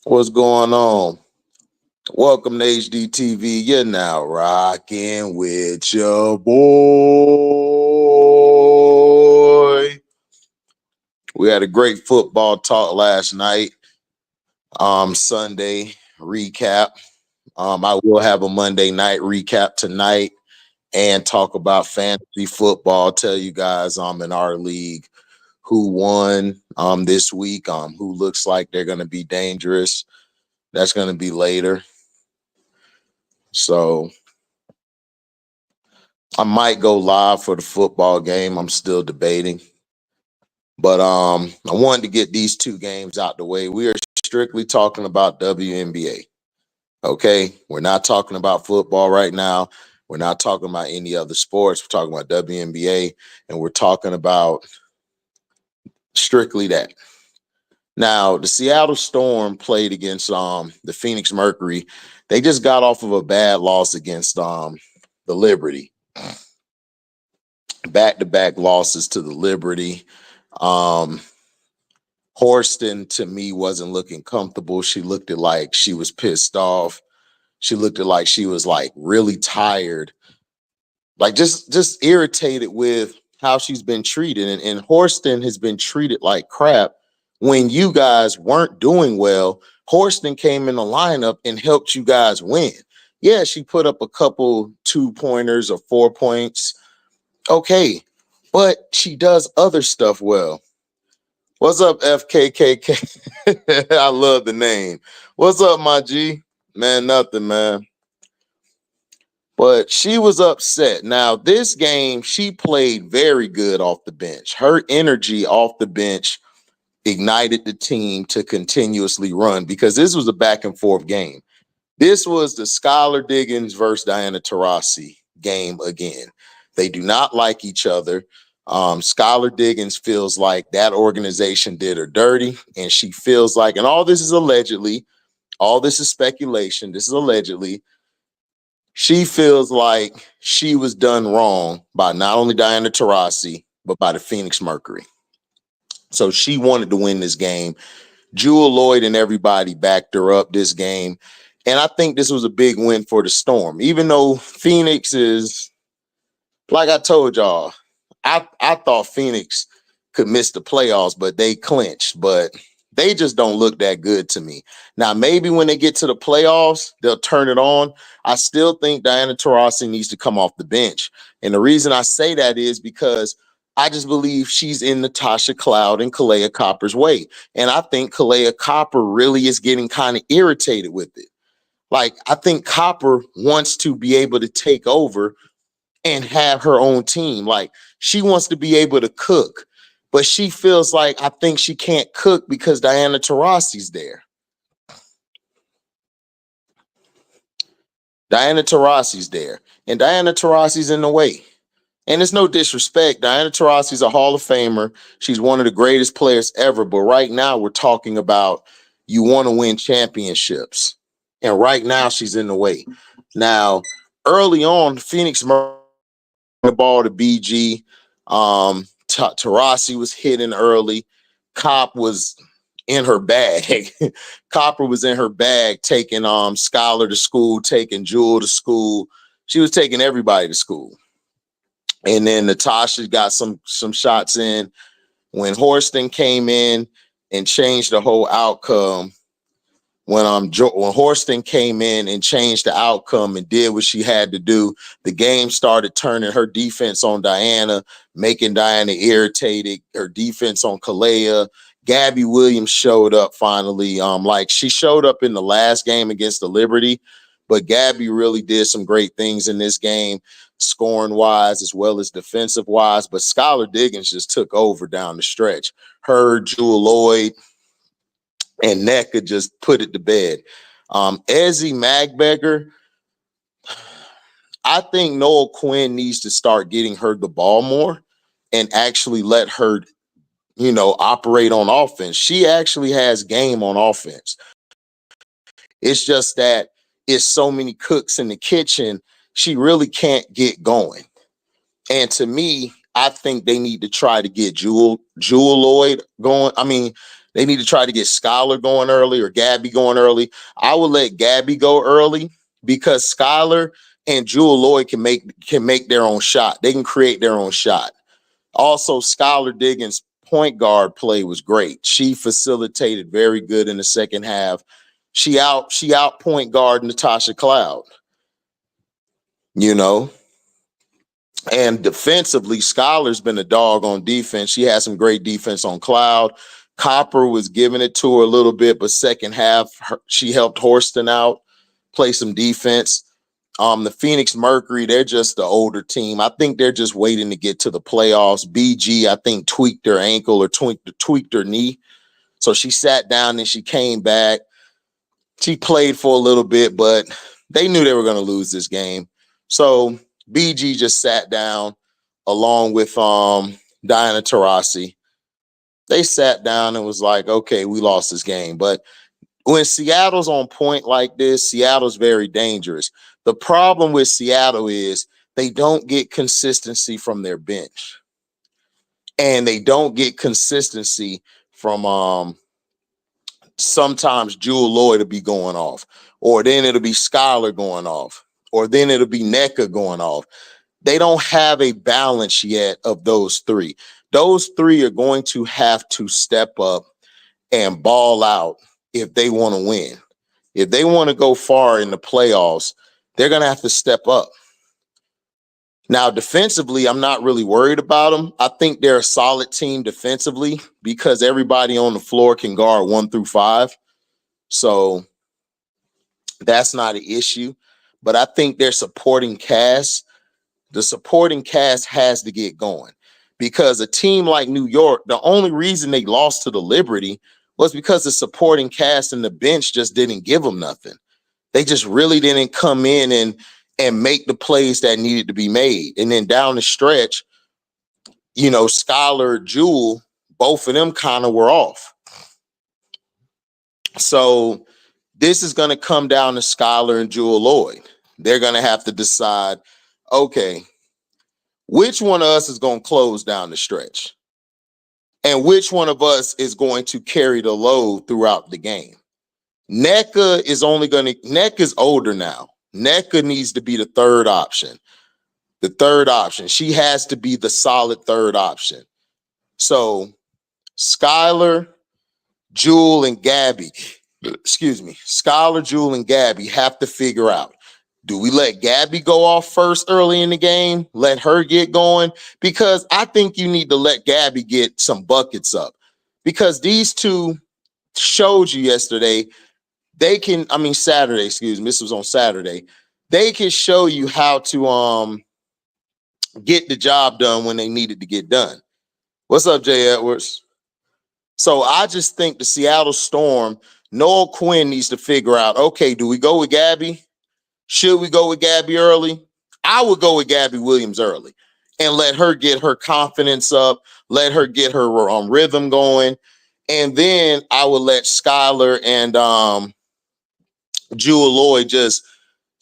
What's going on? Welcome to HDiiTV. You're now rocking with your boy. We had a great football talk last night. Sunday recap. I will have a Monday night recap tonight and talk about fantasy football. Tell you guys in our league who won this week, who looks like they're gonna be dangerous. That's gonna be later. So I might go live for the football game. I'm still debating. But I wanted to get these two games out the way. We are strictly talking about WNBA. Okay. We're not talking about football right now. We're not talking about any other sports. We're talking about WNBA, and we're talking about strictly that. Now, the Seattle Storm played against the Phoenix Mercury. They just got off of a bad loss against the Liberty. Back-to-back losses to the Liberty. Horston, to me, wasn't looking comfortable. She looked like she was pissed off. She looked like she was like really tired, like just irritated with how she's been treated. And Horston has been treated like crap when you guys weren't doing well. Horston came in the lineup and helped you guys win. Yeah, she put up a couple 2-pointers or 4 points. Okay, but she does other stuff well. What's up, FKKK? I love the name. What's up, my G? Man, nothing, man. But she was upset. Now, this game, she played very good off the bench. Her energy off the bench ignited the team to continuously run because this was a back and forth game. This was the Skylar Diggins versus Diana Taurasi game again. They do not like each other. Skylar Diggins feels like that organization did her dirty, and she feels like, and all this is allegedly, all this is speculation, this is allegedly, she feels like she was done wrong by not only Diana Taurasi, but by the Phoenix Mercury. So she wanted to win this game. Jewel Lloyd and everybody backed her up this game. And I think this was a big win for the Storm, even though Phoenix is, like I told y'all, I thought Phoenix could miss the playoffs, but they clinched. But they just don't look that good to me. Now, maybe when they get to the playoffs, they'll turn it on. I still think Diana Taurasi needs to come off the bench. And the reason I say that is because I just believe she's in Natasha Cloud and Kalea Copper's way. And I think Kalea Copper really is getting kind of irritated with it. Like, I think Copper wants to be able to take over and have her own team. Like, she wants to be able to cook, but she feels like I think she can't cook because Diana Taurasi's there. Diana Taurasi's there, and Diana Taurasi's in the way. And it's no disrespect. Diana Taurasi's a Hall of Famer. She's one of the greatest players ever. But right now, we're talking about you want to win championships. And right now, she's in the way. Now, early on, Phoenix the ball to BG. Taurasi was hitting early. Cop was in her bag. Copper was in her bag, taking Skylar to school, taking Jewel to school. She was taking everybody to school. And then Natasha got some shots in. When Horston came in and changed the whole outcome, when Horston came in and changed the outcome and did what she had to do, the game started turning her defense on Diana, making Diana irritated. Her defense on Kalea. Gabby Williams showed up finally. Like, she showed up in the last game against the Liberty, but Gabby really did some great things in this game, scoring wise as well as defensive wise. But Skylar Diggins just took over down the stretch. Her, Jewel Lloyd, and NECA just put it to bed. Ezzy Magbeger, I think Noel Quinn needs to start getting her the ball more and actually let her, operate on offense. She actually has game on offense. It's just that it's so many cooks in the kitchen, she really can't get going. And to me, I think they need to try to get Jewel Lloyd going. I mean, They need to try to get Skylar going early or Gabby going early. I would let Gabby go early because Skylar and Jewel Lloyd can make their own shot. They can create their own shot. Also, Skylar Diggins' point guard play was great. She facilitated very good in the second half. She out point guard Natasha Cloud, you know. And defensively, Skylar's been a dog on defense. She had some great defense on Cloud. Copper was giving it to her a little bit, but second half, she helped Horston out, play some defense. The Phoenix Mercury, they're just the older team. I think they're just waiting to get to the playoffs. BG, I think, tweaked her ankle or tweaked her knee. So she sat down and she came back. She played for a little bit, but they knew they were going to lose this game. So BG just sat down along with Diana Taurasi. They sat down and was like, okay, we lost this game. But when Seattle's on point like this, Seattle's very dangerous. The problem with Seattle is they don't get consistency from their bench. And they don't get consistency from sometimes Jewel Lloyd will be going off, or then it'll be Skylar going off, or then it'll be NECA going off. They don't have a balance yet of those three. Those three are going to have to step up and ball out if they want to win. If they want to go far in the playoffs, they're going to have to step up. Now, defensively, I'm not really worried about them. I think they're a solid team defensively because everybody on the floor can guard 1 through 5. So that's not an issue. But I think their supporting cast, the supporting cast has to get going because a team like New York, the only reason they lost to the Liberty was because the supporting cast and the bench just didn't give them nothing. They just really didn't come in and make the plays that needed to be made. And then down the stretch, you know, Skylar, Jewel, both of them kind of were off. So this is going to come down to Skylar and Jewel Lloyd. They're going to have to decide, okay, which one of us is going to close down the stretch? And which one of us is going to carry the load throughout the game? NECA is older now. NECA needs to be the third option. The third option. She has to be the solid third option. So Skylar, Jewel, and Gabby, Skylar, Jewel, and Gabby have to figure out, do we let Gabby go off first early in the game? Let her get going? Because I think you need to let Gabby get some buckets up. Because these two showed you yesterday, Saturday, this was on Saturday. They can show you how to get the job done when they needed to get done. What's up, Jay Edwards? So I just think the Seattle Storm, Noel Quinn needs to figure out, okay, do we go with Gabby? Should we go with Gabby early? I would go with Gabby Williams early and let her get her confidence up, let her get her rhythm going. And then I would let Skylar and Jewel Lloyd just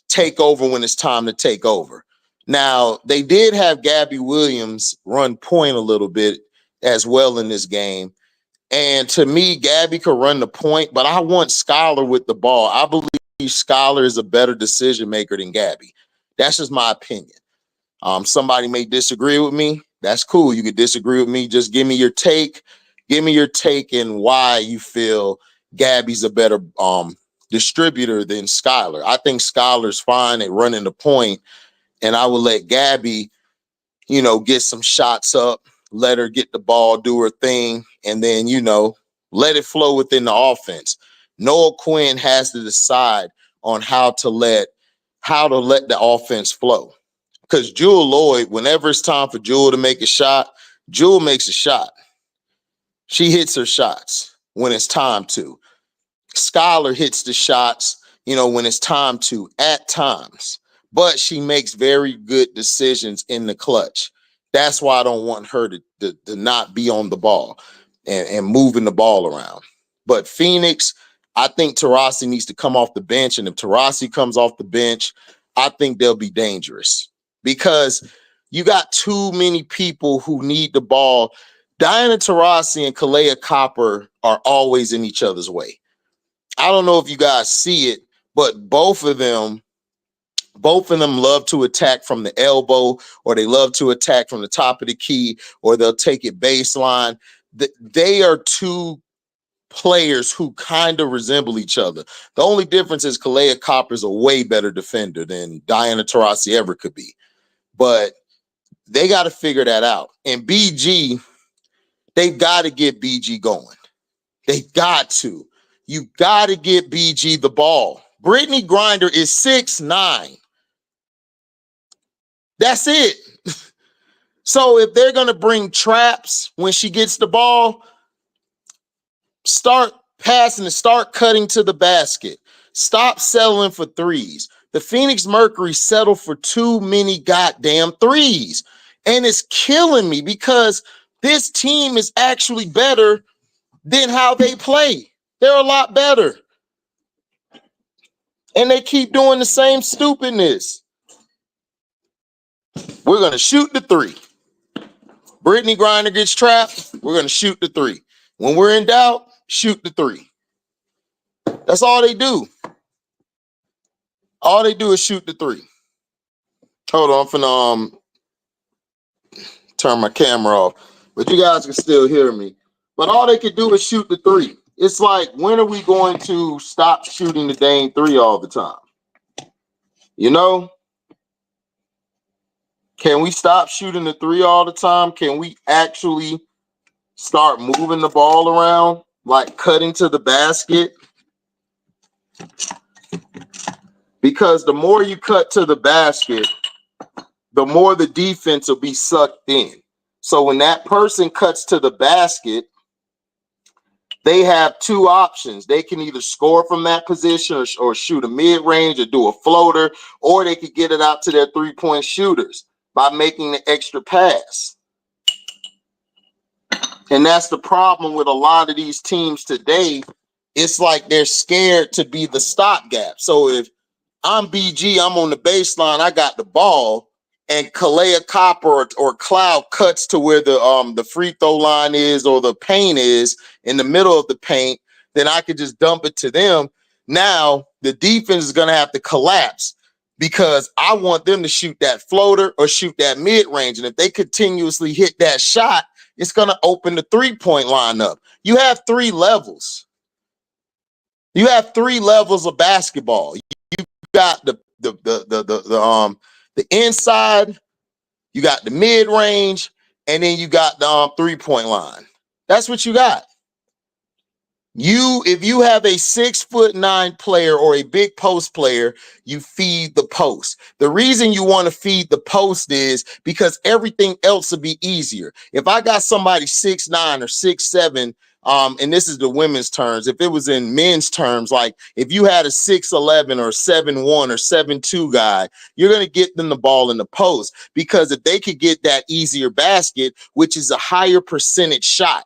take over when it's time to take over. Now, they did have Gabby Williams run point a little bit as well in this game. And to me, Gabby could run the point, but I want Skylar with the ball. I believe Skylar is a better decision maker than Gabby. That's just my opinion. Somebody may disagree with me. That's cool. You could disagree with me. Just give me your take. Give me your take and why you feel Gabby's a better distributor than Skylar. I think Skylar's fine at running the point, and I would let Gabby, get some shots up, let her get the ball, do her thing, and then, let it flow within the offense. Noel Quinn has to decide on how to let the offense flow. Because Jewel Lloyd, whenever it's time for Jewel to make a shot, Jewel makes a shot. She hits her shots when it's time to. Skylar hits the shots, when it's time to at times. But she makes very good decisions in the clutch. That's why I don't want her to not be on the ball and moving the ball around. But Phoenix, I think Taurasi needs to come off the bench. And if Taurasi comes off the bench, I think they'll be dangerous because you got too many people who need the ball. Diana Taurasi and Kalea Copper are always in each other's way. I don't know if you guys see it, but both of them love to attack from the elbow, or they love to attack from the top of the key, or they'll take it baseline. They are two players who kind of resemble each other. The only difference is Kalea Copper's a way better defender than Diana Taurasi ever could be. But they got to figure that out. And BG, they've got to get BG going. They got to. You got to get BG the ball. Brittany Griner is 6'9". That's it. So if they're going to bring traps when she gets the ball, start passing and start cutting to the basket. Stop settling for threes. The Phoenix Mercury settled for too many goddamn threes. And it's killing me because this team is actually better than how they play. They're a lot better. And they keep doing the same stupidness. We're going to shoot the three. Brittany Griner gets trapped. We're going to shoot the three. When we're in doubt, shoot the three. That's all they do. All they do is shoot the three. Hold on, I'm finna turn my camera off. But you guys can still hear me. But all they can do is shoot the three. It's like, when are we going to stop shooting the dang three all the time? You know? Can we stop shooting the three all the time? Can we actually start moving the ball around, like cutting to the basket? Because the more you cut to the basket, the more the defense will be sucked in. So when that person cuts to the basket, they have two options. They can either score from that position or shoot a mid-range or do a floater, or they could get it out to their three-point shooters by making the extra pass. And that's the problem with a lot of these teams today. It's like they're scared to be the stopgap. So if I'm BG, I'm on the baseline, I got the ball, and Kalea Copper or Cloud cuts to where the free throw line is or the paint is in the middle of the paint, then I could just dump it to them. Now the defense is going to have to collapse because I want them to shoot that floater or shoot that mid-range. And if they continuously hit that shot, it's going to open the three-point line up. You have three levels. You have three levels of basketball. You got the inside, you got the mid-range, and then you got the three-point line. That's what you got. If you have a 6'9" player or a big post player, you feed the post. The reason you want to feed the post is because everything else will be easier. If I got somebody 6'9" or 6'7", and this is the women's terms, if it was in men's terms, like if you had a 6'11" or 7'1" or 7'2" guy, you're going to get them the ball in the post, because if they could get that easier basket, which is a higher percentage shot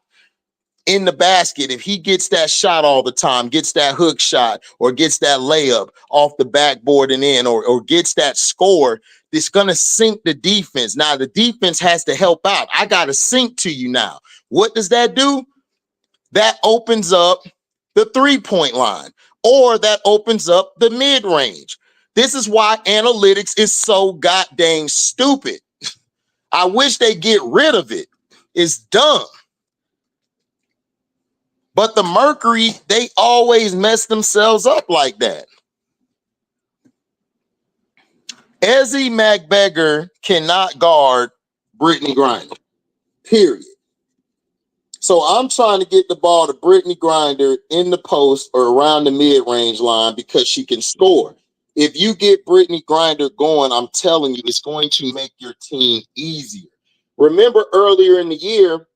in the basket, if he gets that shot all the time, gets that hook shot or gets that layup off the backboard and in, or gets that score, it's going to sink the defense. Now the defense has to help out. I got to sink to you now. What does that do? That opens up the three-point line, or that opens up the mid-range. This is why analytics is so goddamn stupid. I wish they get rid of it. It's dumb. But the Mercury, they always mess themselves up like that. Ezzy McBeggar cannot guard Brittany Griner, period. So I'm trying to get the ball to Brittany Griner in the post or around the mid-range line because she can score. If you get Brittany Griner going, I'm telling you, it's going to make your team easier. Remember earlier in the year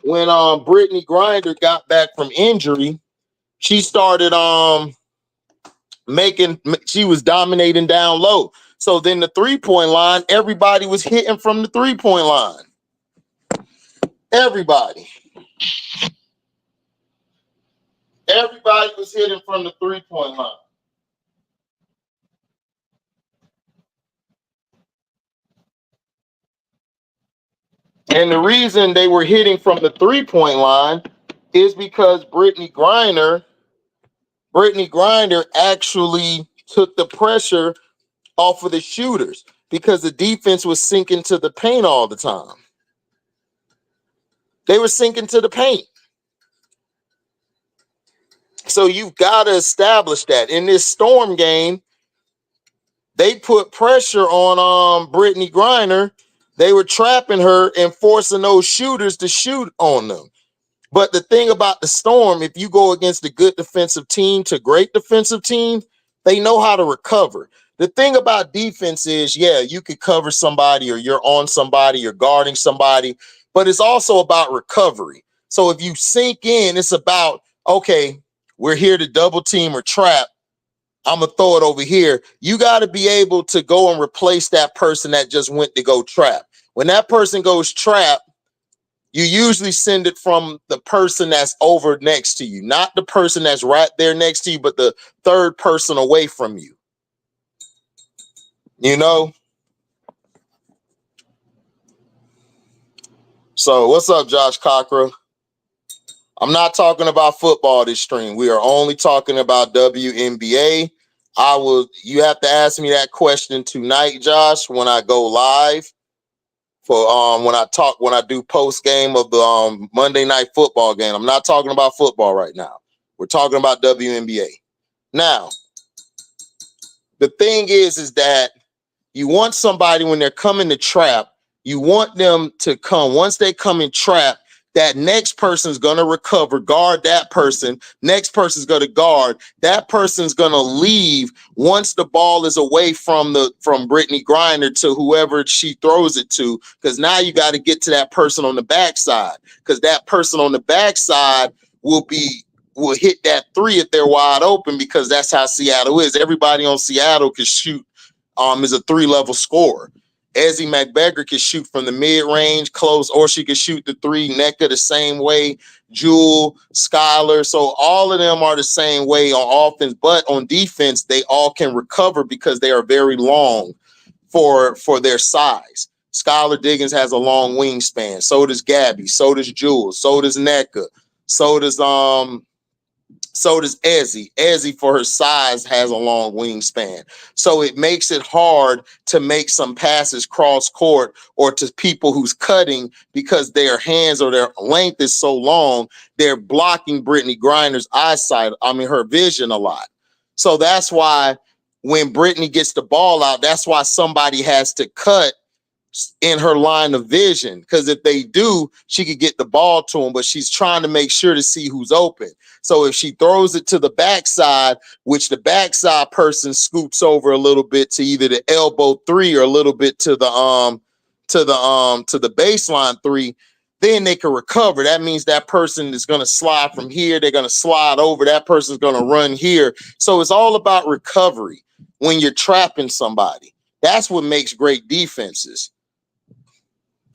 when Brittany Griner got back from injury, she started she was dominating down low. So then the three-point line, everybody was hitting from the three-point line. Everybody was hitting from the three-point line. And the reason they were hitting from the 3-point line is because Brittany Griner actually took the pressure off of the shooters because the defense was sinking to the paint all the time. They were sinking to the paint. So you've got to establish that. In this Storm game, they put pressure on Brittany Griner. They were trapping her and forcing those shooters to shoot on them. But the thing about the Storm, if you go against a good defensive team to great defensive team, they know how to recover. The thing about defense is, yeah, you could cover somebody or you're on somebody, you're guarding somebody, but it's also about recovery. So if you sink in, it's about, okay, we're here to double team or trap. I'm going to throw it over here. You got to be able to go and replace that person that just went to go trap. When that person goes trap, you usually send it from the person that's over next to you, not the person that's right there next to you, but the third person away from you. You know? So what's up, Josh Cochran? I'm not talking about football this stream. We are only talking about WNBA. You have to ask me that question tonight, Josh, when I go live. For when I do post game of the Monday Night Football game. I'm not talking about football right now. We're talking about WNBA. Now, the thing is that you want somebody when they're coming to trap, you want them to come. Once they come in trap, that next person's going to recover, guard that person. Next person's going to guard. That person's going to leave once the ball is away from Brittany Griner to whoever she throws it to, because now you got to get to that person on the backside, because that person on the backside will hit that three if they're wide open, because that's how Seattle is. Everybody on Seattle can shoot, is a 3-level scorer. Ezzy McBeggar can shoot from the mid-range, close, or she can shoot the three. NECA the same way. Jewel, Skylar. So all of them are the same way on offense, but on defense, they all can recover because they are very long for their size. Skylar Diggins has a long wingspan. So does Gabby. So does Jewel. So does NECA. So does Ezzy. Ezzy, for her size, has a long wingspan. So it makes it hard to make some passes cross court or to people who's cutting, because their hands or their length is so long, they're blocking Brittany Griner's her vision a lot. So that's why when Brittany gets the ball out, that's why somebody has to cut in her line of vision, because if they do, she could get the ball to him, but she's trying to make sure to see who's open. So if she throws it to the backside, which the backside person scoots over a little bit to either the elbow three or a little bit to the baseline three, then they can recover. That means that person is going to slide from here. They're going to slide over. That person's going to run here. So it's all about recovery when you're trapping somebody. That's what makes great defenses.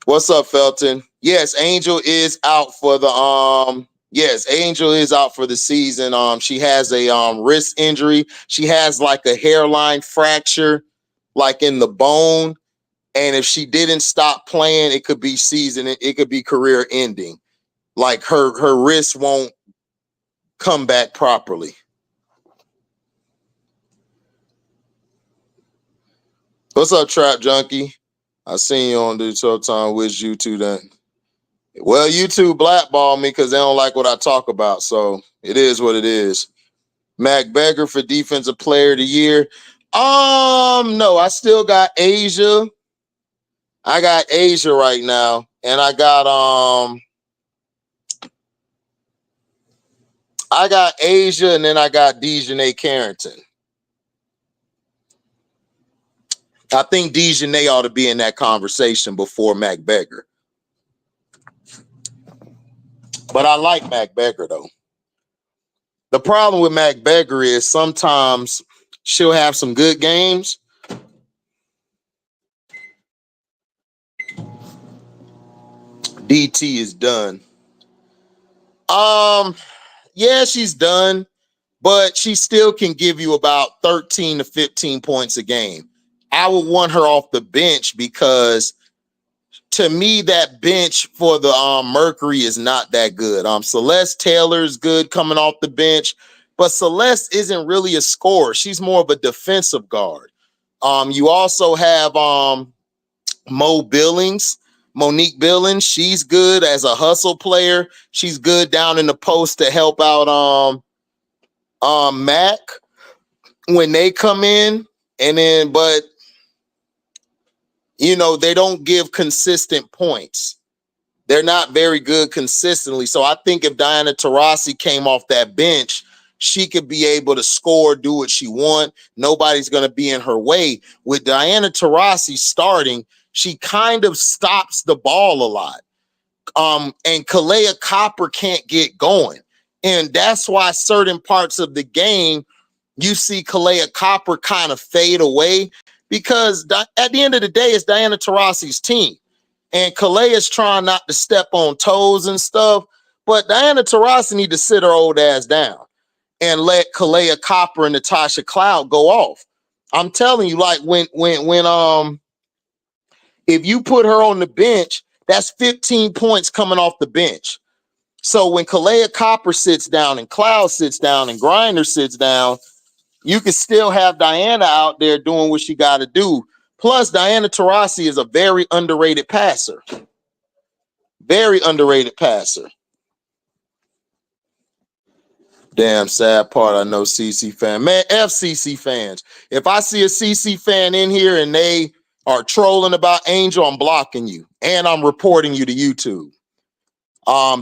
What's up, Felton? Yes, Angel is out for the season. She has a wrist injury. She has like a hairline fracture, like in the bone. And if she didn't stop playing, it could be it could be career ending. Like her wrist won't come back properly. What's up, Trap Junkie? I seen you on the Showtime with YouTube then. Well, YouTube blackball me because they don't like what I talk about. So it is what it is. McBeggar for Defensive Player of the Year. No, I still got Asia. I got Asia right now. And I got Asia, and then I got Dejanay Carrington. I think Dejanay ought to be in that conversation before McBeggar. But I like McBeggar, though. The problem with McBeggar is sometimes she'll have some good games. DT is done. Yeah, she's done, but she still can give you about 13 to 15 points a game. I would want her off the bench because to me, that bench for the Mercury is not that good. Celeste Taylor is good coming off the bench, but Celeste isn't really a scorer. She's more of a defensive guard. You also have Monique Billings. She's good as a hustle player. She's good down in the post to help out Mac when they come in. And then, but you know, they don't give consistent points. They're not very good consistently. So I think if Diana Taurasi came off that bench, she could be able to score, do what she wants. Nobody's going to be in her way. With Diana Taurasi starting, she kind of stops the ball a lot. And Kalea Copper can't get going. And that's why certain parts of the game, you see Kalea Copper kind of fade away, because at the end of the day, it's Diana Taurasi's team. And Kalea is trying not to step on toes and stuff, but Diana Taurasi need to sit her old ass down and let Kalea Copper and Natasha Cloud go off. I'm telling you, like when if you put her on the bench, that's 15 points coming off the bench. So when Kalea Copper sits down and Cloud sits down and Grinder sits down, you can still have Diana out there doing what she got to do. Plus, Diana Taurasi is a very underrated passer. Very underrated passer. Damn sad part. I know CC fan. Man, FCC fans. If I see a CC fan in here and they are trolling about Angel, I'm blocking you. And I'm reporting you to YouTube.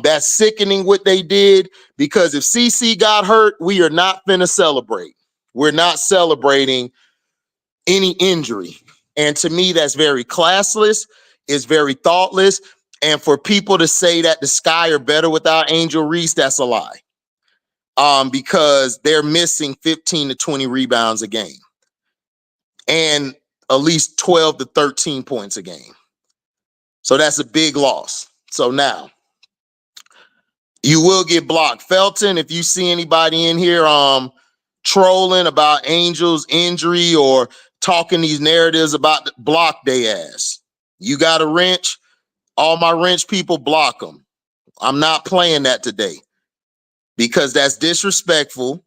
That's sickening what they did, because if CC got hurt, we are not finna celebrate. We're not celebrating any injury. And to me, that's very classless. It's very thoughtless. And for people to say that the Sky are better without Angel Reese, that's a lie. Because they're missing 15 to 20 rebounds a game and at least 12 to 13 points a game. So that's a big loss. So now you will get blocked. Felton, if you see anybody in here trolling about Angel's injury or talking these narratives about the block they ass. You got a wrench, all my wrench people, block them. I'm not playing that today because that's disrespectful.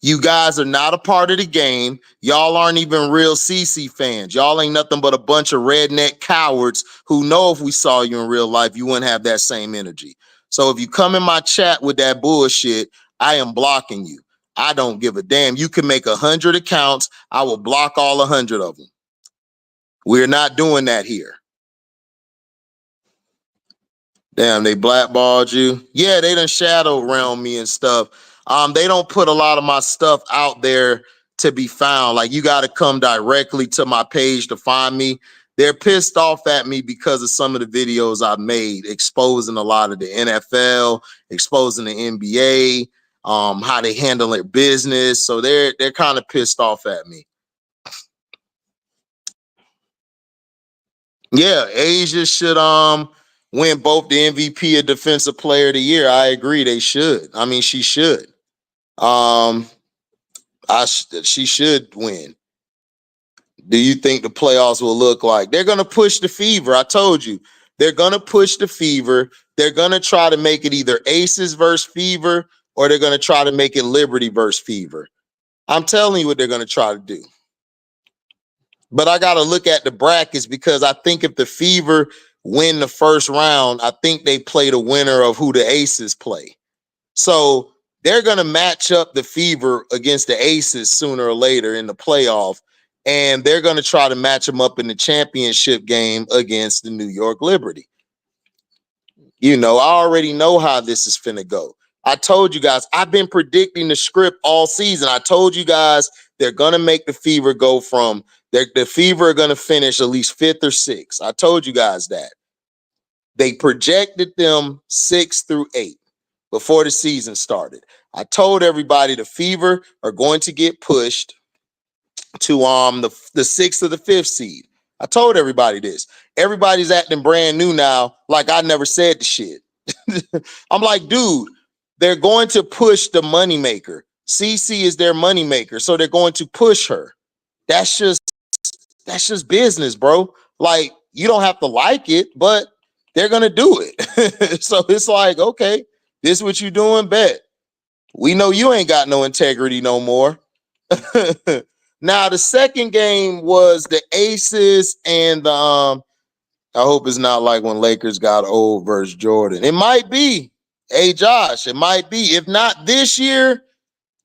You guys are not a part of the game. Y'all aren't even real CC fans. Y'all ain't nothing but a bunch of redneck cowards who know if we saw you in real life, you wouldn't have that same energy. So if you come in my chat with that bullshit, I am blocking you. I don't give a damn. You can make 100 accounts. I will block all 100 of them. We're not doing that here. Damn, they blackballed you. Yeah, they done shadow realm me and stuff. They don't put a lot of my stuff out there to be found. Like, you got to come directly to my page to find me. They're pissed off at me because of some of the videos I've made, exposing a lot of the NFL, exposing the NBA, how they handle their business. So they're kind of pissed off at me. Yeah, Asia should win both the MVP and Defensive Player of the Year. I agree, they should. I mean, she should. She should win. Do you think the playoffs will look like? They're going to push the Fever. I told you. They're going to push the Fever. They're going to try to make it either Aces versus Fever, or they're going to try to make it Liberty versus Fever. I'm telling you what they're going to try to do. But I got to look at the brackets, because I think if the Fever win the first round, I think they play the winner of who the Aces play. So they're going to match up the Fever against the Aces sooner or later in the playoff. And they're going to try to match them up in the championship game against the New York Liberty. You know, I already know how this is finna go. I told you guys, I've been predicting the script all season. I told you guys they're going to make the Fever go from, the Fever are going to finish at least 5th or 6th. I told you guys that. They projected them 6 through 8 before the season started. I told everybody the Fever are going to get pushed to the 6th or the 5th seed. I told everybody this. Everybody's acting brand new now, like I never said the shit. I'm like, dude, they're going to push the moneymaker. CC is their moneymaker, so they're going to push her. That's just business, bro. Like, You don't have to like it, but they're gonna do it. So it's like, okay, this what you doing? Bet. We know you ain't got no integrity no more. Now the second game was the Aces and the I hope it's not like when Lakers got old versus Jordan. It might be. Hey Josh, it might be. If not this year,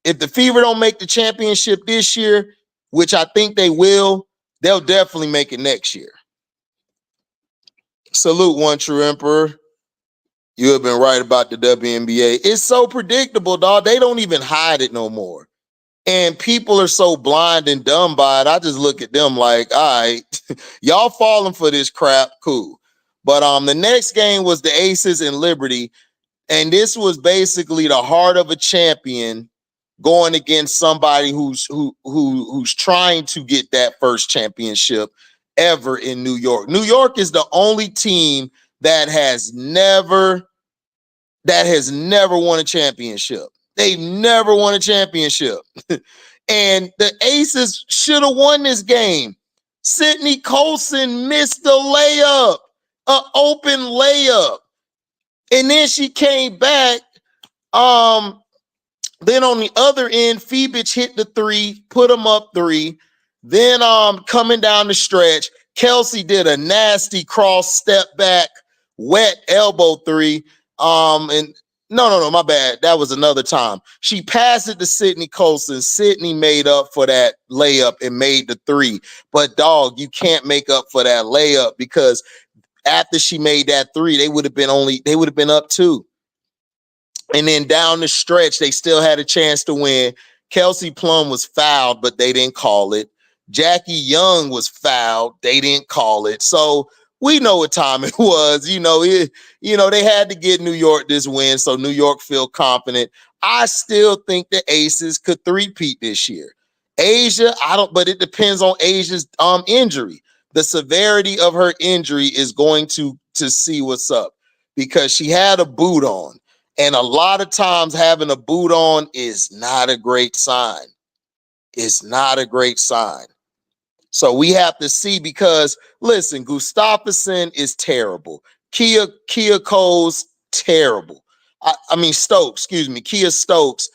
if the Fever don't make the championship this year, which I think they will, they'll definitely make it next year. Salute, One True Emperor. You have been right about the WNBA. It's so predictable, dog. They don't even hide it no more. And people are so blind and dumb by it. I just look at them like, all right, y'all falling for this crap, cool. But the next game was the Aces and Liberty, and this was basically the heart of a champion going against somebody who's trying to get that first championship ever in New York. New York is the only team that has never won a championship. They've never won a championship. And the Aces should have won this game. Sydney Colson missed the layup, an open layup. And then she came back. Then on the other end, Phoebich hit the three, put them up three. Then coming down the stretch, Kelsey did a nasty cross step back, wet elbow three. And no, my bad. That was another time. She passed it to Sydney Colson. Sydney made up for that layup and made the three. But dog, you can't make up for that layup because after she made that three, they would have been up two. And then down the stretch, they still had a chance to win. Kelsey Plum was fouled, but they didn't call it. Jackie Young was fouled. They didn't call it. So we know what time it was. They had to get New York this win, so New York feel confident. I still think the Aces could three-peat this year. Asia, but it depends on Asia's injury. The severity of her injury is going to see what's up because she had a boot on. And a lot of times having a boot on is not a great sign. It's not a great sign. So we have to see because, listen, Gustafsson is terrible. Kia Cole's terrible. Stokes, Kia Stokes.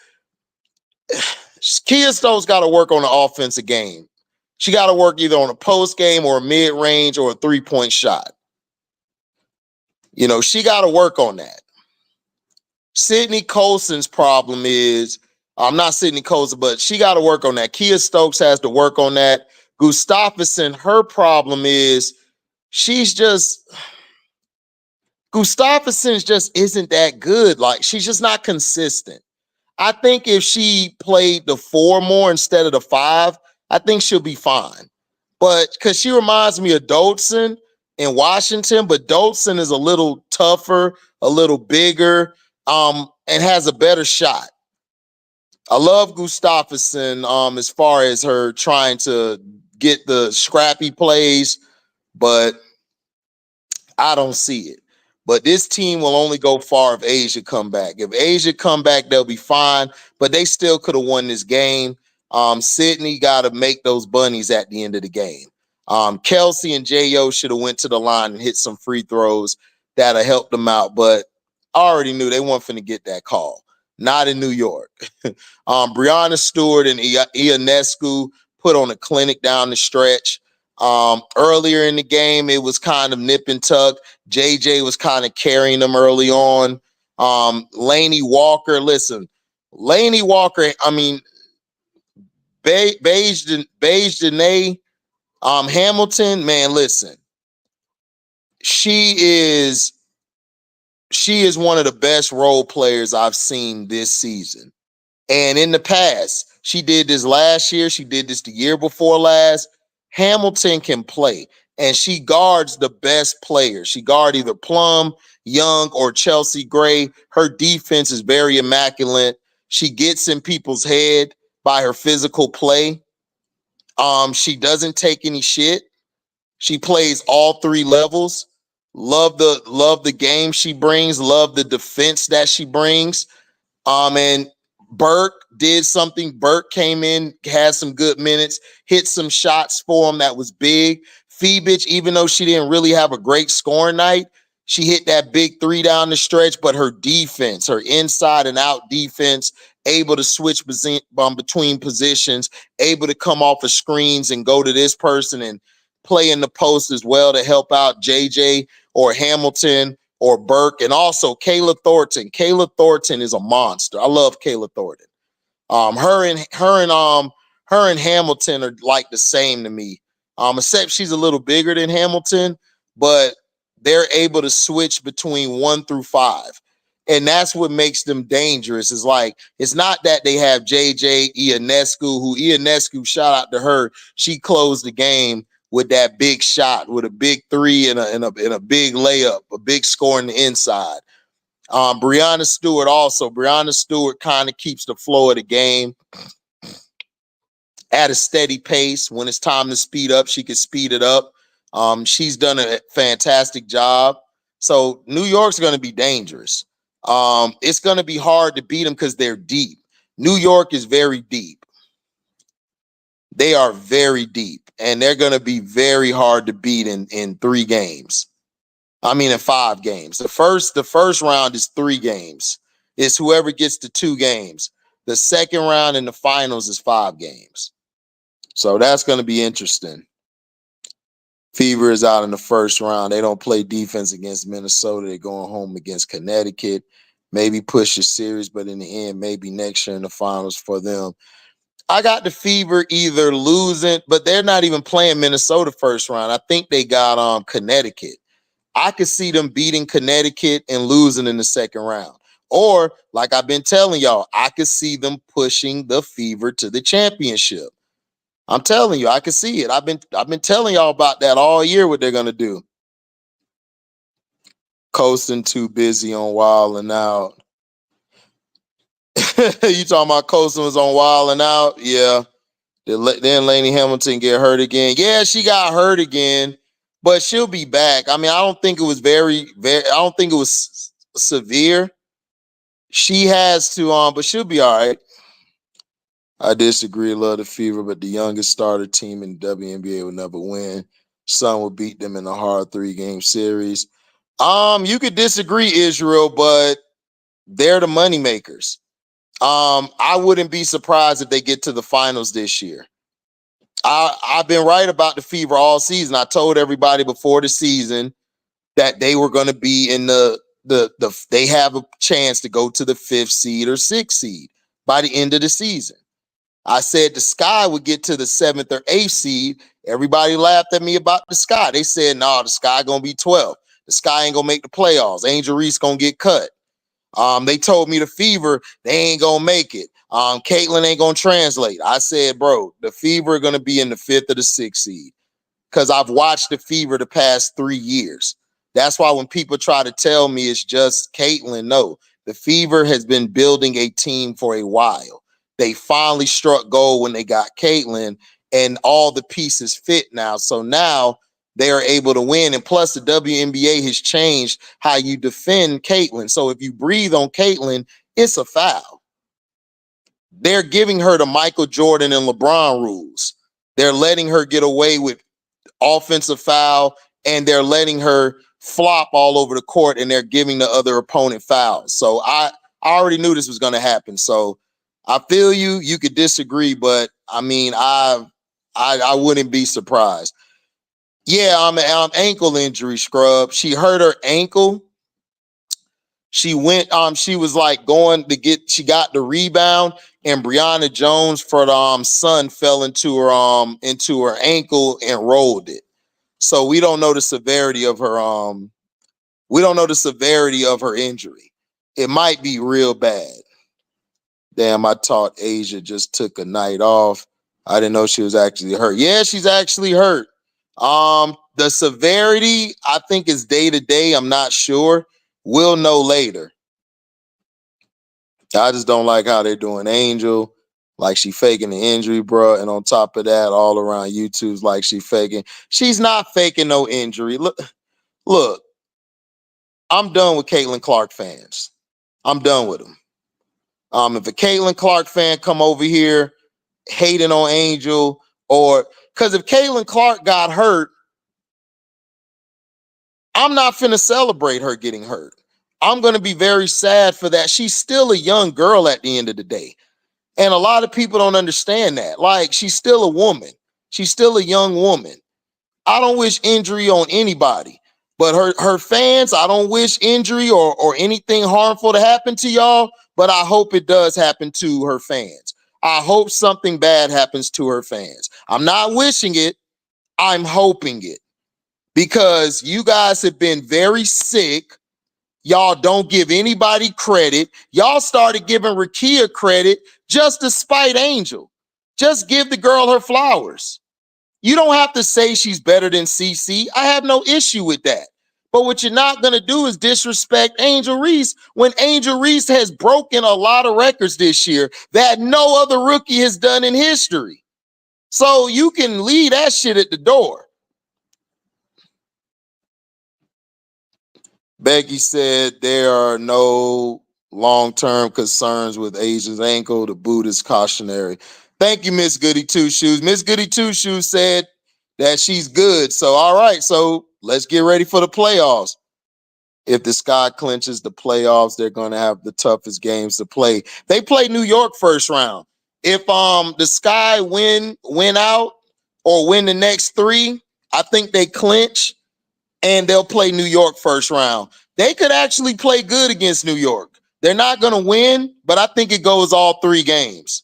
Kia Stokes got to work on the offensive game. She got to work either on a post game or a mid-range or a three-point shot. She got to work on that. Sydney Colson's problem is, not Sydney Colson, but she got to work on that. Kia Stokes has to work on that. Gustafsson, her problem is Gustafsson just isn't that good. Like, she's just not consistent. I think if she played the 4 more instead of the 5, I think she'll be fine. But because she reminds me of Dotson in Washington, but Dotson is a little tougher, a little bigger, and has a better shot. I love Gustafsson as far as her trying to get the scrappy plays, but I don't see it. But this team will only go far if Asia come back. If Asia come back, they'll be fine, but they still could have won this game. Sydney got to make those bunnies at the end of the game. Kelsey and J.O. should have went to the line and hit some free throws that'll help them out, but I already knew they weren't finna get that call. Not in New York. Brianna Stewart and Ionescu put on a clinic down the stretch. Earlier in the game, it was kind of nip and tuck. JJ was kind of carrying them early on. Laney Walker, Beige Danae Hamilton, man, listen. She is one of the best role players I've seen this season. And in the past, she did this last year. She did this the year before last. Hamilton can play, and she guards the best players. She guards either Plum, Young, or Chelsea Gray. Her defense is very immaculate. She gets in people's head by her physical play. She doesn't take any shit. She plays all 3 levels. Love the game she brings. Love the defense that she brings. And Burke did something. Burke came in, had some good minutes, hit some shots for him that was big. Fee bitch, even though she didn't really have a great scoring night, she hit that big three down the stretch, but her defense, her inside and out defense, able to switch between positions, able to come off of screens and go to this person and play in the post as well to help out JJ or Hamilton or Burke. And also Kayla Thornton. Kayla Thornton is a monster. I love Kayla Thornton. Her and Hamilton are like the same to me. Except she's a little bigger than Hamilton, but they're able to switch between 1 through 5. And that's what makes them dangerous. Is like, it's not that they have JJ Ionescu, shout out to her. She closed the game with that big shot, with a big three and a big layup, a big score on the inside. Breanna Stewart kind of keeps the flow of the game at a steady pace. When it's time to speed up, she can speed it up. She's done a fantastic job. So New York's going to be dangerous. It's going to be hard to beat them because they're deep. New York is very deep. They are very deep, and they're going to be very hard to beat in 3 games. I mean, in 5 games. The first round is 3 games. It's whoever gets to 2 games. The second round in the finals is 5 games. So that's going to be interesting. Fever is out in the first round. They don't play defense against Minnesota. They're going home against Connecticut. Maybe push the series, but in the end, maybe next year in the finals for them. I got the Fever either losing, but they're not even playing Minnesota first round. I think they got Connecticut. I could see them beating Connecticut and losing in the second round. Or, like I've been telling y'all, I could see them pushing the Fever to the championship. I'm telling you, I can see it. I've been telling y'all about that all year, what they're gonna do. Coasting too busy on Wild and Out. You talking about Coasting was on Wild and Out? Yeah. Then Lainey Hamilton get hurt again. Yeah, she got hurt again, but she'll be back. I mean, I don't think it was I don't think it was severe. She has to, but she'll be all right. I disagree. Love the Fever, but the youngest starter team in the WNBA will never win. Sun will beat them in a hard 3-game series. You could disagree, Israel, but they're the money makers. I wouldn't be surprised if they get to the finals this year. I've been right about the Fever all season. I told everybody before the season that they were going to be in they have a chance to go to the 5th seed or 6th seed by the end of the season. I said the Sky would get to the 7th or 8th seed. Everybody laughed at me about the Sky. They said, no, the Sky going to be 12th. The Sky ain't going to make the playoffs. Angel Reese going to get cut. They told me the Fever, they ain't going to make it. Caitlin ain't going to translate. I said, bro, the Fever are going to be in the 5th or the 6th seed because I've watched the Fever the past 3 years. That's why when people try to tell me it's just Caitlin, no. The Fever has been building a team for a while. They finally struck gold when they got Caitlin, and all the pieces fit now. So now they are able to win. And plus, the WNBA has changed how you defend Caitlin. So if you breathe on Caitlin, it's a foul. They're giving her the Michael Jordan and LeBron rules. They're letting her get away with offensive foul, and they're letting her flop all over the court, and they're giving the other opponent fouls. So I already knew this was going to happen. So I feel you. You could disagree, but I mean, I wouldn't be surprised. Yeah, I'm ankle injury, Scrub. She hurt her ankle. She went, she was like going to she got the rebound, and Brianna Jones for the Sun fell into her ankle and rolled it. So we don't know the severity of her injury. It might be real bad. Damn, I thought Asia just took a night off. I didn't know she was actually hurt. Yeah, she's actually hurt. The severity, I think, is day to day. I'm not sure. We'll know later. I just don't like how they're doing Angel. Like she faking the injury, bro. And on top of that, all around YouTube's like she faking. She's not faking no injury. Look, I'm done with Caitlin Clark fans. I'm done with them. If a Caitlin Clark fan come over here hating on Angel, or because if Caitlin Clark got hurt, I'm not finna celebrate her getting hurt. I'm gonna be very sad for that. She's still a young girl at the end of the day. And a lot of people don't understand that. Like, she's still a woman. She's still a young woman. I don't wish injury on anybody, but her fans, I don't wish injury or anything harmful to happen to y'all, but I hope it does happen to her fans. I hope something bad happens to her fans. I'm not wishing it, I'm hoping it, because you guys have been very sick. Y'all don't give anybody credit. Y'all started giving Rakia credit just to spite Angel. Just give the girl her flowers. You don't have to say she's better than CC. I have no issue with that. But what you're not going to do is disrespect Angel Reese when Angel Reese has broken a lot of records this year that no other rookie has done in history. So you can leave that shit at the door. Becky said there are no long-term concerns with Asia's ankle. The boot is cautionary. Thank you, Miss Goody Two Shoes. Miss Goody Two Shoes said that she's good. So, all right. So let's get ready for the playoffs. If the Sky clinches the playoffs, they're going to have the toughest games to play. They play New York first round. If the Sky win out or win the next three, I think they clinch. And they'll play New York first round. They could actually play good against New York. They're not going to win, but I think it goes all 3 games.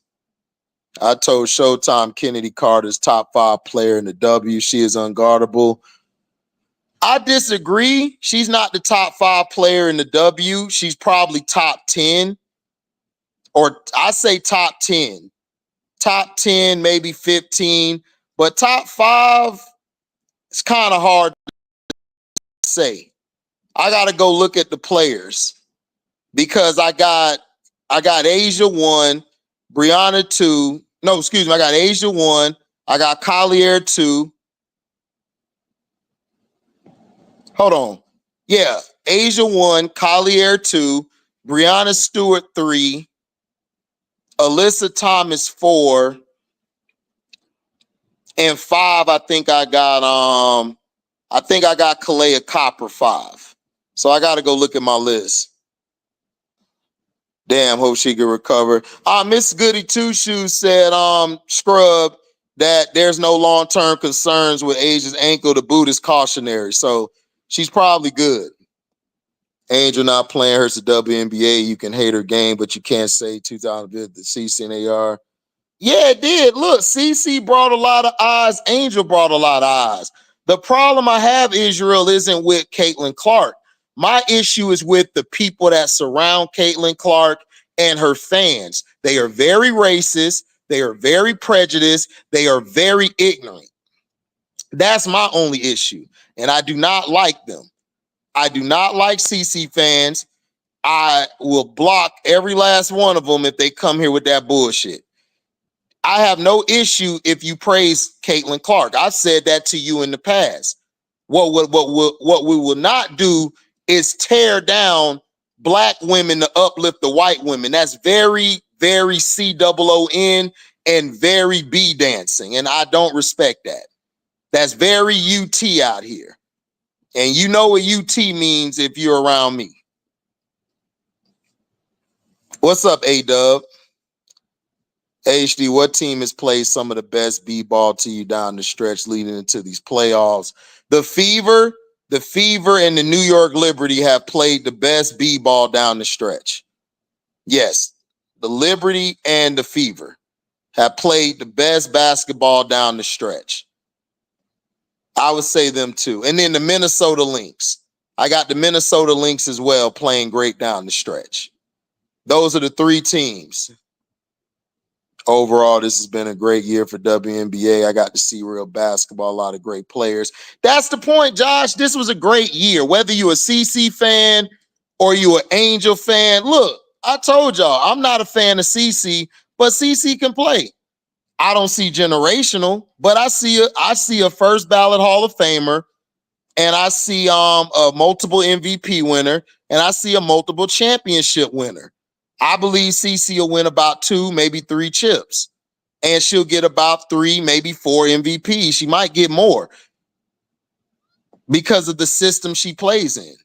I told Showtime Kennedy Carter's top 5 player in the W. She is unguardable. I disagree. She's not the top 5 player in the W. She's probably top 10. Or I say top 10. Top 10, maybe 15. But top 5, it's kind of hard to say. I got to go look at the players because I got Asia 1, Brianna 2. No, excuse me. I got Asia 1. I got Collier 2. Hold on. Yeah. Asia 1, Collier 2, Brianna Stewart 3, Alyssa Thomas 4, and 5. I think I got Kalea Copper 5. So I got to go look at my list. Damn, hope she can recover. Miss Goody Two Shoes said, Scrub, that there's no long-term concerns with Asia's ankle. The boot is cautionary. So she's probably good. Angel not playing her to WNBA. You can hate her game, but you can't say 2000 the CC and AR. Yeah, it did. Look, CC brought a lot of eyes. Angel brought a lot of eyes. The problem I have, Israel, isn't with Caitlin Clark. My issue is with the people that surround Caitlin Clark and her fans. They are very racist. They are very prejudiced. They are very ignorant. That's my only issue. And I do not like them. I do not like CC fans. I will block every last one of them if they come here with that bullshit. I have no issue if you praise Caitlin Clark. I've said that to you in the past. What we will not do is tear down black women to uplift the white women. That's very, very COON and very B dancing. And I don't respect that. That's very UT out here. And you know what UT means if you're around me. What's up, A-Dub? HD, what team has played some of the best B-ball to you down the stretch leading into these playoffs? The Fever, and the New York Liberty have played the best B-ball down the stretch. Yes, the Liberty and the Fever have played the best basketball down the stretch. I would say them too. And then the Minnesota Lynx. I got the Minnesota Lynx as well playing great down the stretch. Those are the 3 teams. Overall, this has been a great year for WNBA. I got to see real basketball, a lot of great players. That's the point, Josh. This was a great year. Whether you're a CC fan or you're an Angel fan, look, I told y'all, I'm not a fan of CC, but CC can play. I don't see generational, but I see a first ballot Hall of Famer, and I see a multiple MVP winner, and I see a multiple championship winner. I believe CC will win about 2, maybe 3 chips. And she'll get about 3, maybe 4 MVPs. She might get more. because of the system she plays in.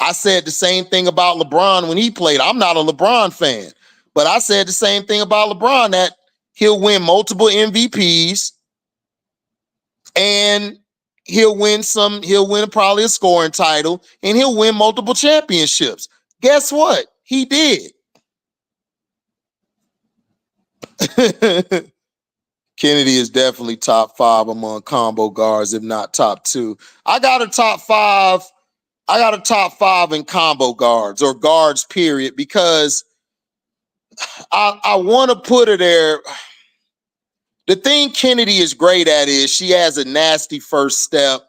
I said the same thing about LeBron when he played. I'm not a LeBron fan, but I said the same thing about LeBron, that he'll win multiple MVPs and he'll win probably a scoring title, and he'll win multiple championships. Guess what? He did. Kennedy is definitely top 5 among combo guards, if not top 2. I got a top 5 in combo guards, or guards, period, because I want to put her there. The thing Kennedy is great at is she has a nasty first step,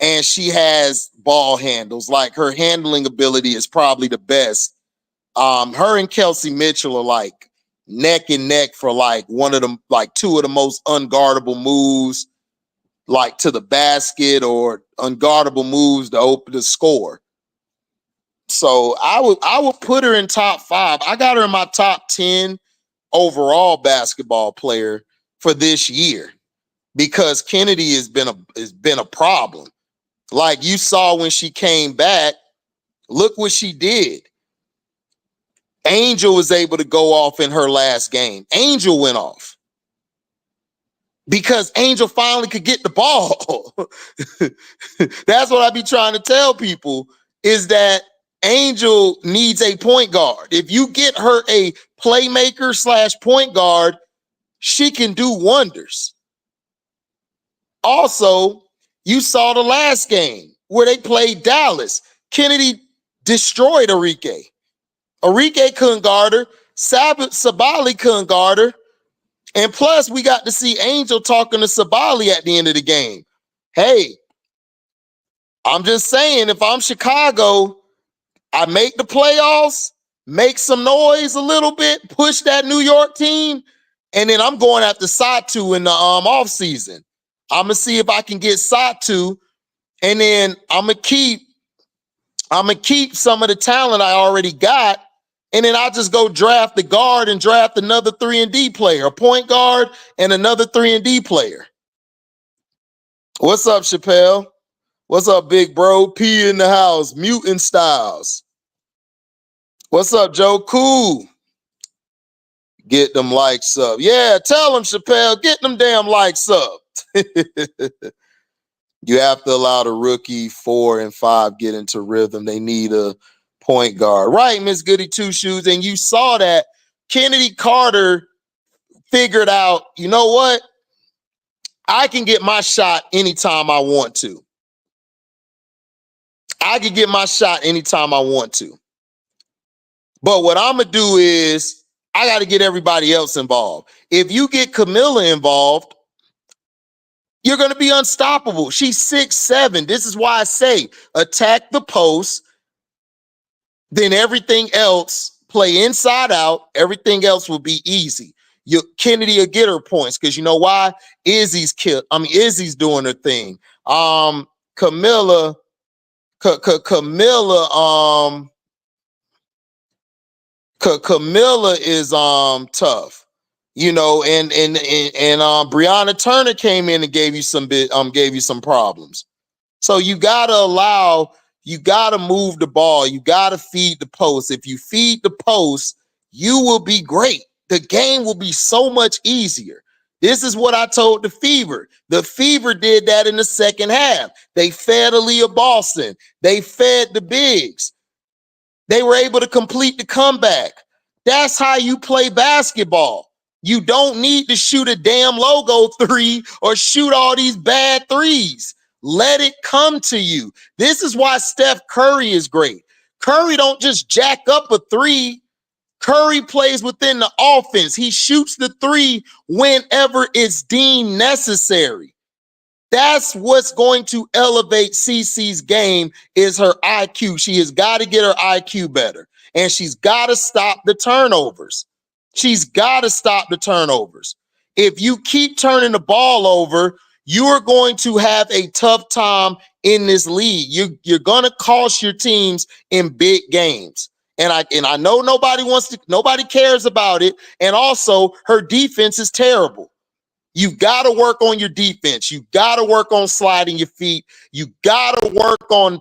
and she has ball handles. Like, her handling ability is probably the best. Her and Kelsey Mitchell are like neck and neck for like two of the most unguardable moves, like to the basket, or unguardable moves to open the score. So I would put her in top 5. I got her in my top 10 overall basketball player for this year, because Kennedy has been a problem. Like, you saw when she came back, look what she did. Angel was able to go off in her last game. Angel went off because Angel finally could get the ball. That's what I be trying to tell people, is that Angel needs a point guard. If you get her a playmaker / point guard, she can do wonders. Also, you saw the last game where they played Dallas. Kennedy destroyed Arike. Arike couldn't guard her. Sabali couldn't guard her. And plus, we got to see Angel talking to Sabali at the end of the game. Hey, I'm just saying, if I'm Chicago, I make the playoffs, make some noise a little bit, push that New York team, and then I'm going after Satu in the offseason. I'm going to see if I can get Satu, and then I'm going to keep some of the talent I already got, and then I'll just go draft the guard and draft another 3-and-D player, a point guard and another 3-and-D player. What's up, Chappelle? What's up, big bro? P in the house, mutantstylez. What's up, Joe? Cool. Get them likes up. Yeah, tell them, Chappelle, get them damn likes up. You have to allow the rookie 4 and 5 get into rhythm. They need a point guard. Right, Miss Goody Two Shoes. And you saw that Kennedy Carter figured out, you know what? I can get my shot anytime I want to. I can get my shot anytime I want to. But what I'm going to do is I got to get everybody else involved. If you get Camilla involved, you're going to be unstoppable. She's 6'7". This is why I say attack the post, then everything else, play inside out. Everything else will be easy. Kennedy will get her points, because you know why? Izzy's doing her thing. Camilla is tough. You know, and Brianna Turner came in and gave you some problems. So you gotta move the ball. You gotta feed the post. If you feed the post, you will be great. The game will be so much easier. This is what I told the Fever. The Fever did that in the second half. They fed Aaliyah Boston. They fed the bigs. They were able to complete the comeback. That's how you play basketball. You don't need to shoot a damn logo 3 or shoot all these bad threes. Let it come to you. This is why Steph Curry is great. Curry don't just jack up a 3. Curry plays within the offense. He shoots the 3 whenever it's deemed necessary. That's what's going to elevate CeCe's game, is her IQ. She has got to get her IQ better, and she's got to stop the turnovers. She's got to stop the turnovers. If you keep turning the ball over, you are going to have a tough time in this league. You're going to cost your teams in big games. And I know nobody cares about it. And also, her defense is terrible. You've got to work on your defense. You've got to work on sliding your feet. You got to work on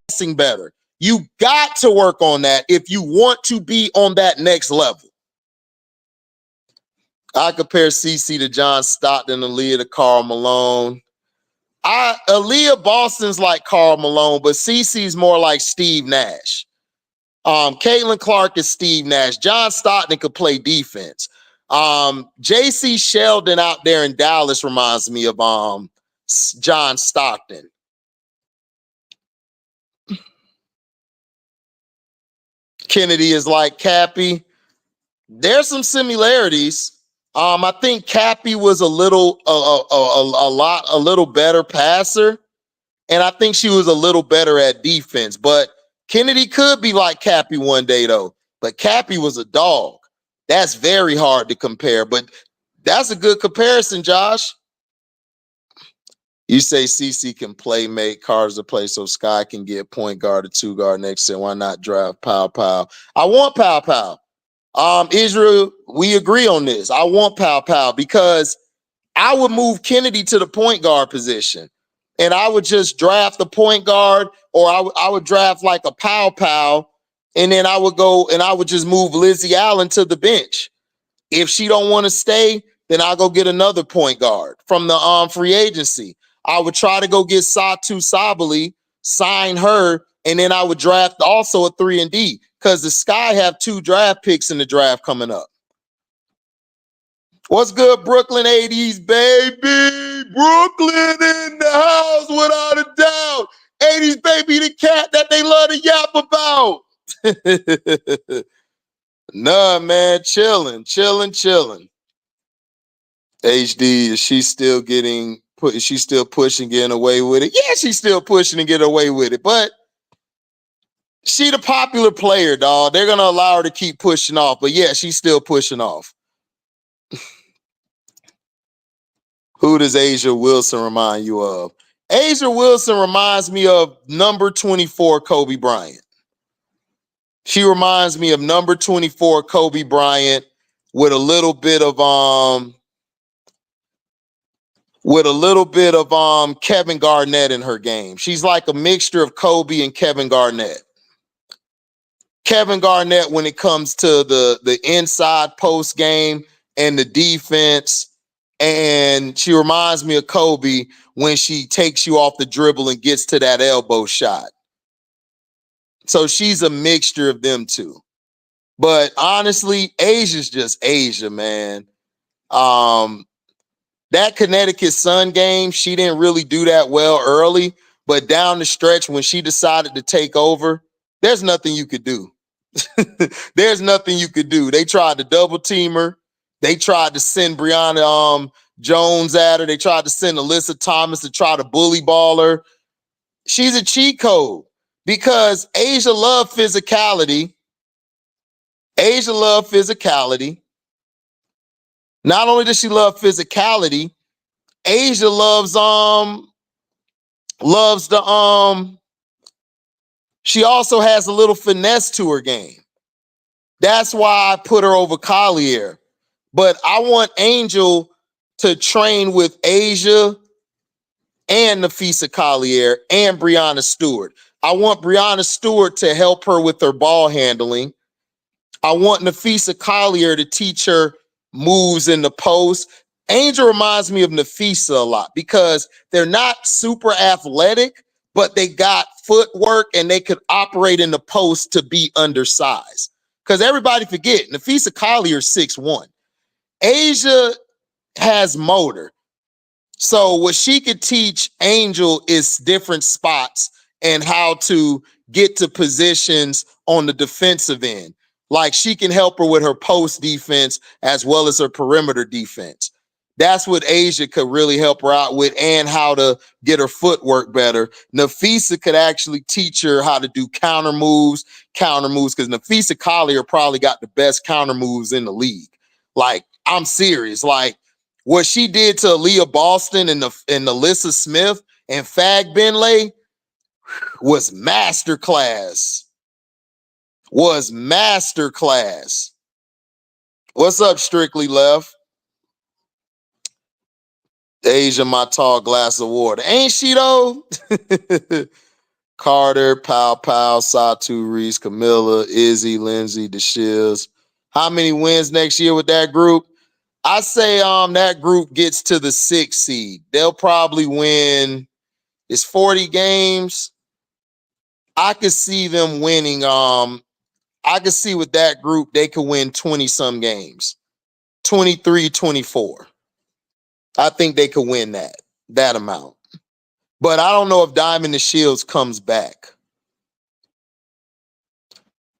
passing better. You got to work on that if you want to be on that next level. I compare CC to John Stockton, Aaliyah to Karl Malone. Aaliyah Boston's like Karl Malone, but CC's more like Steve Nash. Caitlin Clark is Steve Nash. John Stockton could play defense. JC Sheldon out there in Dallas reminds me of John Stockton. Kennedy is like Cappy. There's some similarities. I think Cappy was a little better passer, and I think she was a little better at defense. But Kennedy could be like Cappy one day though. But Cappy was a dog. That's very hard to compare, but that's a good comparison, Josh. You say CC can play, make cars to play, so Sky can get point guard or two guard next to him. Why not draft Pow Pow? I want Pow Pow. Israel, we agree on this. I want Pow Pow because I would move Kennedy to the point guard position, and I would just draft the point guard, or I would draft like a Pow Pow, and then I would go and I would just move Lizzie Allen to the bench. If she don't want to stay, then I'll go get another point guard from the free agency. I would try to go get Satu Sabali, sign her, and then I would draft also a 3 and D because the Sky have 2 draft picks in the draft coming up. What's good, Brooklyn 80s, baby? Brooklyn in the house without a doubt. 80s, baby, the cat that they love to yap about. Nah, man, chilling. HD, is she still pushing, getting away with it? Yeah, she's still pushing and getting away with it, but she the popular player, dog. They're gonna allow her to keep pushing off, but yeah, she's still pushing off. Who does Asia Wilson remind you of? Asia Wilson reminds me of number 24 Kobe Bryant. She reminds me of number 24 Kobe Bryant with a little bit of Kevin Garnett in her game. She's like a mixture of Kobe and Kevin Garnett. Kevin Garnett when it comes to the inside post game and the defense. And she reminds me of Kobe when she takes you off the dribble and gets to that elbow shot. So she's a mixture of them two. But honestly, Asia's just Asia, man. That Connecticut Sun game, she didn't really do that well early, but down the stretch when she decided to take over, there's nothing you could do. There's nothing you could do. They tried to double team her. They tried to send Brianna Jones at her. They tried to send Alyssa Thomas to try to bully ball her. She's a cheat code because Asia loved physicality. Not only does she love physicality, Asia loves she also has a little finesse to her game. That's why I put her over Collier. But I want Angel to train with Asia and Nafisa Collier and Brianna Stewart. I want Brianna Stewart to help her with her ball handling. I want Nafisa Collier to teach her moves in the post. Angel reminds me of Nafisa a lot because they're not super athletic, but they got footwork and they could operate in the post to be undersized. Because everybody forget, Nafisa Collier is 6'1". Asia has motor. So what she could teach Angel is different spots and how to get to positions on the defensive end. Like she can help her with her post defense as well as her perimeter defense. That's what Asia could really help her out with and how to get her footwork better. Nafisa could actually teach her how to do counter moves, because Nafisa Collier probably got the best counter moves in the league. Like, I'm serious. Like, what she did to Aaliyah Boston and Alyssa Smith and Fag Benlay was masterclass. What's up, Strictly Left? Asia, my tall glass of water. Ain't she though? Carter, Pow, Satu, Reese, Camilla, Izzy, Lindsay, DeShields. How many wins next year with that group? I say that group gets to the 6th seed. They'll probably win. It's 40 games. I could see them winning. I could see with that group, they could win 20-some games. 23, 24. I think they could win that amount. But I don't know if Diamond the Shields comes back.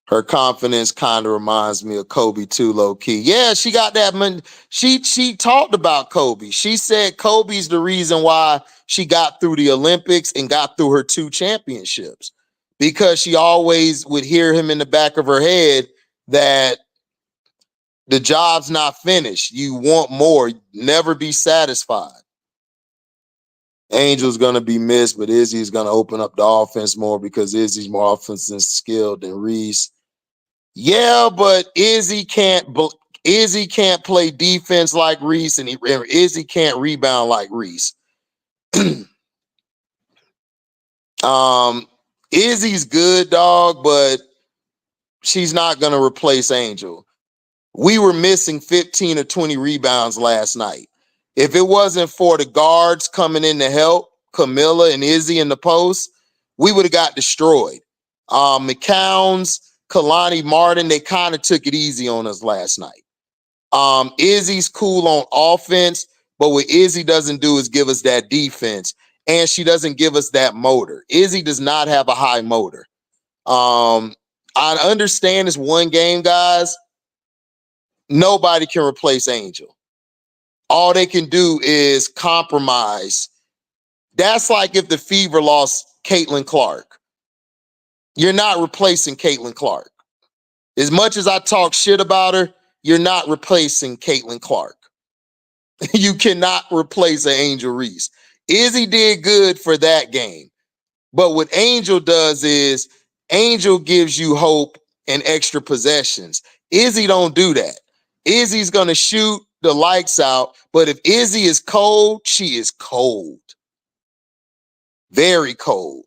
Her confidence kind of reminds me of Kobe too, low key. Yeah, she got that. She talked about Kobe. She said Kobe's the reason why she got through the Olympics and got through her 2 championships, because she always would hear him in the back of her head that the job's not finished. You want more. Never be satisfied. Angel's going to be missed, but Izzy's going to open up the offense more because Izzy's more offensive skilled than Reese. Yeah, but Izzy can't play defense like Reese, and Izzy can't rebound like Reese. Izzy's good, dog, but she's not going to replace Angel. We were missing 15 or 20 rebounds last night. If it wasn't for the guards coming in to help Camilla and Izzy in the post, we would have got destroyed. McCown's, Kalani Martin, they kind of took it easy on us last night. Izzy's cool on offense, but what Izzy doesn't do is give us that defense, and she doesn't give us that motor. Izzy does not have a high motor. I understand it's one game, guys. Nobody can replace Angel. All they can do is compromise. That's like if the Fever lost Caitlin Clark. You're not replacing Caitlin Clark. As much as I talk shit about her, you're not replacing Caitlin Clark. You cannot replace an Angel Reese. Izzy did good for that game. But what Angel does is Angel gives you hope and extra possessions. Izzy don't do that. Izzy's going to shoot the lights out. But if Izzy is cold, she is cold. Very cold.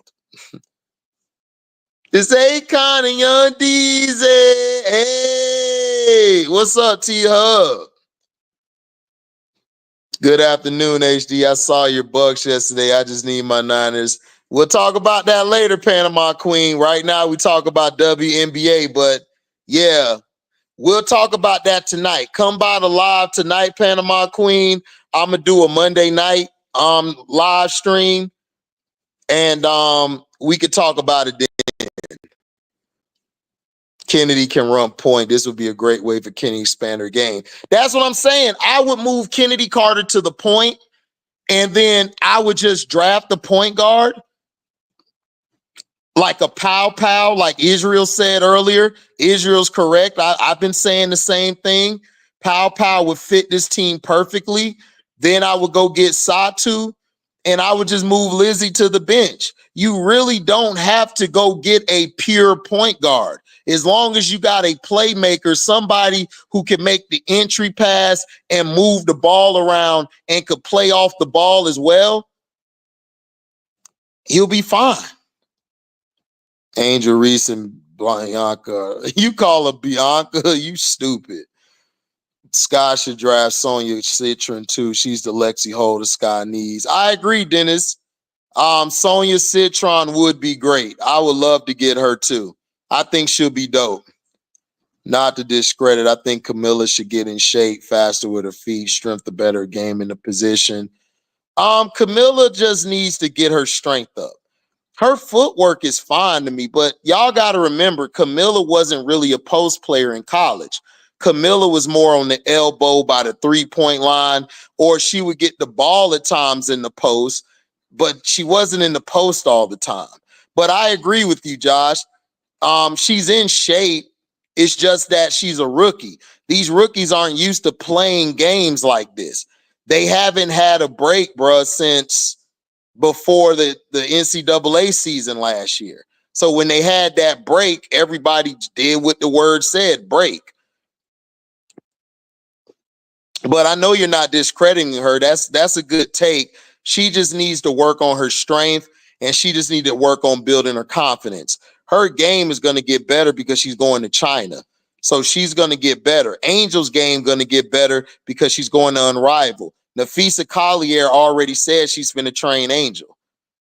It's Akon and Young Deezy. Hey, what's up, T-Hub? Good afternoon, HD. I saw your Bucks yesterday. I just need my Niners. We'll talk about that later, Panama Queen. Right now, we talk about WNBA, but yeah, we'll talk about that tonight. Come by the live tonight, Panama Queen. I'm gonna do a Monday night live stream, and we could talk about it then. Kennedy can run point. This would be a great way for Kennedy to expand her game. That's what I'm saying. I would move Kennedy Carter to the point, and then I would just draft the point guard like a pow, like Israel said earlier. Israel's correct. I've been saying the same thing. Pow would fit this team perfectly. Then I would go get Satu, and I would just move Lizzie to the bench. You really don't have to go get a pure point guard. As long as you got a playmaker, somebody who can make the entry pass and move the ball around and could play off the ball as well, he'll be fine. Angel Reese and Bianca. You call her Bianca? You stupid. Sky should draft Sonya Citron too. She's the Lexi Holder Sky needs. I agree, Dennis. Sonya Citron would be great. I would love to get her too. I think she'll be dope. Not to discredit, I think Camilla should get in shape faster with her feet, strength to better game in the position. Camilla just needs to get her strength up. Her footwork is fine to me, but y'all got to remember, Camilla wasn't really a post player in college. Camilla was more on the elbow by the three-point line, or she would get the ball at times in the post, but she wasn't in the post all the time. But I agree with you, Josh. She's in shape. It's just that she's a rookie. These rookies aren't used to playing games like this. They haven't had a break, bruh, since before the NCAA season last year. So when they had that break, everybody did what the word said, break. But I know you're not discrediting her. That's a good take. She just needs to work on her strength, and she just needs to work on building her confidence. Her game is going to get better because she's going to China. So she's going to get better. Angel's game going to get better because she's going to Unrivaled. Nafisa Collier already said she's going to train Angel.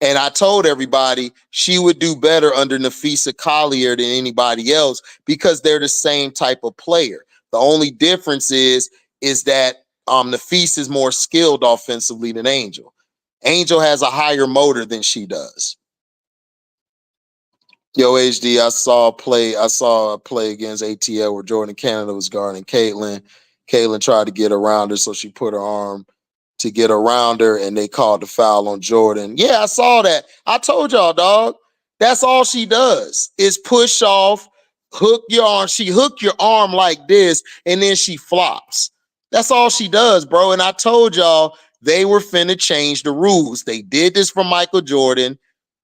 And I told everybody she would do better under Nafisa Collier than anybody else because they're the same type of player. The only difference is that Nafisa is more skilled offensively than Angel. Angel has a higher motor than she does. Yo, HD, I saw a play against ATL where Jordan Canada was guarding Caitlin. Caitlin tried to get around her, so she put her arm to get around her, and they called the foul on Jordan. Yeah, I saw that. I told y'all, dog. That's all she does is push off, hook your arm. She hook your arm like this, and then she flops. That's all she does, bro. And I told y'all they were finna change the rules. They did this for Michael Jordan.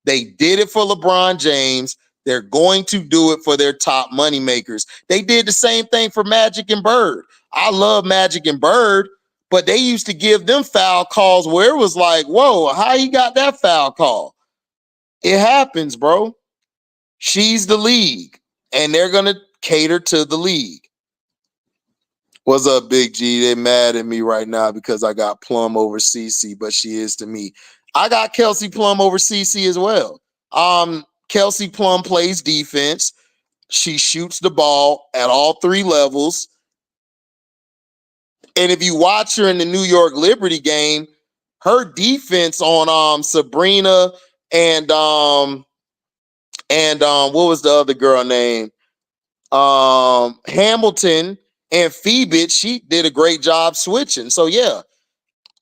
They did it for LeBron James. They're going to do it for their top money makers. They did the same thing for Magic and Bird. I love Magic and Bird, but they used to give them foul calls where it was like, whoa, how you got that foul call? It happens, bro. She's the league, and they're going to cater to the league. What's up, Big G? They mad at me right now because I got Plum over CC, but she is to me. I got Kelsey Plum over CC as well. Kelsey Plum plays defense. She shoots the ball at all three levels. And if you watch her in the New York Liberty game, her defense on Sabrina and what was the other girl name? Hamilton and Phoebe, she did a great job switching. So yeah.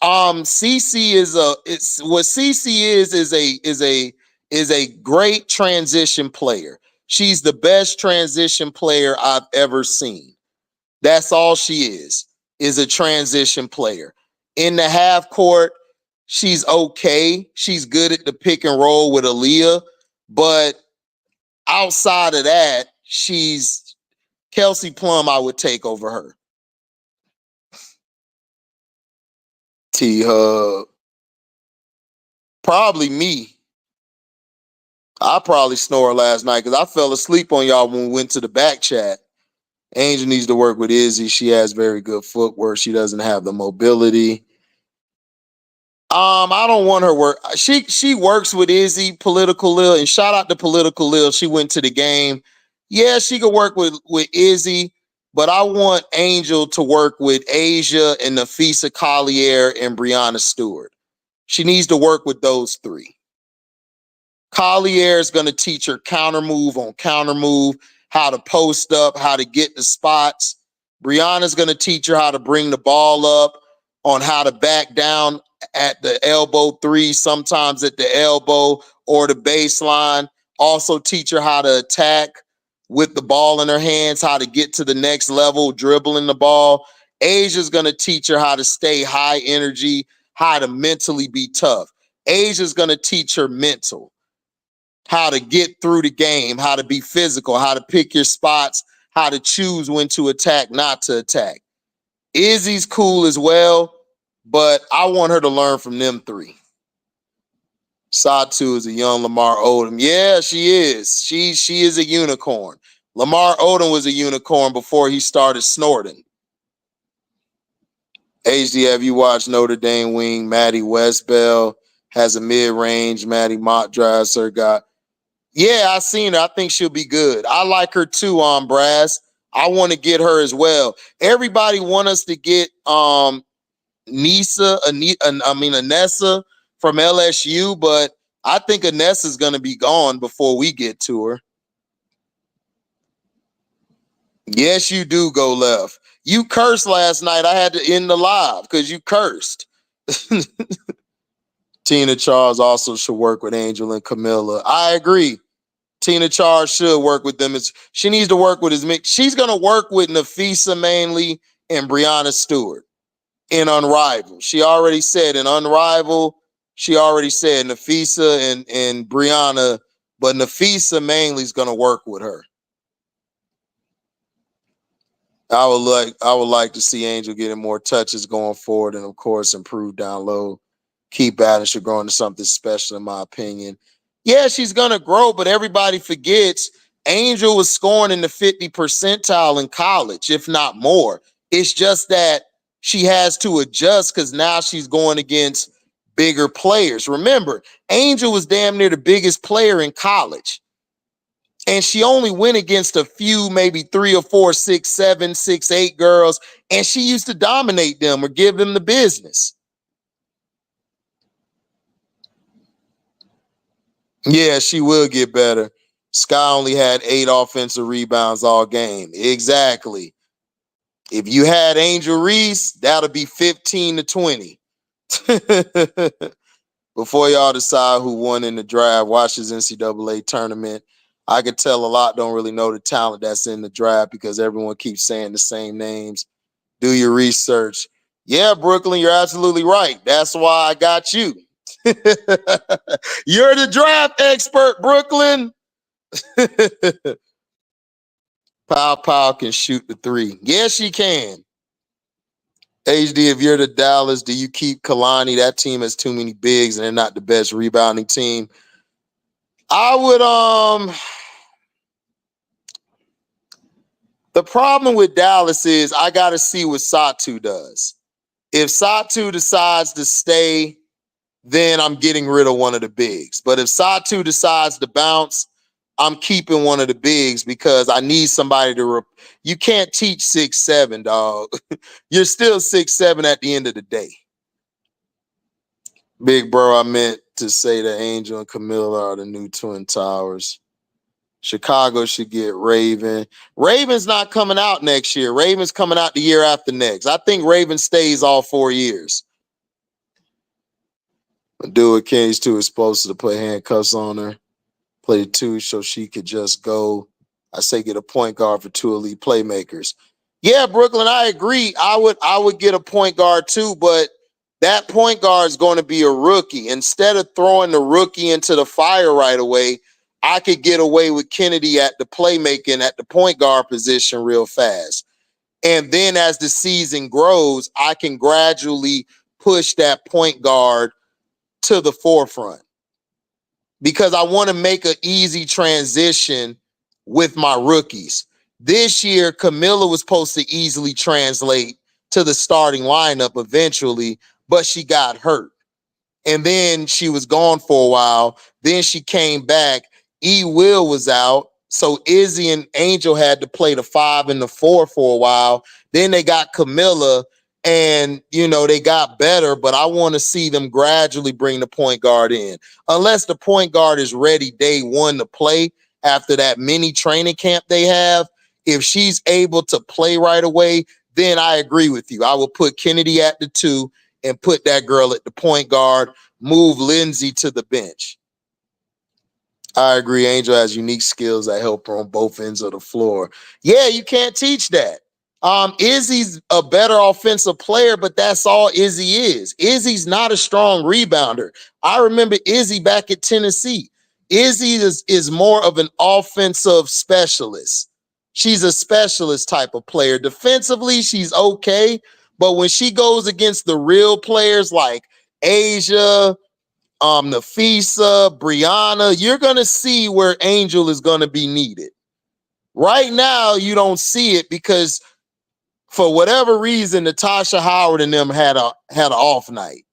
CC is a great transition player. She's the best transition player I've ever seen. That's all she is a transition player. In the half court, she's okay. She's good at the pick and roll with Aaliyah, but outside of that, she's Kelsey Plum. I would take over her. T-Hub. Probably me. I probably snored last night because I fell asleep on y'all when we went to the back chat. Angel needs to work with Izzy. She has very good footwork. She doesn't have the mobility. I don't want her work. She works with Izzy, Political Lil, and shout out to Political Lil. She went to the game. Yeah, she could work with Izzy, but I want Angel to work with Asia and Nafisa Collier and Brianna Stewart. She needs to work with those three. Collier is going to teach her counter move on counter move, how to post up, how to get the spots. Brianna's going to teach her how to bring the ball up, on how to back down at the elbow three, sometimes at the elbow or the baseline. Also teach her how to attack with the ball in her hands, how to get to the next level, dribbling the ball. Asia's going to teach her how to stay high energy, how to mentally be tough. Asia's going to teach her mental, how to get through the game, how to be physical, how to pick your spots, how to choose when to attack, not to attack. Izzy's cool as well, but I want her to learn from them three. Satu is a young Lamar Odom. Yeah, she is. She is a unicorn. Lamar Odom was a unicorn before he started snorting. HD, have you watched Notre Dame wing? Maddie Westbell has a mid-range. Maddie Montdresser got. Yeah, I seen her. I think she'll be good. I like her too, Brass. I want to get her as well. Everybody want us to get Anessa from LSU, but I think Anessa's going to be gone before we get to her. Yes, you do go left. You cursed last night. I had to end the live because you cursed. Tina Charles also should work with Angel and Camilla. I agree. Tina Charles should work with them. She needs to work with his mix. She's going to work with Nafisa mainly and Brianna Stewart in Unrivaled. She already said in Unrivaled, she already said Nafisa and Brianna, but Nafisa mainly is going to work with her. I would like to see Angel getting more touches going forward, and of course improve down low. Keep adding, she'll grow into something special, in my opinion. Yeah, she's gonna grow, but everybody forgets Angel was scoring in the 50 percentile in college, if not more. It's just that she has to adjust because now she's going against bigger players. Remember, Angel was damn near the biggest player in college. And she only went against a few, maybe 3 or 4, 6, 7, 6, 8 girls, and she used to dominate them or give them the business. Yeah, she will get better. Sky only had 8 offensive rebounds all game. Exactly. If you had Angel Reese, that'll be 15 to 20. Before y'all decide who won in the draft, watch this NCAA tournament. I could tell a lot don't really know the talent that's in the draft because everyone keeps saying the same names. Do your research. Yeah, Brooklyn, you're absolutely right. That's why I got you. You're the draft expert, Brooklyn. Pow can shoot the 3. Yes, she can. HD, if you're the Dallas, do you keep Kalani? That team has too many bigs and they're not the best rebounding team. I would the problem with Dallas is I gotta see what Satu does. If Satu decides to stay, then I'm getting rid of one of the bigs. But if Satu decides to bounce, I'm keeping one of the bigs because I need somebody to you can't teach 6'7", dog. You're still 6'7" at the end of the day. Big bro, I meant to say that Angel and Camilla are the new Twin Towers. Chicago should get Raven. Raven's not coming out next year. Raven's coming out the year after next. I think Raven stays all 4 years. Do it. Kenny's too explosive to put handcuffs on her. Play the 2 so she could just go. I say get a point guard for 2 elite playmakers. Yeah, Brooklyn, I agree. I would get a point guard too, but that point guard is going to be a rookie. Instead of throwing the rookie into the fire right away, I could get away with Kennedy at the playmaking at the point guard position real fast. And then as the season grows, I can gradually push that point guard to the forefront because I want to make an easy transition with my rookies. This year, Camilla was supposed to easily translate to the starting lineup eventually, but she got hurt. And then she was gone for a while. Then she came back. Will was out. So Izzy and Angel had to play the 5 and the 4 for a while. Then they got Camilla and, they got better, but I want to see them gradually bring the point guard in. Unless the point guard is ready day 1 to play after that mini training camp they have. If she's able to play right away, then I agree with you. I will put Kennedy at the 2 and put that girl at the point guard, move Lindsay to the bench. I agree. Angel has unique skills that help her on both ends of the floor. Yeah, you can't teach that. Izzy's a better offensive player, but that's all Izzy is. Izzy's not a strong rebounder. I remember Izzy back at Tennessee. Izzy is more of an offensive specialist. She's a specialist type of player. Defensively, she's okay, but when she goes against the real players like Asia, Nafisa, Brianna, you're going to see where Angel is going to be needed. Right now, you don't see it because for whatever reason, Natasha Howard and them had an off night.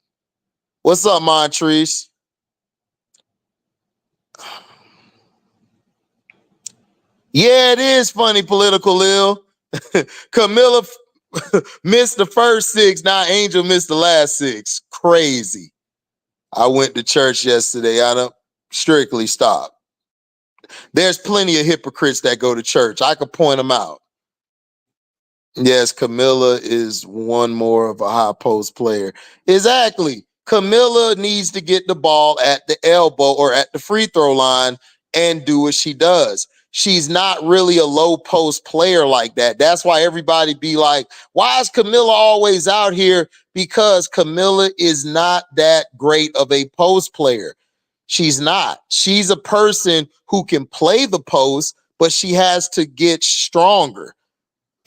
What's up, Montrese? Yeah, it is funny, Political Lil. Camilla missed the first 6. Now Angel missed the last 6. Crazy. I went to church yesterday. I don't strictly stop. There's plenty of hypocrites that go to church. I could point them out. Yes, Camilla is one more of a high post player. Exactly. Camilla needs to get the ball at the elbow or at the free throw line and do what she does. She's not really a low post player like that. That's why everybody be like, why is Camilla always out here? Because Camilla is not that great of a post player. She's not. She's a person who can play the post, but she has to get stronger.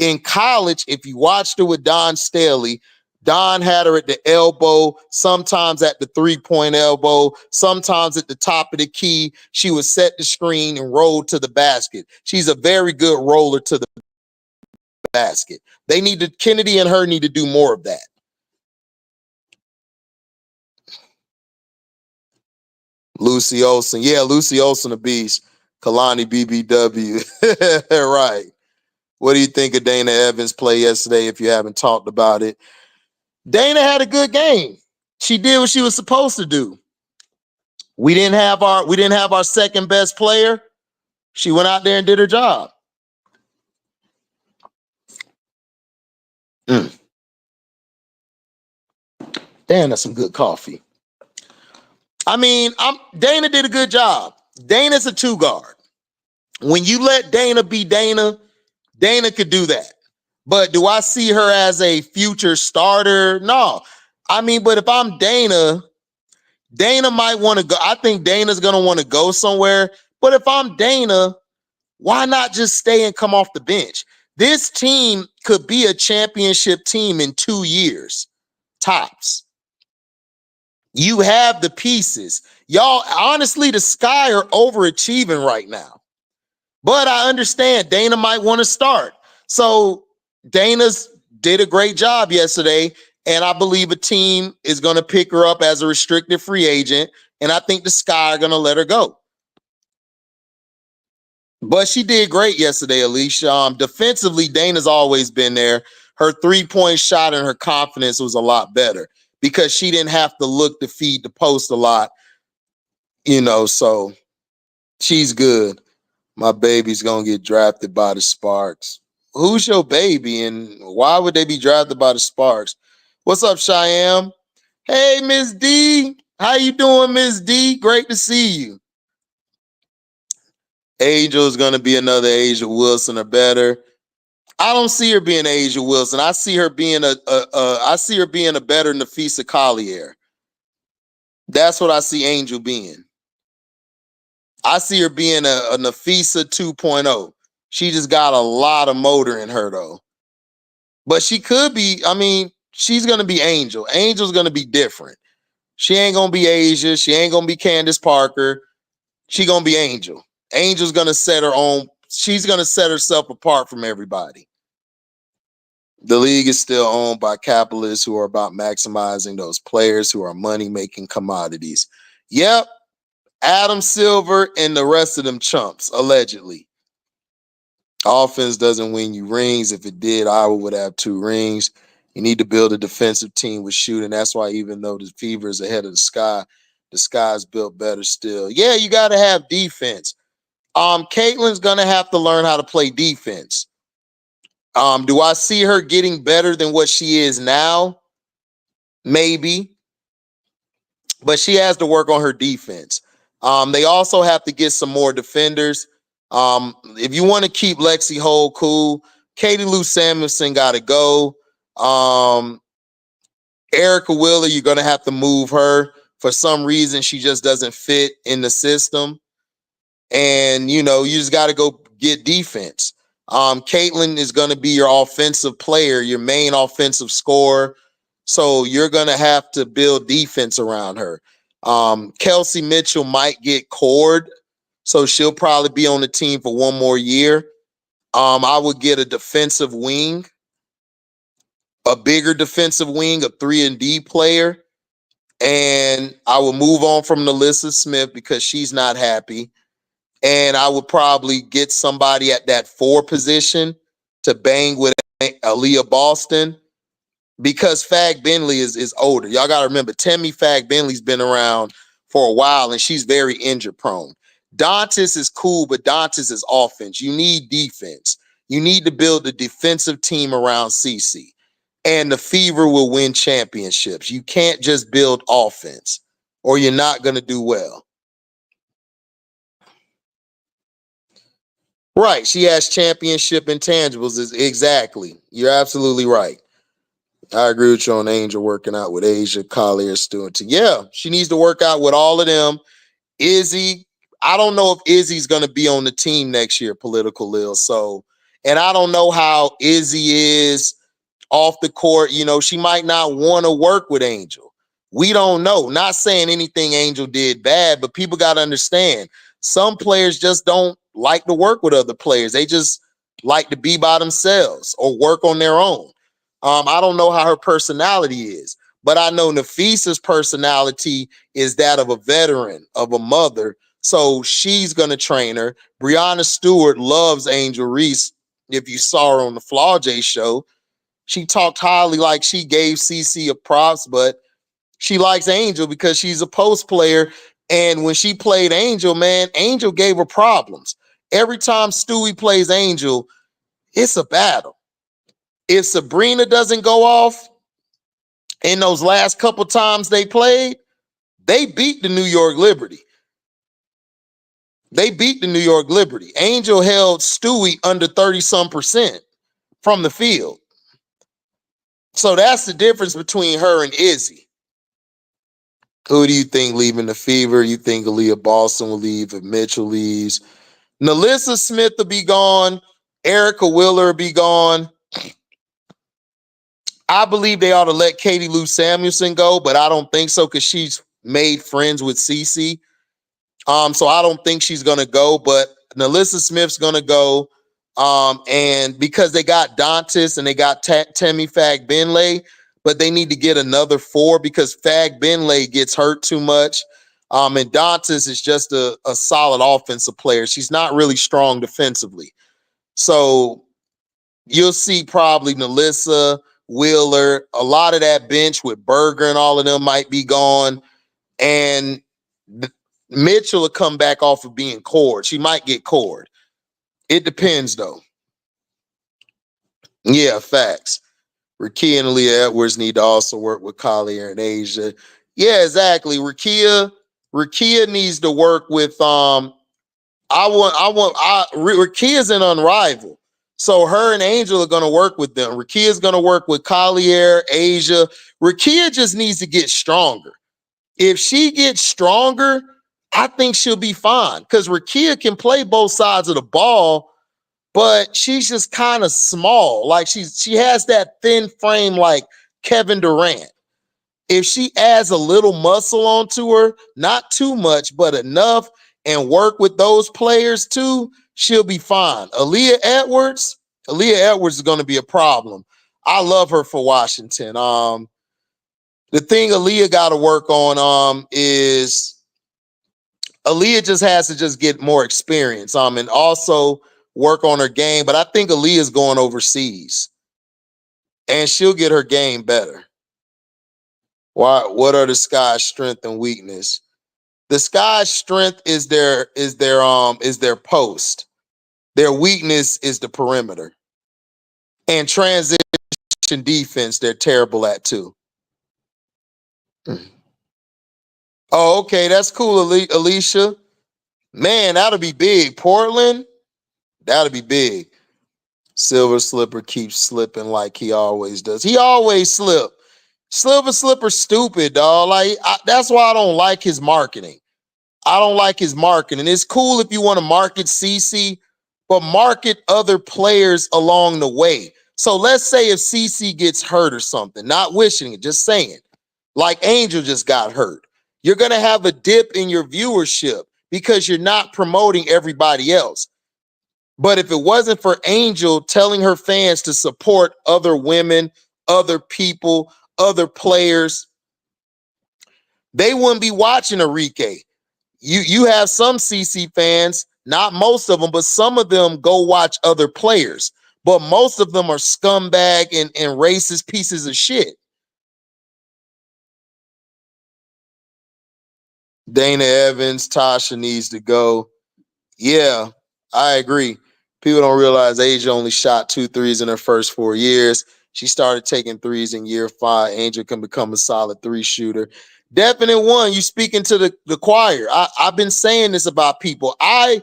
in college, if you watched her with Don Staley, Don had her at the elbow, sometimes at the three-point elbow, sometimes at the top of the key. She would set the screen and roll to the basket. She's a very good roller to the basket. Kennedy and her need to do more of that. Lucy Olson. Yeah, Lucy Olson, a beast. Kalani BBW. Right. What do you think of Dana Evans' play yesterday if you haven't talked about it? Dana had a good game. She did what she was supposed to do. We didn't have our second best player. She went out there and did her job. Damn, that's some good coffee. I mean, Dana did a good job. Dana's a two guard. When you let Dana be Dana, Dana could do that. But do I see her as a future starter? No. I mean, but if I'm Dana, Dana might want to go. I think Dana's going to want to go somewhere. But if I'm Dana, why not just stay and come off the bench? This team could be a championship team in 2 years, tops. You have the pieces. Y'all, honestly, the Sky are overachieving right now. But I understand Dana might want to start. So Dana's did a great job yesterday, and I believe a team is going to pick her up as a restricted free agent, and I think the Sky are going to let her go. But she did great yesterday, Alicia. Defensively, Dana's always been there. Her three-point shot and her confidence was a lot better because she didn't have to look to feed the post a lot, so she's good. My baby's going to get drafted by the Sparks. Who's your baby and why would they be drafted by the Sparks? What's up, Cheyenne? Hey, Miss D. How you doing, Miss D? Great to see you. Angel is going to be another Asia Wilson or better. I don't see her being Asia Wilson. I see her being a better Nafisa Collier. That's what I see Angel being. I see her being a Nafisa 2.0. She just got a lot of motor in her, though. But she could be, she's going to be Angel. Angel's going to be different. She ain't going to be Asia. She ain't going to be Candace Parker. She going to be Angel. Angel's going to set her own. She's going to set herself apart from everybody. The league is still owned by capitalists who are about maximizing those players who are money-making commodities. Yep. Adam Silver and the rest of them chumps, allegedly. Offense doesn't win you rings. If it did, Iowa would have 2 rings. You need to build a defensive team with shooting. That's why even though the Fever is ahead of the Sky's built better still. Yeah, you got to have defense. Caitlin's going to have to learn how to play defense. Do I see her getting better than what she is now? Maybe. But she has to work on her defense. They also have to get some more defenders. If you want to keep Lexi Hole cool, Katie Lou Samuelson got to go. Erica Wheeler, you're going to have to move her. For some reason, she just doesn't fit in the system. And, you just got to go get defense. Caitlin is going to be your offensive player, your main offensive scorer. So you're going to have to build defense around her. Kelsey Mitchell might get cored, so she'll probably be on the team for 1 more year. I would get a defensive wing, a bigger defensive wing, a 3-and-D player. And I would move on from Nalissa Smith because she's not happy. And I would probably get somebody at that 4 position to bang with Aaliyah Boston because Fag Bentley is older. Y'all got to remember, Tammy Fag Bentley's been around for a while, and she's very injury prone. Dantas is cool, but Dantas is offense. You need defense. You need to build a defensive team around CeCe. And the Fever will win championships. You can't just build offense, or you're not going to do well. Right. She has championship intangibles. Exactly. You're absolutely right. I agree with you on Angel working out with Asia, Collier, Stewart. Yeah, she needs to work out with all of them. Izzy, I don't know if Izzy's going to be on the team next year, Political Lil. So And I don't know how Izzy is off the court. You know, she might not want to work with Angel. We don't know. Not saying anything Angel did bad, but people got to understand some players just don't like to work with other players. They just like to be by themselves or work on their own. I don't know how her personality is, but I know Nafisa's personality is that of a veteran, of a mother. So she's going to train her. Brianna Stewart loves Angel Reese. If you saw her on the Flaw J show, she talked highly, like she gave CC a props, but she likes Angel because she's a post player. And when she played Angel, man, Angel gave her problems. Every time Stewie plays Angel, it's a battle. If Sabrina doesn't go off in those last couple times they played, they beat the New York Liberty. They beat the New York Liberty. Angel held Stewie under 30-some% from the field. So that's the difference between her and Izzy. Who do you think leaving the Fever? You think Aaliyah Boston will leave if Mitchell leaves? Nalissa Smith will be gone. Erica Wheeler will be gone. I believe they ought to let Katie Lou Samuelson go, but I don't think so because she's made friends with Cece. So I don't think she's going to go, but Nalissa Smith's going to go. And because they got Dantas and they got Tammy Fag Benlay, but they need to get another 4 because Fag Benlay gets hurt too much. And Dantas is just a solid offensive player. She's not really strong defensively. So you'll see probably Nalissa, Wheeler, a lot of that bench with Berger and all of them might be gone. And Mitchell will come back off of being cored. She might get cored. It depends, though. Yeah, facts. Rakia and Aaliyah Edwards need to also work with Collier and Asia. Yeah, exactly. Rakia needs to work with Rakia's an Unrivaled. So her and Angel are going to work with them. Rakia's going to work with Collier, Asia. Rakia just needs to get stronger. If she gets stronger, I think she'll be fine because Rakia can play both sides of the ball, but she's just kind of small. Like she has that thin frame like Kevin Durant. If she adds a little muscle onto her, not too much, but enough, and work with those players too, she'll be fine. Aaliyah Edwards is going to be a problem. I love her for Washington. The thing Aaliyah got to work on is Aaliyah just has to just get more experience and also work on her game. But I think Aaliyah's going overseas, and she'll get her game better. Why? What are the Sky's strength and weakness? The Sky's strength is their post. Their weakness is the perimeter. And transition defense, they're terrible at too. Oh, okay, that's cool, Alicia. Man, that'll be big. Portland, that'll be big. Silver Slipper keeps slipping like he always does. He always slip. Silver Slipper stupid, dog. Like that's why I don't like his marketing. I don't like his marketing. It's cool if you want to market CC, but market other players along the way. So let's say if CC gets hurt or something, not wishing it, just saying, like Angel just got hurt. You're going to have a dip in your viewership because you're not promoting everybody else. But if it wasn't for Angel telling her fans to support other women, other people, other players, they wouldn't be watching Enrique. You have some CC fans, not most of them, but some of them go watch other players. But most of them are scumbag and racist pieces of shit. Dana Evans, Tasha needs to go. Yeah, I agree. People don't realize Asia only shot 2 threes in her first 4 years. She started taking threes in year 5. Angel can become a solid 3 shooter. Definite one. You speaking to the choir. I've been saying this about people. I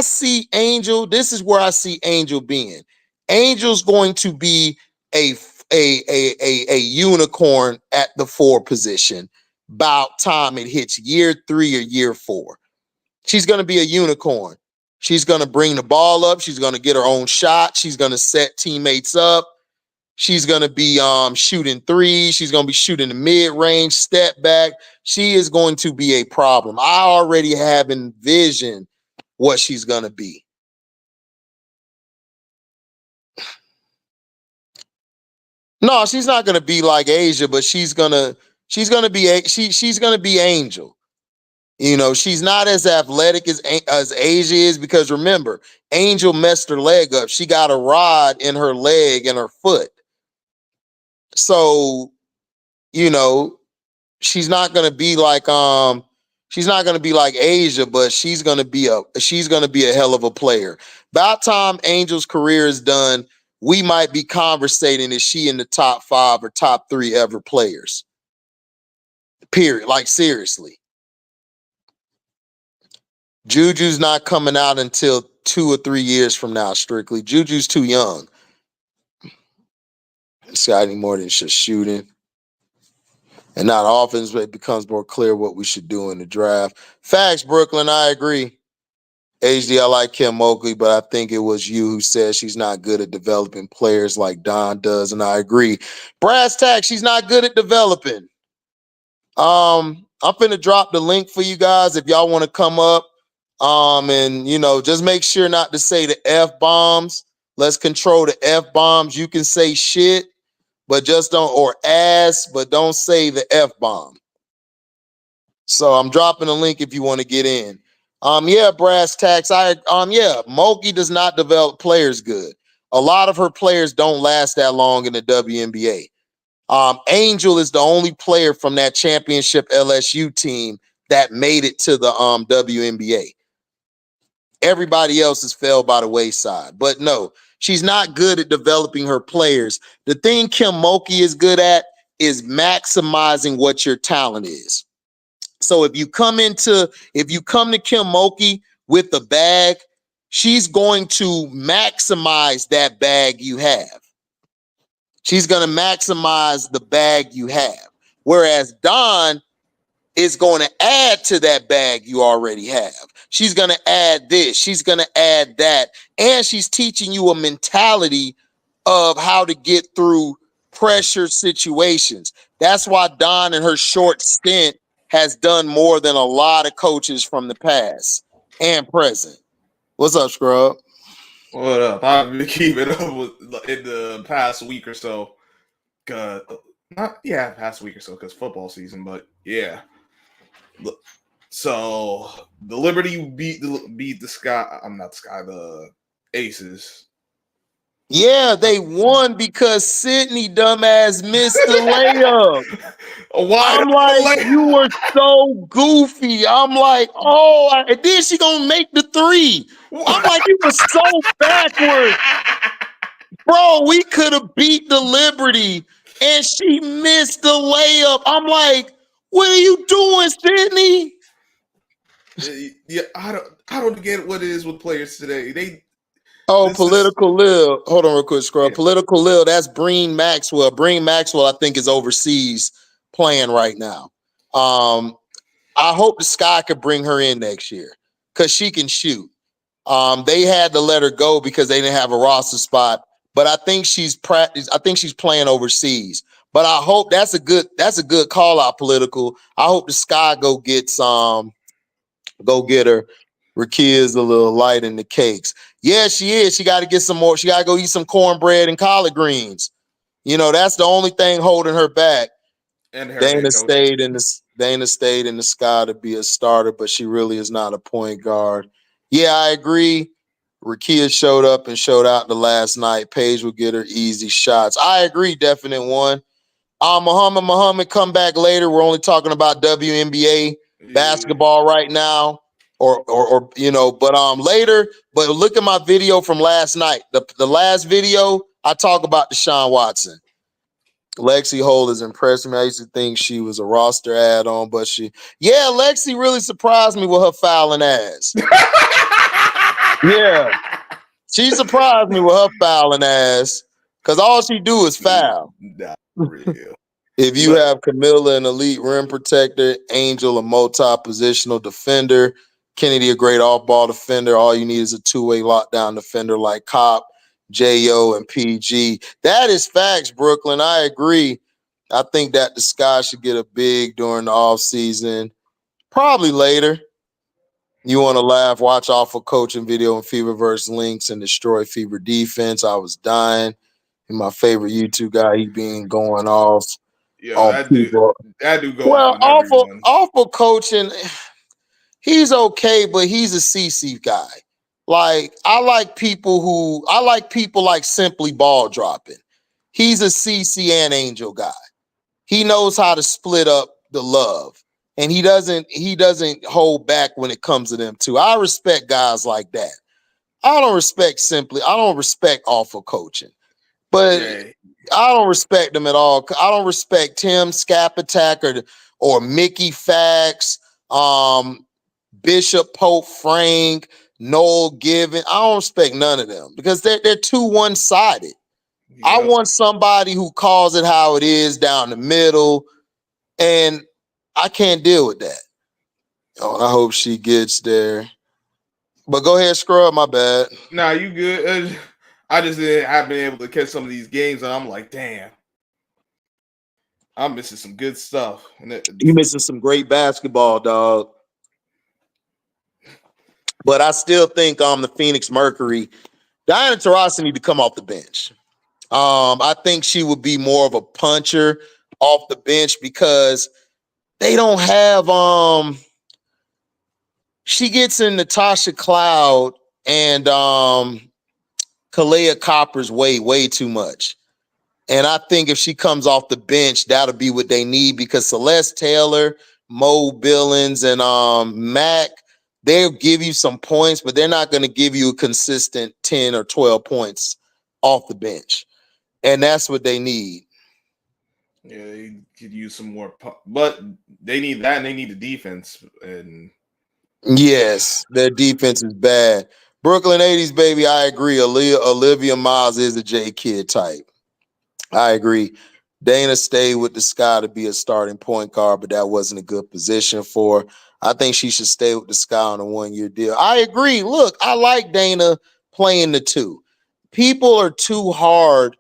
see Angel. This is where I see Angel being. Angel's going to be a unicorn at the 4 position. About time it hits year 3 or year 4. She's going to be a unicorn. She's going to bring the ball up. She's going to get her own shot. She's going to set teammates up. She's going to be shooting threes. She's going to be shooting the mid-range, step back. She is going to be a problem. I already have envisioned what she's going to be. No, she's not going to be like Asia, but she's going to be Angel. You know, she's not as athletic as Asia is, because remember, Angel messed her leg up. She got a rod in her leg and her foot. So, you know, she's not going to be like Asia, but she's going to be a hell of a player. About time Angel's career is done, we might be conversating, is she in the top 5 or top 3 ever players? Period. Like, seriously. Juju's not coming out until 2 or 3 years from now, strictly. Juju's too young. It's got any more than just shooting. And not offense, but it becomes more clear what we should do in the draft. Facts, Brooklyn, I agree. HD, I like Kim Oakley, but I think it was you who said she's not good at developing players like Don does, and I agree. Brass tack, she's not good at developing. I'm finna drop the link for you guys if y'all want to come up. And you know, just make sure not to say the F-bombs. Let's control the F-bombs. You can say shit, but just don't, or ass, but don't say the F-bomb. So I'm dropping a link if you want to get in. Yeah, brass tacks. Moki does not develop players good. A lot of her players don't last that long in the WNBA. Angel is the only player from that championship LSU team that made it to the WNBA. Everybody else has fell by the wayside. But no, she's not good at developing her players. The thing Kim Mulkey is good at is maximizing what your talent is. So if you come to Kim Mulkey with a bag, she's going to maximize that bag you have. She's going to maximize the bag you have. Whereas Dawn is going to add to that bag you already have. She's going to add this. She's going to add that. And she's teaching you a mentality of how to get through pressure situations. That's why Dawn, in her short stint, has done more than a lot of coaches from the past and present. What's up, Scrub? What up? I've been keeping up in the past week or so. Past week or so, because football season, but yeah. So the Liberty beat the Sky. I'm not Sky. The Aces. Yeah, they won because Sydney dumbass missed the layup. I'm like, you were so goofy. I'm like, and then she gonna make the 3. I'm like, you were so backwards. Bro, we could have beat the Liberty and she missed the layup. I'm like, what are you doing, Sydney? Yeah, I don't get what it is with players today. Political Lil. Hold on real quick, Scrub. Yeah. Political Lil, that's Breen Maxwell. Breen Maxwell, I think, is overseas playing right now. I hope the Sky could bring her in next year because she can shoot. They had to let her go because they didn't have a roster spot. But I think she's playing overseas. But I hope that's a good call out, Political. I hope the Sky go get her. Rakia's a little light in the cakes. Yeah, she is. She got to get some more. She got to go eat some cornbread and collard greens. You know, that's the only thing holding her back. And Dana stayed in the Sky to be a starter, but she really is not a point guard. Yeah, I agree. Rakia showed up and showed out the last night. Paige will get her easy shots. I agree, definite one. Muhammad, come back later. We're only talking about WNBA basketball right now. Or you know, but later. But look at my video from last night. The last video, I talk about Deshaun Watson. Lexi Holt has impressed me. I used to think she was a roster add-on, but Lexi really surprised me with her fouling ass. Yeah, she surprised me with her fouling ass because all she do is foul. Not real. If you have Camilla, an elite rim protector, Angel, a multi-positional defender, Kennedy, a great off-ball defender. All you need is a two-way lockdown defender like Cop, J.O., and PG. That is facts, Brooklyn. I agree. I think that the Sky should get a big during the offseason. Probably later. You want to laugh, watch Awful Coaching video and Feververse links and destroy Fever defense. I was dying. And my favorite YouTube guy, he being going off Yo, on people. that dude go off Well, on everyone. awful coaching, he's okay, but he's a CC guy. Like, I like people like Simply Ball Dropping. He's a CC and Angel guy. He knows how to split up the love. And he doesn't hold back when it comes to them too. I respect guys like that. I don't respect awful coaching. But I don't respect them at all. I don't respect Tim Scap Attack or Mickey Fax, Bishop Pope Frank, Noel Given. I don't respect none of them because they're too one-sided. Yep. I want somebody who calls it how it is down the middle, and I can't deal with that. Oh, I hope she gets there. But go ahead, Scrub, my bad. Nah, you good. I just have been able to catch some of these games, and I'm like, damn. I'm missing some good stuff. You missing some great basketball, dog. But I still think the Phoenix Mercury, Diana Taurasi need to come off the bench. I think she would be more of a puncher off the bench because they don't have she gets in Natasha Cloud and Kalea Copper's way too much. And I think if she comes off the bench, that'll be what they need because Celeste Taylor, Mo Billings, and Mac, they'll give you some points, but they're not going to give you a consistent 10 or 12 points off the bench. And that's what they need. Yeah, they could use some more, but they need that, and they need the defense. And yes, their defense is bad. Brooklyn 80s, baby, I agree. Olivia Miles is a J Kid type. I agree. Dana stayed with the Sky to be a starting point guard, but that wasn't a good position for her. I think she should stay with the Sky on a one-year deal. I agree. Look, I like Dana playing the two. People are too hard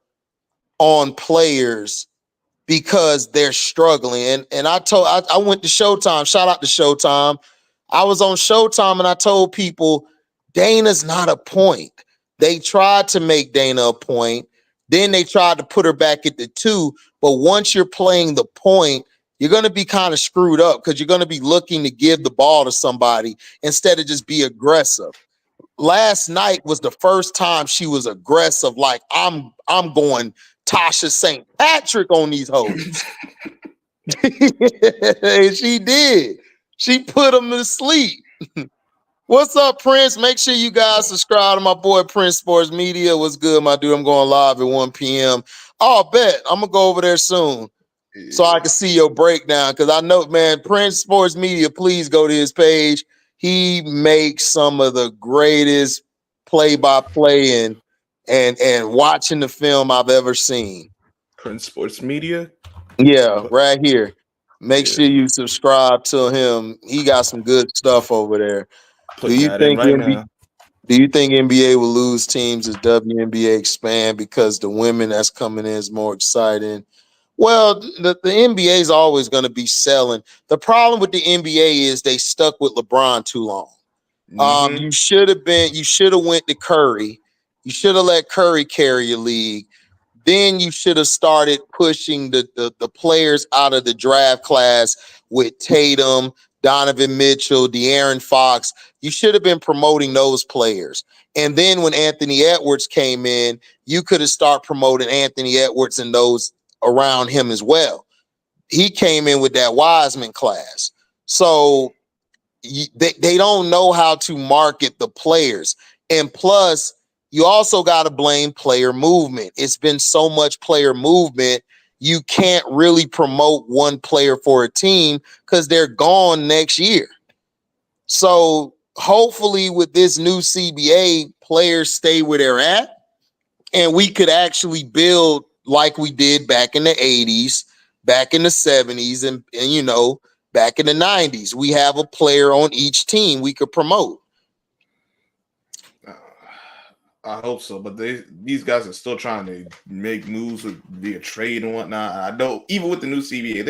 on players because they're struggling. And I went to Showtime. Shout out to Showtime. I was on Showtime and I told people Dana's not a point. They tried to make Dana a point. Then they tried to put her back at the two. But once you're playing the point, you're going to be kind of screwed up because you're going to be looking to give the ball to somebody instead of just be aggressive. Last night was the first time she was aggressive. Like, I'm going Tasha St. Patrick on these hoes. And she did. She put them to sleep. What's up, Prince? Make sure you guys subscribe to my boy Prince Sports Media. What's good, my dude? I'm going live at 1 p.m. Oh, bet. I'm going to go over there soon so I can see your breakdown because I know, man, Prince Sports Media, please go to his page. He makes some of the greatest play-by-play and watching the film I've ever seen. Prince Sports Media? Yeah, right here. Make sure you subscribe to him. He got some good stuff over there. Do you think NBA will lose teams as WNBA expand because the women that's coming in is more exciting? Well, the NBA is always going to be selling. The problem with the NBA is they stuck with LeBron too long. You should have went to Curry. You should have let Curry carry your league. Then you should have started pushing the players out of the draft class with Tatum, Donovan Mitchell, De'Aaron Fox. You should have been promoting those players. And then when Anthony Edwards came in, you could have started promoting Anthony Edwards and those around him as well. He came in with that Wiseman class. So they don't know how to market the players. And plus, you also got to blame player movement. It's been so much player movement. You can't really promote one player for a team because they're gone next year. So hopefully with this new CBA, players stay where they're at and we could actually build like we did back in the 80s, back in the 70s, and you know, Back in the 90s, we have a player on each team we could promote. I hope so, but these guys are still trying to make moves via trade and whatnot. I know even with the new CBA,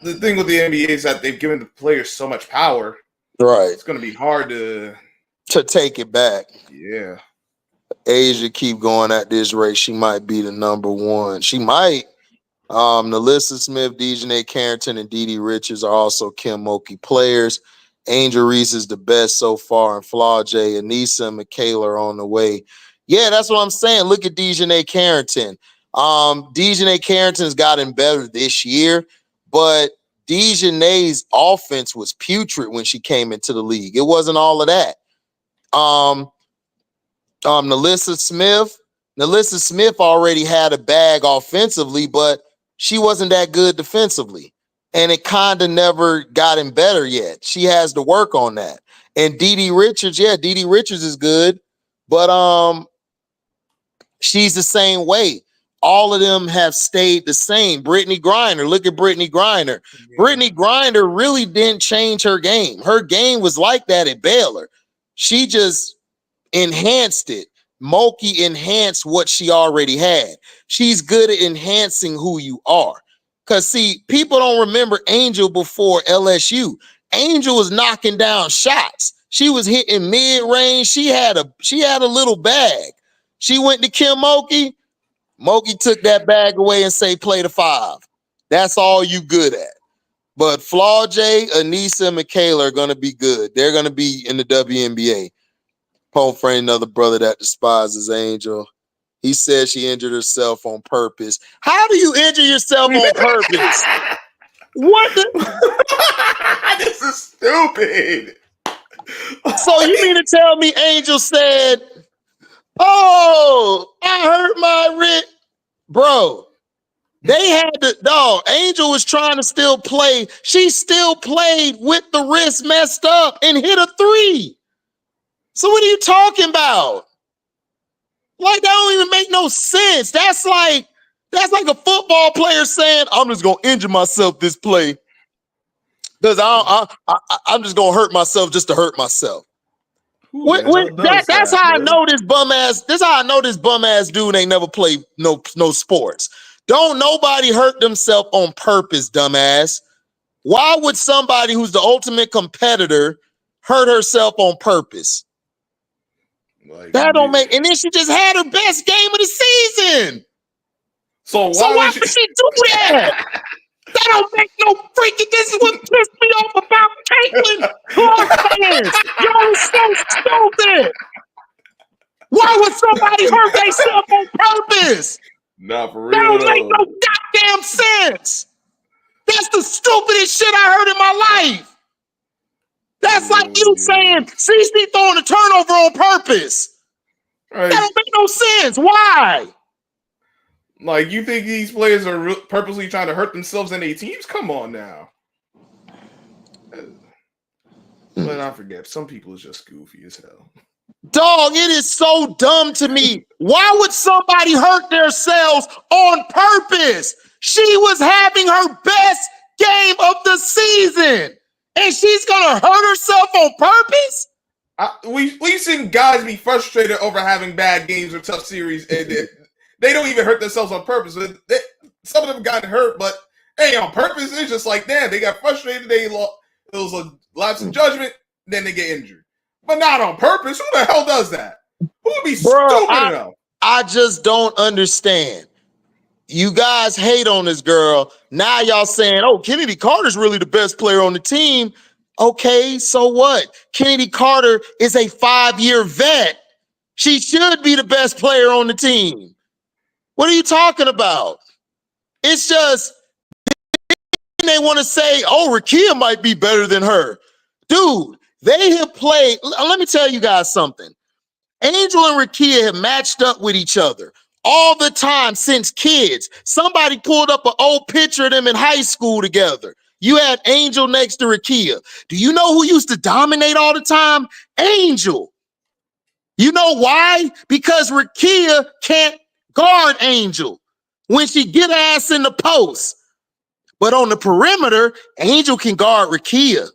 the thing with the NBA is that they've given the players so much power. Right. It's going to be hard to take it back. Yeah. Asia keep going at this rate. She might be the number one. She might. Nalissa Smith, Dejanay Carrington, and Dee Dee Richards are also Kim Mulkey players. Angel Reese is the best so far, and Flaw J, Anissa, and Michaela are on the way. Yeah, that's what I'm saying. Look at Dejanay Carrington. Dejanay Carrington's gotten better this year, but Dejanay's offense was putrid when she came into the league. It wasn't all of that. Nalissa Smith already had a bag offensively, but she wasn't that good defensively. And it kind of never gotten better yet. She has to work on that. And Dee Dee Richards, Dee Dee Richards is good, but she's the same way. All of them have stayed the same. Brittany Griner, look at Brittany Griner. Yeah. Brittany Griner really didn't change her game. Her game was like that at Baylor. She just enhanced it. Mulkey enhanced what she already had. She's good at enhancing who you are. Because, see, people don't remember Angel before LSU. Angel was knocking down shots. She was hitting mid-range. She had a little bag. She went to Kim Mulkey. Mulkey took that bag away and say, play the 5. That's all you good at. But Flaw J, Anissa, and Michaela are going to be good. They're going to be in the WNBA. Pope for another brother that despises Angel. He said she injured herself on purpose. How do you injure yourself on purpose? What This is stupid. So you mean to tell me Angel said, oh, I hurt my wrist? Bro, they had to, dog. Angel was trying to still play. She still played with the wrist messed up and hit a 3. So what are you talking about? Like, that don't even make no sense. That's like a football player saying, I'm just going to injure myself this play because I'm just going to hurt myself just to hurt myself. That's how I know this bum ass. This is how I know this bum ass dude ain't never played no sports. Don't nobody hurt themselves on purpose, dumbass. Why would somebody who's the ultimate competitor hurt herself on purpose? Like, that don't make. And then she just had her best game of the season. So why would she do that? That don't make no freaking. This is what pissed me off about Caitlin Clark fans. Y'all so stupid. Why would somebody hurt themselves on purpose? Not for real. That don't make no goddamn sense. That's the stupidest shit I heard in my life. That's like you saying CC throwing a turnover on purpose. Right. That don't make no sense. Why? Like, you think these players are purposely trying to hurt themselves in their teams? Come on now. But I forget. Some people is just goofy as hell. Dog, it is so dumb to me. Why would somebody hurt themselves on purpose? She was having her best game of the season. And she's going to hurt herself on purpose? We've seen guys be frustrated over having bad games or tough series, and they don't even hurt themselves on purpose. Some of them got hurt, but hey, on purpose, it's just like, damn, they got frustrated. It was a lapse in judgment, then they get injured. But not on purpose. Who the hell does that? Who would be stupid enough? I just don't understand. You guys hate on this girl. Now y'all saying, oh, Kennedy Carter's really the best player on the team. Okay, so what? Kennedy Carter is a 5-year vet. She should be the best player on the team. What are you talking about? It's just they want to say, oh, Rakia might be better than her. Dude, they have played. Let me tell you guys something. Angel and Rakia have matched up with each other all the time since kids. Somebody pulled up an old picture of them in high school together. You had Angel next to Rakia. Do you know who used to dominate all the time? Angel. You know why? Because Rakia can't guard Angel when she get ass in the post. But on the perimeter, Angel can guard Rakia.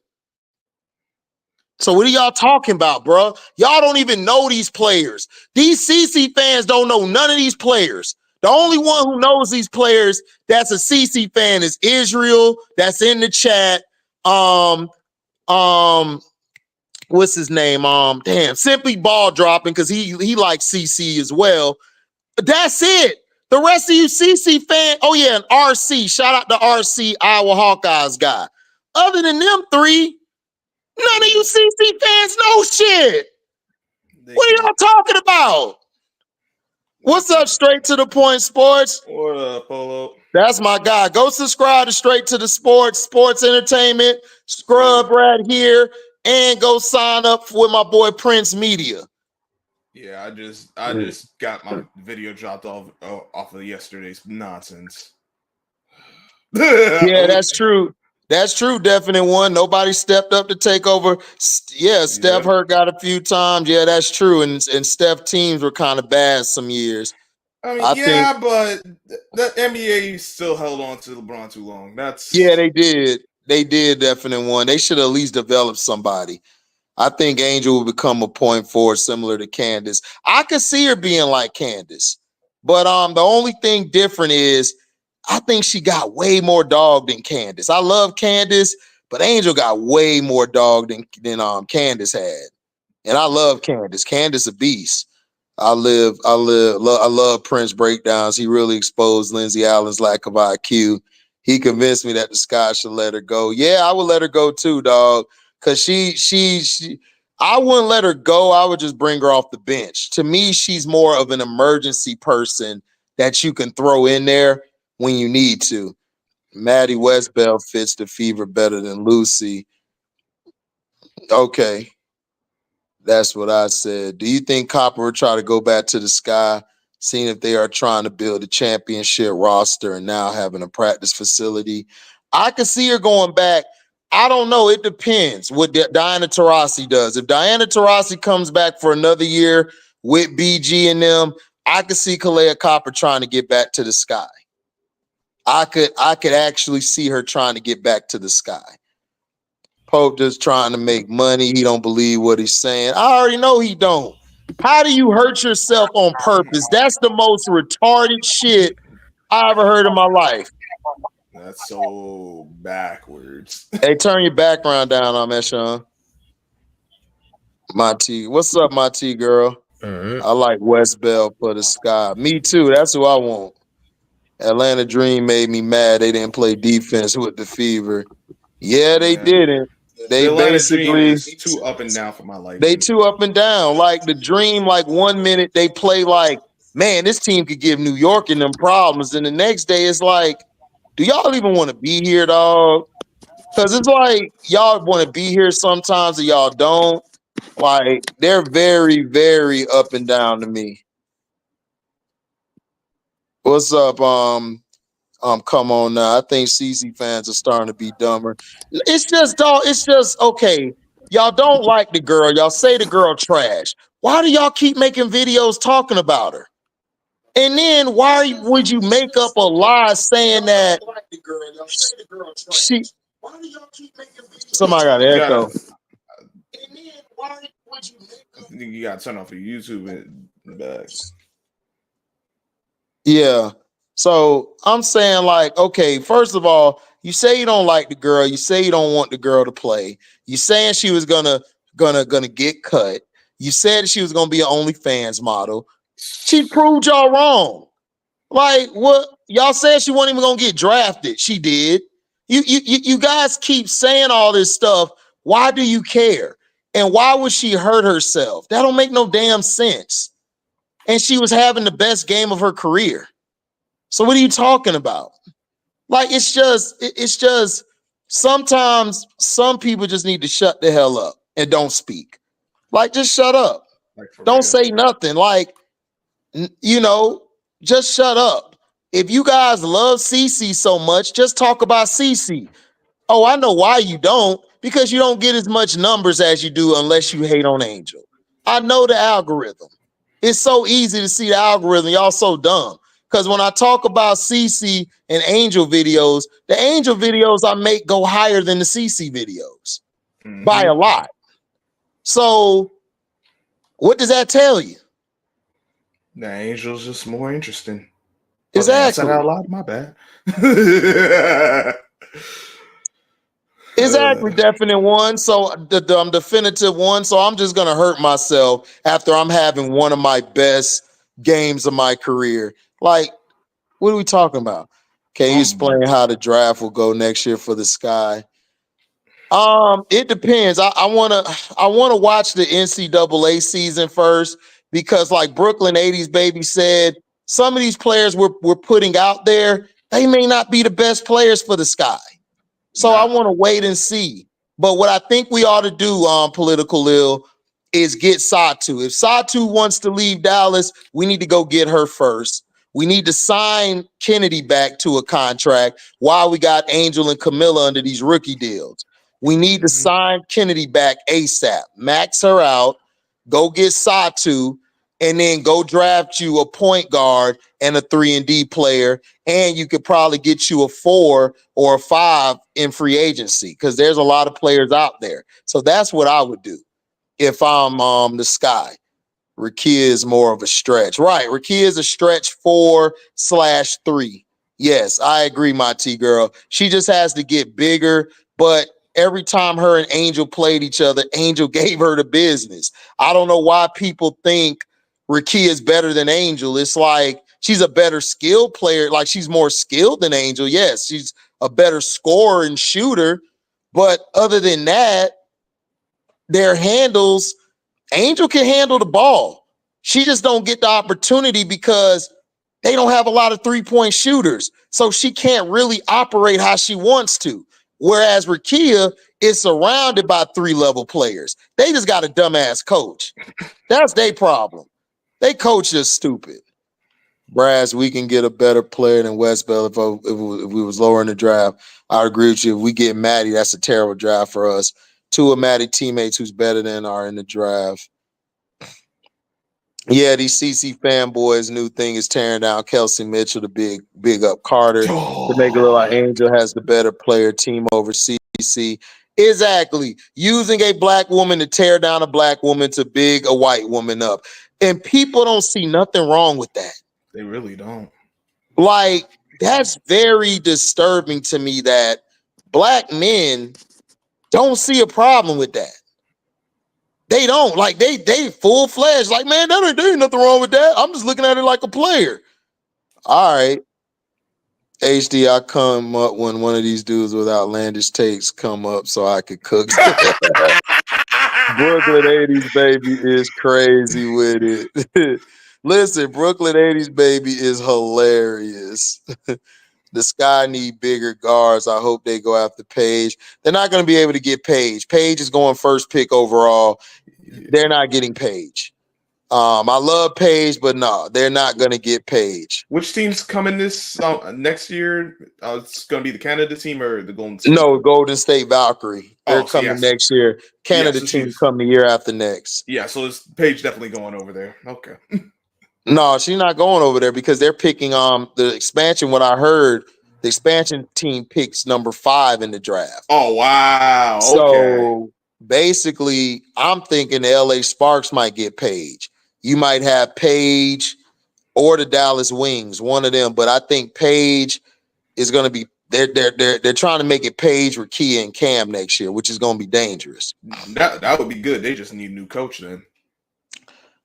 So what are y'all talking about, bro? Y'all don't even know these players. These CC fans don't know none of these players. The only one who knows these players that's a CC fan is Israel. That's in the chat. What's his name? Simply ball dropping because he likes CC as well. But that's it. The rest of you CC fans, oh yeah, and RC. Shout out to RC, Iowa Hawkeyes guy. Other than them three, none of you CC fans know shit. What are y'all talking about? What's up, Straight to the Point Sports? What up, Polo? That's my guy. Go subscribe to Straight to the Sports Entertainment, Scrub right here, and go sign up with my boy Prince Media. Yeah, I just got my video dropped off of yesterday's nonsense. Yeah, that's true. That's true. Definite one. Nobody stepped up to take over. Yeah, Steph hurt got a few times. Yeah, that's true. And Steph teams were kind of bad some years. I mean, but the NBA still held on to LeBron too long. They did. They did. Definite one. They should at least develop somebody. I think Angel will become a point forward similar to Candace. I could see her being like Candace, but the only thing different is I think she got way more dog than Candace. I love Candace, but Angel got way more dog than Candace had, and I love Candace. Candace a beast. I love Prince breakdowns. He really exposed Lindsay Allen's lack of IQ. He convinced me that the Sky should let her go. Yeah, I would let her go too, dog. Cause I wouldn't let her go. I would just bring her off the bench. To me, she's more of an emergency person that you can throw in there when you need to. Maddie Westbell fits the fever better than Lucy. Okay. That's what I said. Do you think Copper will try to go back to the Sky, seeing if they are trying to build a championship roster and now having a practice facility? I could see her going back. I don't know. It depends what Diana Taurasi does. If Diana Taurasi comes back for another year with BG and them, I could see Kalea Copper trying to get back to the Sky. I could actually see her trying to get back to the Sky. Pope just trying to make money. He don't believe what he's saying. I already know he don't. How do you hurt yourself on purpose? That's the most retarded shit I ever heard in my life. That's so backwards. Hey, turn your background down on that, Sean. My T. What's up, my T girl? I like West Bell for the Sky. Me too. That's who I want. Atlanta Dream made me mad. They didn't play defense with the Fever. Yeah, they didn't. They basically too up and down for my life. They too up and down. Like the Dream, like 1 minute they play like, man, this team could give New York and them problems. And the next day it's like, do y'all even want to be here, dog? Because it's like y'all want to be here sometimes and y'all don't. Like they're very, very up and down to me. What's up? Come on now. I think CC fans are starting to be dumber. It's just, dog. It's just okay. Y'all don't like the girl. Y'all say the girl trash. Why do y'all keep making videos talking about her? And then why would you make up a lie saying that she? Somebody got an echo. I think you got to turn off your YouTube in the back. Yeah. So I'm saying, like, okay, first of all, you say you don't like the girl. You say you don't want the girl to play. You saying she was gonna get cut. You said she was gonna be an OnlyFans model. She proved y'all wrong. Like what y'all said she wasn't even gonna get drafted. She did. You guys keep saying all this stuff. Why do you care? And why would she hurt herself? That don't make no damn sense. And she was having the best game of her career. So what are you talking about? Like it's just sometimes some people just need to shut the hell up and don't speak. Like just shut up. Don't say nothing. Like just shut up. If you guys love CC so much, just talk about CC. Oh, I know why you don't, because you don't get as much numbers as you do unless you hate on Angel. I know the algorithm. It's so easy to see the algorithm. Y'all so dumb. Because when I talk about CC and Angel videos, the Angel videos I make go higher than the CC videos by a lot. So what does that tell you? The Angel's just more interesting. Exactly. I said that out loud. My bad. Exactly, definite one. So the definitive one. So I'm just gonna hurt myself after I'm having one of my best games of my career. Like, what are we talking about? Can you explain how the draft will go next year for the Sky? It depends. I wanna watch the NCAA season first because, like Brooklyn 80s baby said, some of these players we're putting out there, they may not be the best players for the Sky. So I want to wait and see. But what I think we ought to do, Political Lil, is get Satu. If Satu wants to leave Dallas, we need to go get her first. We need to sign Kennedy back to a contract while we got Angel and Camilla under these rookie deals. We need to sign Kennedy back ASAP, max her out, go get Satu, and then go draft you a point guard and a 3-and-D player, and you could probably get you a 4 or a 5 in free agency because there's a lot of players out there. So that's what I would do if I'm the Sky. Rakia is more of a stretch. Right, Rakia is a stretch 4/3. Yes, I agree, my T-girl. She just has to get bigger, but every time her and Angel played each other, Angel gave her the business. I don't know why people think Rakia is better than Angel. It's like she's a better skill player. Like she's more skilled than Angel. Yes, she's a better scorer and shooter. But other than that, their handles, Angel can handle the ball. She just don't get the opportunity because they don't have a lot of three-point shooters. So she can't really operate how she wants to. Whereas Rakia is surrounded by 3-level players. They just got a dumbass coach. That's their problem. They coach just stupid. Brass, we can get a better player than West Bell if we was lower in the draft. I agree with you. If we get Maddie, that's a terrible draft for us. 2 of Maddie teammates who's better than are in the draft. Yeah, these CC fanboys' new thing is tearing down Kelsey Mitchell to big up Carter to make it look like Angel has the better player team over CC. Exactly. Using a black woman to tear down a black woman to big a white woman up. And people don't see nothing wrong with that. They really don't. Like, that's very disturbing to me that black men don't see a problem with that. They don't. Like, they full-fledged. Like, man, there ain't nothing wrong with that. I'm just looking at it like a player. All right. HD, I come up when one of these dudes with outlandish takes come up so I could cook. Brooklyn 80s baby is crazy with it. Listen, Brooklyn 80s baby is hilarious. The Sky need bigger guards. I hope they go after Paige. They're not going to be able to get Paige. Paige is going first pick overall. They're not getting Paige. I love Paige, but no, they're not going to get Paige. Which team's coming this next year? It's going to be the Canada team or the Golden State? No, Golden State Valkyrie. They're coming next year. Canada team come the year after next. Yeah, so is Paige definitely going over there. Okay. No, she's not going over there because they're picking the expansion. What I heard, the expansion team picks number 5 in the draft. Oh, wow. Okay. So basically, I'm thinking the LA Sparks might get Paige. You might have Paige or the Dallas Wings, one of them. But I think Paige is going to be they're trying to make it Paige, Rakia, and Cam next year, which is going to be dangerous. That would be good. They just need a new coach then.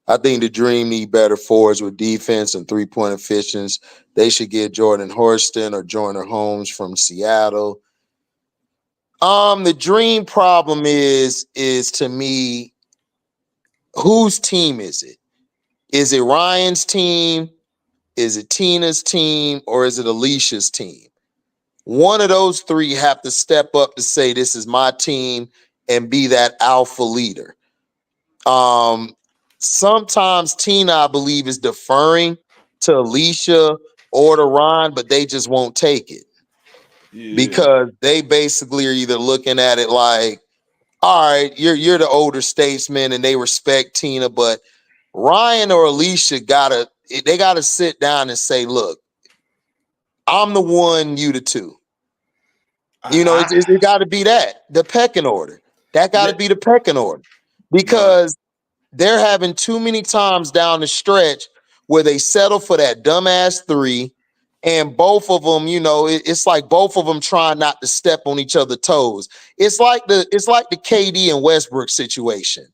I think the Dream need better forwards with defense and 3-point efficiency. They should get Jordan Horston or Joyner Holmes from Seattle. The Dream problem is to me, whose team is it? Is it Ryan's team? Is it Tina's team? Or is it Alicia's team? One of those 3 have to step up to say, this is my team, and be that alpha leader. Sometimes Tina, I believe, is deferring to Alicia or to Ron, but they just won't take it. Yeah. Because they basically are either looking at it like, all right, you're the older statesman and they respect Tina, but Ryan or Alicia they got to sit down and say, look, I'm the one, you the two. You know, it got to be the pecking order. That got to be the pecking order, because they're having too many times down the stretch where they settle for that dumbass 3, and both of them, you know, it's like both of them trying not to step on each other's toes. It's like the KD and Westbrook situation.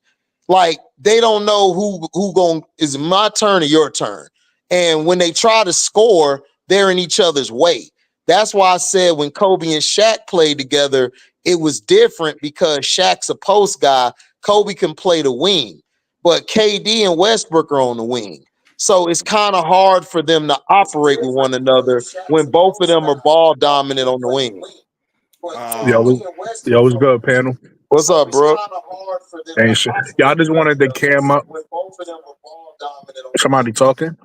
Like, they don't know who going, is it my turn or your turn? And when they try to score, they're in each other's way. That's why I said when Kobe and Shaq played together, it was different, because Shaq's a post guy. Kobe can play the wing, but KD and Westbrook are on the wing. So it's kind of hard for them to operate with one another when both of them are ball dominant on the wing. Yo, what's good, panel? What's up, bro? Ain't shit. Y'all just wanted the cam up. Somebody talking?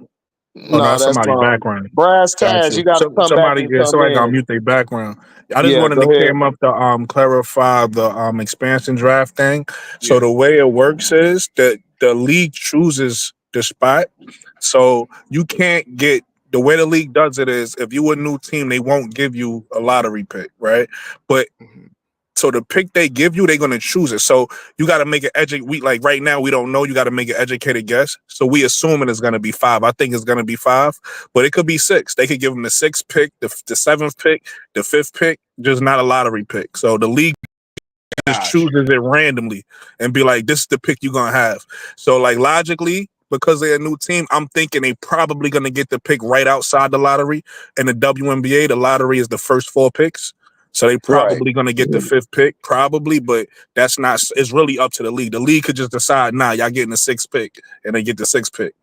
Oh, no, that's somebody background. Brass Cash, you got to come back and come somebody got to in. mute their background. I just wanted to cam up to clarify the expansion draft thing. So the way it works is that the league chooses the spot. So you can't get, the way the league does it is, if you a new team, they won't give you a lottery pick, right? But so the pick they give you, they're gonna choose it. So you got to make like right now we don't know. You got to make an educated guess. So we assuming it's gonna be 5. I think it's gonna be 5, but it could be 6. They could give them the 6th pick, the 7th pick, the 5th pick, just not a lottery pick. So the league just chooses it randomly and be like, this is the pick you're gonna have. So like logically, because they're a new team, I'm thinking they probably gonna get the pick right outside the lottery. And the WNBA, the lottery is the first 4 picks. So they probably gonna get the 5th pick, probably, but that's not. It's really up to the league. The league could just decide, nah, y'all getting the 6th pick, and they get the 6th pick.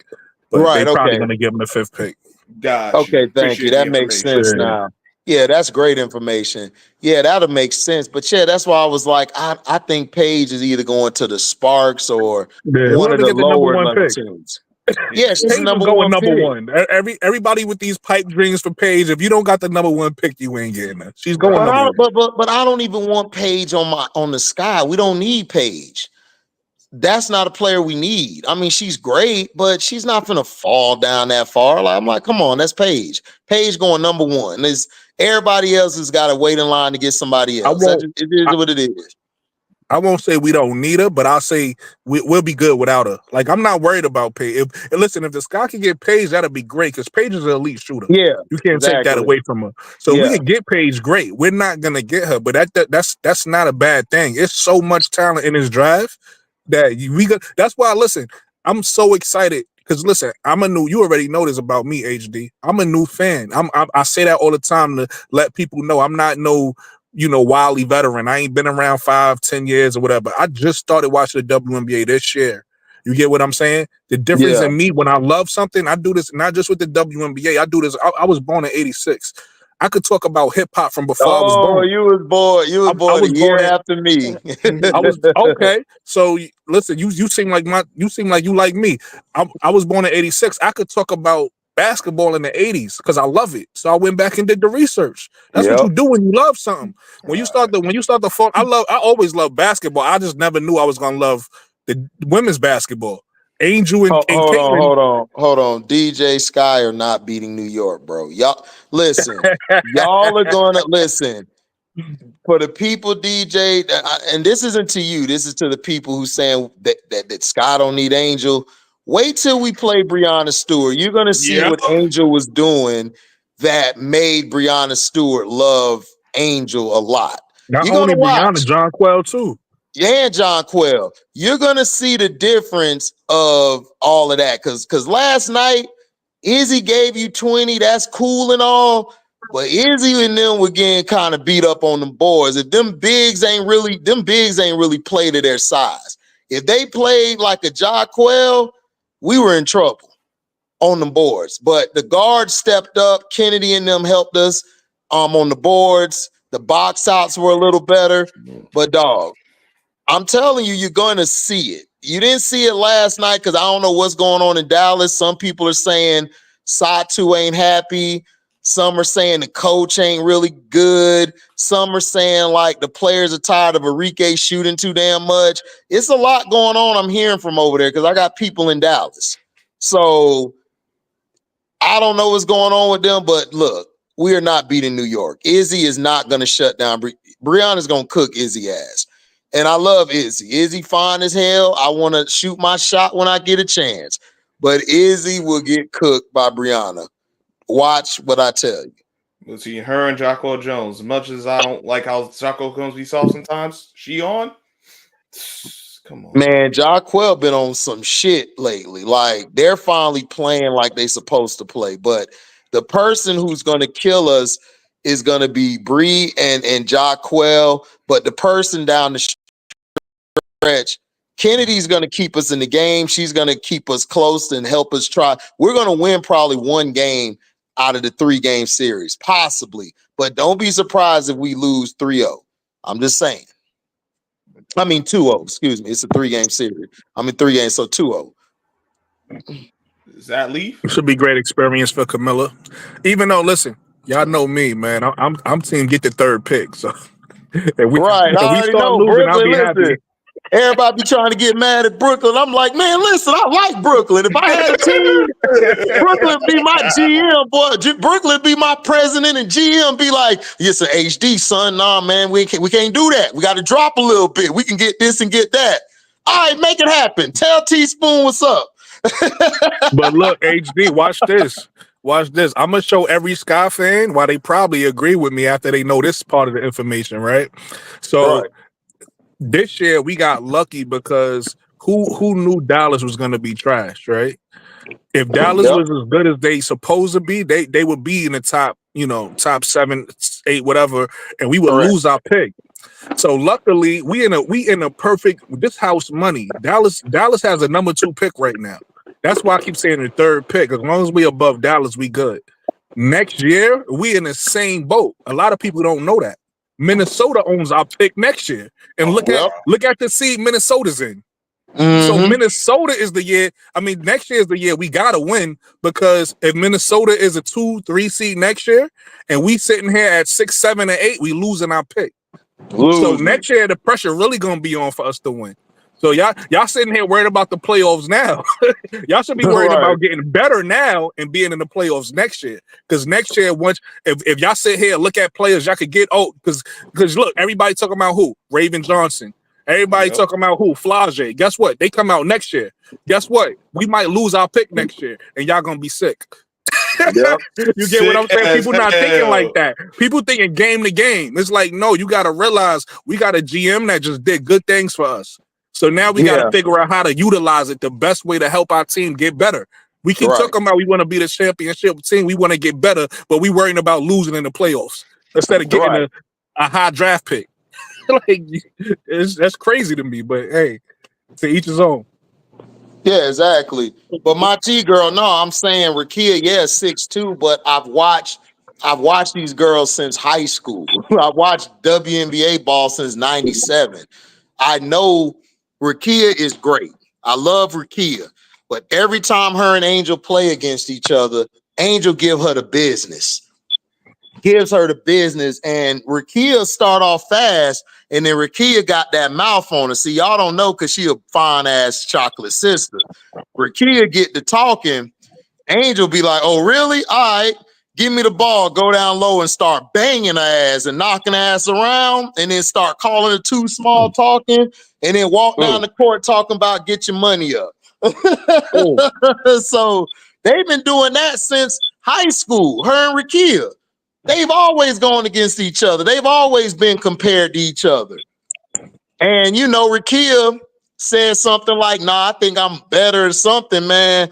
But they probably gonna give them the 5th pick. Gotcha. Okay, thank you. That makes sense now. Yeah, that's great information. Yeah, that'll make sense. But yeah, that's why I was like, I think Paige is either going to the Sparks or one of the lower level teams. Yeah, she's the number one. Everybody with these pipe dreams for Paige, if you don't got the number 1 pick, you ain't getting her. She's going. But I don't even want Paige on the Sky. We don't need Paige. That's not a player we need. I mean, she's great, but she's not gonna fall down that far. Like, I'm like, come on, that's Paige. Paige going number 1. Everybody else has got to wait in line to get somebody else. It is what it is. I won't say we don't need her, but I'll say we'll be good without her. Like, I'm not worried about Paige. Listen, if the Sky can get Paige, that'll be great, because Paige is an elite shooter. Yeah, you can't take that away from her. So we can get Paige, great. We're not gonna get her, but that's not a bad thing. It's so much talent in this drive that that's why, listen, I'm so excited. Because listen, you already know this about me, HD. I'm a new fan. I say that all the time to let people know I'm not no, wily veteran. I ain't been around 5-10 years or whatever. I just started watching the WNBA this year. You get what I'm saying? The difference in me, when I love something, I do this not just with the WNBA. I do this. I was born in '86. I could talk about hip hop from before I was born. You was born a year after me. I was okay. So listen, you seem like you like me. I was born in '86. I could talk about basketball in the '80s because I love it. So I went back and did the research. That's what you do when you love something. When you start the phone, I always loved basketball. I just never knew I was gonna love the women's basketball. Angel and hold on. DJ Sky are not beating New York, bro. Y'all listen. Y'all are gonna listen. For the people, DJ, and this isn't to you. This is to the people who saying that Sky don't need Angel. Wait till we play Breanna Stewart. You're gonna see what Angel was doing that made Breanna Stewart love Angel a lot. Not only Breanna, John Quell too. Yeah, John Quell. You're gonna see the difference of all of that. Cause last night, Izzy gave you 20. That's cool and all. But Izzy and them were getting kind of beat up on them boards. If them bigs ain't really played to their size. If they played like a John Quell, we were in trouble on them boards. But the guards stepped up. Kennedy and them helped us on the boards. The box outs were a little better. But dog, I'm telling you, you're going to see it. You didn't see it last night because I don't know what's going on in Dallas. Some people are saying Satu ain't happy. Some are saying the coach ain't really good. Some are saying like the players are tired of Enrique shooting too damn much. It's a lot going on I'm hearing from over there because I got people in Dallas. So I don't know what's going on with them, but look, we are not beating New York. Izzy is not going to shut down. Brianna's going to cook Izzy ass. And I love Izzy. Izzy fine as hell. I want to shoot my shot when I get a chance. But Izzy will get cooked by Brianna. Watch what I tell you. Let's see, her and Jocko Jones. As much as I don't like how Jocko Jones be soft sometimes, she on? Come on. Man, Jocko been on some shit lately. Like, they're finally playing like they supposed to play. But the person who's going to kill us is going to be Bree and Jocko. But the person down the stretch, Kennedy's going to keep us in the game. She's going to keep us close and help us try. We're going to win probably one game out of the 3-game series, possibly. But don't be surprised if we lose 3-0. I'm just saying. I mean 2-0, excuse me. It's a 3-game series. I mean 3 games, so 2-0. Is that Leaf? It should be a great experience for Camilla. Even though, listen, y'all know me, man. I'm team get the 3rd pick. So if we start losing, I'll be happy. Everybody be trying to get mad at Brooklyn. I'm like, man, listen, I like Brooklyn. If I had a team, Brooklyn be my GM, boy. Brooklyn be my president, and GM be like, it's an HD, son. Nah, man, we can't do that. We got to drop a little bit. We can get this and get that. All right, make it happen. Tell Teaspoon what's up. But look, HD, watch this. Watch this. I'm going to show every Sky fan why they probably agree with me after they know this part of the information, right? So this year we got lucky because who knew Dallas was going to be trashed, right? If Dallas was as good as they supposed to be, they would be in the top, top 7, 8, whatever, and we would lose our pick. So luckily, we in a perfect this house money. Dallas has a number 2 pick right now. That's why I keep saying the 3rd pick. As long as we above Dallas, we good. Next year, we in the same boat. A lot of people don't know that. Minnesota owns our pick next year. And look at the seed Minnesota's in. So Minnesota is the year. I mean, next year is the year we gotta win, because if Minnesota is a 2-3 seed next year and we sitting here at 6, 7, and 8, we losing our pick. So next year the pressure really gonna be on for us to win. So y'all sitting here worried about the playoffs now. Y'all should be worried about getting better now and being in the playoffs next year. Because next year, if y'all sit here and look at players y'all could get, because look, everybody talking about who? Raven Johnson. Everybody talking about who? Flage. Guess what? They come out next year. Guess what? We might lose our pick next year, and y'all gonna be sick. You get what I'm saying? People not thinking like that. People thinking game to game. It's like, no, you got to realize we got a GM that just did good things for us. So now we got to figure out how to utilize it the best way to help our team get better. We keep talking about we want to be the championship team. We want to get better, but we worrying about losing in the playoffs instead of getting a high draft pick. Like, that's crazy to me, but hey, to each his own. Yeah, exactly. But my T girl, no, I'm saying Rakia, 6'2", but I've watched these girls since high school. I watched WNBA ball since '97. I know Rakia is great. I love Rakia, but every time her and Angel play against each other, Angel gives her the business, and Rakia start off fast, and then Rakia got that mouth on her. See, y'all don't know because she a fine ass chocolate sister. Rakia get to talking, Angel be like, "Oh, really? All right, give me the ball, go down low and start banging her ass and knocking her ass around, and then start calling her too small talking, and then walk down the court talking about get your money up." So they've been doing that since high school, her and Rakia. They've always gone against each other. They've always been compared to each other. And, Rakia said something like, "Nah, I think I'm better," or something, man.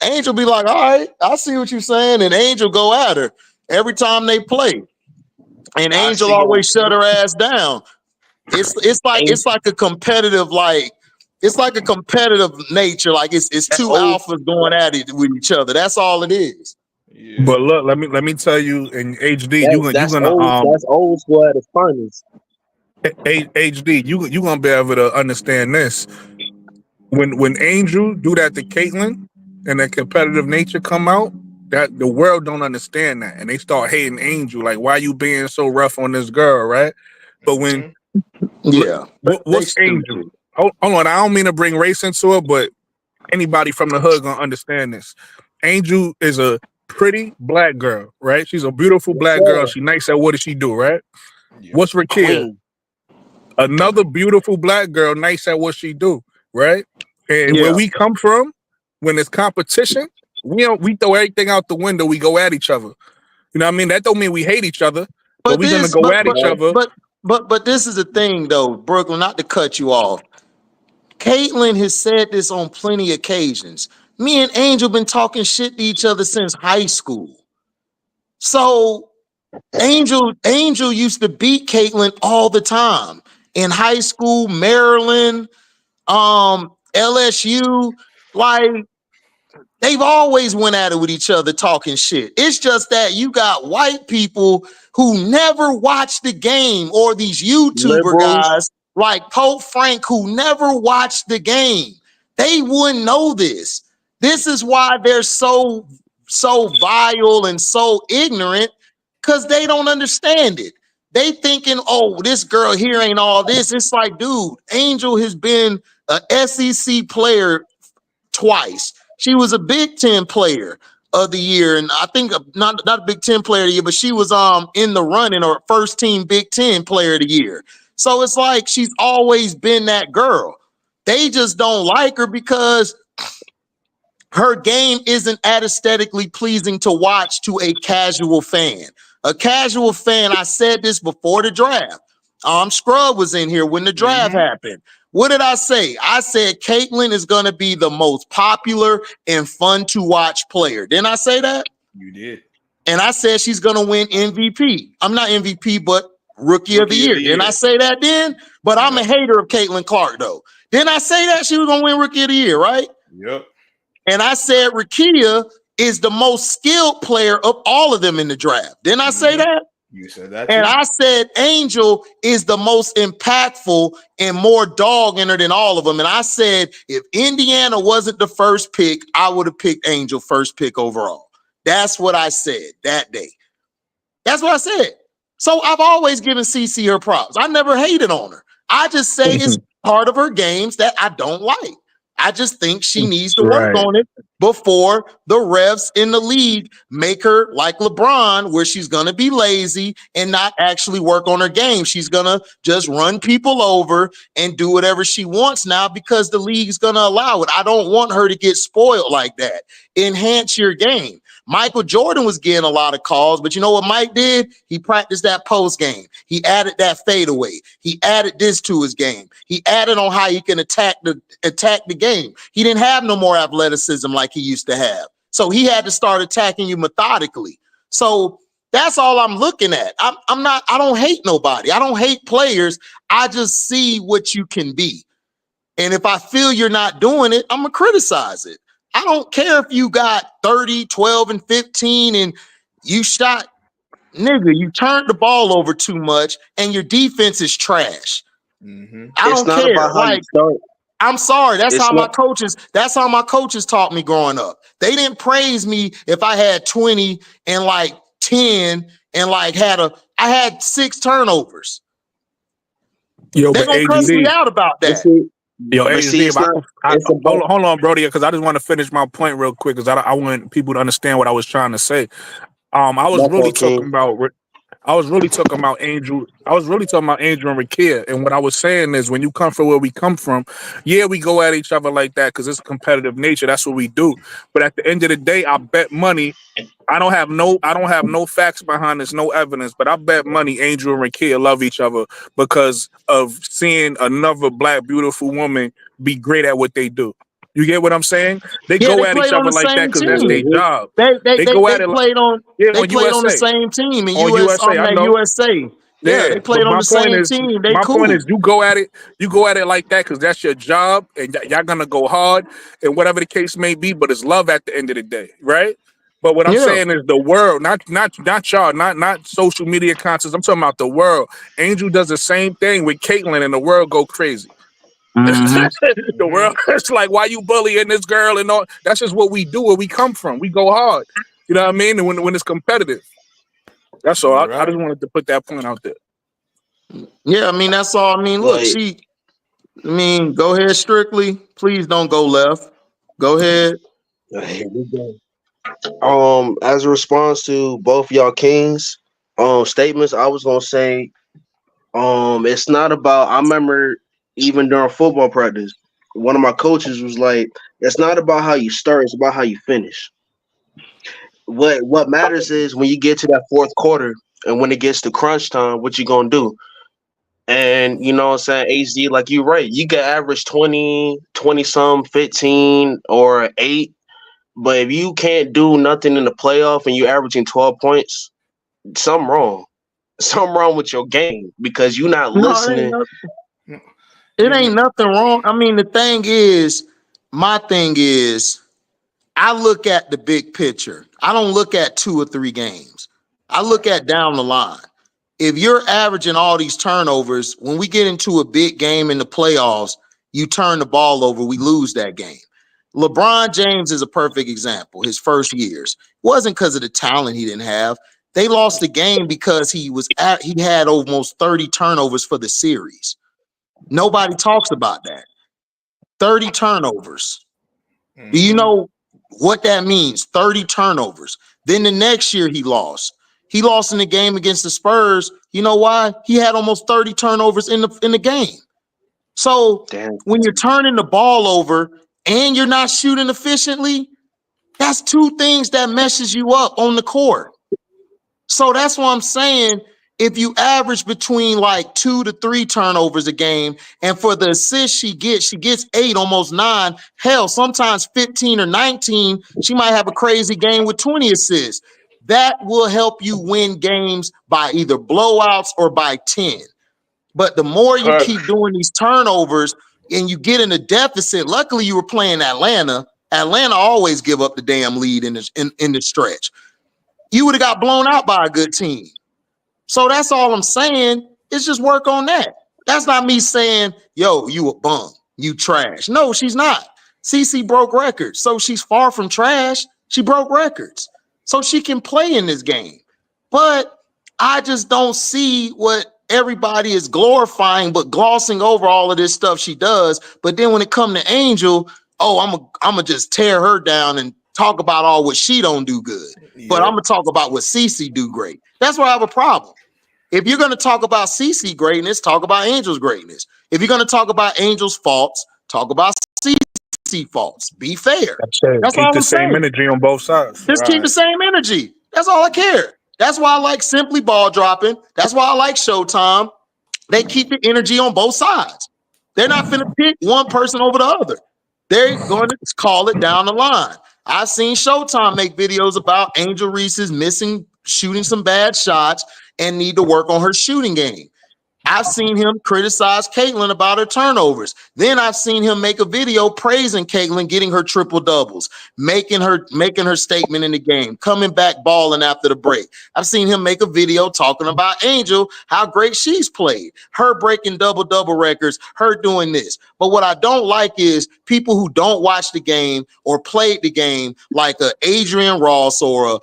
Angel be like, "All right, I see what you're saying." And Angel go at her every time they play. And Angel always shut her ass down. It's like a competitive, nature. Like it's two alphas going at it with each other. That's all it is. Yeah. But look, let me tell you, in HD, that's old school at its finest. HD, you gonna be able to understand this. When Angel do that to Caitlyn and that competitive nature come out, that the world don't understand that, and they start hating Angel, like, why you being so rough on this girl, right? But when what's Angel? Hold on, I don't mean to bring race into it, but anybody from the hood gonna understand this. Angel is a pretty black girl, right? She's a beautiful black girl. She nice at what does she do, right? Yeah. What's Rakia? Another beautiful black girl, nice at what she do, right? And where we come from, when it's competition, we throw everything out the window. We go at each other. You know what I mean? That don't mean we hate each other, but we're gonna go at each other. But this is the thing, though, Brooklyn. Not to cut you off, Caitlyn has said this on plenty of occasions. Me and Angel been talking shit to each other since high school. So Angel used to beat Caitlyn all the time in high school, Maryland, LSU. Like, they've always went at it with each other talking shit. It's just that you got white people who never watch the game, or these YouTuber guys like Pope Frank who never watched the game. They wouldn't know this. This is why they're so vile and so ignorant, because they don't understand it. They thinking, oh, this girl here ain't all this. It's like, dude, Angel has been an SEC player twice. She was a Big Ten player of the year, and I think not a Big Ten player of the year, but she was in the running, or first team Big Ten player of the year. So it's like she's always been that girl. They just don't like her because her game isn't aesthetically pleasing to watch to a casual fan. A casual fan, I said this before the draft. Scrub was in here when the draft happened. What did I say? I said Caitlyn is going to be the most popular and fun to watch player. Didn't I say that? You did. And I said she's going to win MVP. I'm not MVP, but Rookie of the Year. Didn't I say that then? But I'm a hater of Caitlin Clark, though. Didn't I say that she was going to win Rookie of the Year, right? Yep. And I said Rakia is the most skilled player of all of them in the draft. Didn't I say that? You said that too. And I said Angel is the most impactful and more dog in her than all of them. And I said if Indiana wasn't the first pick, I would have picked Angel first pick overall. That's what I said that day. That's what I said. So I've always given CC her props. I never hated on her. I just say it's part of her games that I don't like. I just think she needs to work on it before the refs in the league make her like LeBron, where she's going to be lazy and not actually work on her game. She's going to just run people over and do whatever she wants now because the league is going to allow it. I don't want her to get spoiled like that. Enhance your game. Michael Jordan was getting a lot of calls, but you know what Mike did? He practiced that post game. He added that fadeaway. He added this to his game. He added on how he can attack the game. He didn't have no more athleticism like he used to have. So he had to start attacking you methodically. So that's all I'm looking at. I don't hate nobody. I don't hate players. I just see what you can be. And if I feel you're not doing it, I'm going to criticize it. I don't care if you got 30, 12, and 15 and you shot, nigga, you turned the ball over too much and your defense is trash. I don't care. Like, I'm sorry. That's how my coaches taught me growing up. They didn't praise me if I had 20 and like 10 and like I had 6 turnovers. Yo, they're gonna cuss me out about that. Yo, hold on, Brody, because I just want to finish my point real quick, because I want people to understand what I was trying to say. I was really talking about Angel. I was really talking about Angel and Rakia. And what I was saying is, when you come from where we come from, yeah, we go at each other like that because it's competitive nature. That's what we do. But at the end of the day, I bet money. I don't have no facts behind this, no evidence, but I bet money Angel and Rakia love each other because of seeing another black, beautiful woman be great at what they do. You get what I'm saying? They go at each other like that because that's their job. They played on the same team in USA. Yeah, they played on the same team. My point is, you go at it like that because that's your job, and y'all gonna go hard, and whatever the case may be. But it's love at the end of the day, right? But what I'm saying is the world, not y'all, not social media concerts. I'm talking about the world. Angel does the same thing with Caitlyn, and the world go crazy. The world, it's like, why you bullying this girl and all? That's just what we do, where we come from. We go hard. You know what I mean? And when it's competitive. That's all. I just wanted to put that point out there. Yeah, I mean, that's all. I mean, look, go ahead, Strictly. Please don't go left. Go ahead. Here we go. As a response to both y'all kings statements, I was gonna say it's not about. I remember even during football practice, one of my coaches was like, "It's not about how you start; it's about how you finish." What matters is when you get to that fourth quarter and when it gets to crunch time, what you gonna do? And you know what I'm saying, HD, like you're right. You can average 20 some, 15 or 8, but if you can't do nothing in the playoff and you're averaging 12 points, something wrong. Something wrong with your game because you're not listening. It ain't nothing wrong. I mean, my thing is, I look at the big picture. I don't look at 2 or 3 games. I look at down the line. If you're averaging all these turnovers, when we get into a big game in the playoffs, you turn the ball over, we lose that game. LeBron James is a perfect example. His first years wasn't because of the talent he didn't have. They lost the game because he had almost 30 turnovers for the series. Nobody talks about that. 30 turnovers. Do you know what that means? 30 turnovers. Then the next year he lost. He lost in the game against the Spurs. You know why? He had almost 30 turnovers in the game. So when you're turning the ball over and you're not shooting efficiently, that's 2 things that messes you up on the court. So that's what I'm saying. If you average between like 2 to 3 turnovers a game, and for the assists she gets 8, almost 9. Hell, sometimes 15 or 19. She might have a crazy game with 20 assists. That will help you win games by either blowouts or by 10. But the more you keep doing these turnovers and you get in a deficit, luckily you were playing Atlanta. Atlanta always give up the damn lead in the stretch. You would have got blown out by a good team. So that's all I'm saying. Is just work on that. That's not me saying, yo, you a bum, you trash. No, she's not. CeCe broke records, so she's far from trash. She broke records, so she can play in this game. But I just don't see what everybody is glorifying, but glossing over all of this stuff she does. But then when it come to Angel, I'm gonna just tear her down and talk about all what she don't do good. But I'm gonna talk about what CeCe do great. That's where I have a problem. If you're going to talk about CeCe greatness, talk about Angel's greatness. If you're going to talk about Angel's faults, talk about CeCe faults. Be fair. That's keep all the I'm same saying. energy on both sides. Just keep the same energy. That's all I care. That's why I like Simply Ball Dropping. That's why I like Showtime. They keep the energy on both sides. They're not finna pick one person over the other. They're going to call it down the line. I've seen Showtime make videos about Angel Reese's shooting some bad shots and need to work on her shooting game. I've seen him criticize Caitlyn about her turnovers. Then I've seen him make a video praising Caitlyn getting her triple doubles, making her statement in the game, coming back balling after the break. I've seen him make a video talking about Angel, how great she's played, her breaking double records, her doing this. But what I don't like is people who don't watch the game or played the game, like Adrian Ross or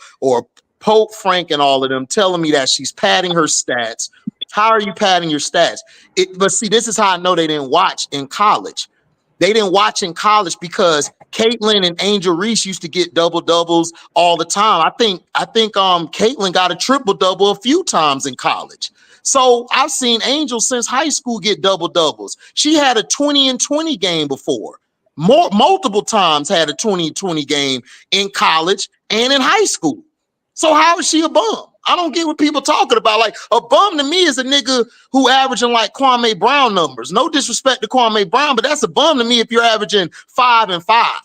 Pope Frank and all of them, telling me that she's padding her stats. How are you padding your stats? But see, this is how I know they didn't watch in college. They didn't watch in college because Caitlyn and Angel Reese used to get double doubles all the time. I think Caitlyn got a triple double a few times in college. So I've seen Angel since high school get double doubles. She had a 20 and 20 game before. Multiple times had a 20 and 20 game in college and in high school. So how is she a bum? I don't get what people talking about. Like, a bum to me is a nigga who averaging like Kwame Brown numbers. No disrespect to Kwame Brown, but that's a bum to me if you're averaging 5 and 5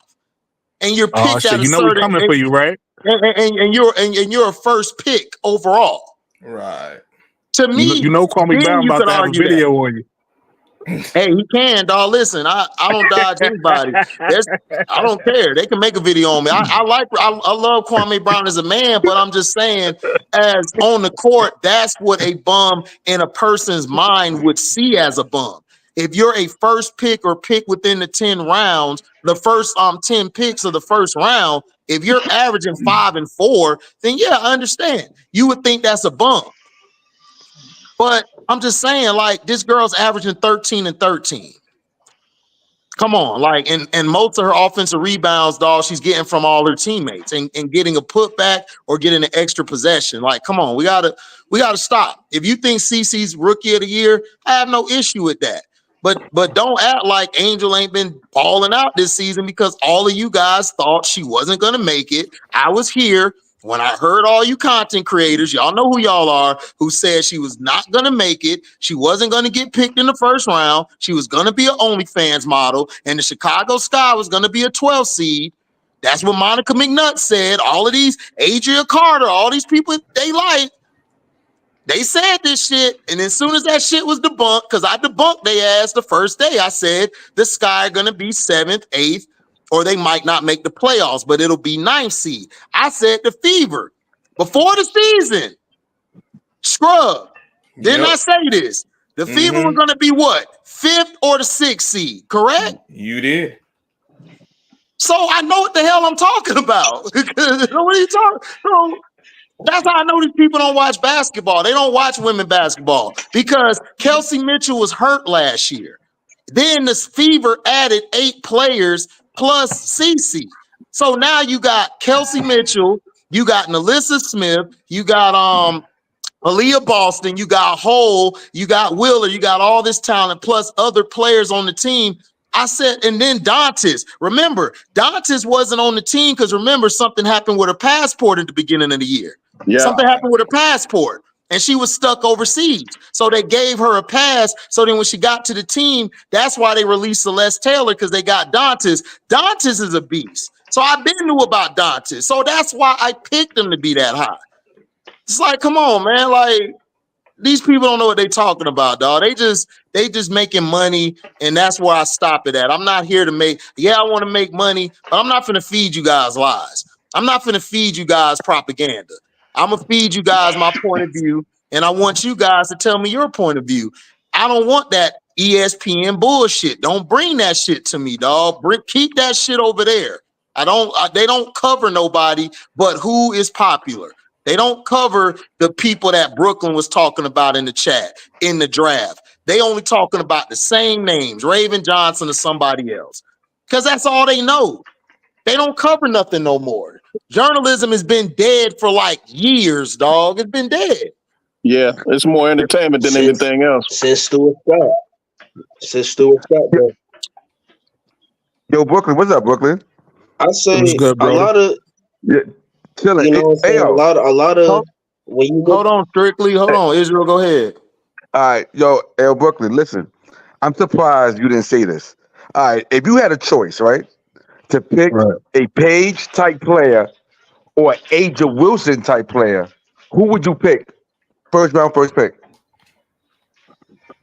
and you're picked at a certain. We're coming for you, right? And you're a first pick overall. Right. To me, Kwame Brown about to have a video on you. Hey, he can, dog. Listen, I don't dodge anybody. I don't care. They can make a video on me. I love Kwame Brown as a man, but I'm just saying, as on the court, that's what a bum in a person's mind would see as a bum. If you're a first pick or pick within the 10 rounds, the first 10 picks of the first round, if you're averaging 5 and 4, then yeah, I understand. You would think that's a bum. But I'm just saying, like, this girl's averaging 13 and 13. Come on, like, and most of her offensive rebounds, dog, she's getting from all her teammates and getting a putback or getting an extra possession. Like, come on, we gotta stop. If you think CeCe's rookie of the year, I have no issue with that. But don't act like Angel ain't been balling out this season because all of you guys thought she wasn't gonna make it. I was here when I heard all you content creators, y'all know who y'all are, who said she was not going to make it. She wasn't going to get picked in the first round. She was going to be an OnlyFans model, and the Chicago Sky was going to be a 12 seed. That's what Monica McNutt said. All of these, Adria Carter, all these people they said this shit. And as soon as that shit was debunked, because I debunked their ass the first day, I said the Sky are going to be 7th, 8th, or they might not make the playoffs, but it'll be 9th seed. I said the Fever before the season. Scrub. Didn't I say this? The Fever was going to be what? 5th or the 6th seed, correct? You did. So I know what the hell I'm talking about. What are you talking? So that's how I know these people don't watch basketball. They don't watch women basketball because Kelsey Mitchell was hurt last year. Then the Fever added 8 players plus CeCe. So now you got Kelsey Mitchell, you got Nalissa Smith, you got Aaliyah Boston, you got Hole, you got Wheeler, you got all this talent plus other players on the team. I said, and then Dantes. Remember, Dantes wasn't on the team because remember, something happened with her passport at the beginning of the year. Yeah. Something happened with her passport. And she was stuck overseas. So they gave her a pass. So then when she got to the team, that's why they released Celeste Taylor, because they got Dantes. Dantes is a beast. So I've been knew about Dantes. So that's why I picked him to be that high. It's like, come on, man. Like, these people don't know what they're talking about, dog. They just making money, and that's where I stop it at. I'm not here to make, I want to make money, but I'm not finna feed you guys lies. I'm not finna feed you guys propaganda. I'm gonna feed you guys my point of view, and I want you guys to tell me your point of view. I don't want that ESPN bullshit. Don't bring that shit to me, dog. Keep that shit over there. They don't cover nobody but who is popular. They don't cover the people that Brooklyn was talking about in the chat, in the draft. They only talking about the same names, Raven Johnson or somebody else, because that's all they know. They don't cover nothing no more. Journalism has been dead for like years, dog. It's been dead. Yeah, it's more entertainment than anything else. Since Stuart Scott, bro. Yo, Brooklyn, what's up, Brooklyn? I say good, a lot of chilling. You know what I'm saying? A lot of when you hold on, Strictly. Hold on, Israel, go ahead. All right, yo, Brooklyn, listen. I'm surprised you didn't say this. All right, if you had a choice, right, to pick a Paige type player or Aja Wilson type player, who would you pick? First round, first pick.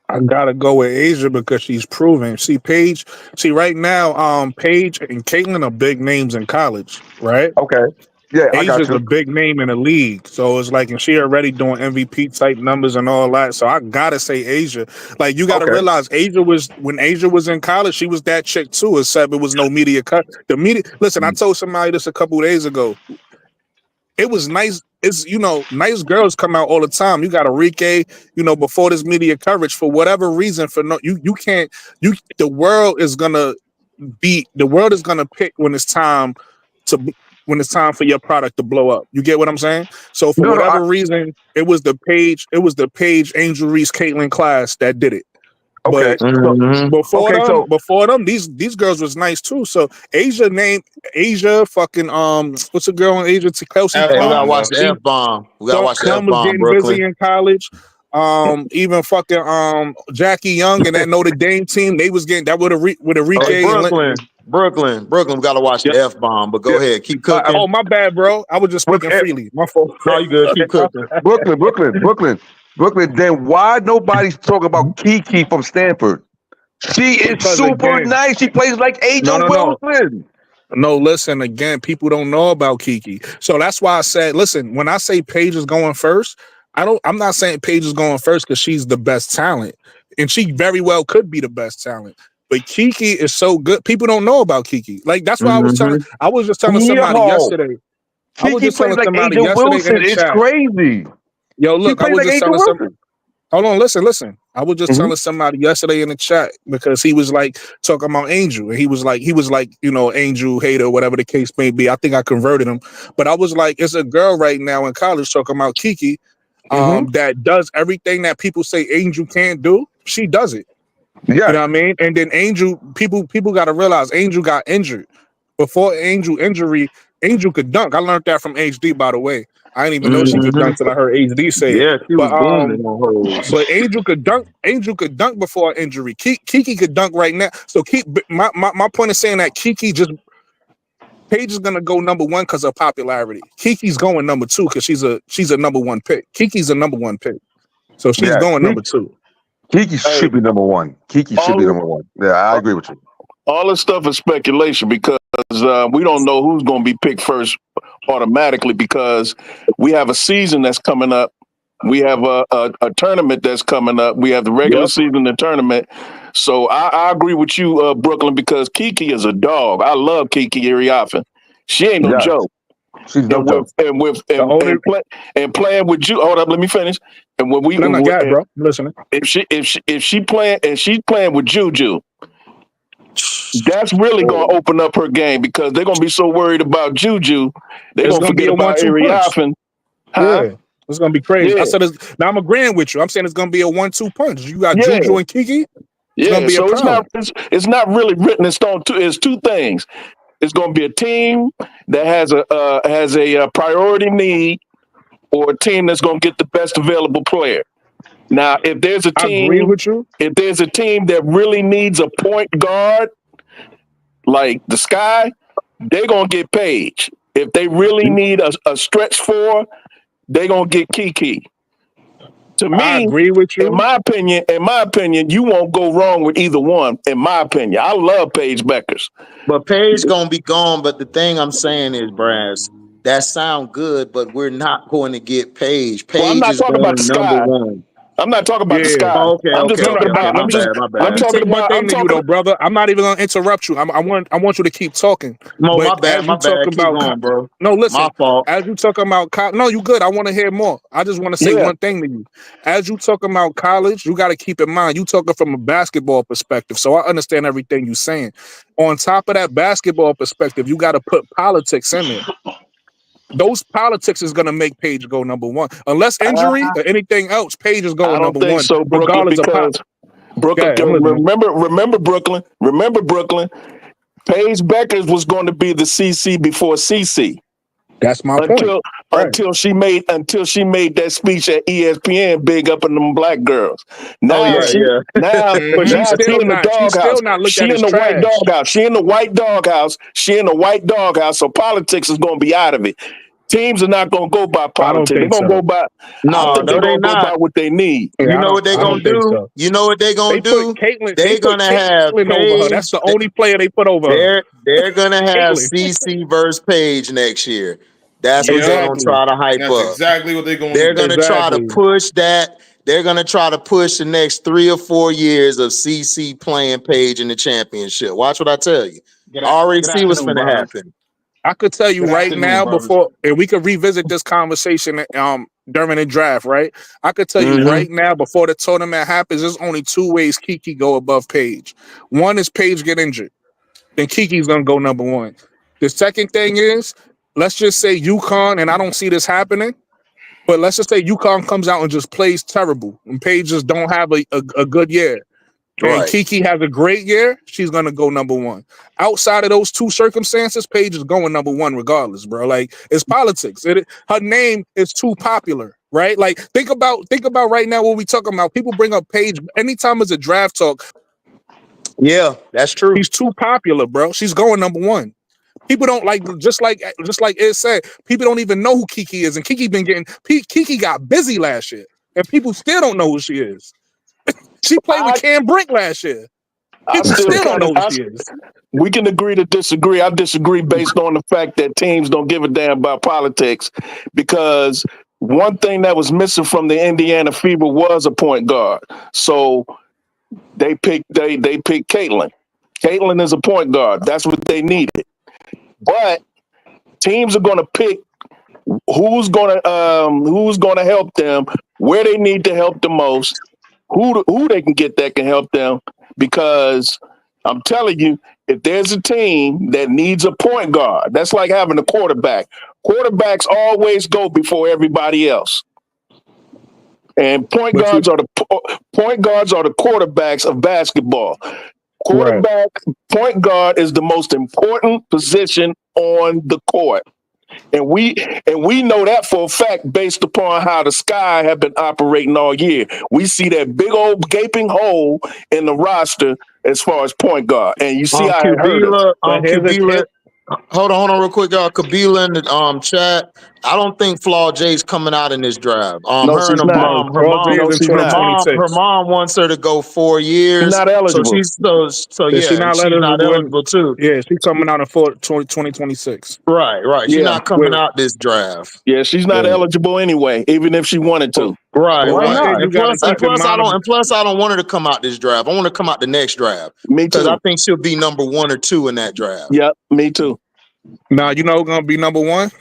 I gotta go with Asia because she's proven. Paige. Right now, Paige and Caitlin are big names in college, right? Okay. Yeah, Asia's a big name in the league, so it's like, and she already doing MVP type numbers and all that. So I gotta say Asia. Like, you gotta realize when Asia was in college, she was that chick too. Except it was no media cut. The media. Listen, I told somebody this a couple of days ago. It was nice. It's, nice girls come out all the time. You got Enrique, before this media coverage, for whatever reason, the world is gonna pick when it's time for your product to blow up. You get what I'm saying? So for whatever reason, it was the Paige, Angel Reese, Caitlin class that did it. Okay. But before them, these girls was nice too. So Asia fucking what's the girl in Asia? Kelsey. Hey, we gotta watch the F-bomb. We gotta watch the F-bomb. Was getting Brooklyn. busy in college. Even fucking Jackie Young and that Notre Dame team, they was getting that with Enrique. Brooklyn, we gotta watch the F-bomb. But go ahead, keep cooking. Oh, my bad, bro. I was just speaking freely. My fault. No, you good. Keep cooking. Brooklyn. Then why nobody's talking about Kiki from Stanford? She is super nice. She plays like Angel Wilson. No, listen, again, people don't know about Kiki. So that's why I said, listen, when I say Paige is going first, I'm not saying Paige is going first because she's the best talent. And she very well could be the best talent. But Kiki is so good. People don't know about Kiki. Like, that's why I was just telling somebody yesterday. Kiki plays like Angel Wilson. It's crazy. Yo, look, I was just telling somebody. Hold on, listen. I was just telling somebody yesterday in the chat because he was like talking about Angel, and he was like, Angel hater, whatever the case may be. I think I converted him, but I was like, it's a girl right now in college talking about Kiki, that does everything that people say Angel can't do. She does it. Yeah. You know what I mean? And then Angel, people got to realize Angel got injured. Before Angel injury, Angel could dunk. I learned that from HD, by the way. I didn't even know she could dunk till I heard HD say it. Yeah, she was booming on hers. But Angel could dunk. Angel could dunk before injury. Kiki could dunk right now. So my point is saying that Paige is gonna go number one because of popularity. Kiki's going number two because she's a number one pick. Kiki's a number one pick, so she's going number two. Kiki should be number one. Kiki should be number one. Yeah, I agree with you. All this stuff is speculation because we don't know who's going to be picked first automatically because we have a season that's coming up. We have a tournament that's coming up. We have the regular season and tournament. So I agree with you, Brooklyn, because Kiki is a dog. I love Kiki Iriafen. She ain't no joke. She's no joke. And playing with you. Hold up, let me finish. And when we, bro, I'm listening. If she playing and she's playing with Juju, that's really going to open up her game because they're going to be so worried about Juju. They're going to forget about Iriafen. Yeah, it's going to be crazy. Yeah. I said, now I'm agreeing with you. I'm saying it's going to be a 1-2 punch. You got Juju and Kiki. It's so it's not really written in stone. It's two things. It's going to be a team that has a priority need, or a team that's going to get the best available player. Now, if there's a team, if there's a team that really needs a point guard, like the Sky, they're gonna get Paige. If they really need a stretch four, they're gonna get Kiki. To me, I agree with you. In my opinion, you won't go wrong with either one. In my opinion, I love Paige Beckers. But Paige gonna be gone. But the thing I'm saying is, Brass, that sound good, but we're not going to get Paige. Paige is going number one. I'm not talking about the Sky. I'm just talking about. I'm talking about one thing to you, though, brother. I'm not even gonna interrupt you. I want you to keep talking. My bad. Keep going, bro. No, listen. My fault. As you talking about, no, you good. I want to hear more. I just want to say one thing to you. As you talking about college, you got to keep in mind you talking from a basketball perspective. So I understand everything you're saying. On top of that basketball perspective, you got to put politics in there. Those politics is going to make Paige go number one. Unless injury or anything else, Paige is going number one. So, Brooklyn, regardless of Brooklyn, remember Brooklyn. Paige Beckers was going to be the CC before CC. That's my point. Until she made that speech at ESPN, big up in them black girls. Now she's in the doghouse. She in the white doghouse. She in the white doghouse. She in the white doghouse. So politics is going to be out of it. Teams are not going to go by politics. They're going to go by. They're going to go by what they need. You know what they're going to do? You know what they're going to do? They're going to have Paige over her. That's the only player they put over her. They're going to have CC versus Paige next year. That's what they're going to try to hype up. That's exactly what they're going to do. They're going to try to push that. They're going to try to push the next 3 or 4 years of CC playing Paige in the championship. Watch what I tell you. I already see what's going to happen. I could tell you right now before, and we could revisit this conversation during the draft, right? I could tell you right now before the tournament happens, there's only 2 ways Kiki go above Paige. One is Paige get injured. Then Kiki's going to go number one. The second thing is, let's just say UConn, and I don't see this happening, but let's just say UConn comes out and just plays terrible, and Paige just don't have a good year. And Kiki has a great year, she's going to go number one. Outside of those 2 circumstances, Paige is going number one regardless, bro. Like, it's politics. Her name is too popular, right? Like, think about right now what we talking about. People bring up Paige anytime there's a draft talk. Yeah, that's true. She's too popular, bro. She's going number one. People don't like, just like it said, people don't even know who Kiki is. And Kiki got busy last year, and people still don't know who she is. She played with Cam Brink last year. People still don't know who she is. We can agree to disagree. I disagree based on the fact that teams don't give a damn about politics, because one thing that was missing from the Indiana Fever was a point guard. So they picked Caitlin. Caitlin is a point guard. That's what they needed. But teams are going to pick who's gonna help them, where they need to help the most, who they can get that can help them. Because I'm telling you, if there's a team that needs a point guard, that's like having a quarterback. Quarterbacks always go before everybody else. And point guards are the quarterbacks of basketball. Point guard is the most important position on the court. And we know that for a fact based upon how the Sky have been operating all year. We see that big old gaping hole in the roster as far as point guard. And you see how Kabila, hold on real quick, y'all. Kabila in the chat. I don't think Flaw J's coming out in this draft. Her mom wants her to go 4 years. She's not eligible. She's not eligible too. Yeah, she's coming out in 2026. Right. She's not coming out this draft. Yeah, she's not eligible anyway, even if she wanted to. Right. And plus, I don't want her to come out this draft. I want her to come out the next draft. Me too. Because I think she'll be number 1 or 2 in that draft. Yep, me too. Now you know who's gonna be number 1?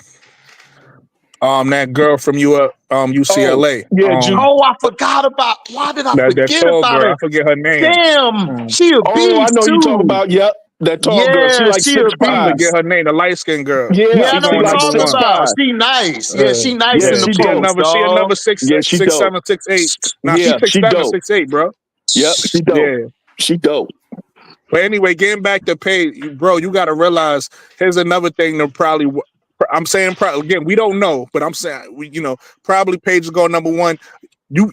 That girl from UCLA. I forgot about. Why did I forget about her? I forget her name. Damn, she a beast. I know you talking about. Yep, that tall girl. She like 6'5". I forget her name. The light skinned girl. Yeah, I know what you're talking about. She nice. Yeah, she nice in the post. She another 6'7", 6'8". Now she 6'7", 6'8", bro. Yep, she dope. Yeah. She dope. But anyway, getting back to pay, bro, you got to realize here's another thing that probably. I'm saying again, we don't know, but I'm saying probably Paige is going number 1. You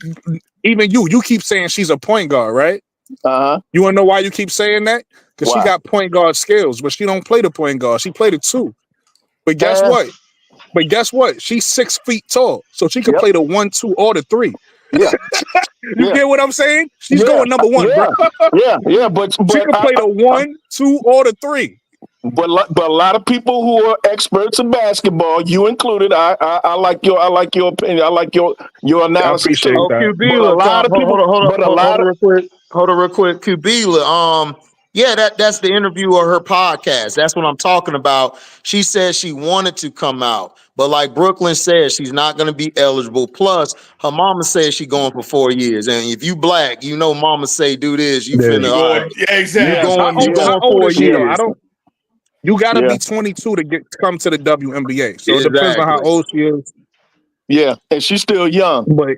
keep saying she's a point guard, right? You want to know why you keep saying that? Because she got point guard skills, but she don't play the point guard. She played the 2. But guess what? She's 6 feet tall, so she can play the 1, 2, or the 3. Yeah. You get what I'm saying? She's going number 1, bro. But she can play the 1, 2, or the 3. But a lot of people who are experts in basketball, you included, I like your opinion. I like your analysis too. Hold on real quick. Kubila, that's the interview of her podcast. That's what I'm talking about. She said she wanted to come out, but like Brooklyn said, she's not going to be eligible. Plus, her mama says she's going for 4 years, and if you black, mama say do this, you finna. Yeah, exactly. You going 4 years. You got to be 22 to come to the WNBA. So it depends on how old she is. Yeah, and she's still young. But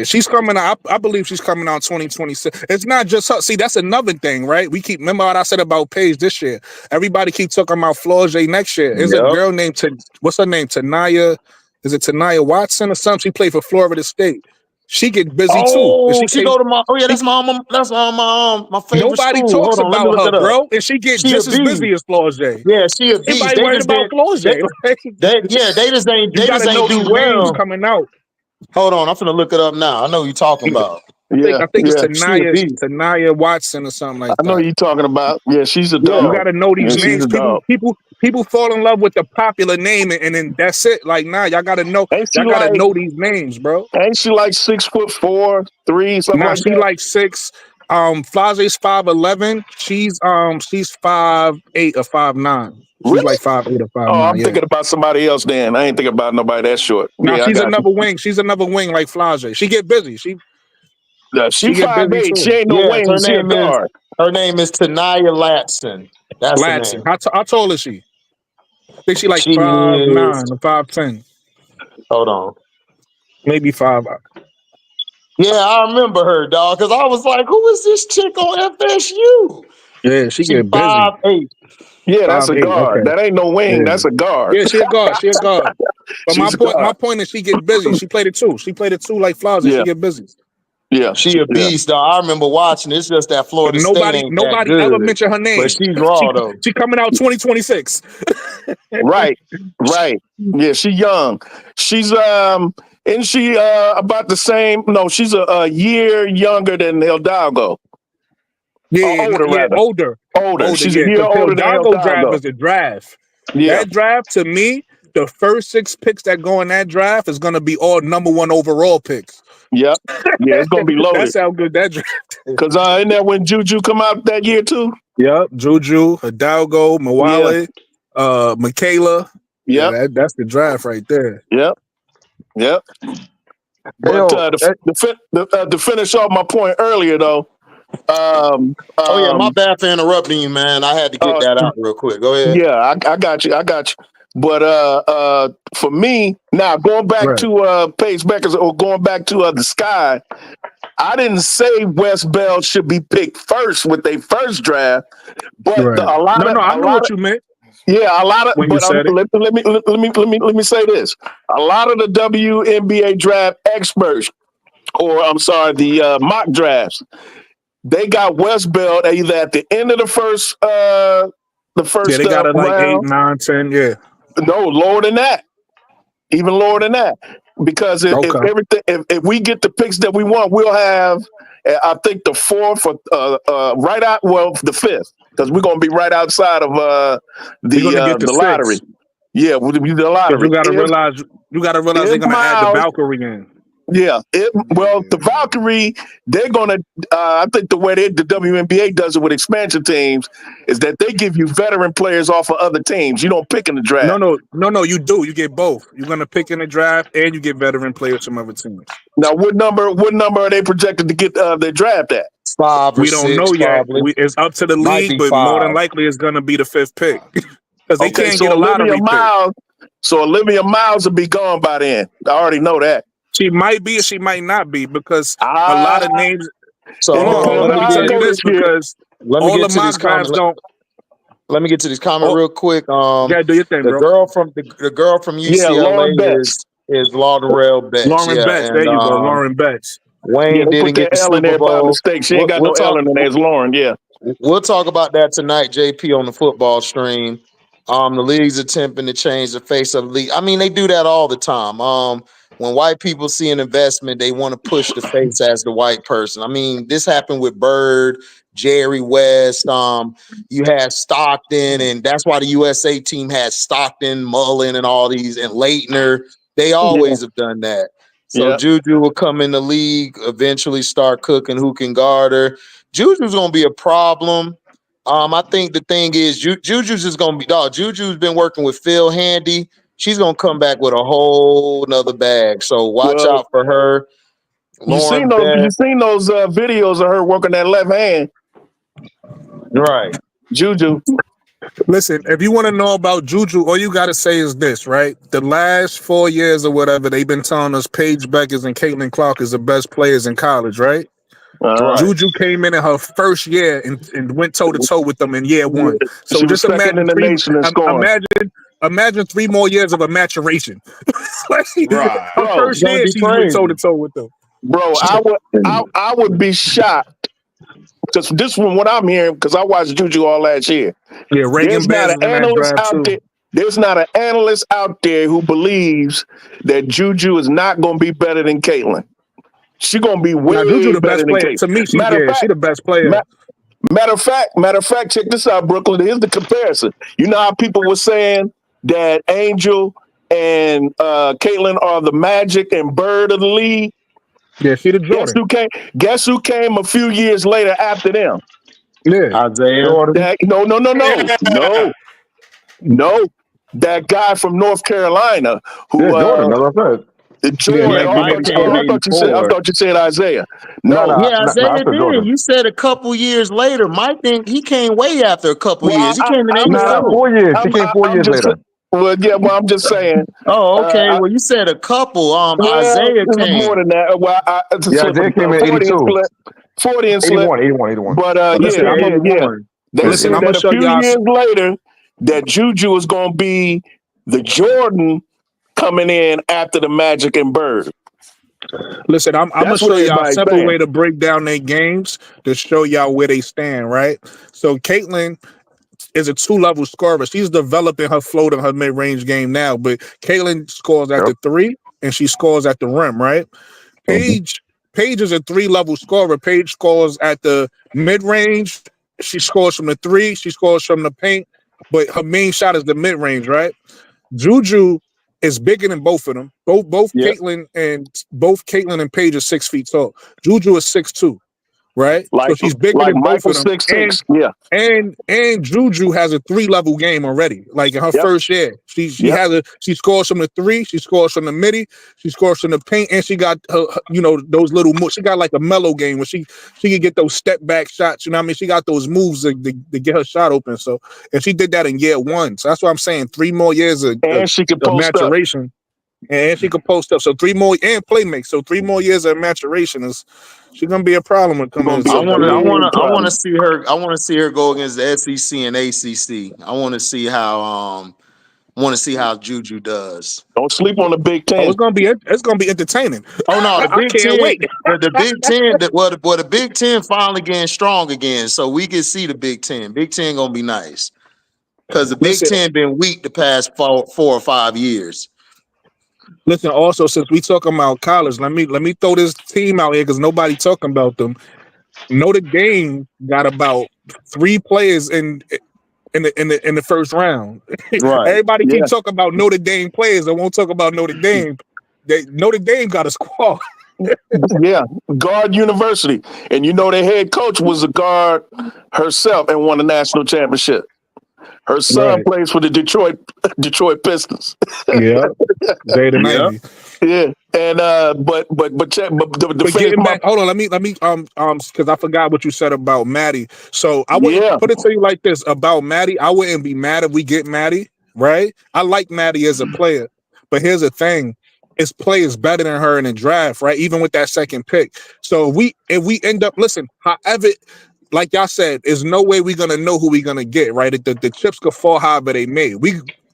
she's coming out. I believe she's coming out 2026. It's not just her. See, that's another thing, right? Remember what I said about Paige this year. Everybody keep talking about Flau'jae next year. There's a girl named what's her name? Tanaya. Is it Tanaya Watson or something? She played for Florida State. She get busy too. She go to my. Oh yeah, that's my favorite. Nobody school. talks about her, bro, and she gets just as busy as Flau'jae. Yeah, she a beast. Everybody worried about Flau'jae. They just ain't do well. Coming out. Hold on, I'm finna look it up now. I know who you're talking about. I think it's Tanaya Watson or something like that. I know who you're talking about. Yeah, she's a dog. You got to know these names. People fall in love with the popular name, and then that's it. Like, nah, y'all got to know. Y'all got to know these names, bro. Ain't she like 6'4", 3, something like that? She like 6. Flau'jae's 5'11". She's 5'8" or 5'9". She's really? Like 5'8" or 5'9". Oh, I'm thinking about somebody else. Then I ain't thinking about nobody that short. Nah, she's another wing. She's another wing like Flau'jae. She get busy. She 5'8". She ain't no wing. She a guard. Her name is Tanaya Latson. That's her name. How tall is she? I think she like 5'9" or 5'10". Hold on. Maybe 5. Yeah, I remember her, dog, because I was like, who is this chick on FSU? Yeah, she get busy. 5'8". Yeah, that's a guard. Okay. That ain't no wing. Yeah. That's a guard. Yeah, she a guard. But my point is she get busy. She played it too. Like Flau'jae. She get busy. Yeah, she a beast, dog. I remember watching. It's just that Florida State nobody ever mentioned her name. But she's raw though. She coming out 2026. Right. Yeah, she young. She's isn't she about the same? No, she's a year younger than Hidalgo. Yeah, older. She's a year older than Hidalgo. Draft is a draft. Yeah. That draft to me, the first 6 picks that go in that draft is going to be all number 1 overall picks. Yep. Yeah, it's gonna be loaded. That's how good that draft is. Because isn't that when Juju come out that year too? Yep. Juju, Hidalgo, Mawale, Michaela. Yep. Yeah, that's the draft right there. Yep. But to finish off my point earlier, though. Oh yeah, my bad for interrupting you, man. I had to get that out real quick. Go ahead. Yeah, I got you. But for me, now going back to PAYBACK or going back to the Sky, I didn't say Wes Bell should be picked first with their first draft, but a lot of I know what you meant. Yeah, a lot of. When but let me say this: a lot of the WNBA draft experts, or I'm sorry, the mock drafts, they got Wes Bell either at the end of the first. Yeah, they got it like round. 8, 9, 10. Yeah, no, lower than that, even lower than that, because if we get the picks that we want, we'll have. I think the fourth, right out. Well, the fifth, because we're gonna be right outside of the lottery. Yeah, we'll be the lottery. You gotta realize they're gonna add the Valkyrie in. Yeah, the Valkyrie, they're gonna. I think the way the WNBA does it with expansion teams is that they give you veteran players off of other teams. You don't pick in the draft. No, you do. You get both. You're gonna pick in the draft and you get veteran players from other teams. Now, what number are they projected to get their draft at? 5 or we don't 6, know yet. probably. It's up to the league, but 5. more than likely it's gonna be the 5th pick because they can't so get a lottery pick. So Olivia Miles will be gone by then. I already know that. She might be or she might not be because a lot of names. So let me tell you this because all of my drafts don't. Let me get to this comment real quick. Yeah, do your thing, the bro. girl from UCLA is Laurel Betts. Lauren Betts. There you go, Lauren Betts. Wayne didn't get the Super Bowl. Mistake. She ain't got no L in her name. It's Lauren. Yeah. We'll talk about that tonight, JP, on the football stream. The league's attempting to change the face of the league. I mean, they do that all the time. When white people see an investment, they want to push the face as the white person. I mean, this happened with Bird, Jerry West. You had Stockton, and that's why the USA team had Stockton, Mullen, and all these, and Leitner. They always have done that. So Juju will come in the league, eventually start cooking who can guard her. Juju's going to be a problem. I think the thing is, Juju's just going to be, Juju's been working with Phil Handy. She's going to come back with a whole nother bag. So watch out for her. You seen those videos of her working that left hand. Right. Juju. Listen, if you want to know about Juju, all you got to say is this, right? The last 4 years or whatever, they've been telling us PAYBACK and Caitlin Clark is the best players in college, right? Juju came in her first year and went toe-to-toe with them in year 1. So she just imagine 3 more years of a maturation. Her first year, she went toe-to-toe with them. Bro, I would be shocked. Because this one, what I'm hearing, because I watched Juju all last year. Yeah, Reagan Bass There's not an analyst out there who believes that Juju is not going to be better than Caitlin. She's going to be way Juju the better best than player. Caitlin. To me, she's the best player. Matter of fact, check this out, Brooklyn. Here's the comparison. You know how people were saying that Angel and Caitlin are the Magic and Bird of the league? Yeah, she the Jordan. Guess who came a few years later after them? Yeah, Isaiah. No. That guy from North Carolina who Jordan. I thought you said Isaiah. Isaiah did. You said a couple years later. Mike think he came way after a couple years. He came in 84. 4 years. He came 4 years later. I'm just saying. Oh, okay. You said a couple. Isaiah came more than that. Isaiah came in 82. 40 and slip. 81. But listen, I'm gonna show you a few y'all years later that Juju is going to be the Jordan coming in after the Magic and Bird. Listen, I'm gonna show y'all a simple way to break down their games to show y'all where they stand. Right. So Caitlin is a 2-level scorer. She's developing her float and her mid-range game now, but Caitlin scores at the 3 and she scores at the rim, right? Paige is a 3-level scorer. Paige scores at the mid-range. She scores from the 3. She scores from the paint, but her main shot is the mid-range, right? Juju is bigger than both of them. Both Caitlin and Paige are 6 feet tall. Juju is 6'2". right? So she's bigger than both Michael of them. 6'6". Yeah. And Juju has a 3-level game already. Like in her first year, she scores from the 3, she scores from the midi, she scores from the paint, and she got those little moves. She got like a mellow game where she can get those step back shots. You know what I mean? She got those moves to get her shot open. So, and she did that in year 1. So that's what I'm saying. 3 more years of she could post maturation. Up. And she could post up. So 3 more and play make. So 3 more years of maturation is she's gonna be a problem when coming. I want to see her. I want to see her go against the SEC and ACC. I want to see how Juju does. Don't sleep on the Big Ten. Oh, it's gonna be entertaining. Oh no, the Big Ten. Wait. The Big Ten. The Big Ten finally getting strong again, so we can see the Big Ten. Big Ten gonna be nice because the Big Ten been weak the past 4 or 5 years. Listen, also since we talking about college, let me throw this team out here because nobody talking about them. Notre Dame got about 3 players in the first round. Right. Everybody keep talking about Notre Dame players. I won't talk about Notre Dame. Notre Dame got a squad. Guard University, and their head coach was a guard herself and won a national championship. Her son plays for the Detroit Pistons. Yeah, they the Navy. Yeah, and but getting back. Hold on, let me because I forgot what you said about Maddie. So I would put it to you like this about Maddie. I wouldn't be mad if we get Maddie, right? I like Maddie as a player, but here's the thing: his play is better than her in the draft, right? Even with that second pick. So if we end up however. Like y'all said, there's no way we're gonna know who we're gonna get, right? The chips could fall however they may.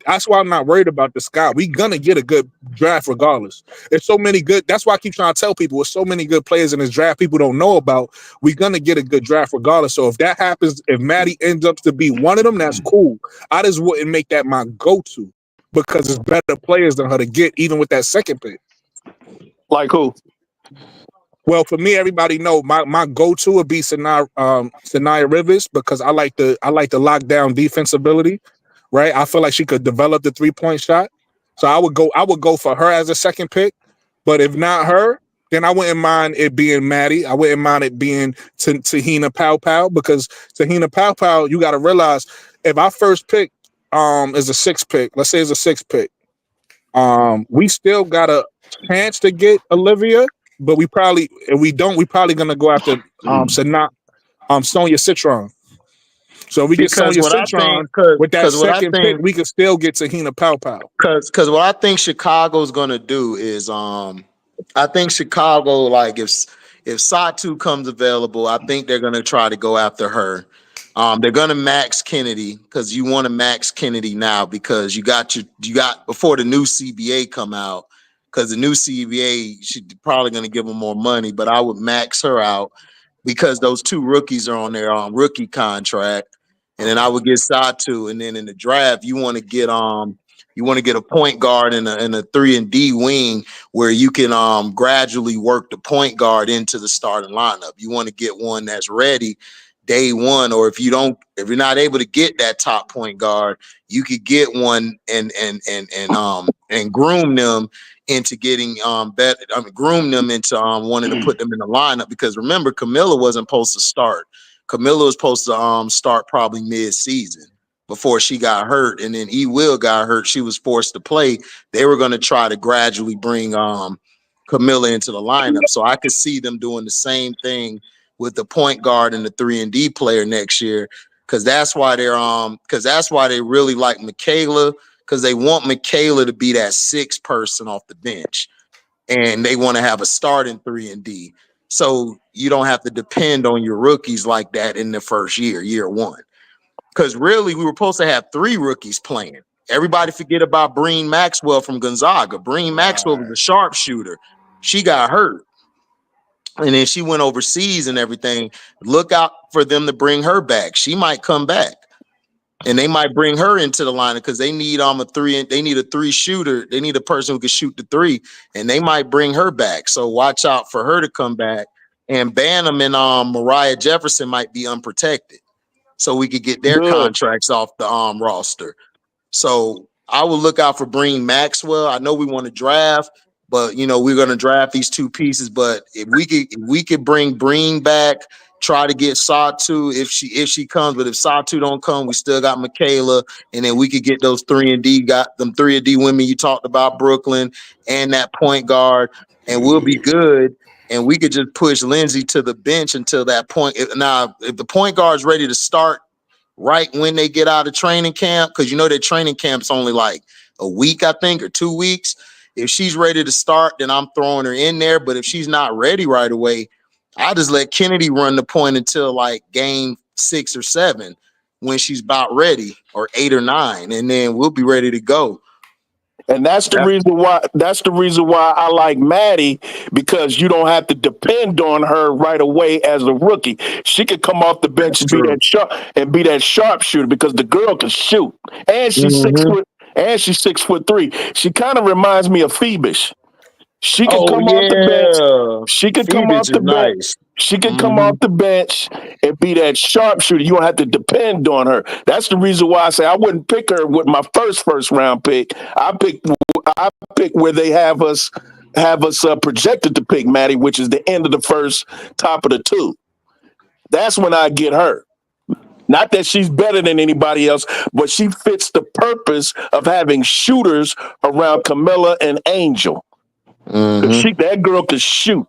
That's why I'm not worried about the sky. We're gonna get a good draft regardless. There's so many good. That's why I keep trying to tell people there's so many good players in this draft people don't know about. We're gonna get a good draft regardless. So if that happens, if Maddie ends up to be one of them, that's cool. I just wouldn't make that my go-to because it's better players than her to get, even with that second pick. Like who? Well, for me, everybody know my go-to would be Sanaya Rivers because I like the lockdown defense ability, right? I feel like she could develop the 3-point shot. So I would go for her as a second pick. But if not her, then I wouldn't mind it being Maddie. I wouldn't mind it being Tahina Pow because Tahina Pow, you got to realize if our first pick is a 6 pick, let's say it's a 6 pick, we still got a chance to get Olivia. But we probably gonna go after Sonia Citron. So if we get Sonia Citron with that second pick, we can still get Tahina Pow. Because what I think Chicago's gonna do is I think Chicago, like if Satu comes available, I think they're gonna try to go after her. They're gonna max Kennedy because you want to max Kennedy now because you got before the new CBA come out. Because the new CBA should probably going to give them more money, but I would max her out because those 2 rookies are on their rookie contract, and then I would get Satu, and then in the draft you want to get a point guard and a 3-and-D wing where you can gradually work the point guard into the starting lineup. You want to get one that's ready day one, or if you're not able to get that top point guard, you could get one and groom them into getting better. Groom them into wanting to put them in the lineup because remember, Camilla wasn't supposed to start. Camilla was supposed to start probably mid-season before she got hurt, and then Will got hurt. She was forced to play. They were going to try to gradually bring Camilla into the lineup, so I could see them doing the same thing with the point guard and the 3-and-D player next year, because that's why they really like Michaela, because they want Michaela to be that 6th person off the bench, and they want to have a starting 3-and-D, so you don't have to depend on your rookies like that in the first year 1. Because really, we were supposed to have 3 rookies playing. Everybody forget about Breen Maxwell from Gonzaga. Breen Maxwell was a sharpshooter. She got hurt. And then she went overseas and everything. Look out for them to bring her back. She might come back. And they might bring her into the lineup because they need a 3 shooter. They need a person who can shoot the 3, and they might bring her back. So watch out for her to come back. And Bannum and Mariah Jefferson might be unprotected, so we could get their contracts off the roster. So I will look out for Breen Maxwell. I know we want to draft, but we're going to draft these 2 pieces. But if we could bring Breen back try to get Satu if she comes. But if Satu don't come, we still got Michaela, and then we could get those 3-and-D, got them 3-and-D women you talked about, Brooklyn, and that point guard, and we'll be good. And we could just push Lindsay to the bench until that point. Now, if the point guard's ready to start right when they get out of training camp, because you know that training camp's only like a week, I think, or 2 weeks. If she's ready to start, then I'm throwing her in there. But if she's not ready right away, I'll just let Kennedy run the point until like game 6 or 7 when she's about ready, or 8 or 9, and then we'll be ready to go. And that's the reason why. That's the reason why I like Maddie, because you don't have to depend on her right away as a rookie. She could come off the bench and be that sharpshooter, because the girl can shoot, and she's 6 foot, and she's 6'3". She kind of reminds me of Phoebus. She can come off the bench. She can come off the bench. She can come off the bench and be that sharpshooter. You don't have to depend on her. That's the reason why I say I wouldn't pick her with my first round pick. I pick where they have us projected to pick, Maddie, which is the end of the first, top of the 2. That's when I get her. Not that she's better than anybody else, but she fits the purpose of having shooters around Camilla and Angel. That girl can shoot.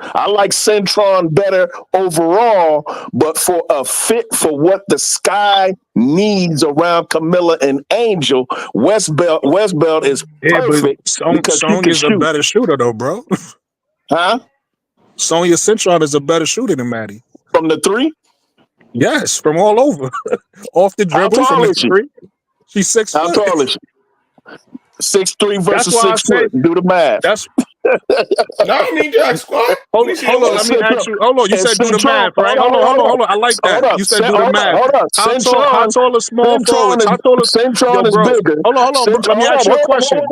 I like Centron better overall, but for a fit for what the Sky needs around Camilla and Angel, Westbelt is perfect. Because Sonya's a better shooter, though, bro. Huh? Sonya Centron is a better shooter than Maddie. From the 3? Yes, from all over. Off the dribble, from the 3. She's 6 foot. How tall is she? 6'3" versus 6 foot. Do the math. That's No, I mean Jack Squad. Hold on, let me ask you. Hold on, you said do the math, right? Hold on. I like that. You said do the math. How tall is small forwards? How tall is Centron is bigger? Hold on. Let me ask you a question. You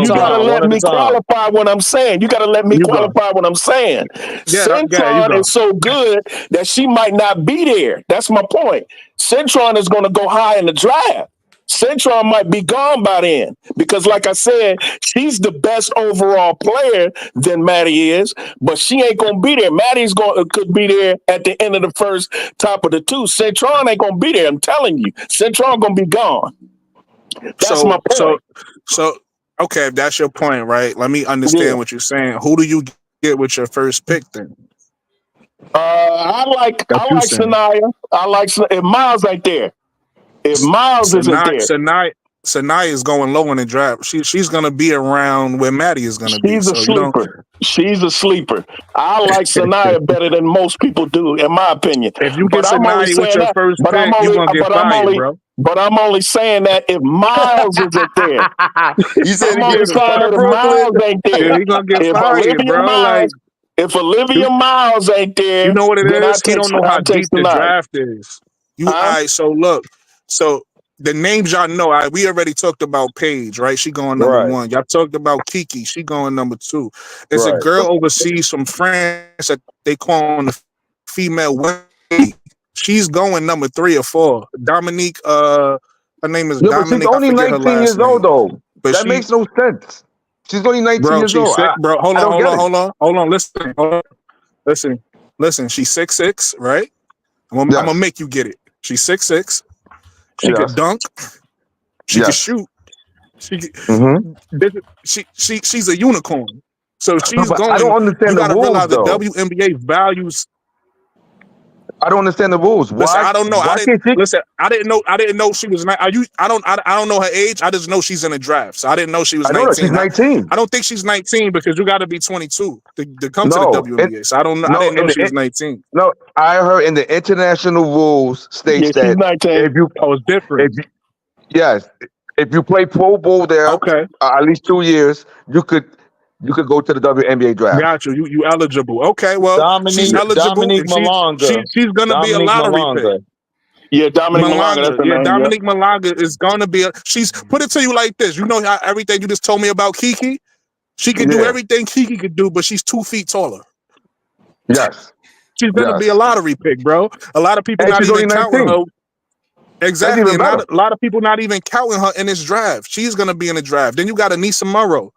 gotta let me qualify what I'm saying. You gotta let me qualify what I'm saying. Centron is so good that she might not be there. That's my point. Centron is going to go high in the draft. Centron might be gone by then, because like I said, she's the best overall player than Maddie is, but she ain't gonna be there. Maddie's could be there at the end of the first, top of the 2. Centron ain't gonna be there. I'm telling you, Centron gonna be gone. That's my point. So okay, if that's your point, right? Let me understand what you're saying. Who do you get with your first pick then? I like Sanaya. I like if Miles ain't there. If Miles isn't there, Sanaya is going low in the draft. She's going to be around where Maddie is going to be. She's a sleeper. She's a sleeper. I like Sanaya better than most people do, in my opinion. If you get Sanaya with your first pick, you're going to get fired, bro. But I'm only saying that if Miles isn't there. You said I'm only saying that if Miles ain't there. Yeah, he's going to get fired, bro. If Olivia Miles ain't there, you know what it is? He don't know how deep the draft is. All right, so look. So the names y'all know, we already talked about Paige, right? She going number 1. Y'all talked about Kiki. She going number 2. There's a girl overseas from France that they call the female Wendy. She's going number 3 or 4. Dominique, her name is Dominique. She's only 19 years old, though. But that makes no sense. She's only 19 years old. Bro, hold on. Listen. She's 6'6", right? I'm gonna make you get it. She's 6'6". She could dunk. She could shoot. She's a unicorn. So she's going. I don't understand the rules, the WNBA values. I don't understand the rules. Why? Listen, I don't know. I didn't know she was. I don't know her age. I just know she's in a draft. So I didn't know she was 19. She's 19. I don't think she's 19 because you got to be 22 to come to the WNBA. So I don't know. I didn't know she was 19. No, I heard in the international rules states that if you it's different. If you play Pro Bowl there, at least 2 years, you could go to the WNBA draft. Got you. You eligible. Okay, well, she's eligible. Dominique Malonga. She's going to be a lottery pick. Yeah, Dominique Malonga. Dominique Malonga is going to be she's put it to you like this. You know how everything you just told me about Kiki? She can do everything Kiki could do, but she's 2 feet taller. Yes. She's going to be a lottery pick, bro. A lot of people not even counting her. Exactly. And a lot of people not even counting her in this draft. She's going to be in the draft. Then you got Anissa Morrow.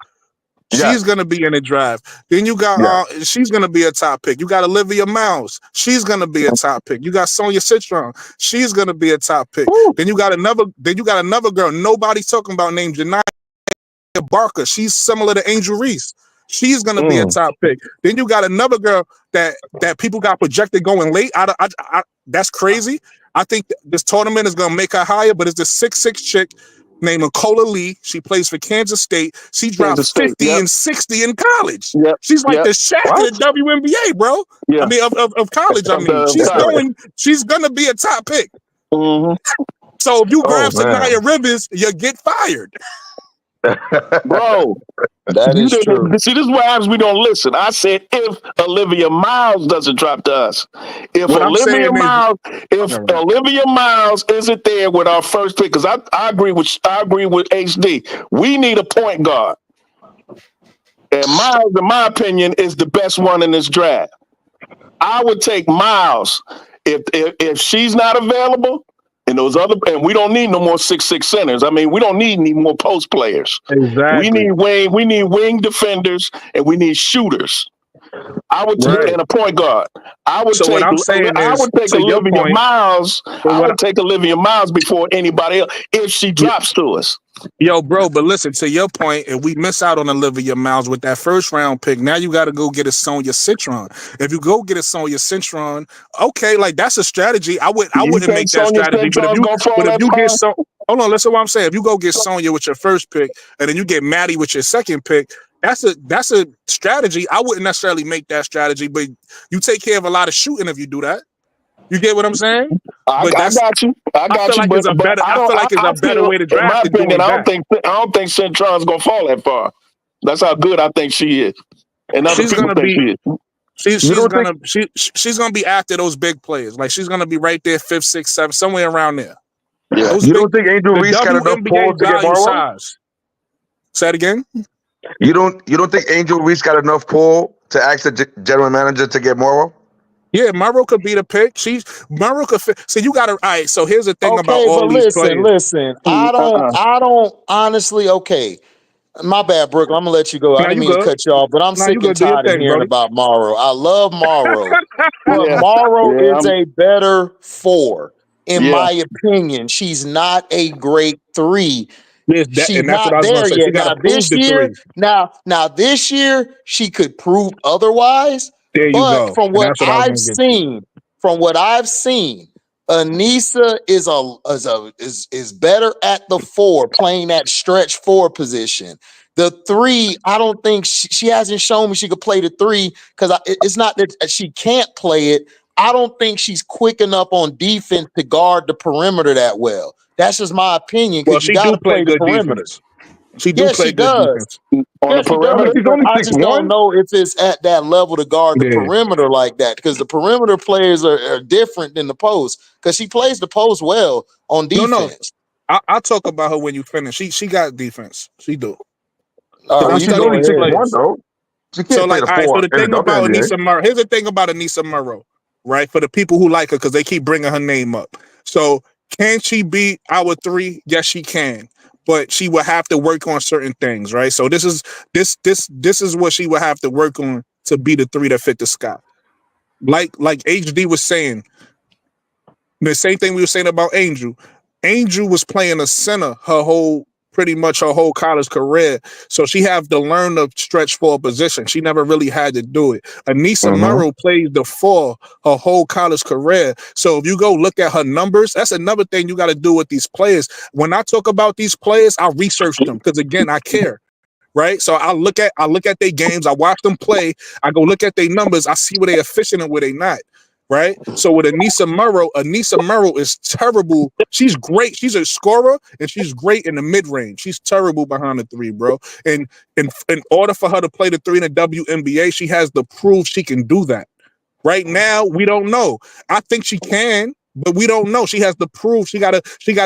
She's gonna be in the draft. Then you got she's gonna be a top pick. You got Olivia Miles. She's gonna be a top pick. You got Sonia Citron. She's gonna be a top pick. Then you got another girl nobody's talking about named Janiyah Barker. She's similar to Angel Reese. She's gonna be a top pick. Then you got another girl that people got projected going late. That's crazy. I think this tournament is gonna make her higher, but it's the 6'6" chick named Nicola Lee. She plays for Kansas State. She dropped 50 and 60 in college. She's like the Shaq of the WNBA, bro. I mean, of college. I mean, she's gonna be a top pick. So if you grab Sanaya Rivers, you get fired. Bro, that is true. See, this is what happens. We don't listen. I said if Olivia Miles doesn't drop to us, if Olivia Miles isn't there with our first pick, because I agree with HD. We need a point guard, and Miles, in my opinion, is the best one in this draft. I would take Miles if she's not available. And we don't need no more 6'6" centers. I mean, we don't need any more post players. Exactly. We need wing defenders and we need shooters. I would take and a point guard. I would take Olivia Miles. I would take Olivia Miles before anybody else if she drops to us. Yo, bro, but listen, to your point, if we miss out on Olivia Miles with that first round pick, now you got to go get a Sonia Citron. If you go get a Sonia Citron, okay, like that's a strategy. I wouldn't make that strategy. But if you get hold on, listen to what I'm saying. If you go get Sonia with your first pick and then you get Maddie with your second pick, that's a strategy. I wouldn't necessarily make that strategy, but you take care of a lot of shooting if you do that. You get what I'm saying? I got you. I feel like it's a better way to draft. In my opinion, I don't think Citron's gonna fall that far. That's how good I think she is. And other people think she is. She's gonna be after those big players. Like she's gonna be right there, 5th, 6th, 7th, somewhere around there. Yeah. You don't think Angel Reese got enough pull to get Morrow? Say it again. You don't think Angel Reese got enough pull to ask the general manager to get Morrow? Yeah, Morrow could be the pick. Morrow could fit. So you got to. All right. So here's the thing about all these players. Listen. I don't honestly. Okay, my bad, Brooklyn. I'm gonna let you go. I didn't mean to cut you off, but I'm sick and tired of hearing about Morrow. I love Morrow, but Morrow is a better 4, in my opinion. She's not a great 3. She's not there yet. Now this year she could prove otherwise. But from what I've seen, Anissa is better at the 4, playing that stretch 4 position. The 3, I don't think she hasn't shown me she could play the 3 because it's not that she can't play it. I don't think she's quick enough on defense to guard the perimeter that well. That's just my opinion. Well, she do play good defense. She does. On the perimeter. I just don't know if it's at that level to guard the perimeter like that, because the perimeter players are different than the post, because she plays the post well on defense. No. I'll talk about her when you finish. She got defense. She do. She's only 6'1" though. So the thing about Anissa Morrow, here's the thing about Anissa Morrow, right? For the people who like her, because they keep bringing her name up. So can she be our 3? Yes, she can. But she will have to work on certain things, right? So this is what she will have to work on to be the 3 that fit the sky. Like HD was saying, the same thing we were saying about Angel. Angel was playing a center pretty much her whole college career. So she have to learn the stretch 4 position. She never really had to do it. Anissa Morrow played the 4 her whole college career. So if you go look at her numbers, that's another thing you got to do with these players. When I talk about these players, I research them because again, I care. Right. So I look at their games, I watch them play, I go look at their numbers, I see where they're efficient and where they're not. Right. So with Anissa Morrow is terrible. She's great. She's a scorer and she's great in the mid range. She's terrible behind the 3, bro. And in order for her to play the 3 in the WNBA, she has to prove she can do that. Right now, we don't know. I think she can, but we don't know. She has to prove. She gotta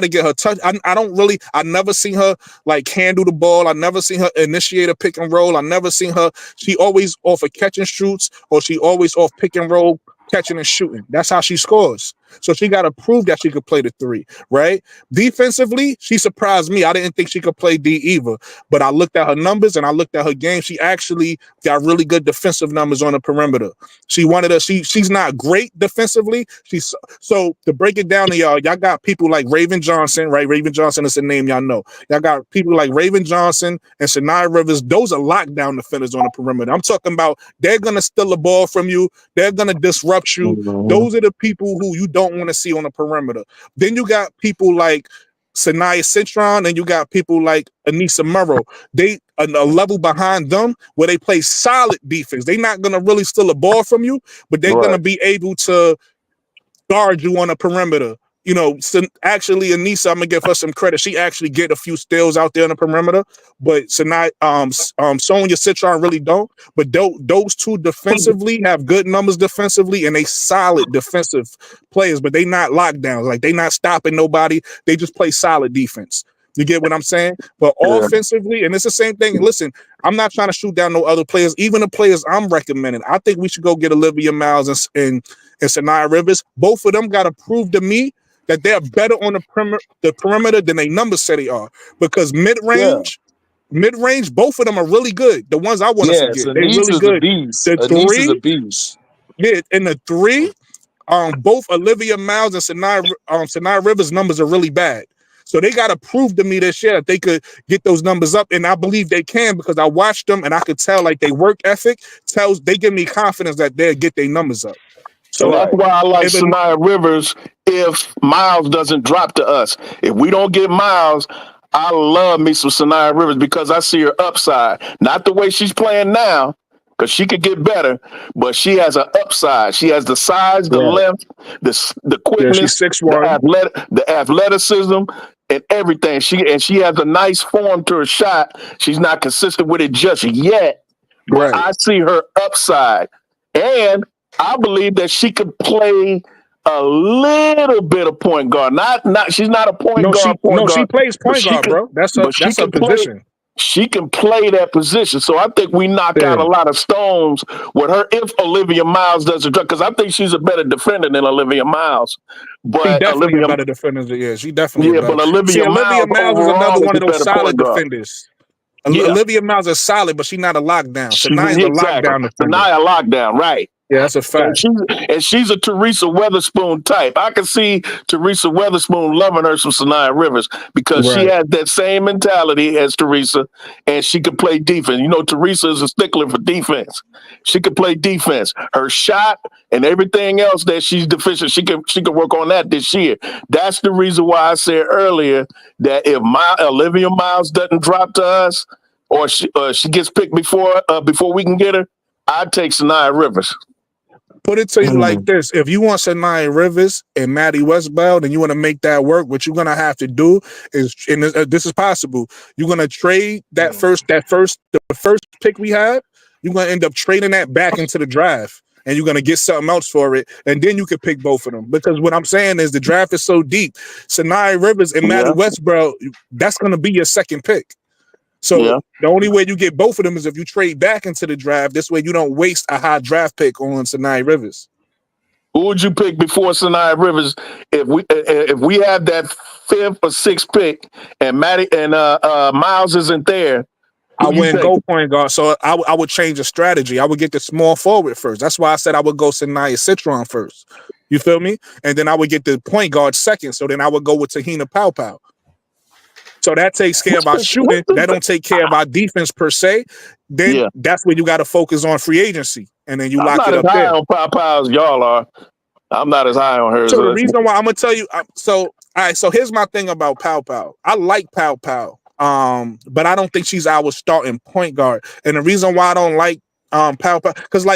get her touch. I never seen her like handle the ball. I never seen her initiate a pick and roll. I never seen her. She always off of catch and shoots, or she always off pick and roll, catching and shooting. That's how she scores. So she got to prove that she could play the 3, right? Defensively, she surprised me. I didn't think she could play D either, but I looked at her numbers and I looked at her game. She actually got really good defensive numbers on the perimeter. She's not great defensively. So to break it down to y'all got people like Raven Johnson, right? Raven Johnson is a name y'all know. Y'all got people like Raven Johnson and Sanaya Rivers. Those are lockdown defenders on the perimeter. I'm talking about they're gonna steal the ball from you. They're gonna disrupt you. Those are the people who you don't want to see on the perimeter. Then you got people like Sanaya Citron and you got people like Anissa Murrow. They a level behind them where they play solid defense. They're not gonna really steal the ball from you, but they're gonna be able to guard you on the perimeter. You know, actually, Anissa, I'm gonna give her some credit. She actually get a few steals out there on the perimeter, but tonight, Sonya Citron really don't. But those two defensively have good numbers defensively, and they solid defensive players. But they not lockdowns, like they not stopping nobody. They just play solid defense. You get what I'm saying? But offensively, and it's the same thing. Listen, I'm not trying to shoot down no other players, even the players I'm recommending. I think we should go get Olivia Miles and Sanaya Rivers. Both of them got to prove to me that they're better on the perimeter than they numbers say they are. Because mid-range, both of them are really good. The ones I want to forget, they're really good. The 3, a beast. Yeah, in the 3, both Olivia Miles and Sanaya Rivers numbers are really bad. So they got to prove to me this year that they could get those numbers up, and I believe they can because I watched them and I could tell like they work ethic they give me confidence that they'll get their numbers up. So that's why I like Sanaya Rivers if Miles doesn't drop to us. If we don't get Miles, I love me some Sanaya Rivers because I see her upside. Not the way she's playing now, because she could get better, but she has an upside. She has the size, the length, the quickness, the athleticism, and everything. She has a nice form to her shot. She's not consistent with it just yet, but I see her upside. And I believe that she could play a little bit of point guard. She's not a point guard. She plays point guard, bro. That's her position. She can play that position. So I think we knock out a lot of stones with her if Olivia Miles doesn't drop, because I think she's a better defender than Olivia Miles. But she definitely a better defender. Yeah, she definitely but Olivia Miles is another one of those solid defenders. Olivia Miles is solid, but she's not a lockdown. Sanaya's a lockdown defender. Sanaya lockdown, right. Yeah, that's a fact. And she's a Teresa Weatherspoon type. I can see Teresa Weatherspoon loving her some Sanaya Rivers because she has that same mentality as Teresa, and she can play defense. You know, Teresa is a stickler for defense. She can play defense. Her shot and everything else that she's deficient, she can work on that this year. That's the reason why I said earlier that if Olivia Miles doesn't drop to us, or she gets picked before we can get her, I'd take Sanaya Rivers. Put it to you like this. If you want Sanaya Rivers and Maddie Westbeld and you want to make that work, what you're going to have to do is, and this is possible, you're going to trade the first pick we had, you're going to end up trading that back into the draft. And you're going to get something else for it. And then you can pick both of them. Because what I'm saying is the draft is so deep. Sanaya Rivers and Maddie Westbeld, that's going to be your second pick. So the only way you get both of them is if you trade back into the draft. This way you don't waste a high draft pick on Sanaya Rivers. Who would you pick before Sanaya Rivers if we have that 5th or 6th pick and Miles isn't there? I wouldn't go point guard. So I would change the strategy. I would get the small forward first. That's why I said I would go Sanaya Citron first. You feel me? And then I would get the point guard second. So then I would go with Tahina Pow. So that takes care of our shooting. That don't take care of our defense per se. Then that's where you got to focus on free agency, and then you lock it up there. I'm not as high on Pow as y'all are. I'm not as high on her. So the reason why I'm gonna tell you, all right. So here's my thing about Pow. I like Pow, but I don't think she's our starting point guard. And the reason why I don't like Pow, because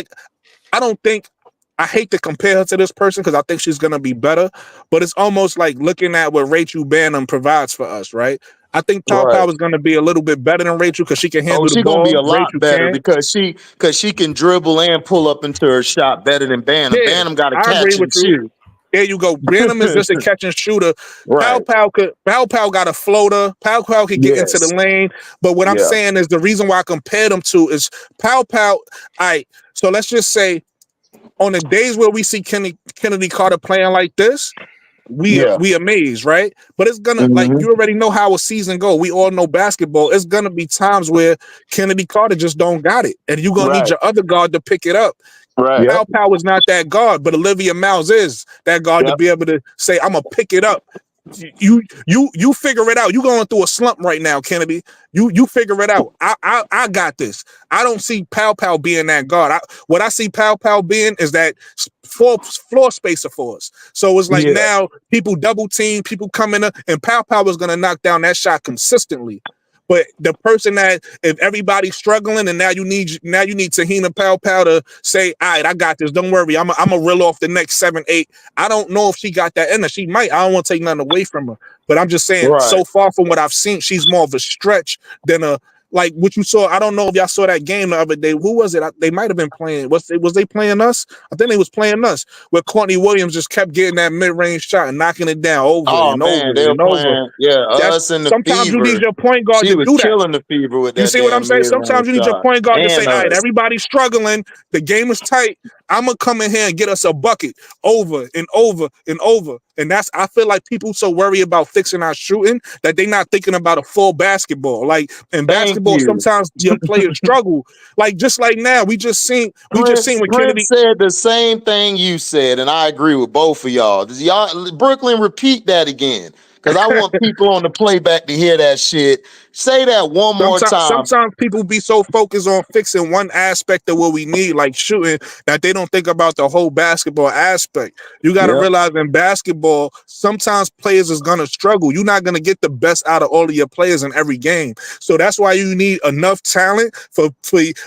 I hate to compare her to this person because I think she's going to be better, but it's almost like looking at what Rachel Banham provides for us, right? I think Pow is going to be a little bit better than Rachel because she can handle the ball. She's going to be a lot better because she can dribble and pull up into her shot better than Banham. Yeah, Banham got to catch and shoot. There you go. Banham is just a catch and shooter. Right. Pow got a floater. Pow could get into the lane. But what I'm saying is the reason why I compare them to is Pow. All right, so let's just say on the days where we see Kennedy Carter playing like this, we amazed, right? But it's gonna like you already know how a season go. We all know basketball. It's gonna be times where Kennedy Carter just don't got it, and you're gonna need your other guard to pick it up. Right. Pow is not that guard, but Olivia Miles is that guard to be able to say, "I'm gonna pick it up." You figure it out. You going through a slump right now, Kennedy. You figure it out. I got this. I don't see Pow being that guard. What I see Pow being is that floor spacer for us. So it's like now people double team, people coming up, and Pow is gonna knock down that shot consistently. But the person that if everybody's struggling and now you need Tahina Pow to say, all right, I got this. Don't worry. I'm a reel off the next 7, 8. I don't know if she got that in her. She might. I don't want to take nothing away from her. But I'm just saying, so far from what I've seen, she's more of a stretch than a like what you saw. I don't know if y'all saw that game the other day. Who was it? They might have been playing. Was they playing us? I think they was playing us. Where Courtney Williams just kept getting that mid-range shot and knocking it down over and over and over. Us in the sometimes Fever. You need your point guard She to was do that. killing the Fever with that. You see what I'm saying? Sometimes you need your point guard to say, all right, everybody's struggling. The game is tight. I'm going to come in here and get us a bucket over and over and over. And I feel like people so worried about fixing our shooting that they're not thinking about a full basketball. Like in basketball, sometimes your players struggle. Like just like now, we just seen when Kennedy said the same thing you said, and I agree with both of y'all. Y'all, Brooklyn, repeat that again. Because I want people on the playback to hear that shit. Say that one more time. Sometimes people be so focused on fixing one aspect of what we need, like shooting, that they don't think about the whole basketball aspect. You got to realize in basketball, sometimes players is going to struggle. You're not going to get the best out of all of your players in every game. So that's why you need enough talent for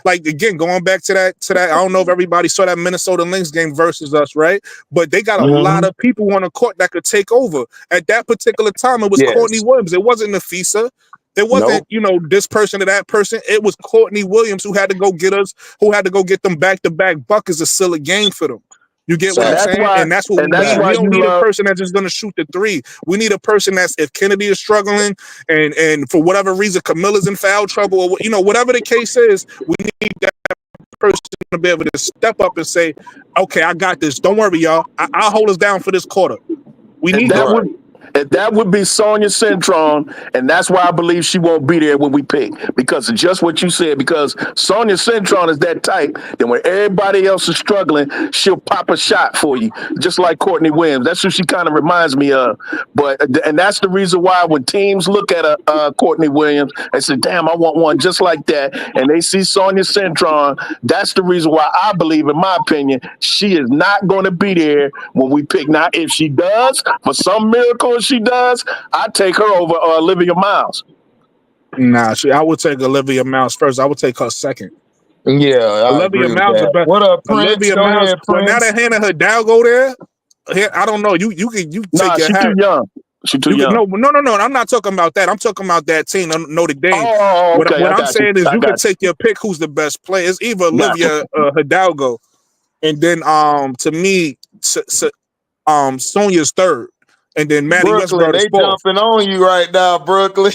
like, again, going back to that. I don't know if everybody saw that Minnesota Lynx game versus us, right? But they got a lot of people on the court that could take over. At that particular time, it was Courtney Williams. It wasn't Nafisa. It wasn't, this person or that person. It was Courtney Williams who had to go get us, who had to go get them back-to-back buckets to seal a game for them. You get what I'm saying? And that's what we need. We don't need a person that's just going to shoot the three. We need a person that's, if Kennedy is struggling and for whatever reason, Camilla's in foul trouble, or whatever the case is, we need that person to be able to step up and say, okay, I got this. Don't worry, y'all. I'll hold us down for this quarter. We need that. That would be Sonia Cintron, and that's why I believe she won't be there when we pick, because of just what you said. Because Sonia Cintron is that type that when everybody else is struggling, she'll pop a shot for you, just like Courtney Williams. That's who she kind of reminds me of. And that's the reason why when teams look at Courtney Williams and say, "Damn, I want one just like that," and they see Sonia Cintron, that's the reason why I believe, in my opinion, she is not going to be there when we pick. Now, if she does, for some miracle she does, I take her over Olivia Miles. Nah, I would take Olivia Miles first. I would take her second. Yeah, Olivia Miles is better. What up, Prince? Olivia Miles. Well, now that Hannah Hidalgo there, I don't know. You take your hat. Too young. She's too young. No. I'm not talking about that. I'm talking about that team, Notre Dame. Oh, okay. What I'm saying is you can take your pick who's the best player. It's either Olivia Hidalgo, and then to me, Sonia's third. And then Maddie Westbrook they jumping on you right now, Brooklyn.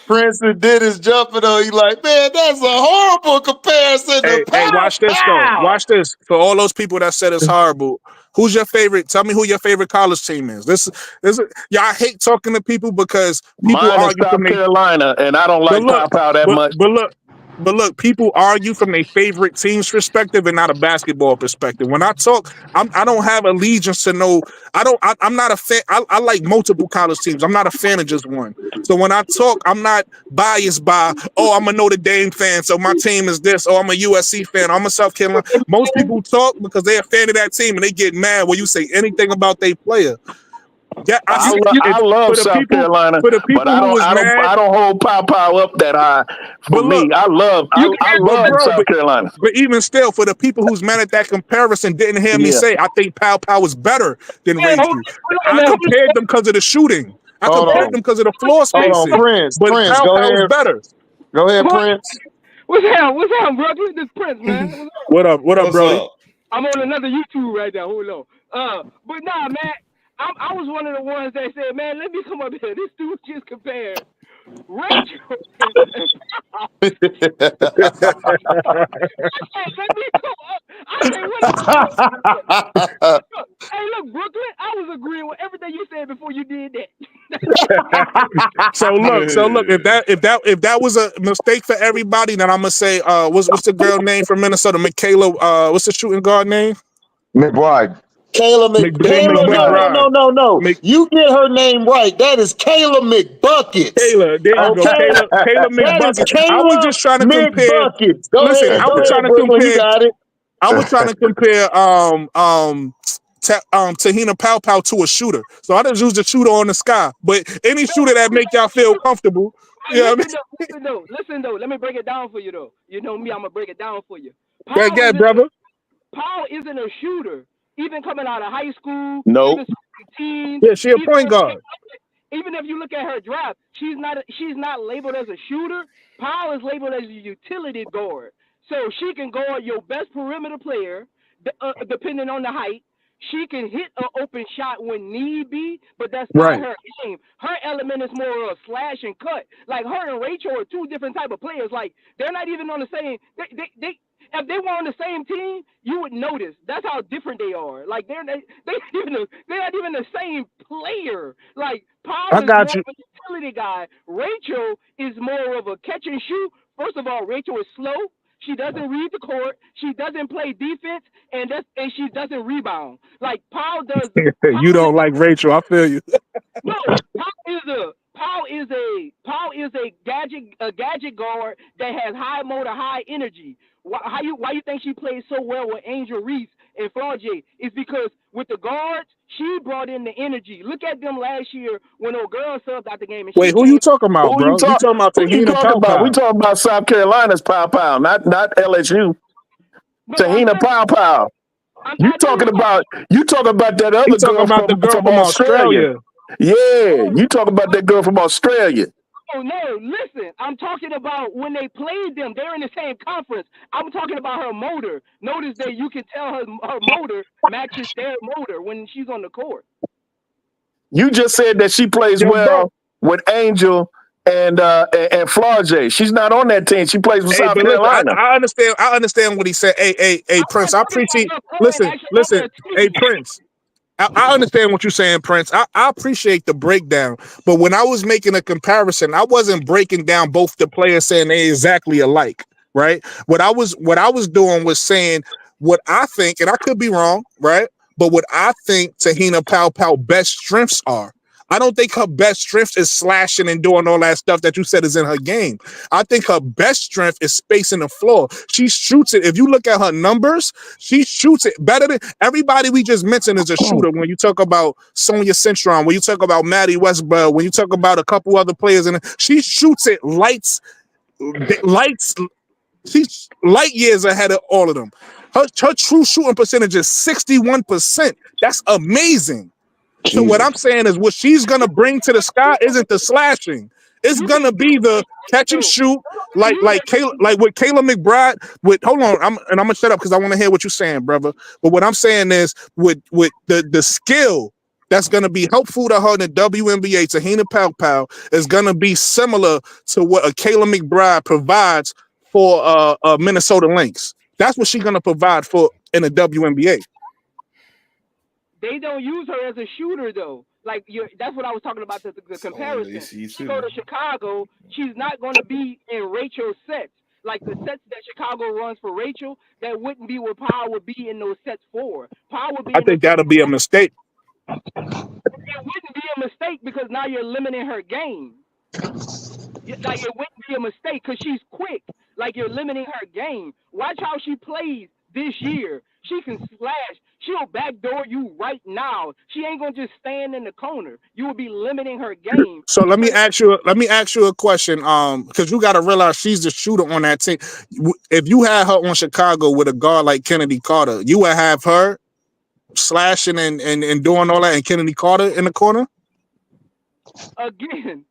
Prince and Dennis jumping on you like, man, that's a horrible comparison. Hey, watch this though. Watch this. For all those people that said it's horrible, who's your favorite? Tell me who your favorite college team is. This y'all hate talking to people because people argue South Carolina, and I don't like Pop that much. But look, people argue from their favorite team's perspective and not a basketball perspective. When I talk, I don't have allegiance to no. I'm not a fan. I like multiple college teams. I'm not a fan of just one. So when I talk, I'm not biased by, I'm a Notre Dame fan, so my team is this. I'm a USC fan. I'm a South Carolina. Most people talk because they're a fan of that team and they get mad when you say anything about their player. Yeah, I love South Carolina, but I don't hold Pow up that high. I love South Carolina. But even still, for the people who's mad at that comparison, didn't hear me say I think Pow is better than Rayfield. I compared them because of the shooting. I compared them because of the floor spacing. Prince, but Pow is better. Go ahead, Prince. What's up, Brooklyn? This Prince, man. What up, brother? I'm on another YouTube right now. Hold on. But nah, man. I was one of the ones that said, man, let me come up here. This dude just compared Rachel. Let me go up. Hey, look, Brooklyn, I was agreeing with everything you said before you did that. So look, if that was a mistake for everybody, then I'm gonna say, what's the girl name from Minnesota? Michaela, what's the shooting guard name? McBride. Kayla McBride. No. You get her name right. That is Kayla McBuckets. Kayla, there you go. Kayla McBuckets. I was just trying to compare. Go ahead, I was trying to Brooklyn, compare. you got it. I was trying to compare Tahina Pow Pow to a shooter. So I just used a shooter on the sky. But any shooter that make y'all feel comfortable. Listen though. Let me break it down for you though. You know me, I'm gonna break it down for you. Brother. Paul isn't a shooter. Even coming out of high school, no. Yeah, she a point guard. Even if you look at her draft, she's not labeled as a shooter. Paul is labeled as a utility guard. So she can guard your best perimeter player, depending on the height. She can hit an open shot when need be, but that's not her game. Her element is more of a slash and cut. Like her and Rachel are two different type of players. Like they're not even on the same. If they were on the same team, you would notice. That's how different they are. Like they're not even the same player. Like Paul is more of a utility guy. Rachel is more of a catch and shoot. First of all, Rachel is slow. She doesn't read the court. She doesn't play defense, and she doesn't rebound. Like Paul does. You don't like Rachel. I feel you. No, Paul is a gadget guard that has high motor, high energy. Why you think she plays so well with Angel Reese and Flaugier? It's because with the guards, she brought in the energy. Look at them last year when old girl subbed out the game. Wait, who you talking about, bro? You talking about Tahina Pow Pow? We talking about South Carolina's Pow Pow, not LSU. Tahina Pow Pow. You talking about that other girl from Australia. Yeah, you talking about that girl from Australia. Oh no, listen, I'm talking about when they played them, they're in the same conference. I'm talking about her motor. Notice that you can tell her motor matches their motor when she's on the court. You just said that she plays well with Angel and Flaugier. She's not on that team. She plays with South Carolina. I understand what he said. Hey, Prince, I appreciate. Listen. Hey, Prince. I understand what you're saying, Prince. I appreciate the breakdown, but when I was making a comparison, I wasn't breaking down both the players saying they exactly alike, right? What I was doing was saying what I think, and I could be wrong, right? But what I think Tahina Pow Pow best strengths are. I don't think her best strength is slashing and doing all that stuff that you said is in her game. I think her best strength is spacing the floor. She shoots it. If you look at her numbers, she shoots it better than everybody we just mentioned is a shooter. When you talk about Sonia Centron, when you talk about Maddie Westbrook, when you talk about a couple other players, and she shoots it she's light years ahead of all of them. Her true shooting percentage is 61%. That's amazing. So what I'm saying is what she's going to bring to the sky isn't the slashing. It's going to be the catch and shoot like with Kayla McBride. Hold on, I'm going to shut up because I want to hear what you're saying, brother. But what I'm saying is with the skill that's going to be helpful to her in the WNBA, Tahina Pow Pow, is going to be similar to what a Kayla McBride provides for Minnesota Lynx. That's what she's going to provide for in the WNBA. They don't use her as a shooter though. Like that's what I was talking about the comparison. She go to Chicago, she's not going to be in Rachel's sets. Like the sets that Chicago runs for Rachel, that wouldn't be what Powell would be in those sets for. Powell would be. I think that'll be a mistake. It wouldn't be a mistake because now you're limiting her game. Like it wouldn't be a mistake because she's quick. Like you're limiting her game. Watch how she plays this year. She can slash. She'll backdoor you right now. She ain't gonna just stand in the corner. You will be limiting her game. So let me ask you a question. Because you got to realize she's the shooter on that team. If you had her on Chicago with a guard like Kennedy Carter, you would have her slashing and doing all that, and Kennedy Carter in the corner. Again,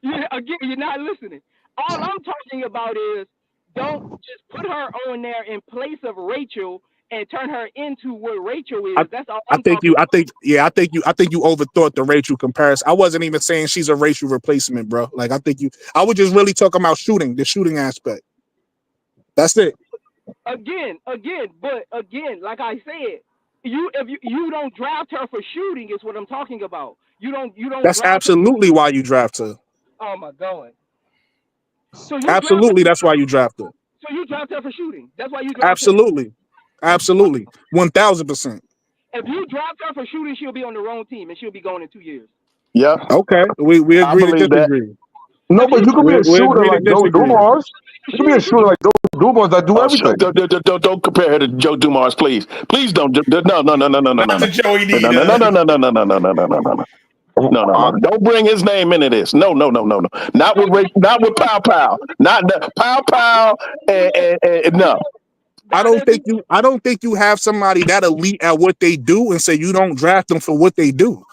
you're not listening. All I'm talking about is don't just put her on there in place of Rachel and turn her into what Rachel is. That's all I I'm think talking you. about. I think you overthought the Rachel comparison. I wasn't even saying she's a Rachel replacement, bro. Like I was just really talking about the shooting aspect. That's it. Again, like I said, if you don't draft her for shooting is what I'm talking about. You don't. That's absolutely why you draft her. Oh my God. So Absolutely, that's why you draft her. So you draft her for shooting. That's why you draft Absolutely. Absolutely. 1000%. If you draft her for shooting, she'll be on the wrong team and she'll be gone in 2 years. Yeah. Okay. We agree to disagree. No, but you could be a We shooter agree to like Joe disagree. Dumars. You could be a shooter like Joe Dumars that do everything. Don't compare her to Joe Dumars, please. Please don't. No. Not to Joey D. No. Don't bring his name into this. No. Not with Pow Pow. Not Pow Pow. And no. I don't think you have somebody that elite at what they do and say you don't draft them for what they do.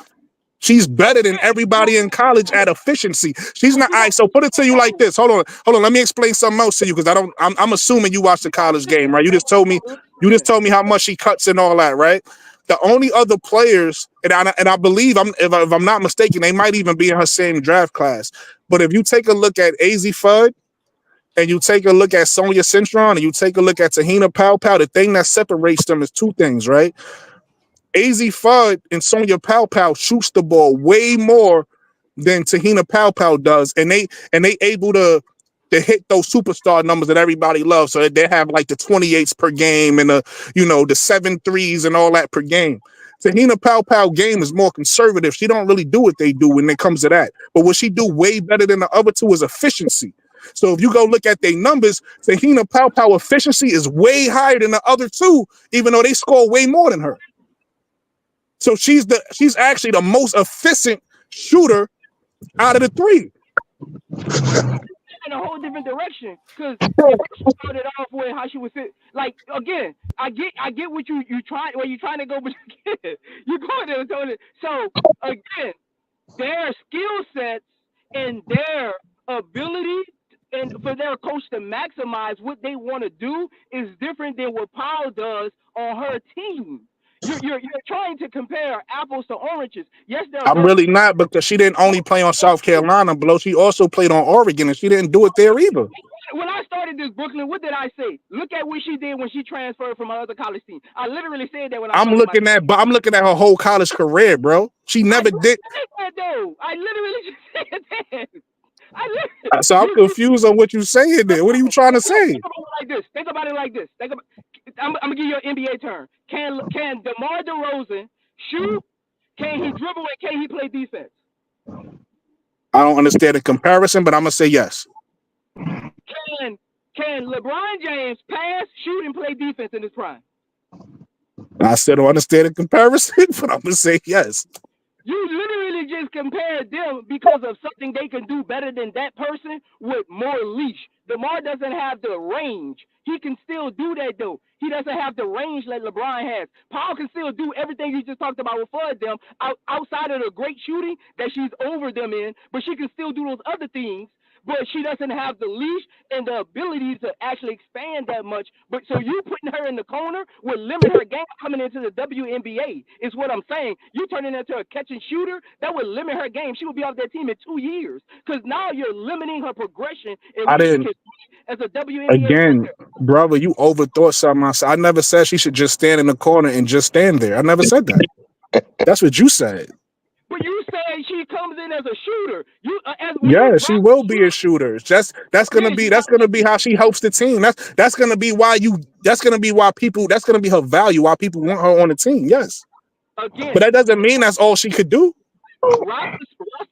She's better than everybody in college at efficiency. She's not. All right, so put it to you like this. Hold on. Let me explain something else to you because I'm assuming you watched the college game, right? You just told me how much she cuts and all that, right? The only other players, and I believe if I'm not mistaken, they might even be in her same draft class. But if you take a look at AZ Fudd, and you take a look at Sonia Cintron, and you take a look at Tahina Pow Pow, the thing that separates them is two things, right? AZ Fudd and Sonia Pow Pow shoots the ball way more than Tahina Pow Pow does, and they able to hit those superstar numbers that everybody loves. So they have like the 28s per game and the 7 threes and all that per game. Tahina Pow Pow game is more conservative. She don't really do what they do when it comes to that. But what she do way better than the other two is efficiency. So if you go look at their numbers, Tahina Pow Pow efficiency is way higher than the other two, even though they score way more than her. So she's actually the most efficient shooter out of the three. In a whole different direction, because started off with how she was fit. Like again, I get what you're trying to go, but you're going there. So again, their skill sets and their ability and for their coach to maximize what they want to do is different than what Paul does on her team. You're trying to compare apples to oranges. Yes, I'm really not, because she didn't only play on South Carolina, Blow. She also played on Oregon, and she didn't do it there either. When I started this, Brooklyn, what did I say? Look at what she did when she transferred from my other college team. I literally said that when I'm looking at her whole college career, bro. She never did. I literally just said that. So I'm confused on what you're saying there. What are you trying to say? Think about it like this. I'm gonna give you an NBA term. Can DeMar DeRozan shoot? Can he dribble? And can he play defense? I don't understand the comparison, but I'm gonna say yes. Can LeBron James pass, shoot, and play defense in his prime? I still don't understand the comparison, but I'm gonna say yes. You literally just compared them because of something they can do better than that person with more leash. DeMar doesn't have the range. He can still do that, though. He doesn't have the range like LeBron has. Paul can still do everything you just talked about with Fudd them outside of the great shooting that she's over them in, but she can still do those other things. But she doesn't have the leash and the ability to actually expand that much. But so you putting her in the corner would limit her game coming into the WNBA, is what I'm saying. You turning her into a catch and shooter, that would limit her game. She would be off that team in 2 years. Because now you're limiting her progression as a WNBA again, player. brother, you overthought something. I never said she should just stand in the corner and just stand there. I never said that. That's what you said. But you say she comes in as a shooter. She will be a shooter. That's gonna be how she helps the team. That's gonna be why her value, why people want her on the team. Yes. Again, but that doesn't mean that's all she could do. Roster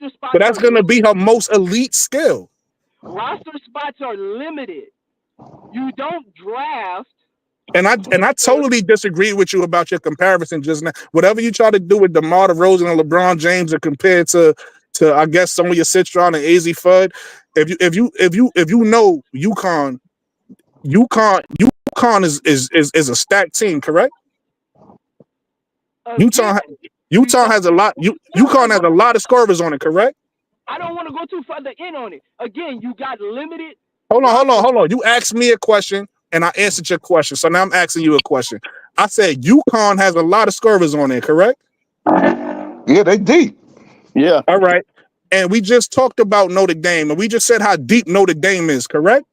spots, but that's gonna be her most elite skill. Roster spots are limited. You don't draft. And I totally disagree with you about your comparison just now. Whatever you try to do with DeMar DeRozan and LeBron James are compared to I guess Sonia Cintron and AZ Fudd. If you know UConn is a stacked team, correct? Utah has a lot. UConn has a lot of scorers on it, correct? I don't want to go too further in on it. Again, you got limited. Hold on. You asked me a question and I answered your question. So now I'm asking you a question. I said UConn has a lot of scorers on there, correct? Yeah, they deep. Yeah. All right. And we just talked about Notre Dame, and we just said how deep Notre Dame is, correct?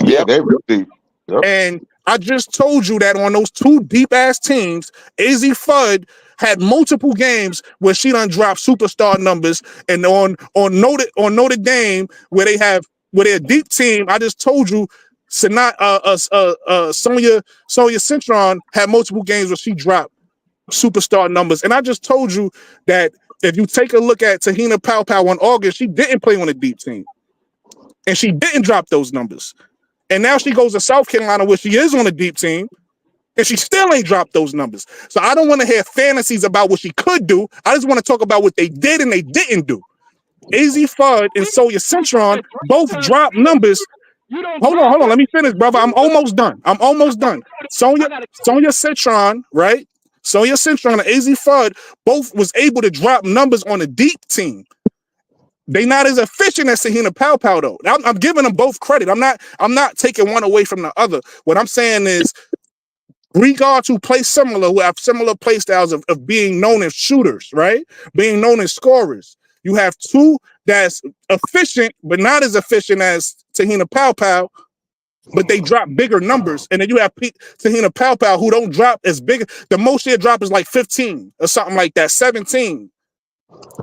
Yeah, they real deep. Yep. And I just told you that on those two deep-ass teams, AZ Fudd had multiple games where she done dropped superstar numbers, and on Notre Dame where they're a deep team. I just told you, Sonia Cintron had multiple games where she dropped superstar numbers, and I just told you that if you take a look at Tahina Paopao in August, she didn't play on a deep team, and she didn't drop those numbers. And now she goes to South Carolina where she is on a deep team, and she still ain't dropped those numbers. So I don't want to hear fantasies about what she could do. I just want to talk about what they did and they didn't do. AZ Fudd and Sonia Cintron both dropped numbers. Hold on. Let me finish, brother. I'm almost done. Sonia Cintron, right? Sonia Cintron and AZ Fudd both was able to drop numbers on a deep team. They not as efficient as Tahina Paopao though. I'm giving them both credit. I'm not taking one away from the other. What I'm saying is, Greek guards who play similar, who have similar play styles of being known as shooters, right? Being known as scorers. You have two that's efficient, but not as efficient as Tahina Paopao, but they drop bigger numbers. And then you have Tahina Paopao who don't drop as big. The most she'll drop is like 15 or something like that, 17.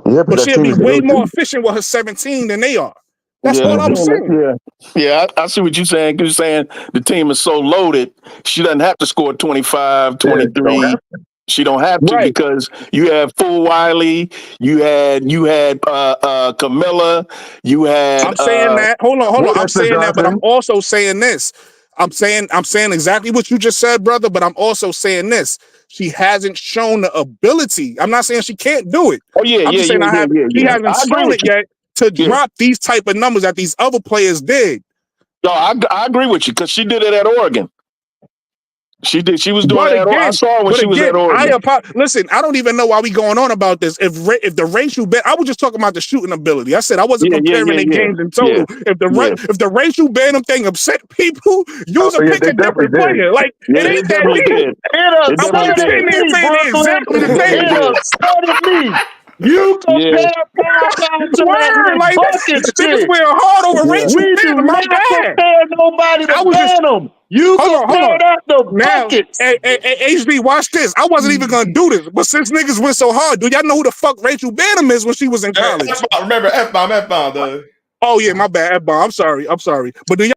Yeah, but she'll be way more efficient with her 17 than they are. That's all I'm saying. Yeah, I see what you're saying. You're saying the team is so loaded, she doesn't have to score 25, 23. She don't have to because you have Full Wiley, you had Camilla, you had. I'm saying that. Hold on. I'm saying that, but I'm also saying this. I'm saying exactly what you just said, brother. But I'm also saying this. She hasn't shown the ability. I'm not saying she can't do it. Oh yeah, I'm just saying she hasn't shown it yet to drop these type of numbers that these other players did. No, I agree with you because she did it at Oregon. She did. She was doing that. I saw her when she was at Oregon. Listen, I don't even know why we going on about this. If the racial ban, I was just talking about the shooting ability. I said I wasn't comparing the games in total. If the racial ban thing upset people, use pick a different player. Like it ain't that deep. I'm not saying exactly the same. You compare Paopao to like niggas went hard over racial ban. not compare nobody to Bantam. You compare that to buckets. Hey, HB, watch this. I wasn't even gonna do this, but since niggas went so hard, do y'all know who the fuck Rachel Bantam is when she was in college? Remember F-bomb, though. Oh yeah, my bad, F-bomb. I'm sorry. But do y'all?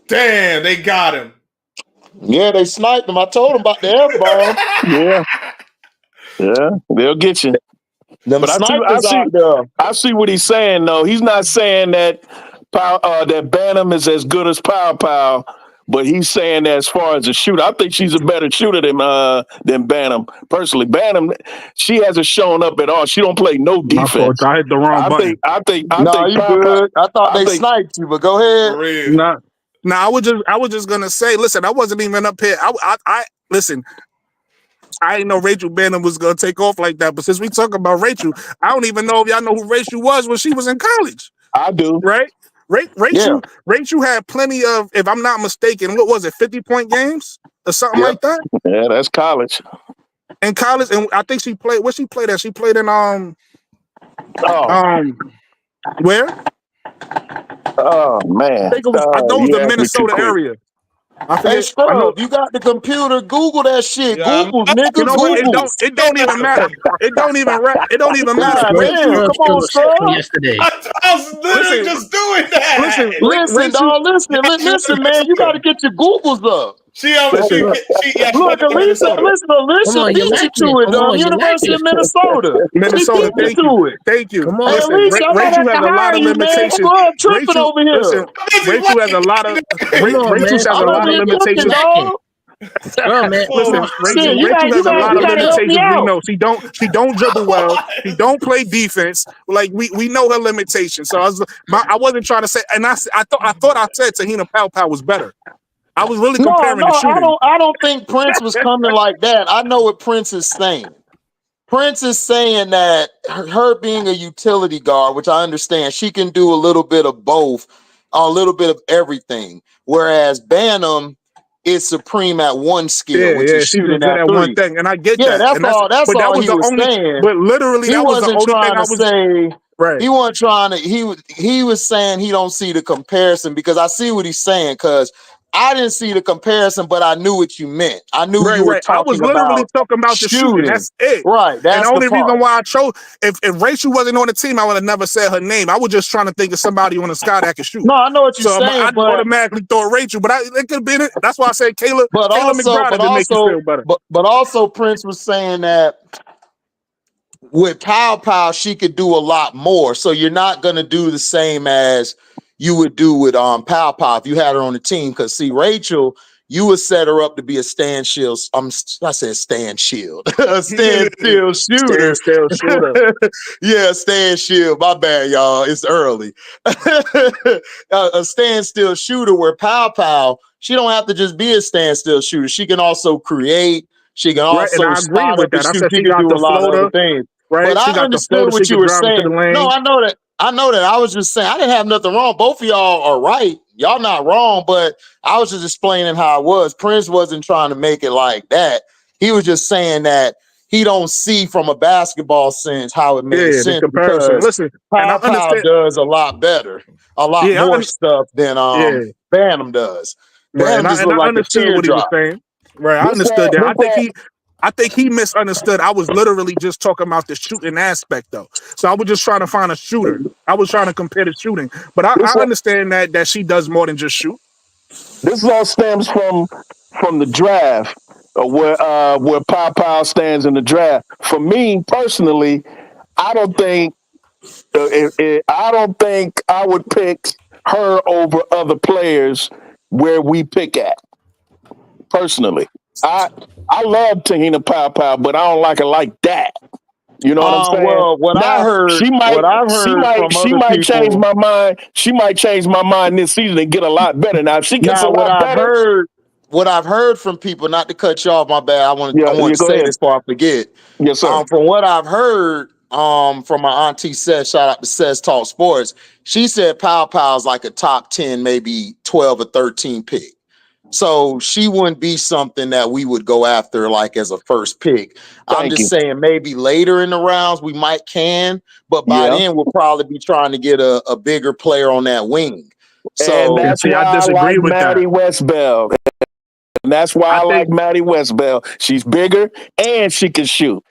Damn, they got him. Yeah, they sniped him. I told him about the F-bomb. Yeah, they'll get you. But I see what he's saying though. He's not saying that that Bantam is as good as Paopao, but he's saying that as far as a shooter, I think she's a better shooter than Bantam. Personally, Bantam, she hasn't shown up at all. She don't play no defense. I hit the wrong button. I think you good. I thought they sniped you, but go ahead. Nah, I was just gonna say, listen, I wasn't even up here. I listen. I didn't know Rachel Bantam was gonna take off like that, but since we talk about Rachel, I don't even know if y'all know who Rachel was when she was in college. I do, right? Rachel had plenty of, if I'm not mistaken, what was it, 50-point games or something like that? Yeah, that's college. In college, and I think she played. Where she played at? She played in where? Oh man, I think it was the Minnesota area. Hey, Scrub, you got the computer. Google that shit. Google, nigga. You know Google. It don't even matter. It don't even matter. Damn, come on, Scrub. Yesterday. I was literally just doing that. Listen, dog. Listen, man. You got to get your Googles up. Look, Alicia beat you to it, dog. University of Minnesota. Minnesota, thank you. Thank you. Come on, listen, Rachel has a lot of limitations. Tripping over here. Listen, Rachel has a lot of limitations. Oh, man. Listen, Rachel has a lot of limitations. We know she don't dribble well. She don't play defense. Like we know her limitations. So I wasn't trying to say, and I thought I said Tahina Paopao was better. I was really comparing the shooting. I don't think Prince was coming like that. I know what Prince is saying. Prince is saying that her being a utility guard, which I understand, she can do a little bit of both, a little bit of everything. Whereas Bantam is supreme at one skill, which is she's shooting just good that at one three. thing, and I get Yeah, that. that's all. That's But that all was he the was only. saying. But literally, He that was the wasn't only thing trying I to was say. right. He wasn't trying to. He was saying he don't see the comparison, because I see what he's saying, because I didn't see the comparison, but I knew what you meant. I knew you were I was talking literally about talking about the shooting. shooting. That's it. Right. And That's the the only part. reason why I chose, if Rachel wasn't on the team, I would have never said her name. I was just trying to think of somebody on the sky that could shoot. No, I know what you're So saying, I but automatically thought Rachel, but it could have been it. That's why I said Kayla. but Kayla also, McBride but to make you also, feel better. but also, Prince was saying that with Pow, she could do a lot more. So you're not gonna do the same as you would do with Pow if you had her on the team. Because see, Rachel, you would set her up to be a stand shield. I said stand shield, a stand still shooter. Still shooter. Yeah, stand shield. My bad, y'all. It's early. A standstill shooter where Pow, she don't have to just be a standstill shooter. She can also create. She can Right, and also I agree spot with up and that. I shoot. said She she can got do the a lot of other floater, things. right? But She I got the floater. understood She what you could were drive into the saying. lane. No, I know that. I know that. I was just saying I didn't have nothing wrong. Both of y'all are right. Y'all not wrong, but I was just explaining how it was. Prince wasn't trying to make it like that. He was just saying that he don't see from a basketball sense how it made The sense, comparison. because Listen, and I Pow understand. does a lot better, a lot more stuff than Bantam does. Right, Bantam just and looked I like a understood what he was teardrop. saying. Right, I understood that. I think he misunderstood. I was literally just talking about the shooting aspect, though. So I was just trying to find a shooter. I was trying to compare the shooting, but I understand that she does more than just shoot. This all stems from the draft, where Pow stands in the draft. For me personally, I don't think I would pick her over other players where we pick at. Personally, I love Tahina Pow, but I don't like her like that. You know what I'm saying? Well, what Now I've heard from other might change people. my mind. She might change my mind this season and get a lot better. Now, if she gets Now, a lot better, what I've heard from people, not to cut you off, my bad. I want to go say ahead. this before I forget. Yes, sir. From what I've heard, from my auntie Seth, shout out to Seth Talk Sports. She said Pow's like a top 10, maybe 12 or 13 pick. So she wouldn't be something that we would go after like as a first pick. I'm just saying maybe later in the rounds we might but by then we'll probably be trying to get a bigger player on that wing. So and that's why I like Maddie Westbell. And that's why I like Maddie Westbell. She's bigger and she can shoot.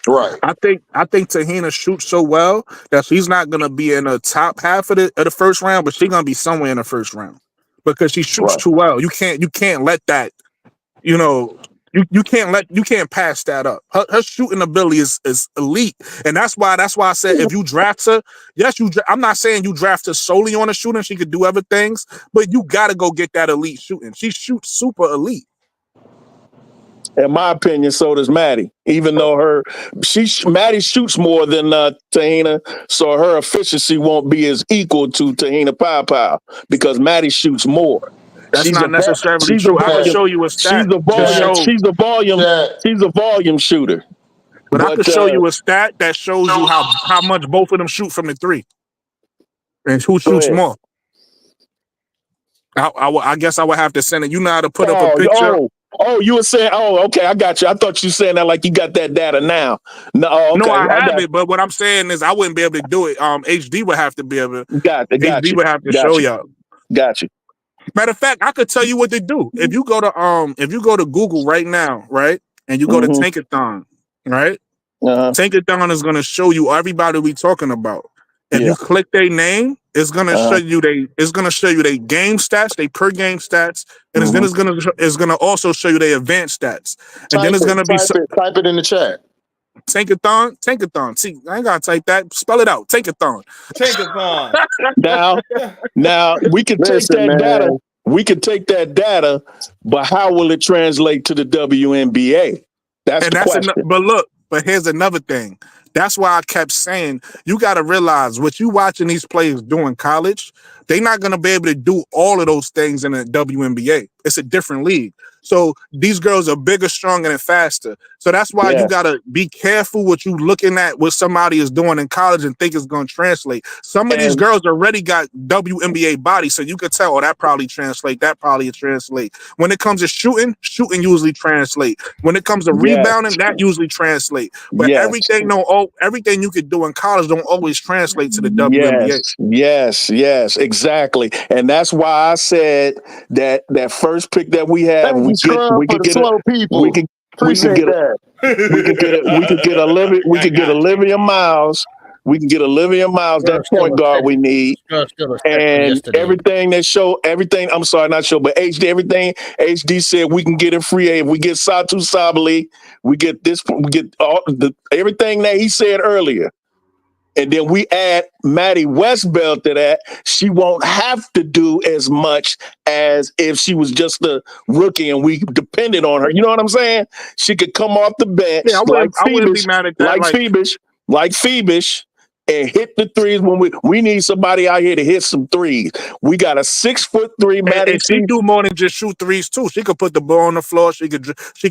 Right. I think Tahina shoots so well that she's not gonna be in the top half of the first round, but she's gonna be somewhere in the first round because she shoots too well. You can't let that, you can't pass that up. Her shooting ability is elite, and that's why I said if you draft her, yes, I'm not saying you draft her solely on a shooting. She could do other things, but you got to go get that elite shooting. She shoots super elite. In my opinion, so does Maddie. Even though Maddie shoots more than Tahina, so her efficiency won't be as equal to Tahina Pow because Maddie shoots more. That's not necessarily true. I can show you a stat. She's a volume shooter. But I can show you a stat that shows you how much both of them shoot from the three, and who shoots more. I guess I would have to send it. You know how to put up a picture. You were saying, okay, I got you. I thought you were saying that like you got that data now. No, okay, no, I have it, but what I'm saying is I wouldn't be able to do it. HD would have to be able to. HD would have to show y'all. Got you. Matter of fact, I could tell you what they do. If you go to Google right now, right, and you go to Tankathon, right, Tankathon is going to show you everybody we talking about. If you click their name, it's gonna show you their game stats, they per game stats, and it's gonna also show you their advanced stats. And then it's gonna be type it in the chat. Tankathon. See, I ain't gotta type that. Spell it out. Tankathon. Now we can take that data. We can take that data, but how will it translate to the WNBA? That's the question. But here's another thing. That's why I kept saying you got to realize what you watching these players do in college. they're not going to be able to do all of those things in the WNBA. It's a different league. So these girls are bigger, stronger, and faster. So that's why you got to be careful what you looking at, what somebody is doing in college and think it's going to translate. Some of these girls already got WNBA bodies, so you could tell, oh, that probably translate, that probably translate. When it comes to shooting usually translate. When it comes to rebounding, that usually translate. But everything you could do in college don't always translate to the WNBA. Yes, exactly. And that's why I said that first pick that we have, we could get Olivia Miles. We can get Olivia Miles, that point guard we need. And everything I'm sorry, not show, but everything HD said we can get in free agent. We get Satu Sabali, we get everything that he said earlier. And then we add Maddie Westbeld to that. She won't have to do as much as if she was just a rookie and we depended on her. You know what I'm saying? She could come off the bench I wouldn't be mad at that. Like Phoebus, and hit the threes when we need somebody out here to hit some threes. We got a 6'3" Maddie. And she do more than just shoot threes too. She could put the ball on the floor. She could get it to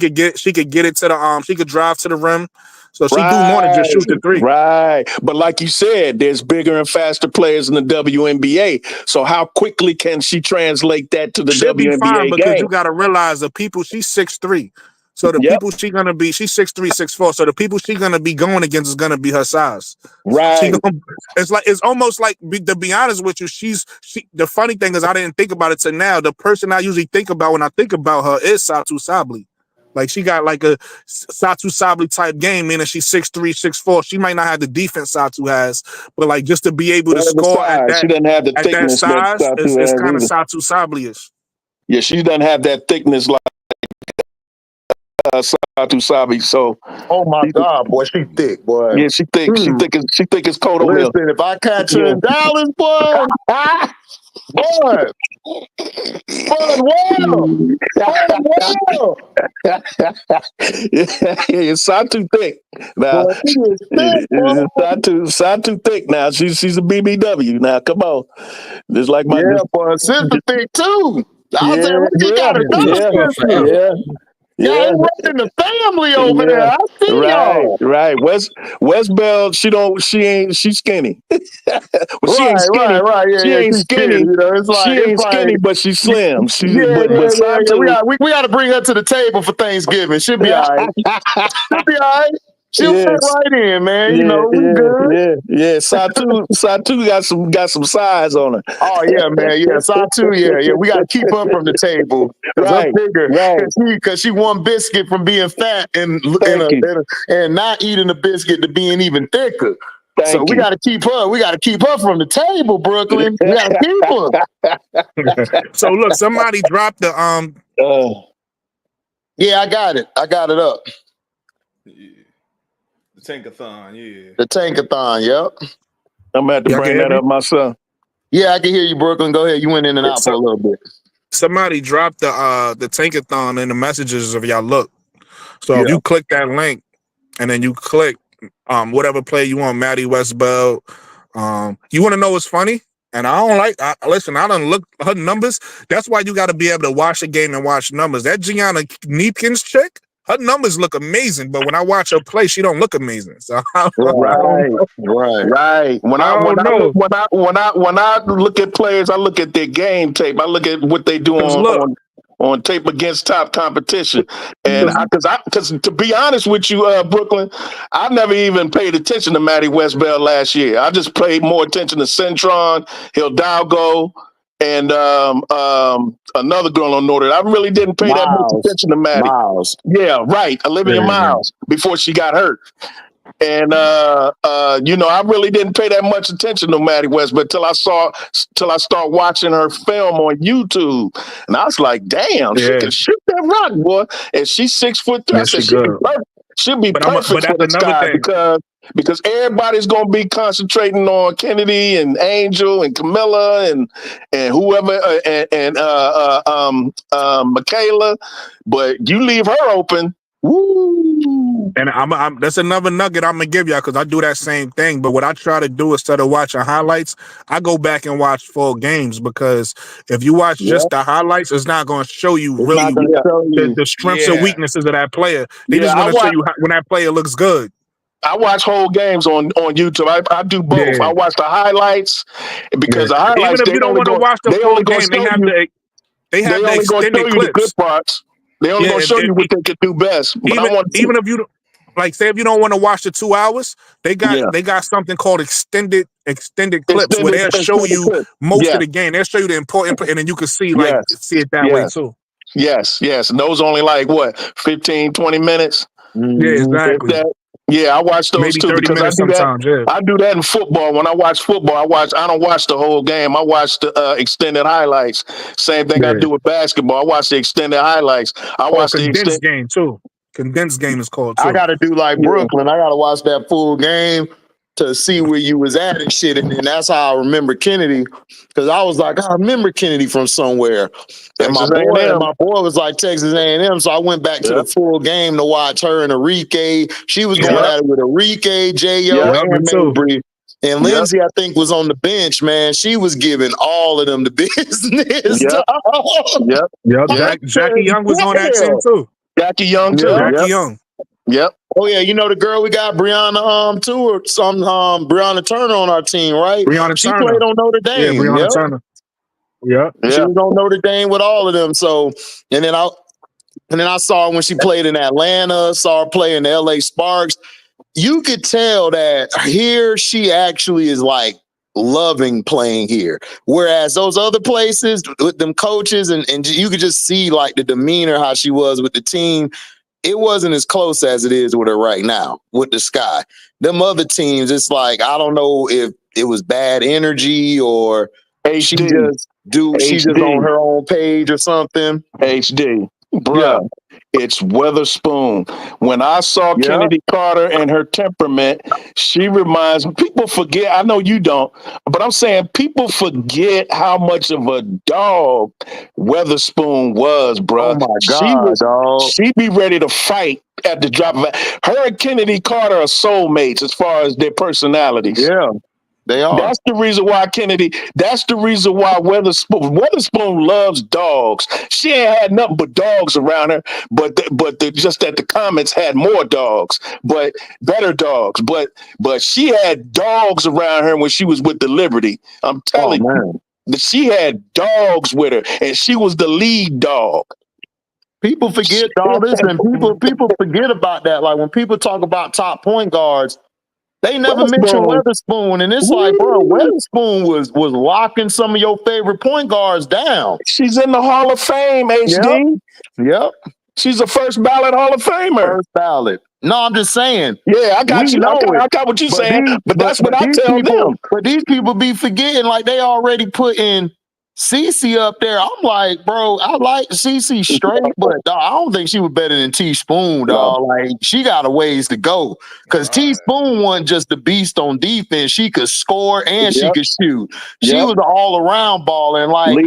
the she could drive to the rim. So she do more than just shoot the three. Right. But like you said, there's bigger and faster players in the WNBA. So how quickly can she translate that to the She'll WNBA be fine game? because you got to realize the people, she's 6'3". So the people she's 6'3", 6'4". So the people she's going to be going against is going to be her size. Right. It's almost like, to be honest with you, the funny thing is I didn't think about it till now. The person I usually think about when I think about her is Satu Sabali. Like she got like a Satu Sabali type game, meaning she's 6'3", 6'4". She might not have the defense Satu has, but like just to be able to score at that, she doesn't have the thickness that size, it's kind of Satu Sabali-ish. Yeah, she doesn't have that thickness like Satu Sabali. So, oh my God, boy, she thick, boy. Yeah, she thick. She thick as Kodo milk. Listen, if I catch her in Dallas, boy. Boy, Satu thick. Now, Satu thick. Now she's a BBW. Now, come on, just like my boy, sister thick too. I was saying, what you got another sister? Yeah, ain't working the family over there. I see y'all. Right. Westbeld, she's skinny. Well, she ain't skinny. Right. Yeah, she ain't skinny. You know, it's like, she ain't skinny, but she's slim. We got to bring her to the table for Thanksgiving. She'll be all right. She'll be all right. She'll fit right in, man. You know, we good. Yeah. Satu got some size on her. Oh yeah, man. Yeah, Satu. Yeah. We gotta keep her from the table because I'm bigger. Because she one biscuit from being fat and not eating the biscuit to being even thicker. So we gotta keep her. We gotta keep her from the table, Brooklyn. We gotta keep her. So look, somebody dropped the Yeah, I got it. I got it up. The Tankathon, yeah. The Tankathon, yep. I'm gonna have to bring that up myself. Yeah, I can hear you, Brooklyn. Go ahead. You went in and out for a little bit. Somebody dropped the Tankathon in the messages of y'all look. So if you click that link and then you click whatever player you want, Maddie Westbeld. You want to know what's funny? And I don't look her numbers. That's why you got to be able to watch the game and watch numbers. That Gianna Neepkins chick, her numbers look amazing, but when I watch her play, she don't look amazing. So right. When I look at players, I look at their game tape. I look at what they do on tape against top competition. And because to be honest with you, Brooklyn, I never even paid attention to Maddie Westbeld last year. I just paid more attention to Centron, Hidalgo, and another girl on Notre. I really didn't pay that much attention to Maddie. Miles. Yeah, right. Olivia Miles before she got hurt. And I really didn't pay that much attention to Maddie Westbeld till I start watching her film on YouTube. And I was like, damn, she can shoot that rock, boy. And she's 6'3". Yes, I said she'll be perfect for the Sky because everybody's gonna be concentrating on Kennedy and Angel and Camilla and whoever and Michaela, but you leave her open. Woo! And that's another nugget I'm gonna give y'all because I do that same thing. But what I try to do instead of watching highlights, I go back and watch full games because if you watch just the highlights, it's not gonna show you really the strengths and weaknesses of that player. They just gonna show you when that player looks good. I watch whole games on YouTube. I do both. Yeah. I watch the highlights because the highlights. Even if you don't want to watch the full game, they have the extended clips. The good parts. They only gonna show you what they could do best. But even if you like, say if you don't want to watch the 2 hours, they got something called extended clips where they'll show you most of the game. They'll show you the important, and then you can see see it that way too. Yes. And those only like what 15, 20 minutes. Yeah, exactly. Yeah, I watch those too because I do that. I do that in football. When I watch football, I don't watch the whole game. I watch the extended highlights. Same thing I do with basketball. I watch the extended highlights. I watch the condensed game too. Condensed game is called too. I gotta do like Brooklyn. I gotta watch that full game to see where you was at and shit. And then that's how I remember Kennedy. Because I was like, I remember Kennedy from somewhere. And my boy was like Texas A&M. So I went back to the full game to watch her and Enrique. She was going at it with Enrique, J.O., and Mabry. And Lindsay, I think, was on the bench, man. She was giving all of them the business. Jackie Young was on that team too. Jackie Young too. Jackie Young. Yep. Oh yeah, you know the girl we got, Brianna too, or some Brianna Turner on our team, right? She played on Notre Dame. Yeah, Brianna Turner. Yeah. She was on Notre Dame with all of them. So and then I saw her when she played in Atlanta, saw her play in the LA Sparks. You could tell that here she actually is like loving playing here. Whereas those other places with them coaches and you could just see like the demeanor, how she was with the team. It wasn't as close as it is with her right now with the Sky. Them other teams, it's like, I don't know if it was bad energy or she just on her own page or something. HD. Bruh, it's Witherspoon. When I saw Kennedy Carter and her temperament, she reminds me, people forget, I know you don't, but I'm saying people forget how much of a dog Witherspoon was, bruh. Oh my God, she'd be ready to fight at the drop of her and Kennedy Carter are soulmates as far as their personalities. Yeah. They are. That's the reason why Witherspoon loves dogs. She ain't had nothing but dogs around her, but just that the comments had more dogs, but better dogs. But she had dogs around her when she was with the Liberty. I'm telling you, that she had dogs with her, and she was the lead dog. People forget all this, and people forget about that. Like when people talk about top point guards, they never mention Witherspoon, and it's like, bro, Witherspoon was locking some of your favorite point guards down. She's in the Hall of Fame, HD. Yep. She's a first ballot Hall of Famer. First ballot. No, I'm just saying. Yeah, I got you. I got what you're saying, but that's what I tell them. But these people be forgetting, like they already put in Cece up there. I'm like, bro, I like Cece straight, but dog, I don't think she was better than Teaspoon, dog. Like, she got a ways to go. Because Teaspoon wasn't just the beast on defense. She could score and she could shoot. She was an all-around baller. And like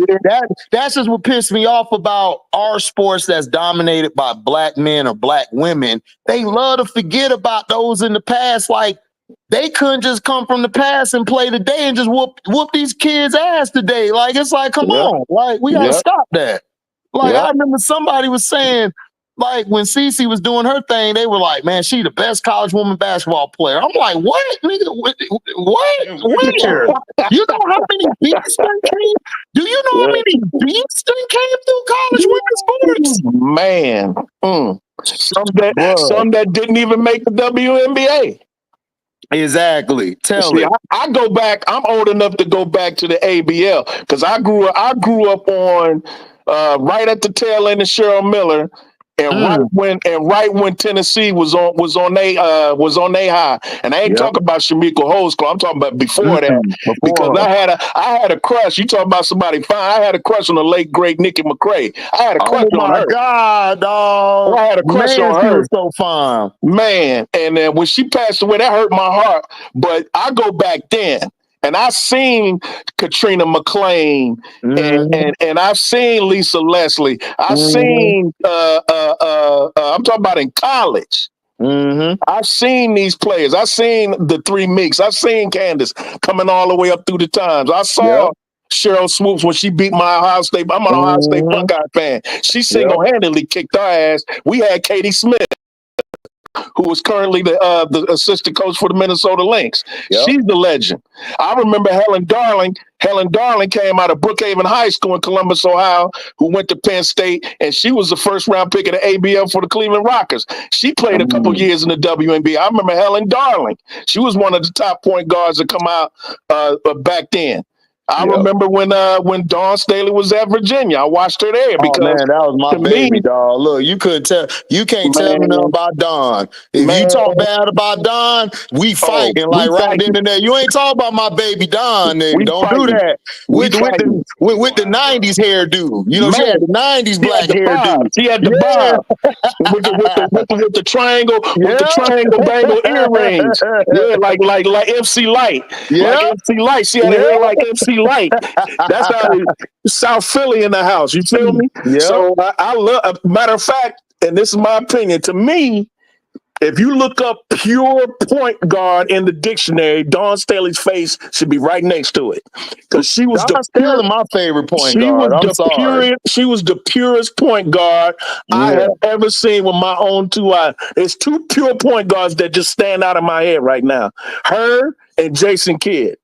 that's just what pissed me off about our sports that's dominated by black men or black women. They love to forget about those in the past. Like, they couldn't just come from the past and play today and just whoop these kids' ass today. Like, it's like, come on. Like, we got to stop that. Like, I remember somebody was saying, like, when Cece was doing her thing, they were like, man, she the best college woman basketball player. I'm like, what? Nigga, what? Where? You know how many beats that came? Do you know how many beats that came through college women's sports? Man. Some that didn't even make the WNBA. Exactly. I go back. I'm old enough to go back to the ABL because I grew up on right at the tail end of Cheryl Miller, and right when Tennessee was on they high. And I ain't talking about Shamika Holsclaw. I'm talking about before that because I had a crush. You talking about somebody fine? I had a crush on the late great Nikki McCrae. I had a crush on her. Oh my God, dog! I had a crush on her. She was so fine, man. And then when she passed away, that hurt my heart. But I go back then. And I've seen Katrina McClain and I've seen Lisa Leslie. I've seen I'm talking about in college. I've seen these players. I've seen the three Meeks. I've seen Candace coming all the way up through the times. I saw Cheryl Swoops when she beat my Ohio State. I'm an Ohio State Buckeye fan. She single-handedly kicked our ass. We had Katie Smith, who was currently the assistant coach for the Minnesota Lynx. She's the legend. I remember Helen Darling. Helen Darling came out of Brookhaven High School in Columbus, Ohio, who went to Penn State, and she was the first-round pick of the ABL for the Cleveland Rockers. She played a couple years in the WNBA. I remember Helen Darling. She was one of the top point guards that come out back then. I remember when Dawn Staley was at Virginia. I watched her there because that was my baby, dog. Look, you can't tell me nothing about Dawn. If you talk bad about Dawn, we fighting right then and there. You ain't talking about my baby Dawn, nigga. Don't do that. With the 90s hairdo. You know, she had the 90s black hairdo. She had the bob with the triangle, with the triangle bangle earrings. Yeah, like MC Light. Like MC Light. She had hair like MC Light. That's how South Philly in the house. You feel me? So I love. Matter of fact, and this is my opinion. To me, if you look up pure point guard in the dictionary, Dawn Staley's face should be right next to it because she was my favorite point guard. She was the purest point guard I have ever seen with my own two eyes. There's two pure point guards that just stand out of my head right now: her and Jason Kidd.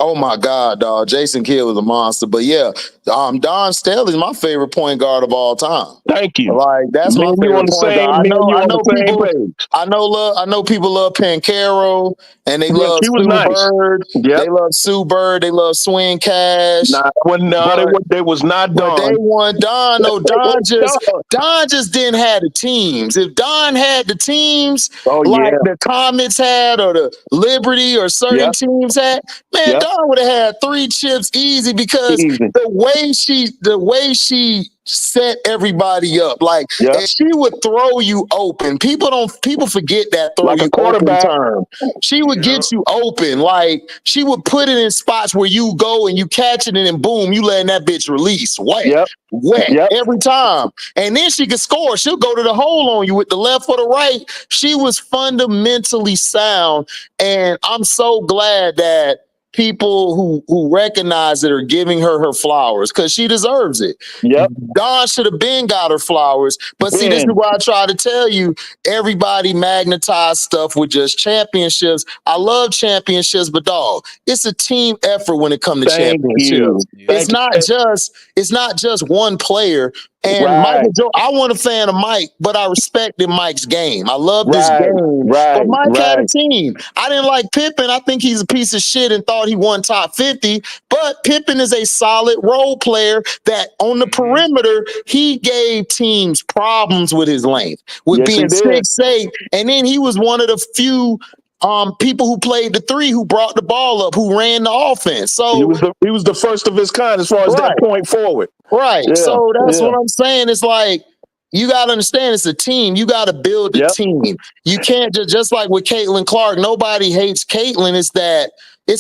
Oh my God, dog! Jason Kidd was a monster, but Dawn Staley's my favorite point guard of all time. Thank you. Like that's my favorite point guard. I know people love Pancaro and they love Sue Bird. They love Sue Bird. They love Swing Cash. They was not Dawn. But they want Dawn. No, Dawn just didn't have the teams. If Dawn had the teams, the Comets had, or the Liberty, or certain teams had, man, Dawn would have had 3 chips easy because the way she set everybody up, and she would throw you open. People forget that throw you open term. She would get you open. Like she would put it in spots where you go and you catch it and then boom, you letting that bitch release. Wet every time. And then she could score. She'll go to the hole on you with the left or the right. She was fundamentally sound. And I'm so glad that people who recognize it are giving her flowers because she deserves it. Dawn should have been got her flowers. But see, this is what I try to tell you. Everybody magnetized stuff with just championships. I love championships, but dog, it's a team effort when it comes to championships. It's not just one player. And Michael Joe, I wasn't a fan of Mike, but I respected Mike's game. I love this game. But Mike had a team. I didn't like Pippen. I think he's a piece of shit and thought he won top 50. But Pippen is a solid role player that on the perimeter, he gave teams problems with his length, with being 6'8". And then he was one of the few people who played the 3 who brought the ball up, who ran the offense. So he was the first of his kind as far as that point forward. So that's what I'm saying. It's like, you got to understand it's a team. You got to build the team. You can't just like with Caitlin Clark, nobody hates Caitlin. It's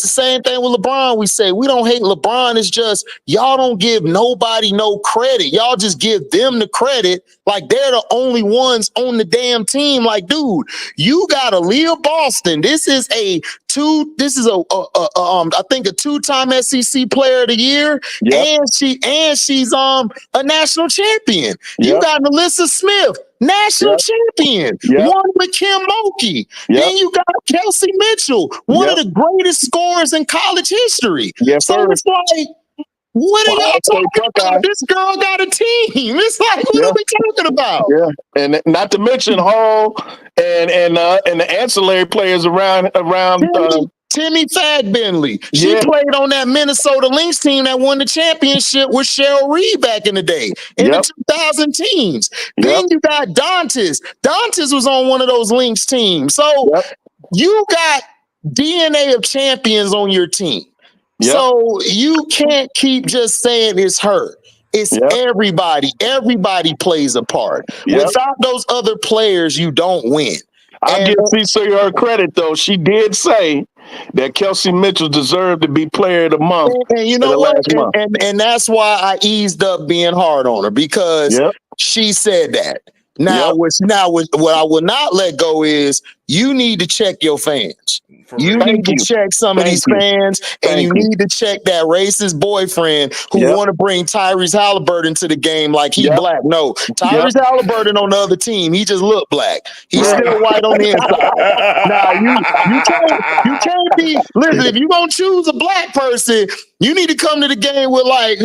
the same thing with LeBron. We say we don't hate LeBron. It's just y'all don't give nobody no credit. Y'all just give them the credit like they're the only ones on the damn team. Like, dude, you got Aaliyah Boston. This is I think a 2-time SEC player of the year. And she's a national champion. You got Melissa Smith, national champion, one with Kim Mulkey. Then you got Kelsey Mitchell, one of the greatest scorers in college history. So it's like, what are y'all talking about? This girl got a team. It's like, what are we talking about? And not to mention Hall and the ancillary players around Timmy Fagbenley. She played on that Minnesota Lynx team that won the championship with Cheryl Reed back in the day, in the 2000 teams. Then you got Dantes. Dantes was on one of those Lynx teams. So you got DNA of champions on your team. So you can't keep just saying it's her. It's everybody. Everybody plays a part. Without those other players, you don't win. I give Cecily her credit, though. She did say that Kelsey Mitchell deserved to be player of the month. And you know what? And that's why I eased up being hard on her, because she said that. Now, what I will not let go is you need to check your fans. You need to check some of these fans, and you need to check that racist boyfriend who want to bring Tyrese Halliburton to the game like he black. No, Tyrese Halliburton on the other team, he just look black. He's still white on the inside. Now you can't be. Listen, if you gonna choose a black person, you need to come to the game with like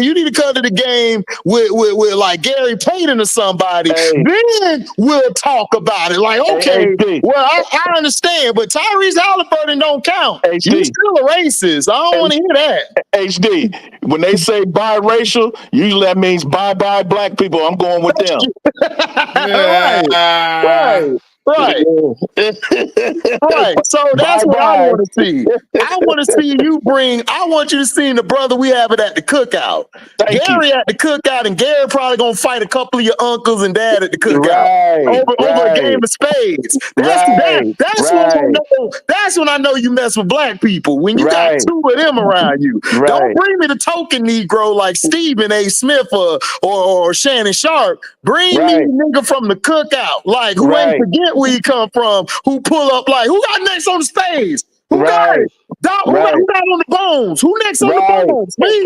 Gary Payton or somebody. Then we'll talk about it. Like, okay, well, I understand, but Tyrese Halliburton don't count. You still a racist. I don't want to hear that. HD, when they say biracial, usually that means bye-bye black people. I'm going with them. Right. So that's what I want to see. I want to see you I want you to see the brother we have it at the cookout. Gary at the cookout, and Gary probably gonna fight a couple of your uncles and dad at the cookout over a game of spades. That's when I know you mess with black people. When you got two of them around you. Don't bring me the token Negro like Stephen A. Smith or Shannon Sharp. Bring me the nigga from the cookout, like who ain't forget where you come from, who pull up like, who got next on the spades? Who got it? Who got on the bones? Who next on the bones? Me?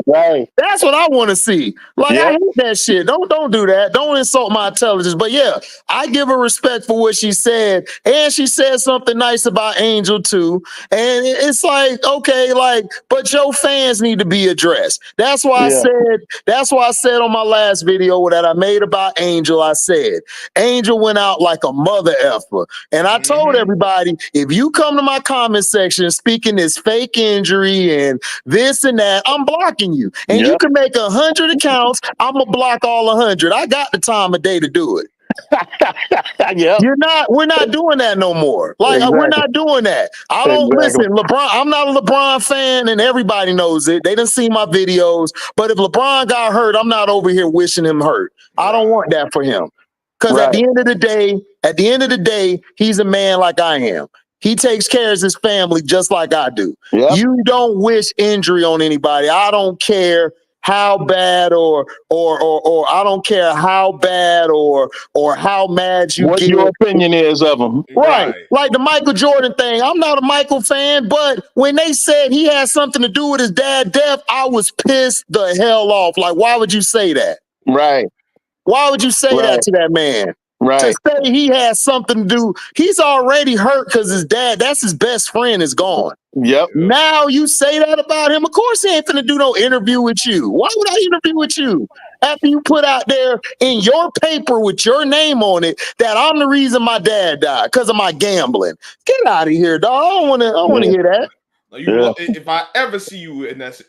That's what I want to see. Like, I hate that shit. Don't do that. Don't insult my intelligence. But yeah, I give her respect for what she said. And she said something nice about Angel too. And it's like, okay, like, but your fans need to be addressed. That's why I said on my last video that I made about Angel, I said, Angel went out like a mother effer. And I told everybody, if you come to my comment section speaking this fake injury and this and that, I'm blocking you. And you can make 100 accounts. I'm gonna block all 100. I got the time of day to do it. We're not doing that no more. Like, we're not doing that. I don't listen, LeBron. I'm not a LeBron fan, and everybody knows it. They done seen my videos. But if LeBron got hurt, I'm not over here wishing him hurt. I don't want that for him. Because at the end of the day, he's a man like I am. He takes care of his family just like I do. You don't wish injury on anybody. I don't care how bad or I don't care how bad or how mad you what get. Your opinion is of him. Right. Like the Michael Jordan thing. I'm not a Michael fan, but when they said he had something to do with his dad's death, I was pissed the hell off. Like, why would you say that? Right. Why would you say that to that man? Right. To say he has something to do, he's already hurt because his dad, that's his best friend, is gone. Now you say that about him. Of course he ain't finna do no interview with you. Why would I interview with you? After you put out there in your paper with your name on it that I'm the reason my dad died because of my gambling. Get out of here, dog. I don't wanna hear that. If I ever see you in that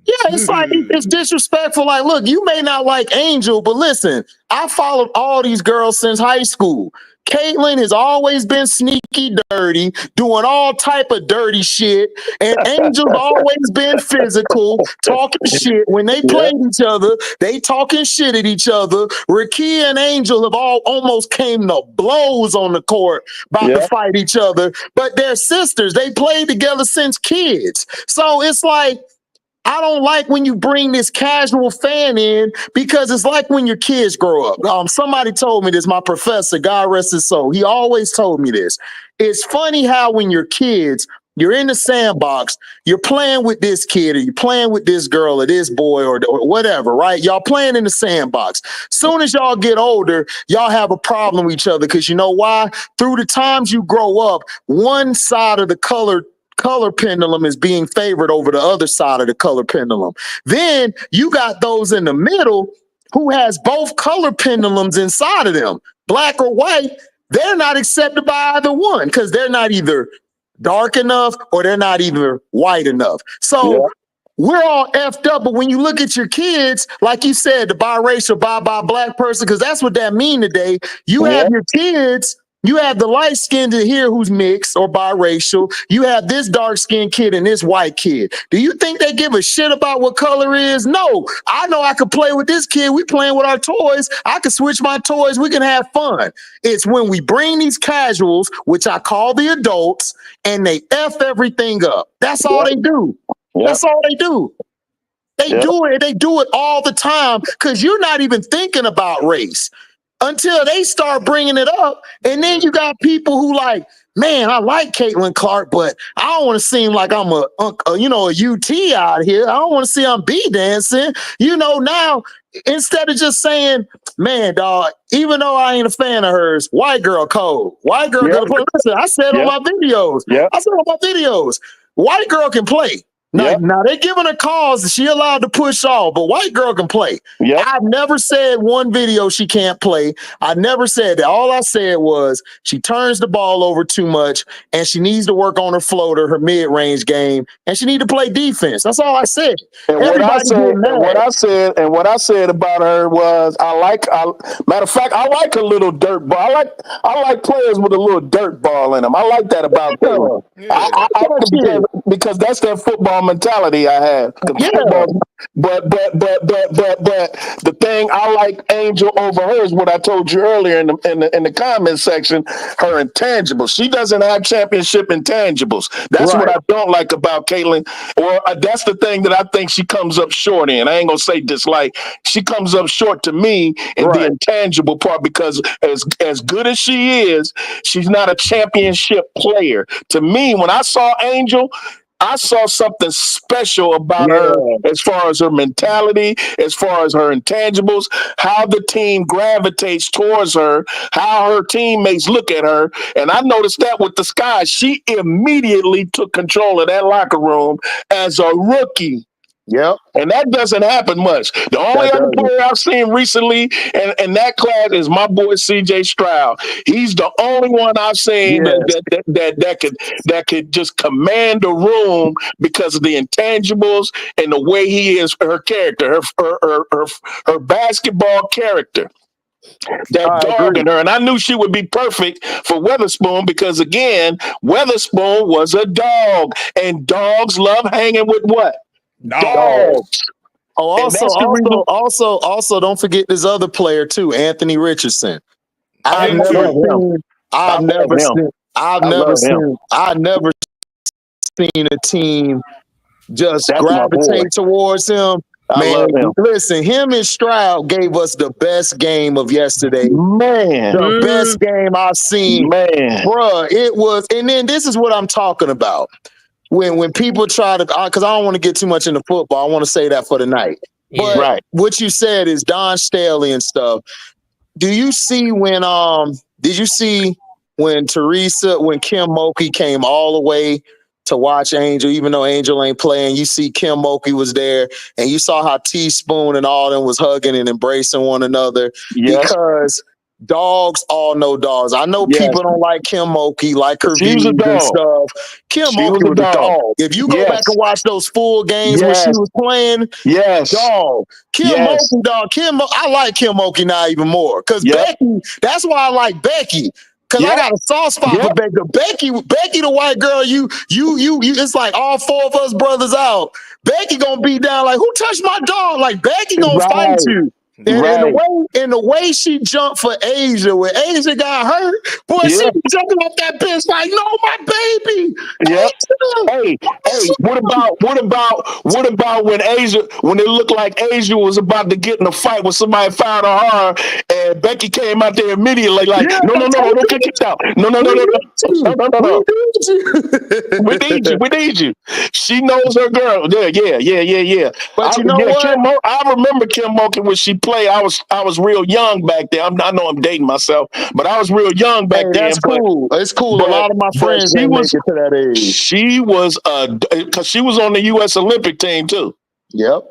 yeah, it's like, it's disrespectful. Like, look, you may not like Angel, but listen, I followed all these girls since high school. Caitlyn has always been sneaky dirty, doing all type of dirty shit. And Angel's always been physical, talking shit. When they played each other, they talking shit at each other. Rakia and Angel have almost came to blows on the court about to fight each other. But they're sisters. They played together since kids. So it's like, I don't like when you bring this casual fan in because it's like when your kids grow up. Somebody told me this, my professor, God rest his soul. He always told me this. It's funny how when you're kids, you're in the sandbox, you're playing with this kid or you're playing with this girl or this boy or whatever, right? Y'all playing in the sandbox. Soon as y'all get older, y'all have a problem with each other because you know why? Through the times you grow up, one side of the color pendulum is being favored over the other side of the color pendulum. Then you got those in the middle who has both color pendulums inside of them, black or white. They're not accepted by either one because they're not either dark enough or they're not either white enough. So we're all effed up. But when you look at your kids, like you said, the biracial, bi black person, because that's what that mean today. You have your kids. You have the light skinned here who's mixed or biracial. You have this dark skinned kid and this white kid. Do you think they give a shit about what color is? No. I know I could play with this kid. We playing with our toys. I can switch my toys. We can have fun. It's when we bring these casuals, which I call the adults, and they F everything up. That's all they do. That's all they do. They do it. They do it all the time because you're not even thinking about race. until they start bringing it up. And then you got people who like, man, I like Caitlin Clark, but I don't want to seem like I'm a UT out here. I don't want to see I'm B dancing. Now, instead of just saying, man, dog, even though I ain't a fan of hers, white girl cold. White girl gonna play. Listen, I said on my videos. I said on my videos, white girl can play. Now they're giving her calls. She allowed to push off, but white girl can play. I've never said one video she can't play. I never said that. All I said was she turns the ball over too much, and she needs to work on her floater, her mid-range game, and she need to play defense. That's all I said. And what I said about her was, matter of fact, I like a little dirt ball. I like players with a little dirt ball in them. I like that about them. Because that's that football mentality I have. But the thing I like Angel over her is what I told you earlier in the comment section. Her intangibles. She doesn't have championship intangibles. That's what I don't like about Caitlin. Or that's the thing that I think she comes up short in. I ain't gonna say dislike. She comes up short to me in the intangible part, because as good as she is, she's not a championship player. To me, when I saw Angel, I saw something special about her as far as her mentality, as far as her intangibles, how the team gravitates towards her, how her teammates look at her. And I noticed that with the Sky. She immediately took control of that locker room as a rookie. And that doesn't happen much. The only other player I've seen recently in that class is my boy CJ Stroud. He's the only one I've seen that could just command the room because of the intangibles and the way he is, her character, her basketball character. That dog in her. And I knew she would be perfect for Weatherspoon because, again, Weatherspoon was a dog, and dogs love hanging with what? Dogs. Also, don't forget this other player too, Anthony Richardson. I've never seen a team just gravitate towards him. Man, listen, him and Stroud gave us the best game of yesterday. The best game I've seen. Bruh, it was. And then this is what I'm talking about. When people try to, because I don't want to get too much into football, I want to say that for the night. But what you said is Don Staley and stuff. Do you see did you see when Kim Mulkey came all the way to watch Angel, even though Angel ain't playing? You see Kim Mulkey was there, and you saw how Teaspoon and all them was hugging and embracing one another because dogs all know dogs. I know people don't like Kim Mulkey, like her views and stuff. Kim Mulkey was a dog. If you go back and watch those full games when she was playing, dog. Kim Mulkey, dog. I like Kim Mulkey now even more because Becky. That's why I like Becky. Cause I got a soft spot for Becky. Becky, the white girl, you. It's like all four of us brothers out. Becky gonna be down like, who touched my dog? Like Becky gonna fight you. And the way she jumped for Asia, when Asia got hurt, boy, she was jumping off that bitch like, no, my baby. What about when it looked like Asia was about to get in a fight with somebody fired on her, and Becky came out there immediately like, no, don't get kicked out. No. We need you. She knows her girl. Yeah. But you know what? I remember Kim Mulkey when she played. I was real young back then. I know I'm dating myself, but I was real young back then. That's cool. It's cool. A lot of my friends didn't make it to that age. She was because she was on the U.S. Olympic team too.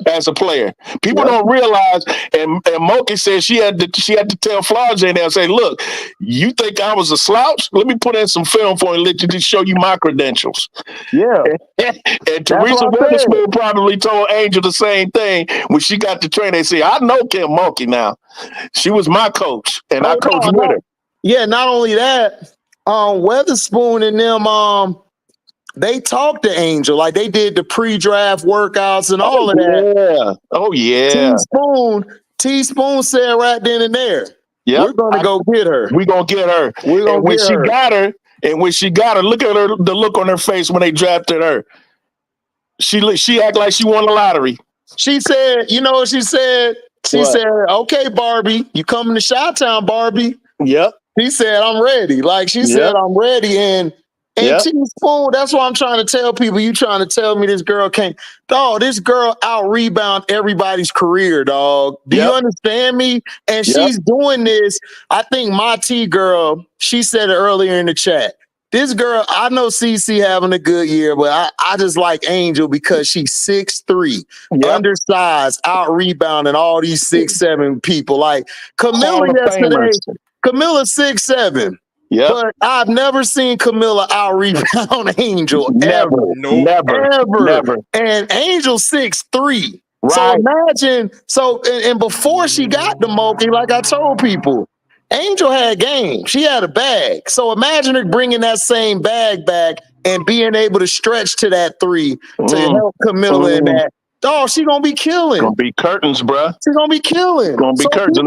As a player, people don't realize. And Mulkey said she had to tell Flau'jae and say, "Look, you think I was a slouch? Let me put in some film for you, let you just show you my credentials." And Teresa Weatherspoon probably told Angel the same thing when she got to train. They say, "I know Kim Mulkey now. She was my coach, and I coached with her." Yeah, not only that, Weatherspoon and them, they talked to Angel, like they did the pre-draft workouts and all of that. Teaspoon said right then and there, we're gonna go get her. We're gonna get her. When she got her, look at her, the look on her face when they drafted her. She act like she won the lottery. She said, you know what she said? She said, okay, Barbie, you coming to Chi-Town, Barbie? Yep. She said, I'm ready. Like, she said, I'm ready. And Teaspoon, that's what I'm trying to tell people. You trying to tell me this girl can't. Dog, this girl out-rebound everybody's career, dog. Do you understand me? And she's doing this. I think my T girl, she said it earlier in the chat. This girl, I know CC having a good year, but I just like Angel because she's 6'3", undersized, out-rebounding all these 6'7" people. Like, Camilla yesterday, Camilla's 6'7". But I've never seen Camilla out-rebound Angel ever. Never. And Angel 6'3". Right. So imagine, and before she got the Moki, like I told people, Angel had game. She had a bag. So imagine her bringing that same bag back and being able to stretch to that 3 to help Camilla in that. Dog, she gonna be killing. Gonna be curtains, bruh. She's gonna be killing. Gonna be curtains.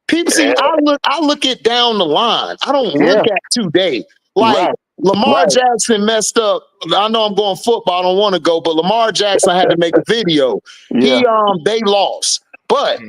People see, I look it down the line. I don't look at today. Like Lamar Jackson messed up. I know I'm going football. I don't want to go, but Lamar Jackson had to make a video. They lost, but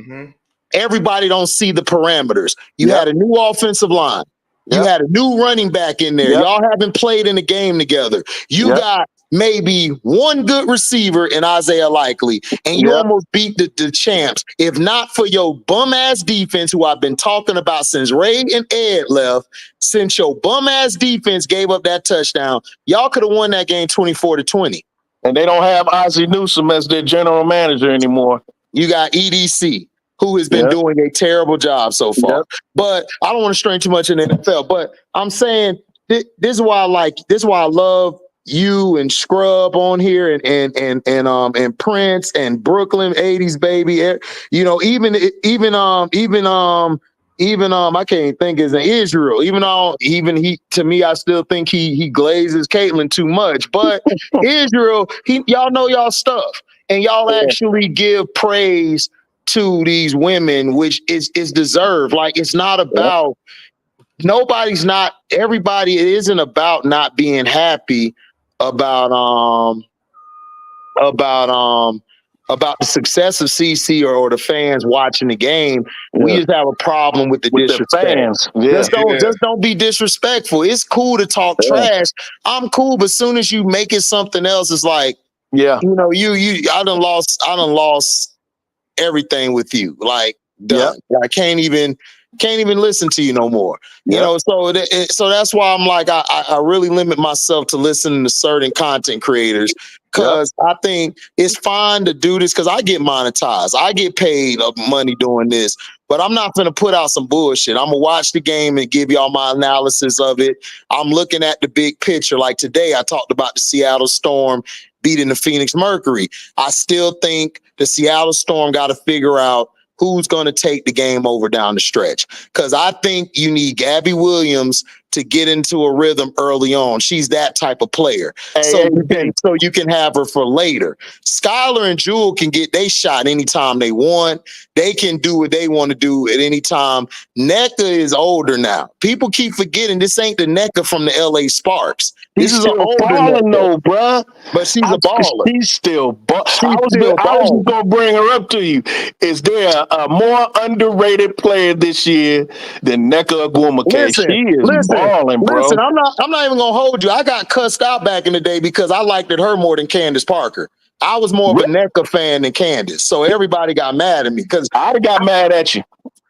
everybody don't see the parameters. You had a new offensive line. You had a new running back in there. Y'all haven't played in a game together. You got maybe one good receiver in Isaiah Likely, and you almost beat the champs. If not for your bum-ass defense, who I've been talking about since Ray and Ed left, since your bum-ass defense gave up that touchdown, y'all could have won that game 24-20. And they don't have Ozzie Newsome as their general manager anymore. You got EDC, who has been doing a terrible job so far. But I don't want to strain too much in the NFL. But I'm saying this is why I love you and Scrub on here and Prince and Brooklyn 80s baby. You know, even I can't think his name, Israel. Even he, to me, I still think he glazes Caitlyn too much. But Israel, y'all know y'all stuff, and y'all actually give praise to these women, which is deserved. Like, it's not about everybody. It isn't about not being happy about the success of CC or the fans watching the game. We just have a problem with the disrespect. Just don't be disrespectful. It's cool to talk trash. I'm cool, but as soon as you make it something else, it's like, you know, I done lost everything with you. Like, done. I can't even listen to you no more. You know, so that's why I'm like, I really limit myself to listening to certain content creators, because I think it's fine to do this because I get monetized. I get paid money doing this, but I'm not going to put out some bullshit. I'm going to watch the game and give y'all my analysis of it. I'm looking at the big picture. Like today, I talked about the Seattle Storm beating the Phoenix Mercury. I still think the Seattle Storm got to figure out who's going to take the game over down the stretch. Because I think you need Gabby Williams to get into a rhythm early on. She's that type of player. So you can have her for later. Skylar and Jewel can get they shot anytime they want. They can do what they want to do at any time. NECA is older now. People keep forgetting this ain't the NECA from the LA Sparks. This is an older baller, though, bruh. But she's a baller. She's still I was going to bring her up to you. Is there a more underrated player this year than NECA Agwumoke? She is balling, bro. Listen, I'm not even going to hold you. I got cussed out back in the day because I liked her more than Candace Parker. I was more of a NECA fan than Candace. So everybody got mad at me because I got mad at you.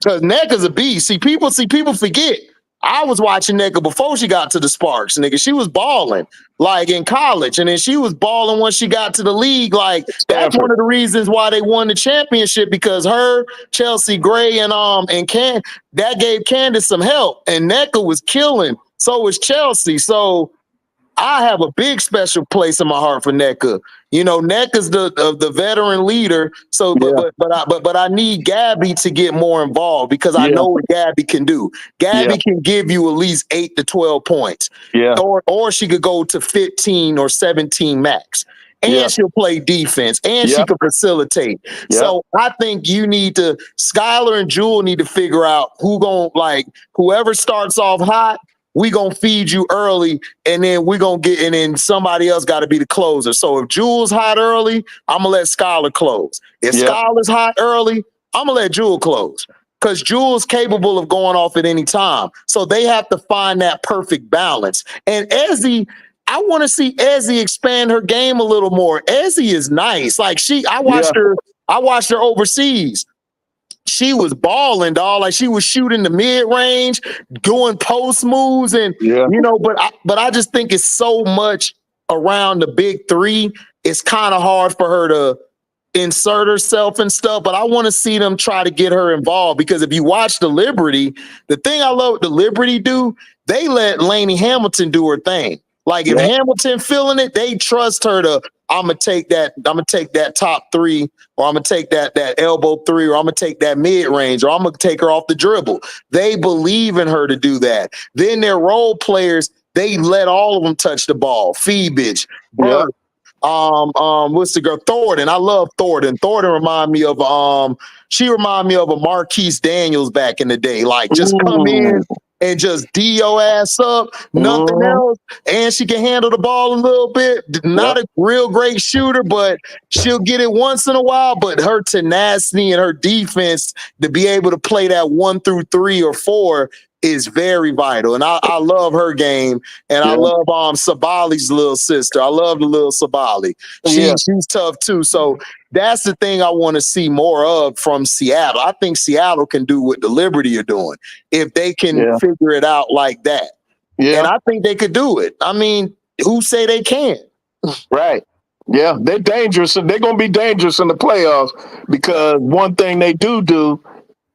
Because NECA's a beast. See, people forget. I was watching NECA before she got to the Sparks, nigga. She was balling like in college, and then she was balling once she got to the league. Like that's one of the reasons why they won the championship, because her, Chelsea Gray, and that gave Candace some help, and NECA was killing. So was Chelsea. So I have a big special place in my heart for NECA. You know, NECA's the veteran leader. So, but I need Gabby to get more involved because I know what Gabby can do. Gabby can give you at least 8 to 12 points. Or she could go to 15 or 17 max. And she'll play defense, and she can facilitate. So I think Skylar and Jewel need to figure out whoever starts off hot, we gonna feed you early, and then then somebody else got to be the closer. So if Jewel's hot early, I'm gonna let Skylar close. If Skylar's hot early, I'm gonna let Jewel close because Jewel's capable of going off at any time. So they have to find that perfect balance. And Ezzy, I want to see Ezzy expand her game a little more. Ezzy is nice. Like I watched her overseas. She was balling, dog. Like she was shooting the mid range, doing post moves, and but I just think it's so much around the big three. It's kind of hard for her to insert herself and stuff. But I want to see them try to get her involved because if you watch the Liberty, the thing I love the Liberty do, they let Lainey Hamilton do her thing. Like if Hamilton feeling it, they trust her to. I'm gonna take that top three, or I'm gonna take that elbow three, or I'm gonna take that mid range, or I'm gonna take her off the dribble. They believe in her to do that. Then their role players, they let all of them touch the ball. Feebage, Bird, what's the girl? Thornton. I love Thornton. Thornton remind me of a Marquise Daniels back in the day. Like just come in and just D your ass up, nothing else. And she can handle the ball a little bit. Not a real great shooter, but she'll get it once in a while. But her tenacity and her defense to be able to play that 1 through 3 or 4 is very vital. And I love her game. And I love Sabali's little sister. I love the little Sabali. She's tough too. So that's the thing I want to see more of from Seattle. I think Seattle can do what the Liberty are doing if they can figure it out like that. Yeah. And I think they could do it. I mean, who say they can't? Right. Yeah, they're dangerous. And they're going to be dangerous in the playoffs because one thing they do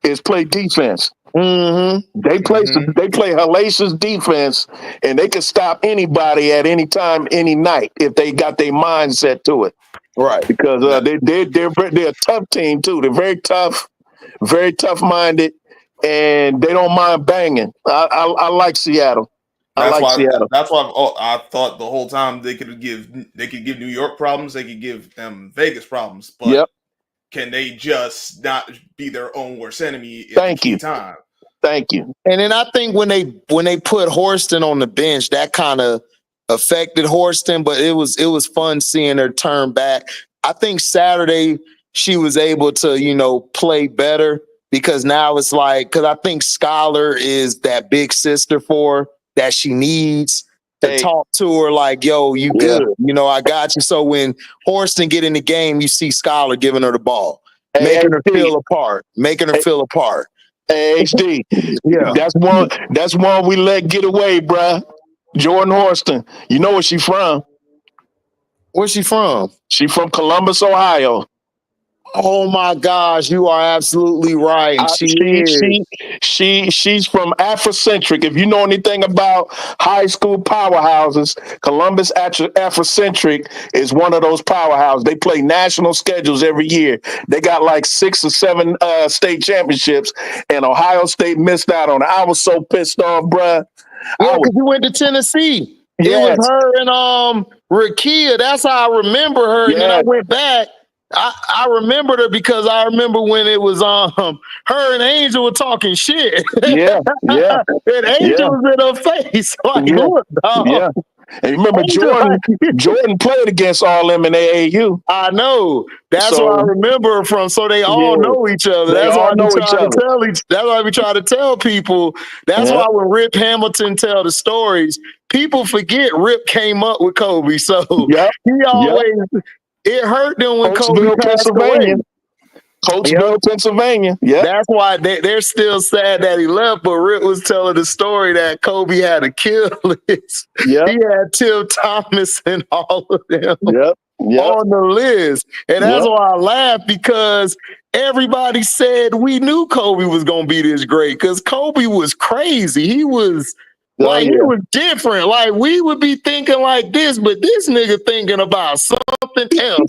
is play defense. They play hellacious defense, and they can stop anybody at any time, any night if they got their mindset to it. Right, because they're a tough team too. They're very tough-minded, and they don't mind banging. I like Seattle. That's why I thought the whole time they could give New York problems, they could give them Vegas problems, but can they just not be their own worst enemy at the key time? Thank you. And then I think when they put Horston on the bench, that kind of affected Horston, but it was fun seeing her turn back. I think Saturday she was able to, play better because now it's like, because I think Skylar is that big sister for her that she needs to talk to her like, yo, you good. I got you. So when Horston get in the game, you see Skylar giving her the ball, making her feel apart. Hey, HD, that's one we let get away, bruh. Jordan Horston. You know where she from? Where's she from? She from Columbus, Ohio. Oh my gosh, you are absolutely right. She's from Afrocentric. If you know anything about high school powerhouses, Columbus Afrocentric is one of those powerhouses. They play national schedules every year. They got like 6 or 7 state championships, and Ohio State missed out on it. I was so pissed off, bruh. Yeah, because you went to Tennessee. It was her and Rakia. That's how I remember her. And then I went back. I remembered her because I remember when it was her and Angel were talking shit. And Angel was in her face. Like, look, dog. And remember, Jordan played against all them in AAU. I know. That's what I remember her from. So they all know each other. That's why we try to tell people. That's why when Rip Hamilton tell the stories, people forget Rip came up with Kobe. So he always it hurt them when Kobe passed away. Coatesville, Pennsylvania. Yeah, that's why they're still sad that he left. But Rick was telling the story that Kobe had a kill list. He had Tim Thomas and all of them on the list, and that's why I laughed because everybody said we knew Kobe was gonna be this great because Kobe was crazy. He was. Like he was different. Like we would be thinking like this, but this nigga thinking about something else.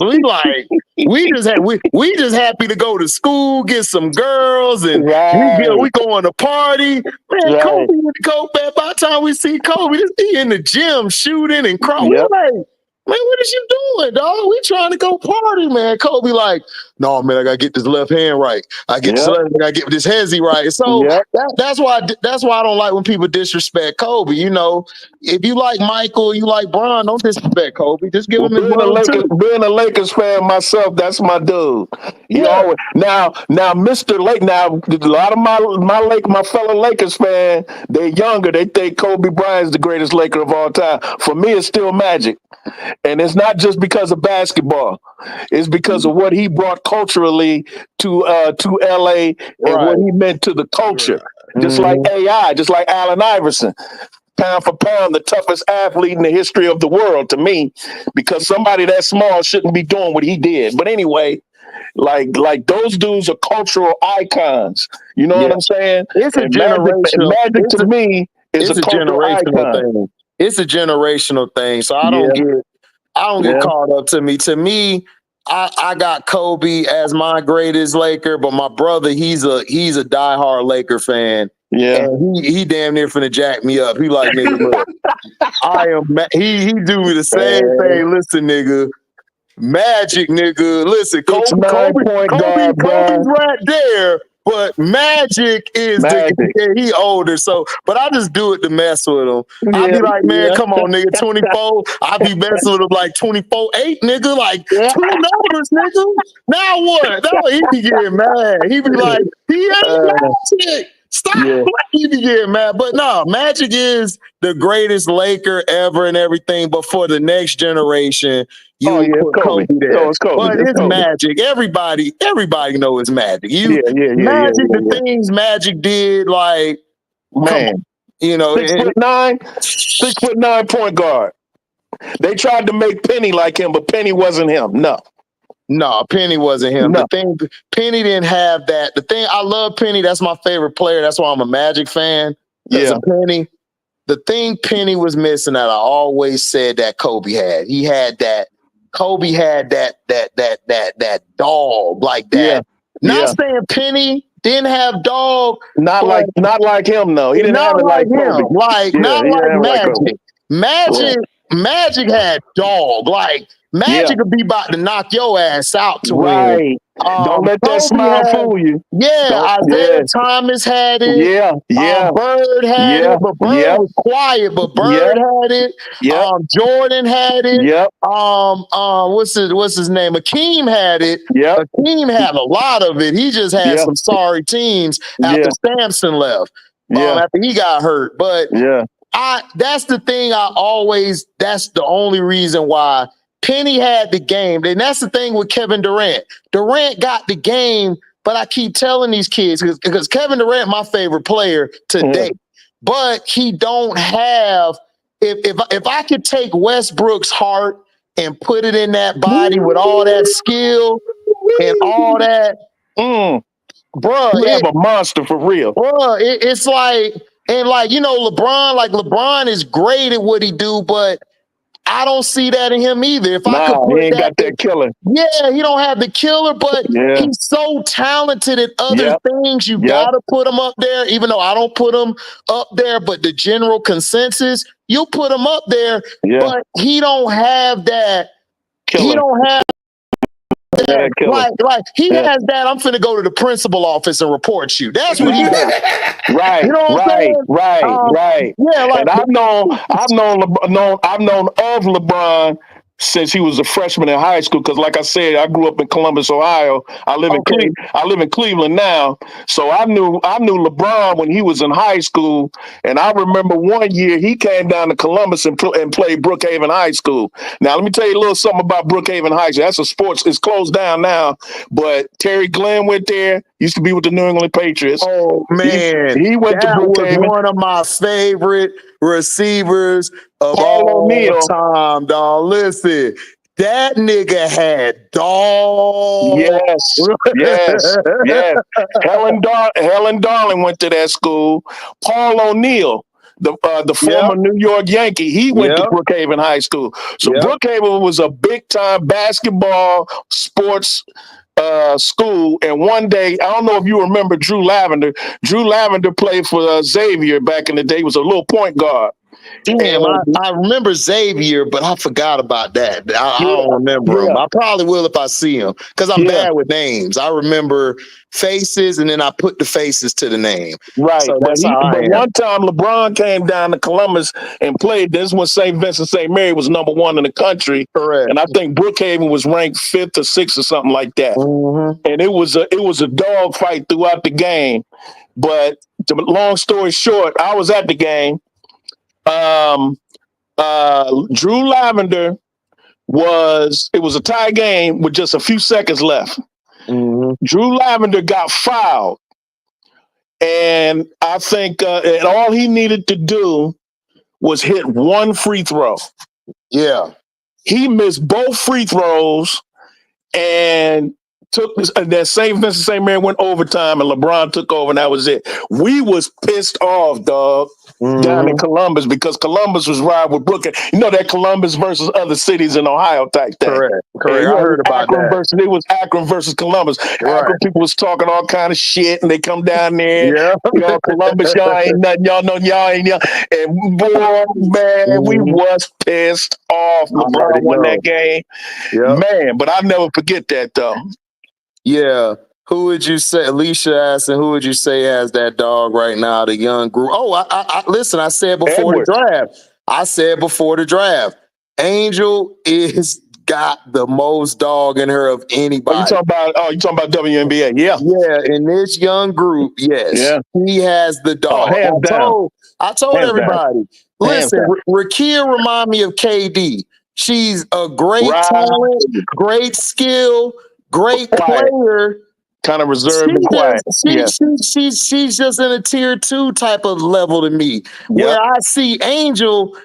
We just happy to go to school, get some girls, and we going to party. Man, Kobe with Kobe. By the time we see Kobe, just be in the gym shooting and crawling. We're like, man, what is you doing, dog? We trying to go party, man. Kobe like, no, man, I gotta get this left hand right. I gotta get this hezzy right. So that's why I don't like when people disrespect Kobe. You know, if you like Michael, you like Bron, don't disrespect Kobe. Just give him his love too. Being a Lakers fan myself, that's my dude. He always, now, Mr. Lake. Now, a lot of my fellow Lakers fan, they're younger. They think Kobe Bryant is the greatest Laker of all time. For me, it's still Magic, and it's not just because of basketball. It's because of what he brought culturally to LA and what he meant to the culture. Just like AI, just like Allen Iverson. Pound for pound, the toughest athlete in the history of the world to me, because somebody that small shouldn't be doing what he did. But anyway, like those dudes are cultural icons. You know what I'm saying? It's a generational. Magic to me is a generational thing. It's a generational thing. So I don't get caught up to me. To me, I got Kobe as my greatest Laker, but my brother, he's a diehard Laker fan. Yeah, and he damn near finna jack me up. He like, nigga, look, he do me the same thing. Listen, nigga, Magic, nigga. Listen, Kobe's right there, but Magic is he older. So, but I just do it to mess with him. I be like, man, come on, nigga, 24. I be messing with him like 24-8, nigga, like 2 numbers, nigga. Now what? Now he be getting mad. He be like, he ain't Magic. Stop! He be getting mad, but no, Magic is the greatest Laker ever and everything. But for the next generation, put Kobe there. But it's Magic. Everybody know it's Magic. Magic, the things Magic did, like man, you know, 6'9" point guard. They tried to make Penny like him, but Penny wasn't him. No, Penny wasn't him. No. The thing, Penny didn't have that. The thing, I love Penny. That's my favorite player. That's why I'm a Magic fan. Penny. The thing Penny was missing that I always said that Kobe had. He had that. Kobe had that dog like that. Not saying Penny didn't have dog. Not like him though. He didn't have it like him. Not like Magic. Magic had dog. Like Magic would be about to knock your ass out to win. Don't let that smile fool you. Isaiah Thomas had it. Bird had it, but Bird was quiet. But Bird had it. Jordan had it. What's his name? Akeem had it. Akeem had a lot of it. He just had some sorry teams after Sampson left. After he got hurt. But that's the thing. That's the only reason why Penny had the game. And that's the thing with Kevin Durant. Durant got the game, but I keep telling these kids, because Kevin Durant, my favorite player today, but he don't have, if I could take Westbrook's heart and put it in that body with all that skill and all that, bruh. You have a monster for real. Bruh, it's like, and like, you know, LeBron is great at what he do, but I don't see that in him either. He ain't got that killer. Yeah, he don't have the killer, but he's so talented at other things. You gotta put him up there, even though I don't put him up there, but the general consensus, you put him up there, but he don't have that. Killer. He don't have that. He has that. I'm finna go to the principal office and report you. That's what he does. Right. You know what I'm saying? Right. Yeah, like, and I've known of LeBron since he was a freshman in high school. Because, like I said, I grew up in Columbus, Ohio. I live in Cleveland now. So I knew LeBron when he was in high school. And I remember one year he came down to Columbus and played Brookhaven High School. Now let me tell you a little something about Brookhaven High School. That's a sports. It's closed down now. But Terry Glenn went there. Used to be with the New England Patriots. Oh man, he went to Brookhaven. Was one of my favorite receivers of all time, dog. Listen, that nigga had dog. Yes. Helen Darling went to that school. Paul O'Neill, the former New York Yankee, he went to Brookhaven High School. So Brookhaven was a big time basketball sports school. And one day, I don't know if you remember Drew Lavender. Drew Lavender played for Xavier back in the day. He was a little point guard. Damn, I remember Xavier, but I forgot about that. I don't remember him. I probably will if I see him because I'm bad with names. I remember faces, and then I put the faces to the name. Right. So that's how I am. One time LeBron came down to Columbus and played. This when St. Vincent St. Mary was #1 in the country. Correct. And I think Brookhaven was ranked 5th or 6th or something like that. Mm-hmm. And it was a dog fight throughout the game. But long story short, I was at the game. Drew Lavender it was a tie game with just a few seconds left. Mm-hmm. Drew Lavender got fouled. And I think and all he needed to do was hit one free throw. Yeah. He missed both free throws and took that St. Vincent St. Mary went overtime and LeBron took over and that was it. We was pissed off, dog, down in Columbus because Columbus was riding with Brooklyn. You know that Columbus versus other cities in Ohio type thing. Correct. I heard about Akron that. It was Akron versus Columbus. Right. Akron people was talking all kind of shit and they come down there. Yeah. Y'all Columbus, y'all ain't nothing. Y'all know y'all ain't y'all. And boy, man, we was pissed off. LeBron won that game. Yeah. Man, but I'll never forget that though. Yeah. Who would you say? Alicia asked, and who would you say has that dog right now? The young group. Oh, I listen. I said before the draft. Angel is got the most dog in her of anybody. You talking about WNBA? Yeah, yeah. In this young group, yes, he has the dog. I told everybody. Listen, Rakia remind me of KD. She's a great talent, great skill. Great player, kind of reserved and quiet. She's just in a tier 2 type of level to me. Where I see Angel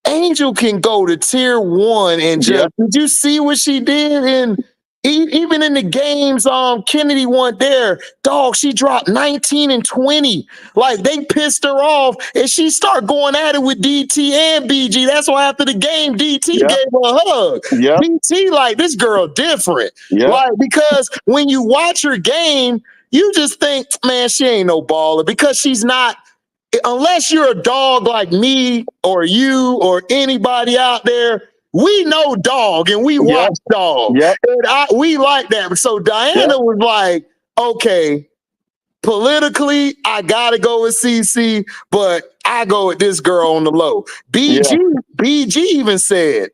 can go to tier 1 and just. Did you see what she did? And even in the games, Kennedy went there. Dog, she dropped 19 and 20. Like they pissed her off, and she started going at it with DT and BG. That's why after the game, DT gave her a hug. DT, like, this girl different. Like, because when you watch her game, you just think, man, she ain't no baller because she's not. Unless you're a dog like me or you or anybody out there. We know dog and we watch dog. And we like that. So Diana was like, okay, politically, I gotta go with CC, but I go with this girl on the low. BG even said,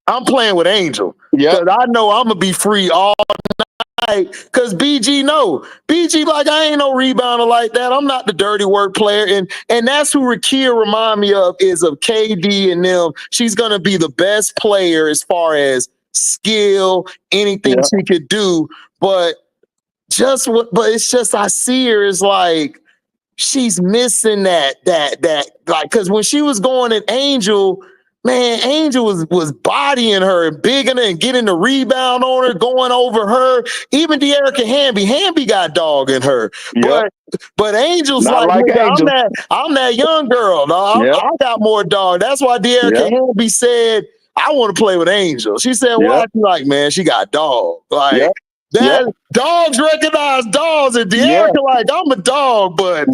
I'm playing with Angel. Because I know I'm gonna be free all night. Because BG like, I ain't no rebounder like that. I'm not the dirty work player. And that's who Rakia remind me of KD and them. She's gonna be the best player as far as skill, anything she could do. But it's just I see her as like she's missing that like, because when she was going at Angel. Man, Angel was bodying her and bigging her and getting the rebound on her, going over her. Even De'Erica Hamby got dog in her. But Angel's like Angel. I'm that young girl. I got more dog. That's why De'Erica Hamby said, I want to play with Angel. She said, why? She's like, man, she got dog. Like, dogs recognize dogs, and De'Erica like, I'm a dog, but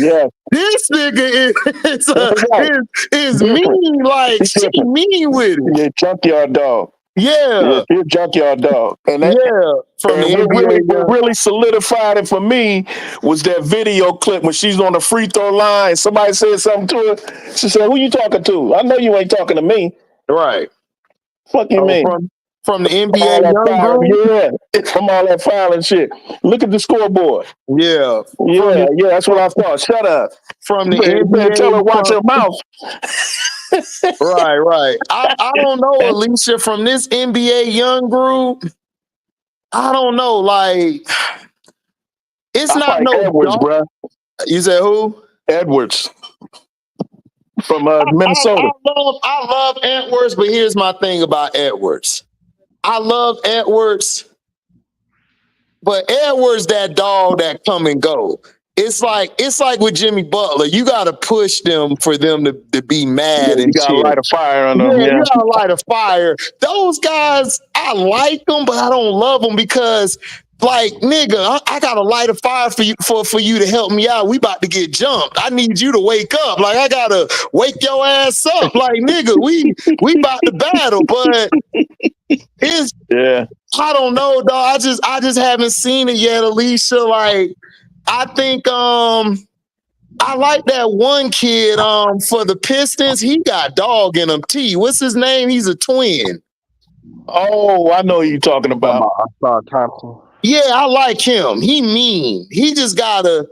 this nigga is mean. Like, she mean with it. Yeah, junkyard dog. Yeah, you're a junkyard dog. And from the NBA, what really solidified it for me was that video clip when she's on the free throw line. Somebody said something to her. She said, "Who you talking to? I know you ain't talking to me." Right. Fuck you mean? From the NBA young group? From all that filing shit. Look at the scoreboard. Yeah, that's what I thought. Shut up. From the NBA, tell her watch her mouth. Right. I don't know, Alicia, from this NBA young group. I don't know. Like, it's not no Edwards, bro. You said who? Edwards. From Minnesota. I love Edwards, but here's my thing about Edwards. I love Edwards, but Edwards that dog that come and go. It's like with Jimmy Butler. You got to push them for them to be mad. You got to light a fire on them. You got to light a fire. Those guys, I like them, but I don't love them because Like, nigga, I got to light a fire for you to help me out. We about to get jumped. I need you to wake up. Like, I gotta wake your ass up. Like, nigga, we about to battle. But it's I don't know, dog. I just haven't seen it yet, Alicia. Like, I think I like that one kid for the Pistons. He got dog in him. What's his name? He's a twin. Oh, I know who you're talking about. Thompson. Yeah, I like him. He mean. He just gotta.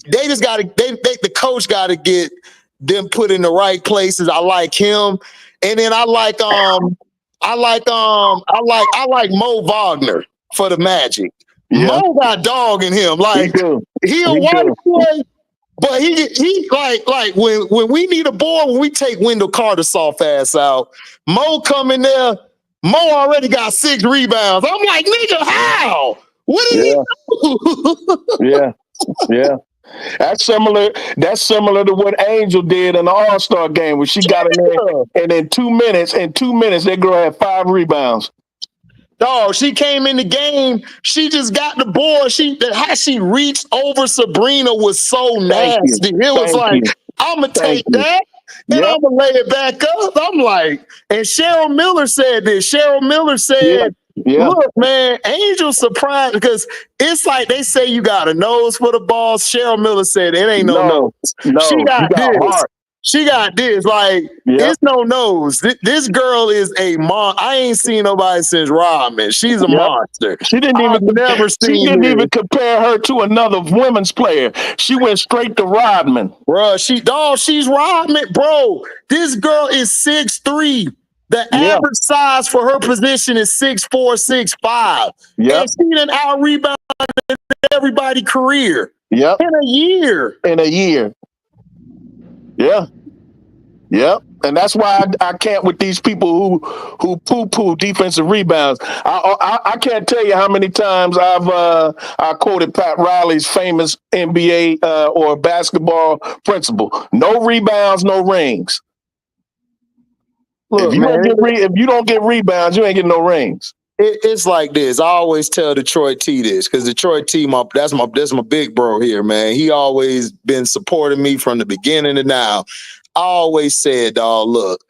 They just gotta. The coach gotta get them put in the right places. I like him, and then I like Mo Wagner for the Magic. Yeah. Mo got dog in him. Like he a white boy, but he like when we need a board, when we take Wendell Carter soft ass out, Mo come in there. Mo already got 6 rebounds. I'm like, nigga, how? What did he do? Yeah. That's similar to what Angel did in the All-Star game, where she got in there, and in 2 minutes, that girl had 5 rebounds. Dog, she came in the game. She just got the board. How she reached over Sabrina was so nasty. It was like, I'm gonna take that. And I'm gonna lay it back up. I'm like, and Cheryl Miller said this. Cheryl Miller said, look, man, Angel surprised because it's like they say you got a nose for the ball. Cheryl Miller said it ain't no nose. No, she got this. Heart. She got this. Like, it's no nose. This girl is a monster. I ain't seen nobody since Rodman. She's a monster. She didn't even compare her to another women's player. She went straight to Rodman. Bruh, she's Rodman. Bro, this girl is 6'3". The average size for her position is 6'4", 6'5". And she done out-rebounded everybody's career. In a year. Yeah. And that's why I can't with these people who poo-poo defensive rebounds. I can't tell you how many times I quoted Pat Riley's famous NBA or basketball principle: no rebounds, no rings. Look, if you don't get rebounds, you ain't getting no rings. It's like this. I always tell Detroit T this because Detroit T, that's my big bro here, man. He always been supporting me from the beginning to now. I always said, dog, look,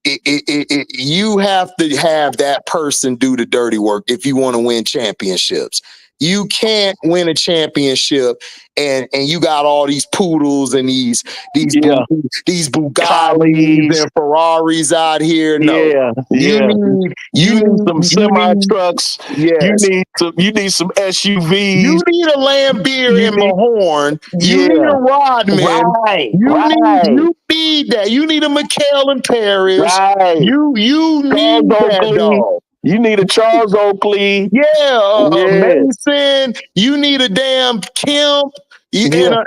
you have to have that person do the dirty work if you want to win championships. You can't win a championship and you got all these poodles and these Bugattis and Ferraris out here. No, you need some semi trucks. Yes. You need some SUVs. You need a Lambeer in Mahorn. You need a Rodman. You need that. You need a McHale in Paris. Right. You need that, dog. You need a Charles Oakley. Mason. You need a damn Kemp. And a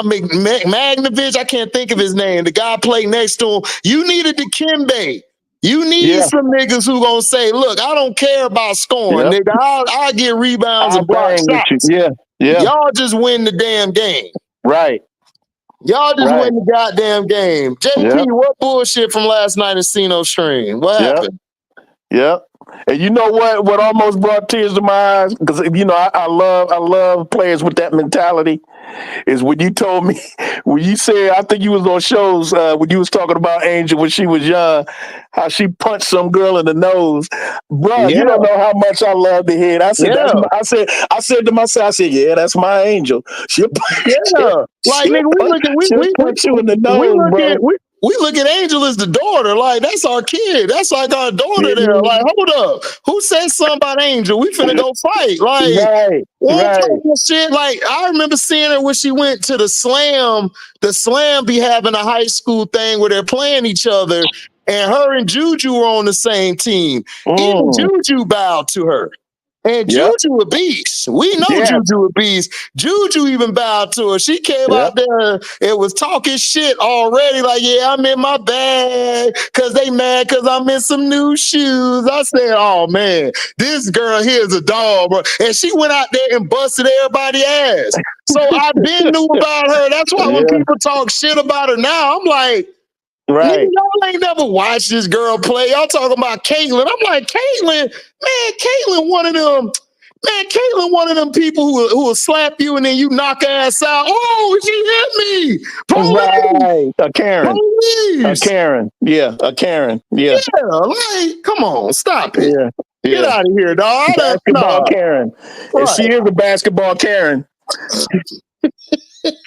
Magnovich. I can't think of his name. The guy played next to him. You needed Dikembe. You need some niggas who gonna say, look, I don't care about scoring, nigga. I'll get rebounds and block shots. Y'all just win the damn game. Right. Y'all just win the goddamn game. JP, what bullshit from last night at Sino Stream? What happened? And you know what almost brought tears to my eyes? Because I love players with that mentality. Is when you told me, when you said, I think you was on shows when you was talking about Angel when she was young, how she punched some girl in the nose. Bro, you don't know how much I love to hear it. I said, I said to myself, that's my Angel. She'll punch you in the nose, bro. We look at Angel as the daughter, like that's our kid. That's like our daughter there. Like, hold up. Who said something about Angel? We finna go fight. Like, shit. Like, I remember seeing her when she went to the Slam. The Slam be having a high school thing where they're playing each other, and her and Juju were on the same team. Even Juju bowed to her. And Juju a beast. We know Juju a beast. Juju even bowed to her. She came out there and was talking shit already. Like, I'm in my bag because they mad because I'm in some new shoes. I said, oh, man, this girl here is a dog, bro. And she went out there and busted everybody's ass. So I been knew about her. That's why when people talk shit about her now, I'm like, y'all ain't never watched this girl play. Y'all talking about Caitlyn. I'm like, Caitlyn, one of them. Man, Caitlyn, one of them people who will slap you and then you knock ass out. Oh, she hit me. Police. Right. A Karen. Police. A Karen. Yeah, a Karen. Yeah. Yeah, like, come on, stop it. Yeah. Get out of here, dog. Basketball Karen. Right. And she is a basketball Karen.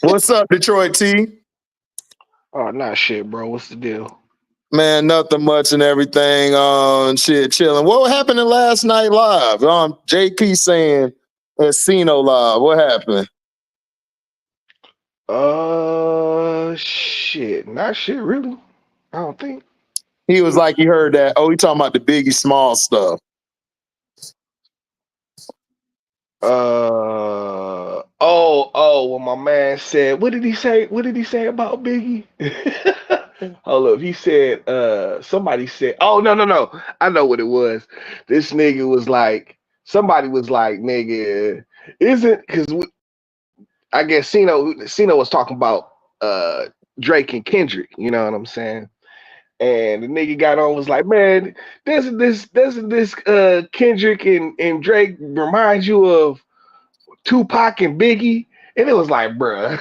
What's up, Detroit T? Oh, not shit, bro. What's the deal? Man, nothing much and everything. Shit, chilling. What happened in last night live? JP saying Casino Live. What happened? Shit. Not shit, really. I don't think. He was like, he heard that. Oh, he talking about the Biggie Small stuff. Well, my man said, what did he say? What did he say about Biggie? Hold up. He said, somebody said, oh, no. I know what it was. This nigga was like, somebody was like, nigga, isn't, because I guess Cino was talking about Drake and Kendrick, you know what I'm saying? And the nigga got on, was like, man, doesn't this Kendrick and Drake remind you of Tupac and Biggie? And it was like, bruh.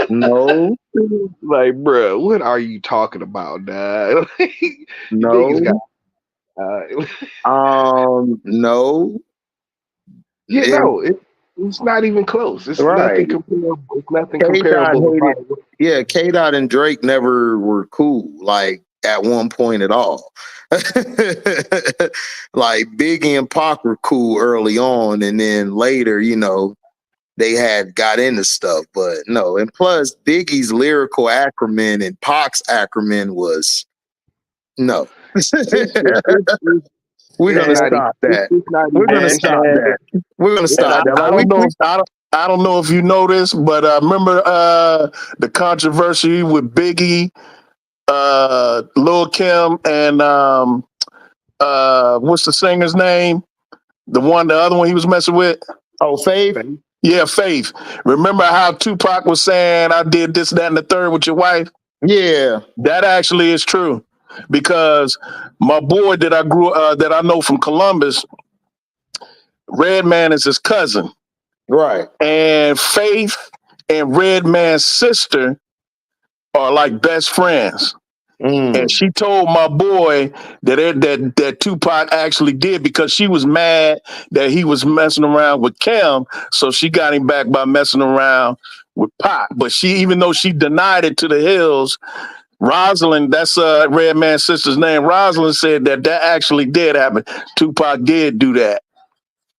No. Like, bruh, what are you talking about, dog? No. No. Yeah, no, it's not even close. It's right. Nothing comparable. It's nothing comparable. Yeah, K-Dot and Drake never were cool, like at one point at all. Like Biggie and Pac were cool early on, and then later, you know, they had got into stuff. But no, and plus Biggie's lyrical acumen and Pac's acumen was no. We're gonna stop that. We're gonna stop that. We're gonna stop that. I don't know if you know this, but remember the controversy with Biggie, Lil Kim, and what's the singer's name? The other one he was messing with? Oh, Faith? Yeah, Faith. Remember how Tupac was saying, I did this, that, and the third with your wife? Yeah. That actually is true. Because my boy that I know from Columbus, Redman is his cousin. Right. And Faith and Redman's sister are like best friends. And she told my boy that Tupac actually did, because she was mad that he was messing around with Kim, so she got him back by messing around with Pac. But even though she denied it to the hills, Rosalind, that's Redman's sister's name, Rosalind said that actually did happen. Tupac did do that.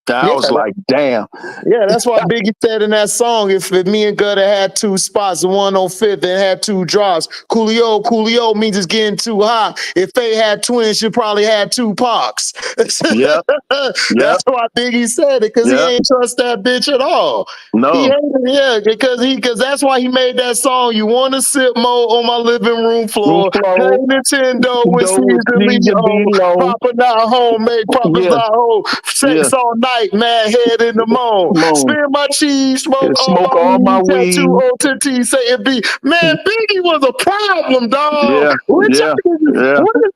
I was like, damn. Yeah, that's why Biggie said in that song, if me and Gutter had two spots, the one on Fifth and had two drops, Coolio means it's getting too hot. If they had twins, you probably had two Pacs. Yep. That's why Biggie said it, because he ain't trust that bitch at all. No. Because that's why he made that song, You Wanna Sit Mo on My Living Room Floor, play Nintendo with season Papa not home, make Papa's not home, sex all night. Mad head in the moan. Spin my cheese, smoke all my weed. Tattoo OTT say it be. Man, Biggie was a problem, dog. What are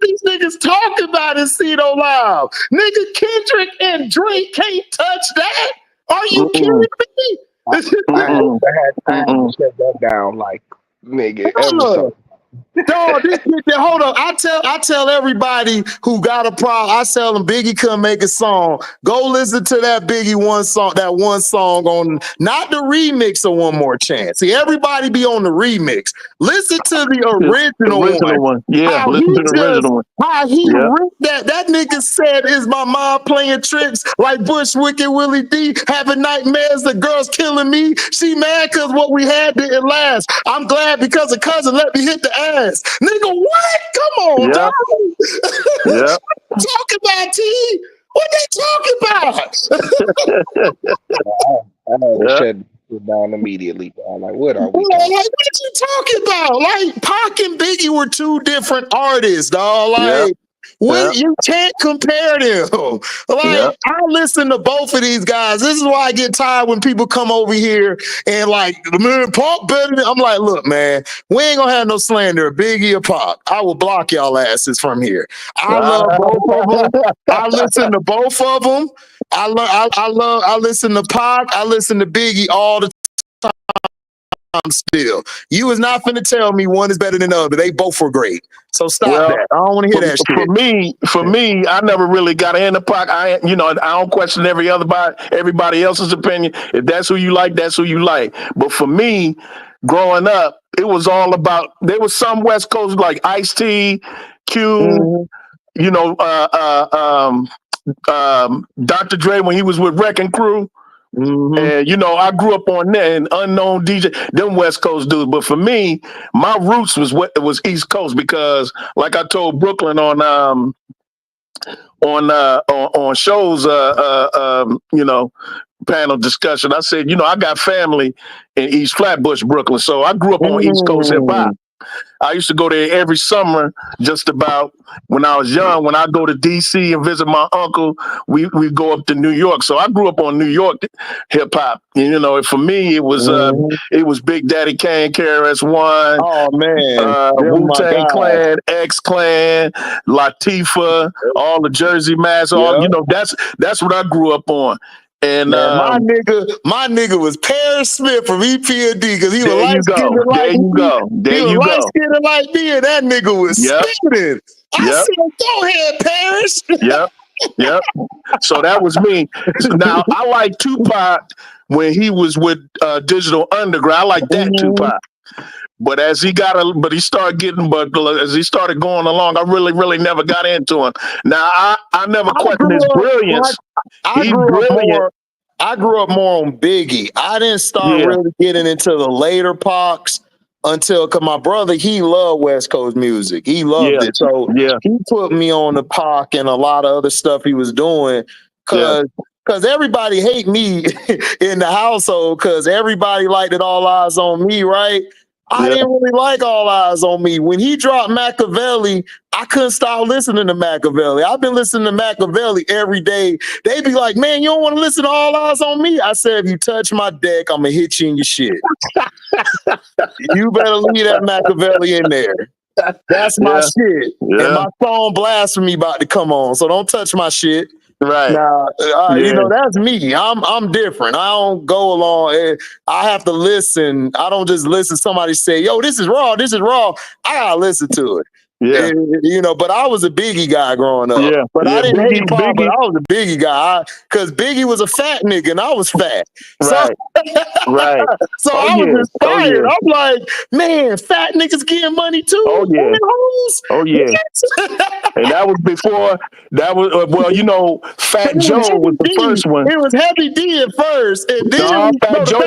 these niggas talking about in Cito Live? Nigga, Kendrick and Drake can't touch that. Are you kidding me? I had to shut that down, like, nigga, ever so. Dog, hold on. I tell everybody who got a problem, I tell them Biggie couldn't make a song. Go listen to that Biggie one song on, not the remix of One More Chance. See, everybody be on the remix. Listen to the original one. Yeah, listen to the original one. How he ripped that. That nigga said, is my mom playing tricks like Bushwick and Willie D, having nightmares, the girl's killing me. She mad because what we had didn't last. I'm glad because a cousin let me hit the ass. Nigga, what? Come on, dog. Yeah. What talking about, T? What they talking about? I had to shut it down immediately. Like, what are we talking? Like, what you talking about? Like, Pac and Biggie were two different artists, dog. Like, you can't compare them. Like, I listen to both of these guys. This is why I get tired when people come over here and like, man, Pac better than. I'm like, look, man, we ain't gonna have no slander of Biggie or Pac. I will block y'all asses from here. I love both of them. I listen to both of them. I listen to Pac, I listen to Biggie all the time still. You was not finna tell me one is better than the other. They both were great. So stop that. I don't want to hear that shit. For me, I never really got into Pac. I don't question everybody else's opinion. If that's who you like, that's who you like. But for me, growing up, it was all about, there was some West Coast like Ice-T, Q, Dr. Dre when he was with Wrecking Crew. And I grew up on that and Unknown DJ, them West Coast dudes. But for me, my roots was East Coast because, like I told Brooklyn on shows, panel discussion, I said, I got family in East Flatbush, Brooklyn, so I grew up on East Coast hip hop. I used to go there every summer, just about when I was young. When I go to DC and visit my uncle, we go up to New York. So I grew up on New York hip hop. And, for me, it was Big Daddy Kane, KRS-One, oh man, Wu-Tang Clan, X Clan, Latifah, all the Jersey Mass. That's what I grew up on. And man, my nigga was Paris Smith from EPD because he was light skinned like me. He was light skinned like me, and that nigga was spinning. I said, "Go ahead, Paris." Yep. So that was me. Now I like Tupac when he was with Digital Underground. I like that Tupac. But as he started going along, I really, really never got into him. Now I never questioned his brilliance. I grew up more on Biggie. I didn't start really getting into the later Pacs until, because my brother, he loved West Coast music. He loved it. So he put me on the Pac and a lot of other stuff he was doing because everybody hate me in the household because everybody liked it All Eyes on Me, right? I didn't really like All Eyes on Me. When he dropped Machiavelli, I couldn't stop listening to Machiavelli. I've been listening to Machiavelli every day. They be like, man, you don't want to listen to All Eyes on Me? I said, if you touch my deck, I'm going to hit you in your shit. You better leave that Machiavelli in there. That's my shit. And my song Blasphemy about to come on, so don't touch my shit. Right. Now, that's me. I'm different. I don't go along. I have to listen. I don't just listen to somebody say, yo, this is raw. This is raw. I gotta listen to it. Yeah. But I was a Biggie guy growing up. Yeah. But I didn't hate Pac, but I was a Biggie guy. Because Biggie was a fat nigga and I was fat. Right. Right. So I was inspired. I'm like, man, fat niggas getting money too. Oh yeah. And that was before. That was Fat Joe was the first one. It was Heavy D at first, and then Fat Joe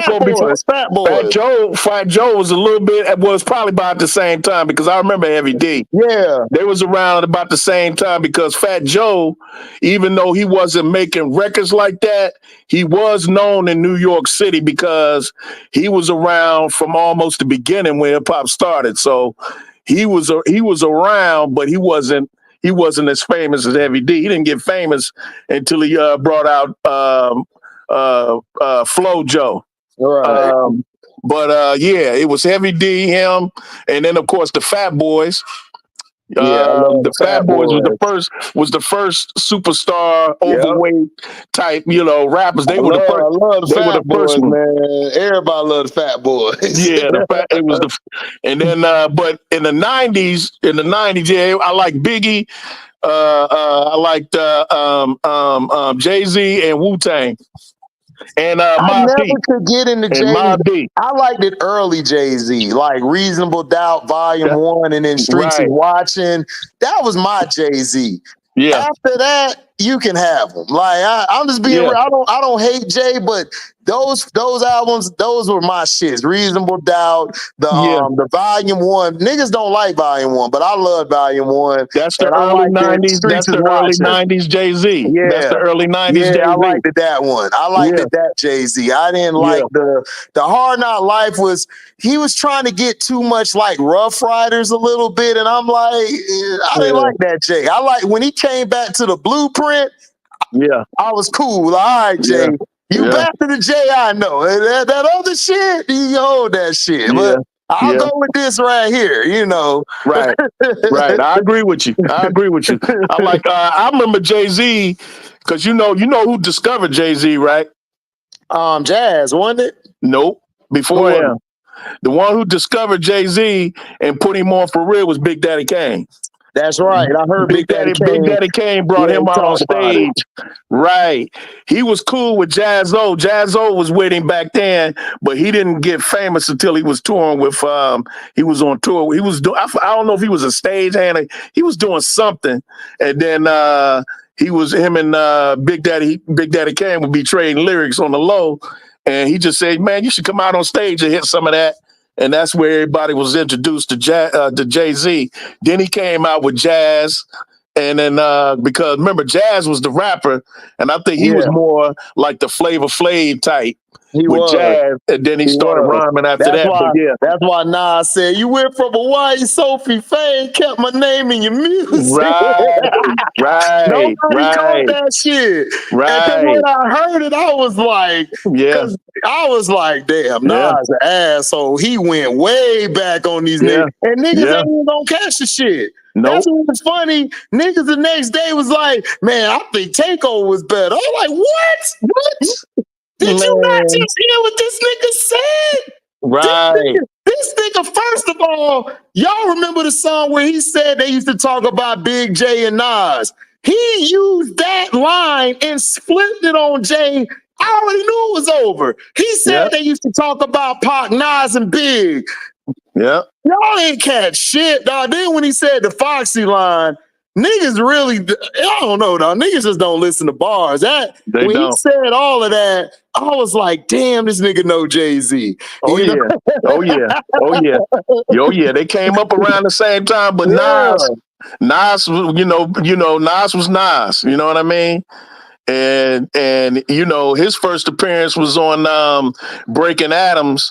was a little bit. Was probably about the same time because I remember Heavy D. Yeah, they was around about the same time because Fat Joe, even though he wasn't making records like that, he was known in New York City because he was around from almost the beginning when hip hop started. So he was around, but he wasn't as famous as Heavy D. He didn't get famous until he brought out Flo Joe. Right. It was Heavy D, him, and then of course the Fat Boys. The Fat Boys was the first superstar overweight type, rappers. They were the first. I love the Fat Boys, man. Everybody loved the Fat Boys. And then but in the 90s, I like Biggie. I liked Jay-Z and Wu-Tang. And I never could get into Jay-Z. I liked it early Jay-Z, like Reasonable Doubt Volume 1 and then Streets is Watching. That was my Jay-Z. Yeah. After that, you can have them. Like I'm just being real. I don't hate Jay, but those albums, those were my shits. Reasonable Doubt, the Volume 1. Niggas don't like Volume 1, but I love Volume 1. That's the early 90s. That's the early 90s Jay-Z. Yeah. That's the early 90s Jay-Z. I liked that one. I liked that Jay-Z. I didn't like the Hard Knock Life he was trying to get too much like Rough Riders a little bit, and I'm like, I didn't like that Jay. I like when he came back to the Blueprint. Yeah, I was cool. All right, Jay. You back to the Jay I know. That other shit, you hold that shit. But I'll go with this right here, Right. I agree with you. I remember Jay-Z Because you know who discovered Jay-Z, right? Jazz, wasn't it? Nope. Before him. The one who discovered Jay-Z and put him on for real was Big Daddy Kane. That's right. I heard Big Daddy Kane brought him out on stage. Right. He was cool with Jazzo. Jazzo was with him back then, but he didn't get famous until he was touring with he was on tour. He was doing I don't know if he was a stagehand. He was doing something. And then him and Big Daddy Kane would be trading lyrics on the low. And he just said, man, you should come out on stage and hit some of that. And that's where everybody was introduced to Jay-Z. Then he came out with Jazz. And then because remember, Jazz was the rapper, and I think he was more like the Flavor Flav type. He with was. Jazz, and then he started rhyming after that. Why, that's why Nas said, you went from Hawaii, Sophie Faye, kept my name in your music. Right, Nobody caught that shit. Right. And when I heard it, I was like, damn, Nas an asshole. He went way back on these niggas. And niggas ain't even gonna catch the shit. Nope. That's what was funny. Niggas the next day was like, man, I think Takeover was better. I'm like, what? Did you not just hear what this nigga said? Right. This nigga, first of all, y'all remember the song where he said they used to talk about Big J and Nas. He used that line and flipped it on Jay. I already knew it was over. He said they used to talk about Pac, Nas, and Big. Yeah. Y'all ain't catch shit, dog. Then when he said the Foxy line, niggas really, I don't know, dog. Niggas just don't listen to bars. He said all of that, I was like, damn, this nigga know Jay-Z. Oh yeah. They came up around the same time, but Nas, Nas was Nas. You know what I mean? And his first appearance was on Breaking Adams.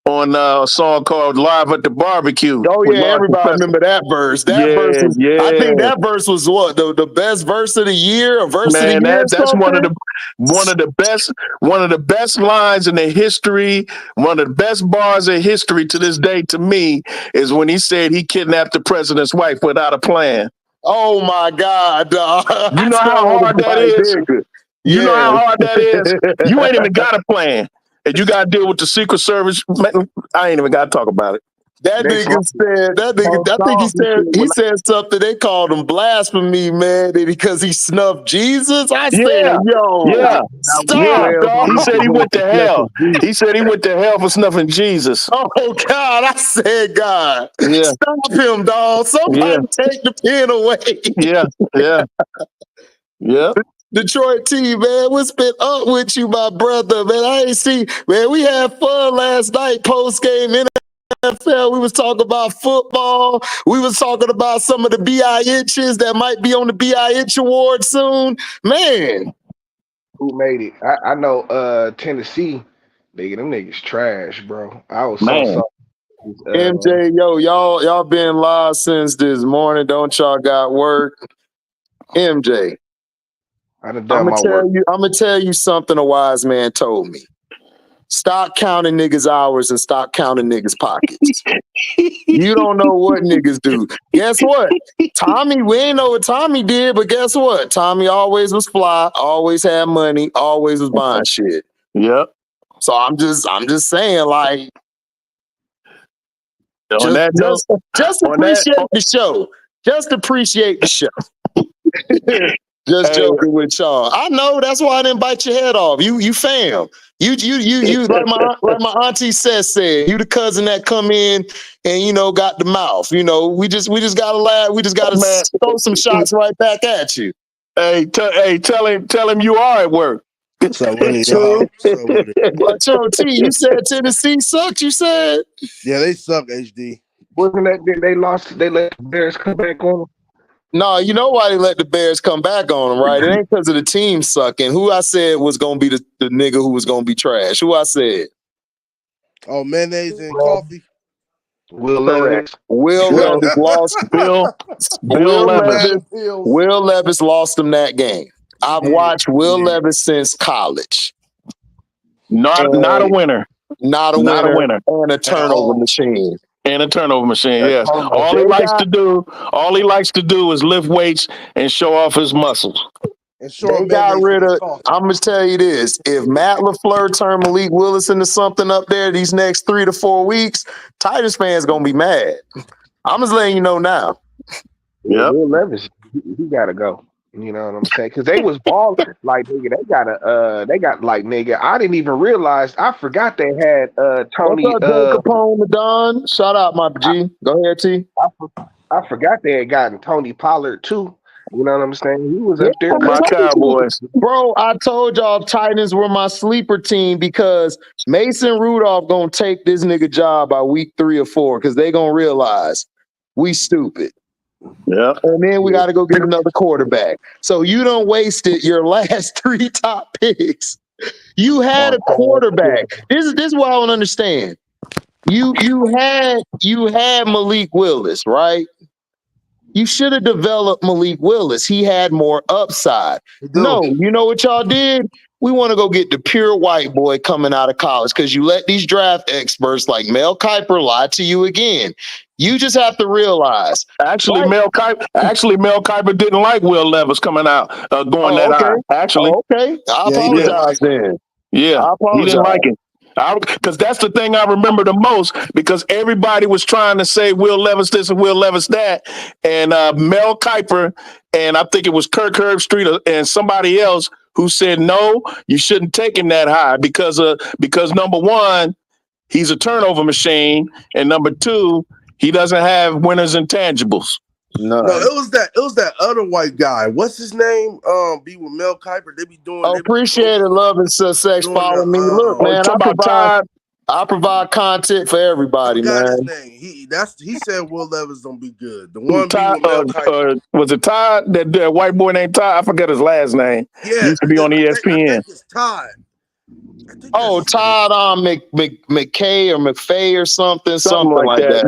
On a song called Live at the Barbecue. Oh, yeah, everybody remember that verse. That verse was, I think that verse was what? The best verse of the year? That's one of the best lines in the history, one of the best bars in history to this day to me is when he said he kidnapped the president's wife without a plan. Oh my God, dog. You know how hard that is? You know how hard that is? You ain't even got a plan. And you got to deal with the Secret Service. I ain't even got to talk about it. That nigga said, I think he said something, they called him blasphemy, man, because he snuffed Jesus. I said, stop, dog. He said he went to hell. He said he went to hell for snuffing Jesus. Oh, God, I said, God, stop him, dog. Somebody take the pen away. Yeah. Detroit T, man, what's been up with you, my brother, man? I ain't see, man, we had fun last night, post-game NFL. We was talking about football. We was talking about some of the B.I.H's that might be on the B.I.H award soon. Man. Who made it? I know Tennessee, nigga, them niggas trash, bro. I was so MJ, y'all been live since this morning. Don't y'all got work? MJ. I'm gonna tell you something a wise man told me. Stop counting niggas' hours and stop counting niggas' pockets. You don't know what niggas do. Guess what? Tommy, we ain't know what Tommy did, but guess what? Tommy always was fly, always had money, always was buying shit. Yep. So I'm just saying, like, just appreciate the show. Just appreciate the show. Just joking with y'all. I know that's why I didn't bite your head off. You fam. You like my auntie said, you the cousin that come in and got the mouth. We just gotta laugh. We just gotta throw some shots right back at you. Hey, tell him you are at work. So what is y'all? But T, you said Tennessee sucks. You said, yeah, they suck. HD wasn't that they lost? They let the Bears come back on them. No, you know why they let the Bears come back on them, right? It ain't because of the team sucking. Who I said was going to be the nigga who was going to be trash? Who I said? Oh, mayonnaise and coffee. Will Levis. Will Levis lost. Will Levis lost them that game. I've watched Will Levis since college. Not a winner. Not a winner. And a turnover machine. And a turnover machine, yes. All he likes to do is lift weights and show off his muscles. and they got rid of. I'm gonna tell you this: if Matt LaFleur turned Malik Willis into something up there these next 3 to 4 weeks, Titans fans gonna be mad. I'm just letting you know now. Yeah, Will Levis, he gotta go. You know what I'm saying? Because they was balling like nigga. They got like nigga. I didn't even realize. I forgot they had Tony. What's up, Jay Capone, the Don? Shout out, my G. Go ahead, T. I forgot they had gotten Tony Pollard too. You know what I'm saying? He was up there. My Cowboys. Bro, I told y'all Titans were my sleeper team because Mason Rudolph gonna take this nigga job by week 3 or 4 because they gonna realize we stupid. Yeah. And then we got to go get another quarterback. So you don't wasted your last 3 top picks. You had a quarterback. This is what I don't understand. You had Malik Willis, right? You should have developed Malik Willis. He had more upside. No, you know what y'all did? We want to go get the pure white boy coming out of college because you let these draft experts like Mel Kiper lie to you again. You just have to realize. Actually, Mel Kiper didn't like Will Levis coming out going that high. Actually, okay. I apologize then. Yeah, I apologize. He didn't like it. Because that's the thing I remember the most, because everybody was trying to say Will Levis this and Will Levis that, and Mel Kiper and I think it was Kirk Herbstreit and somebody else who said no, you shouldn't take him that high because number one, he's a turnover machine, and number two, he doesn't have winners intangibles. No, it was that other white guy. What's his name? Be with Mel Kiper. They be doing. Oh, appreciate it, love and success. Follow me. Look, man, I provide content for everybody, man. His name. He said Will Levis don't be good. The one Todd, be with Mel Kiper. Was it Todd? That white boy named Todd? I forget his last name. Yeah, he used to be on ESPN. I think it's Todd. Oh, Todd McKay or McFay or something like that.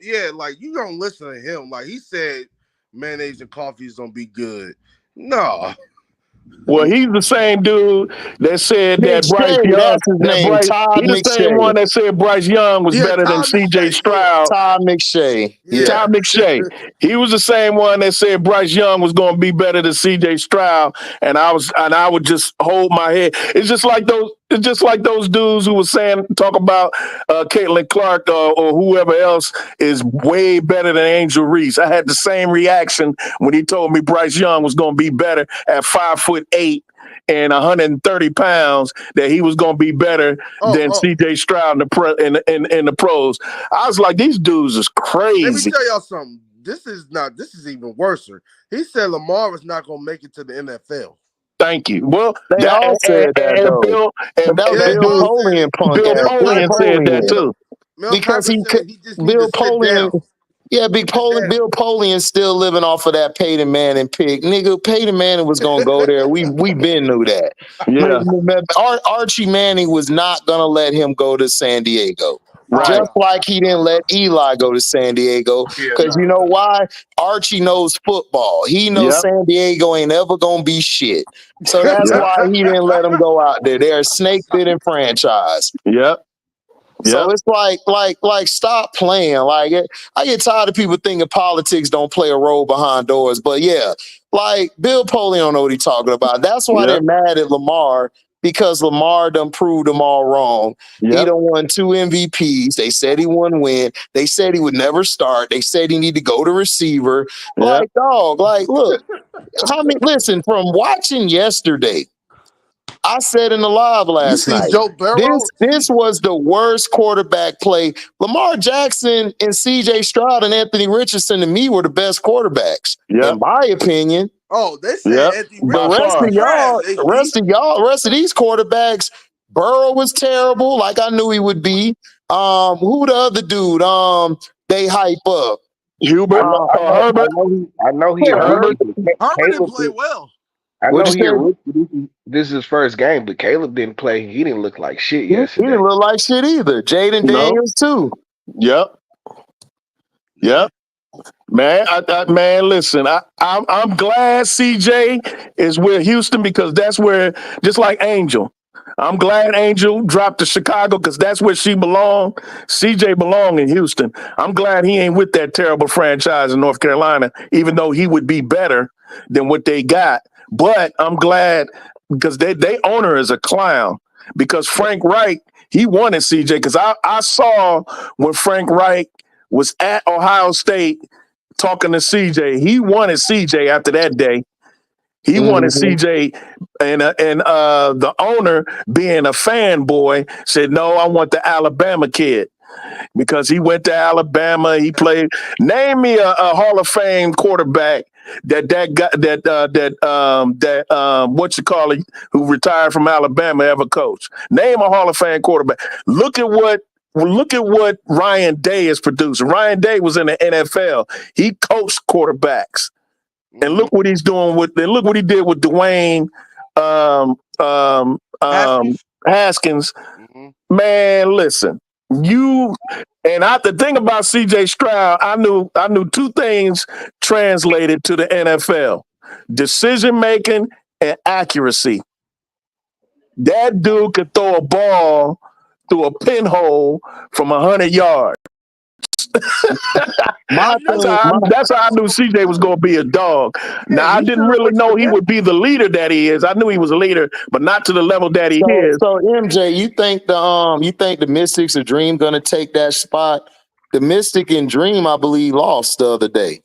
Yeah. Like you don't listen to him. Like he said, mayonnaise and coffees don't be good. No. Well, he's the same dude that said that Bryce Young. He's the same one that said Bryce Young was better than C.J. Stroud. Todd McShay. Todd McShay. He was the same one that said Bryce Young was going to be better than C.J. Stroud, and I would just hold my head. It's just like those dudes who was talk about Caitlin Clark or whoever else is way better than Angel Reese. I had the same reaction when he told me Bryce Young was going to be better at 5'8" and 130 pounds, that he was going to be better than C.J. Stroud in the pros. I was like, these dudes is crazy. Let me tell y'all something. This is even worse. He said Lamar was not going to make it to the NFL. Thank you. Well, they all said that, though. Bill Polian said that too. Because Bill Polian. Yeah, Bill Polian still living off of that Peyton Manning pick. Nigga, Peyton Manning was going to go there. We been knew that. Yeah. Archie Manning was not going to let him go to San Diego. Right. Just like he didn't let Eli go to San Diego. Because you know why? Archie knows football. He knows San Diego ain't ever going to be shit. So that's why he didn't let him go out there. They're a snake-bitten franchise. Yep. So it's like stop playing. Like I get tired of people thinking politics don't play a role behind doors. But yeah, like Bill Polian don't know what he's talking about. That's why they're mad at Lamar, because Lamar done proved them all wrong. He done won 2 MVPs. They said he wouldn't win. They said he would never start. They said he need to go to receiver. Like, dog, like, look. Listen, from watching yesterday, I said in the live last night, this was the worst quarterback play. Lamar Jackson and C.J. Stroud and Anthony Richardson to me were the best quarterbacks, in my opinion. Oh, they said Anthony the rest of these quarterbacks, Burrow was terrible, like I knew he would be. Who the other dude? They hype up. Hubert. Herbert. I know he Herbert didn't play well. I know he a rookie. This is his first game, but Caleb didn't play. He didn't look like shit yesterday. He didn't look like shit either. Jaden Daniels too. Yep. Man, listen. I'm glad CJ is with Houston, because that's where, just like Angel, I'm glad Angel dropped to Chicago because that's where she belonged. CJ belonged in Houston. I'm glad he ain't with that terrible franchise in North Carolina, even though he would be better than what they got But I'm glad because they owner is a clown because Frank Reich, he wanted CJ because I saw when Frank Reich was at Ohio State talking to CJ. He wanted CJ after that day. He wanted CJ, and the owner, being a fanboy, said, "No, I want the Alabama kid." Because he went to Alabama, he played. Name me a Hall of Fame quarterback what you call it, who retired from Alabama ever coach. Name a Hall of Fame quarterback. Look at what Ryan Day is producing. Ryan Day was in the NFL. He coached quarterbacks, and look what he's doing look what he did with Dwayne Haskins. Man, listen. The thing about CJ Stroud, I knew two things translated to the NFL: decision making and accuracy. That dude could throw a ball through a pinhole from 100 yards. That's how I knew CJ was going to be a dog. Now, I didn't really know he would be the leader that he is. I knew he was a leader, but not to the level that he is. So MJ, you think the Mystics or Dream going to take that spot? The Mystic and Dream, I believe, lost the other day.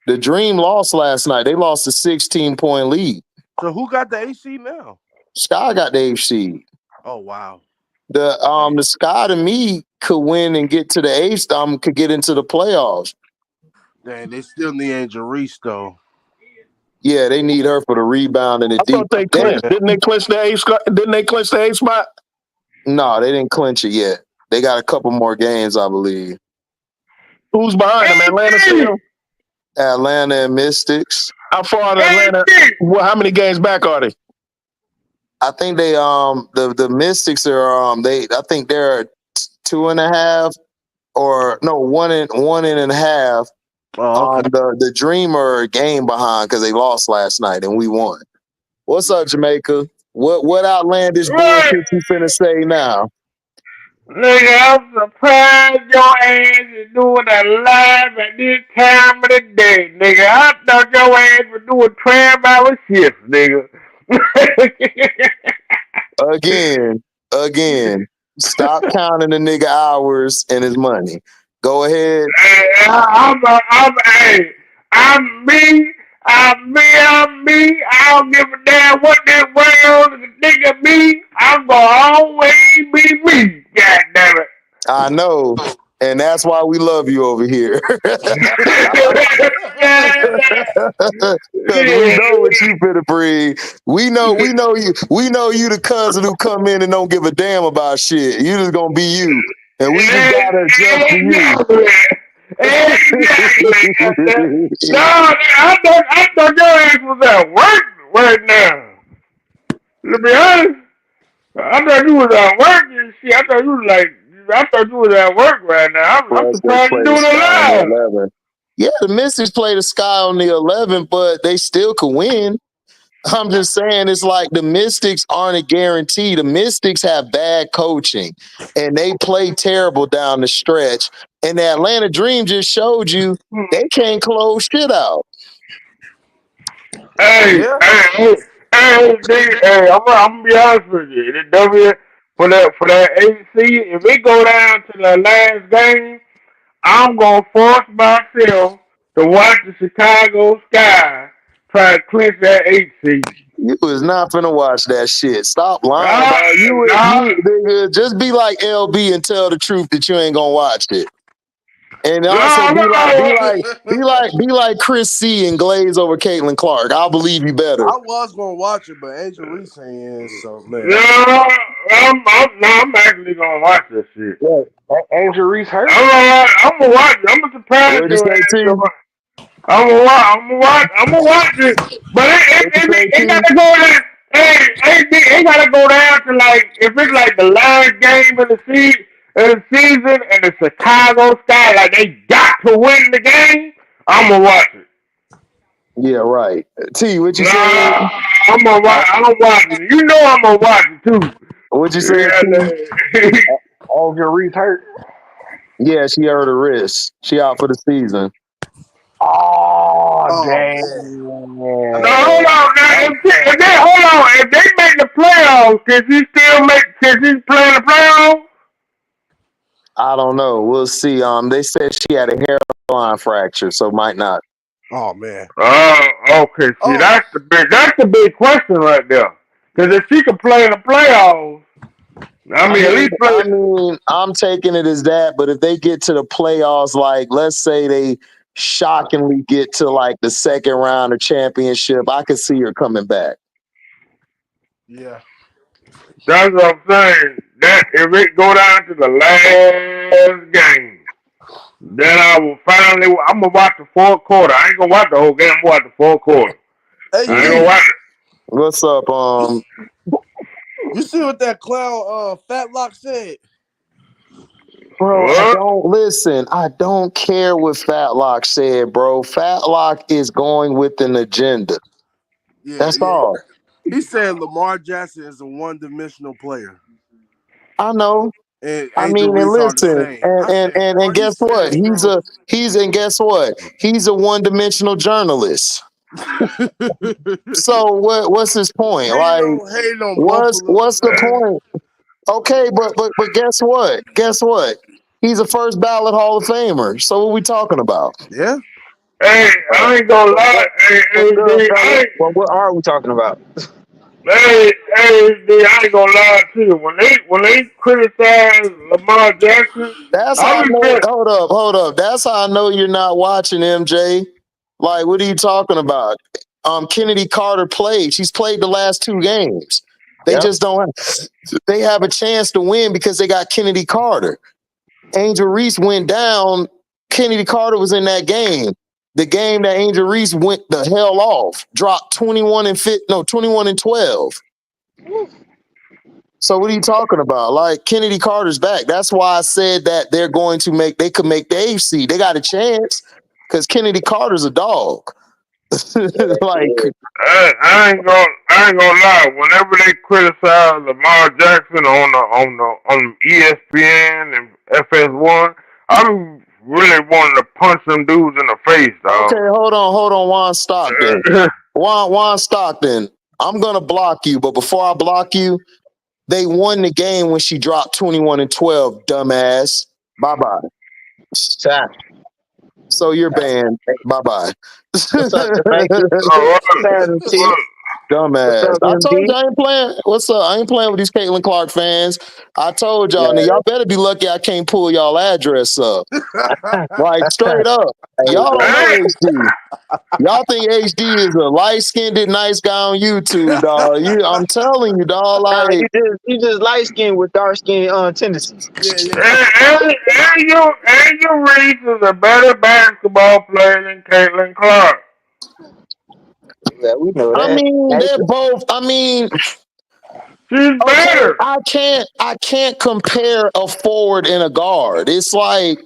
The Dream lost last night. They lost a 16-point lead. So who got the AC now? Sky got the eighth seed. Oh wow. The Sky to me could win and get to the eighth. Could get into the playoffs. Dang, they still need Angel Reese though. Yeah, they need her for the rebound and the deep. Thought they clinched. Didn't they clinch the eighth? Didn't they clinch the eighth spot? No, they didn't clinch it yet. They got a couple more games, I believe. Who's behind them? Atlanta still? Atlanta and Mystics. How far are Atlanta? Well, how many games back are they? I think they the Mystics are I think they're 2.5 or no 1.5. Oh, okay. The Dreamer game behind because they lost last night and we won. What's up, Jamaica? What outlandish bullshit you finna say now? Nigga, I'm surprised your ass is doing a live at this time of the day, nigga. I thought your ass was doing 12-hour shifts, nigga. Again. Stop counting the nigga hours and his money. Go ahead. I'm me. I don't give a damn what this world is a nigga me. I'm gonna always be me. God damn it. I know. And that's why we love you over here. Because we know what you finna bring. We know you. We know you the cousin who come in and don't give a damn about shit. You just gonna be you. And we just gotta adjust to you. No, I thought your ass was at work right now. To be honest, I thought you was at work and shit. I thought you was at work right now. I'm surprised you're doing it live. Yeah, the Mystics play the Sky on the 11th, but they still could win. I'm just saying it's like the Mystics aren't a guarantee. The Mystics have bad coaching, and they play terrible down the stretch. And the Atlanta Dream just showed you they can't close shit out. Hey, I'm gonna be honest with you. The W for that AC, if we go down to the last game, I'm gonna force myself to watch the Chicago Sky try to clinch that 8 seed. You was not finna watch that shit. Stop lying, dog. You just be like LB and tell the truth that you ain't gonna watch it. And also be like Chris C and glaze over Caitlin Clark. I'll believe you better. I was gonna watch it, but Angel Reese ain't in, so man. No, I'm actually gonna watch this shit. Yeah, Angel Reese hurt. I'm gonna watch it. I'm gonna surprise you. I'm gonna watch it. But it gotta go down. It gotta go down to like if it's like the last game of the season and the Chicago Sky, like they got to win the game, I'm gonna watch it. Yeah, right. T, what you saying? I'm gonna watch. I'm watching it. You know I'm gonna watch it too. What you saying? Angel Reese hurt. Yeah, she hurt her wrist. She out for the season. Oh dang. No, hold on. Now, if they make the playoffs, can she play in the playoffs? I don't know. We'll see. They said she had a hairline fracture, so might not. Oh man. Okay. See, that's the big question right there. Because if she can play in the playoffs, at least play. I'm taking it as that. But if they get to the playoffs, like let's say they shockingly get to like the second round of championship, I could see her coming back. Yeah. That's what I'm saying. That if it go down to the last game, then I'm gonna watch the fourth quarter. I ain't gonna watch the whole game. I'm gonna watch the fourth quarter. Hey, I ain't gonna watch it. What's up? You see what that clown Fatlock said? Bro, I don't care what Fatlock said, bro. Fatlock is going with an agenda. Yeah, that's all. He said Lamar Jackson is a one-dimensional player. I know. And and listen, and guess what? Guess what? He's a one-dimensional journalist. So what's his point? What's the point? Okay, but guess what? He's a first ballot Hall of Famer. So what are we talking about? Yeah. Hey, I ain't gonna lie. Well, what are we talking about? I ain't gonna lie to you. When they criticize Lamar Jackson, that's how I know. Hold up. That's how I know you're not watching, MJ. Like, what are you talking about? Kennedy Carter played. She's played the last 2 games. They just don't. They have a chance to win because they got Kennedy Carter. Angel Reese went down. Kennedy Carter was in that game. The game that Angel Reese went the hell off, dropped 21 and 12. So what are you talking about? Like, Kennedy Carter's back. That's why I said that they could make the AFC. They got a chance because Kennedy Carter's a dog. I ain't gonna lie. Whenever they criticize Lamar Jackson on ESPN and FS1, I'm really wanting to punch them dudes in the face, dog. Okay, hold on, Juan Stockton. Juan Stockton, I'm gonna block you, but before I block you, they won the game when she dropped 21 and 12, dumbass. Bye-bye. So you're banned. Bye-bye. Dumbass. I told you I ain't playing. What's up? I ain't playing with these Caitlin Clark fans. I told y'all, now y'all better be lucky I can't pull y'all address up. Like, straight up. Y'all don't know HD. Y'all think HD is a light-skinned, nice guy on YouTube, dog. I'm telling you, dog. Like, you just light-skinned with dark-skinned tendencies. And your Reese is a better basketball player than Caitlin Clark. Yeah, we know that. I mean, they're both. She's better. I can't compare a forward and a guard. It's like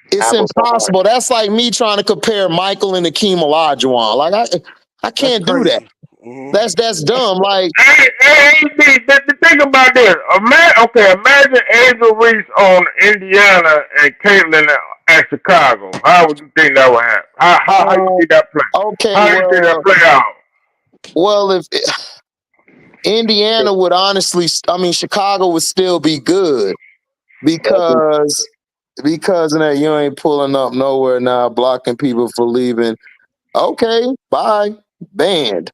it's impossible. That's like me trying to compare Michael and Akeem Olajuwon. Like I can't do that. Mm-hmm. That's dumb. Like, think about this. Imagine Angel Reese on Indiana and Caitlin at Chicago. How would you think that would happen? How you see that play? Okay, how you see that play out? Well, if Indiana would Chicago would still be good because of that. You ain't pulling up nowhere now, blocking people for leaving. Okay, bye. Banned.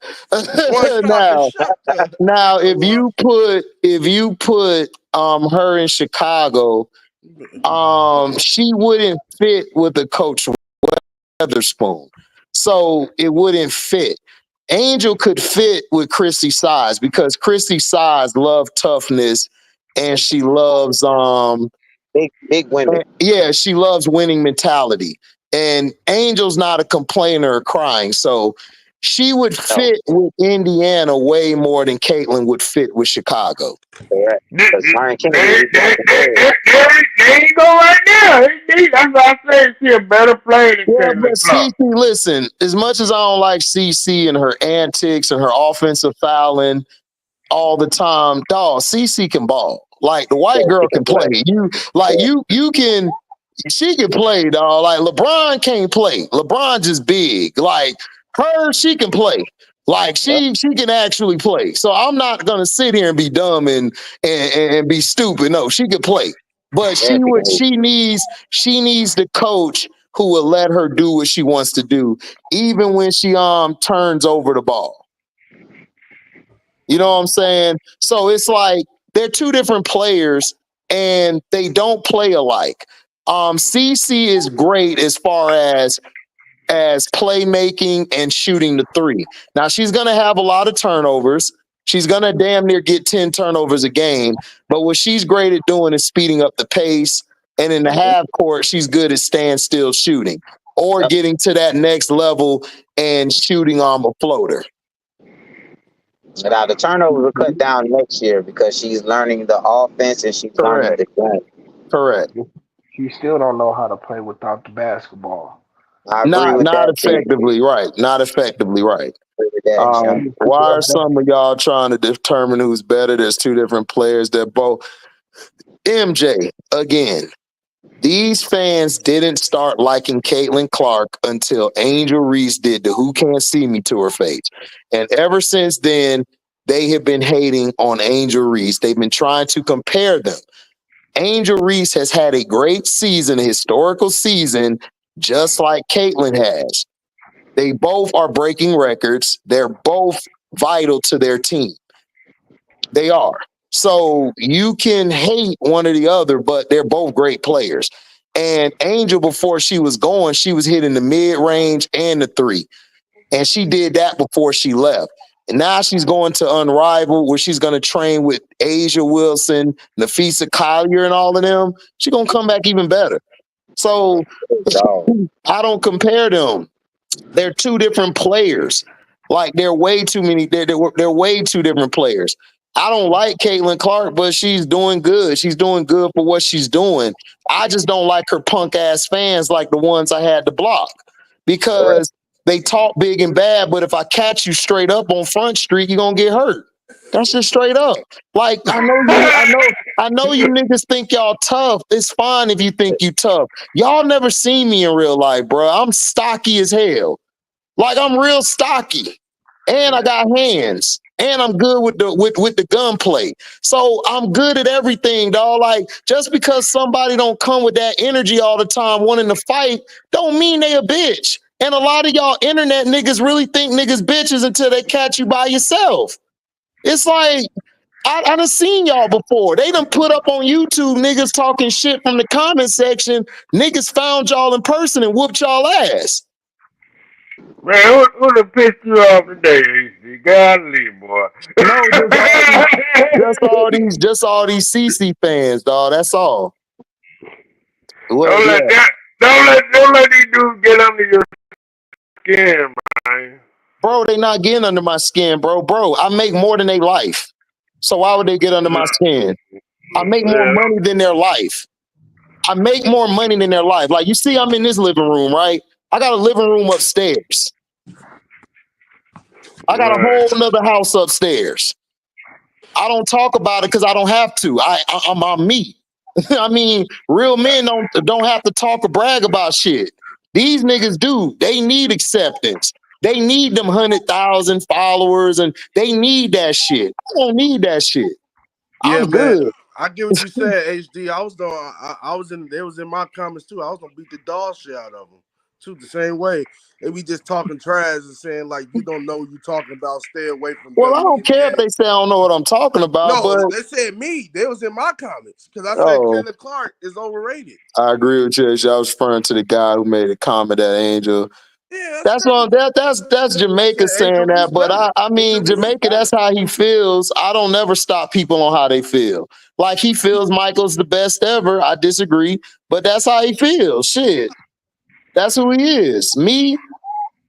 Now, if you put her in Chicago, she wouldn't fit with the Coach Weatherspoon, so it wouldn't fit. Angel could fit with Christy Size because Christy Size loves toughness and she loves big women. Yeah, she loves winning mentality. And Angel's not a complainer or crying, so she would fit with Indiana way more than Caitlin would fit with Chicago. There you go right there. That's why I say she's a better player than Caitlin. But CC, listen, as much as I don't like CC and her antics and her offensive fouling all the time, dog, CC can ball. Like, the white girl can play. She can play, dog. Like, LeBron can't play. LeBron just big. Like, She can play. Like she can actually play. So I'm not gonna sit here and be dumb and be stupid. No, she can play. But she needs the coach who will let her do what she wants to do, even when she turns over the ball. You know what I'm saying? So it's like they're two different players and they don't play alike. CC is great as far as playmaking and shooting the three. Now she's gonna have a lot of turnovers. She's gonna damn near get 10 turnovers a game. But what she's great at doing is speeding up the pace. And in the half court, she's good at standstill shooting or getting to that next level and shooting on a floater. Now the turnovers will cut down next year because she's learning the offense and she's learning the game. Correct. You still don't know how to play without the basketball. Not effectively, right? Not effectively, right? Why are some of y'all trying to determine who's better? There's two different players. They're both MJ again. These fans didn't start liking Caitlin Clark until Angel Reese did the "Who Can't See Me" to her face. And ever since then, they have been hating on Angel Reese. They've been trying to compare them. Angel Reese has had a great season, a historical season, just like Caitlin has. They both are breaking records. They're both vital to their team. They are. So you can hate one or the other, but they're both great players. And Angel, before she was going, she was hitting the mid-range and the three. And she did that before she left. And now she's going to Unrivaled, where she's going to train with Asia Wilson, Nafisa Collier, and all of them. She's going to come back even better. So I don't compare them. They're two different players. Like they're way too many. They're way two different players. I don't like Caitlin Clark, but she's doing good. She's doing good for what she's doing. I just don't like her punk ass fans like the ones I had to block because they talk big and bad. But if I catch you straight up on Front Street, you're gonna get hurt. That's just straight up. Like I know you niggas think y'all tough. It's fine if you think you tough. Y'all never seen me in real life, bro. I'm stocky as hell. Like I'm real stocky, and I got hands, and I'm good with the gunplay. So I'm good at everything, dog. Like just because somebody don't come with that energy all the time, wanting to fight, don't mean they a bitch. And a lot of y'all internet niggas really think niggas bitches until they catch you by yourself. It's like I done seen y'all before. They done put up on YouTube niggas talking shit from the comment section. Niggas found y'all in person and whooped y'all ass. Man, who done pissed you off today, HD? Golly, boy. No, just all these CC fans, dog. That's all. Well, don't let these dudes get under your skin, man. Bro, they not getting under my skin, bro. I make more than their life. So why would they get under my skin? I make more money than their life. I make more money than their life. Like you see, I'm in this living room, right? I got a living room upstairs. I got a whole nother house upstairs. I don't talk about it because I don't have to. I'm me. I mean, real men don't have to talk or brag about shit. These niggas do. They need acceptance. They need them 100,000 followers, and they need that shit. I don't need that shit. Yeah, I'm good. I get what you said, HD. I was in my comments too. I was gonna beat the dog shit out of them too, the same way. They be just talking trash and saying like you don't know what you talking about. Stay away from. Well, I don't care if they say I don't know what I'm talking about. No, but they said me. They was in my comments because I said Caitlin Clark is overrated. I agree with you. I was referring to the guy who made a comment at Angel. Yeah, that's Jamaica saying that, but I mean Jamaica. That's how he feels. I don't never stop people on how they feel. Like he feels Michael's the best ever. I disagree, but that's how he feels. Shit, that's who he is. Me,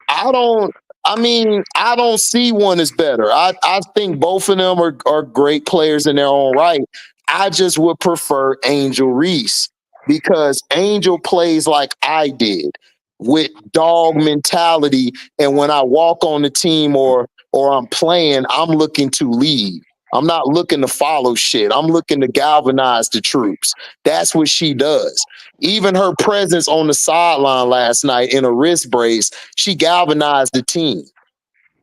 I don't see one as better. I think both of them are great players in their own right. I just would prefer Angel Reese because Angel plays like I did, with dog mentality. And when I walk on the team or I'm playing, I'm looking to lead. I'm not looking to follow shit. I'm looking to galvanize the troops. That's what she does. Even her presence on the sideline last night in a wrist brace, she galvanized the team.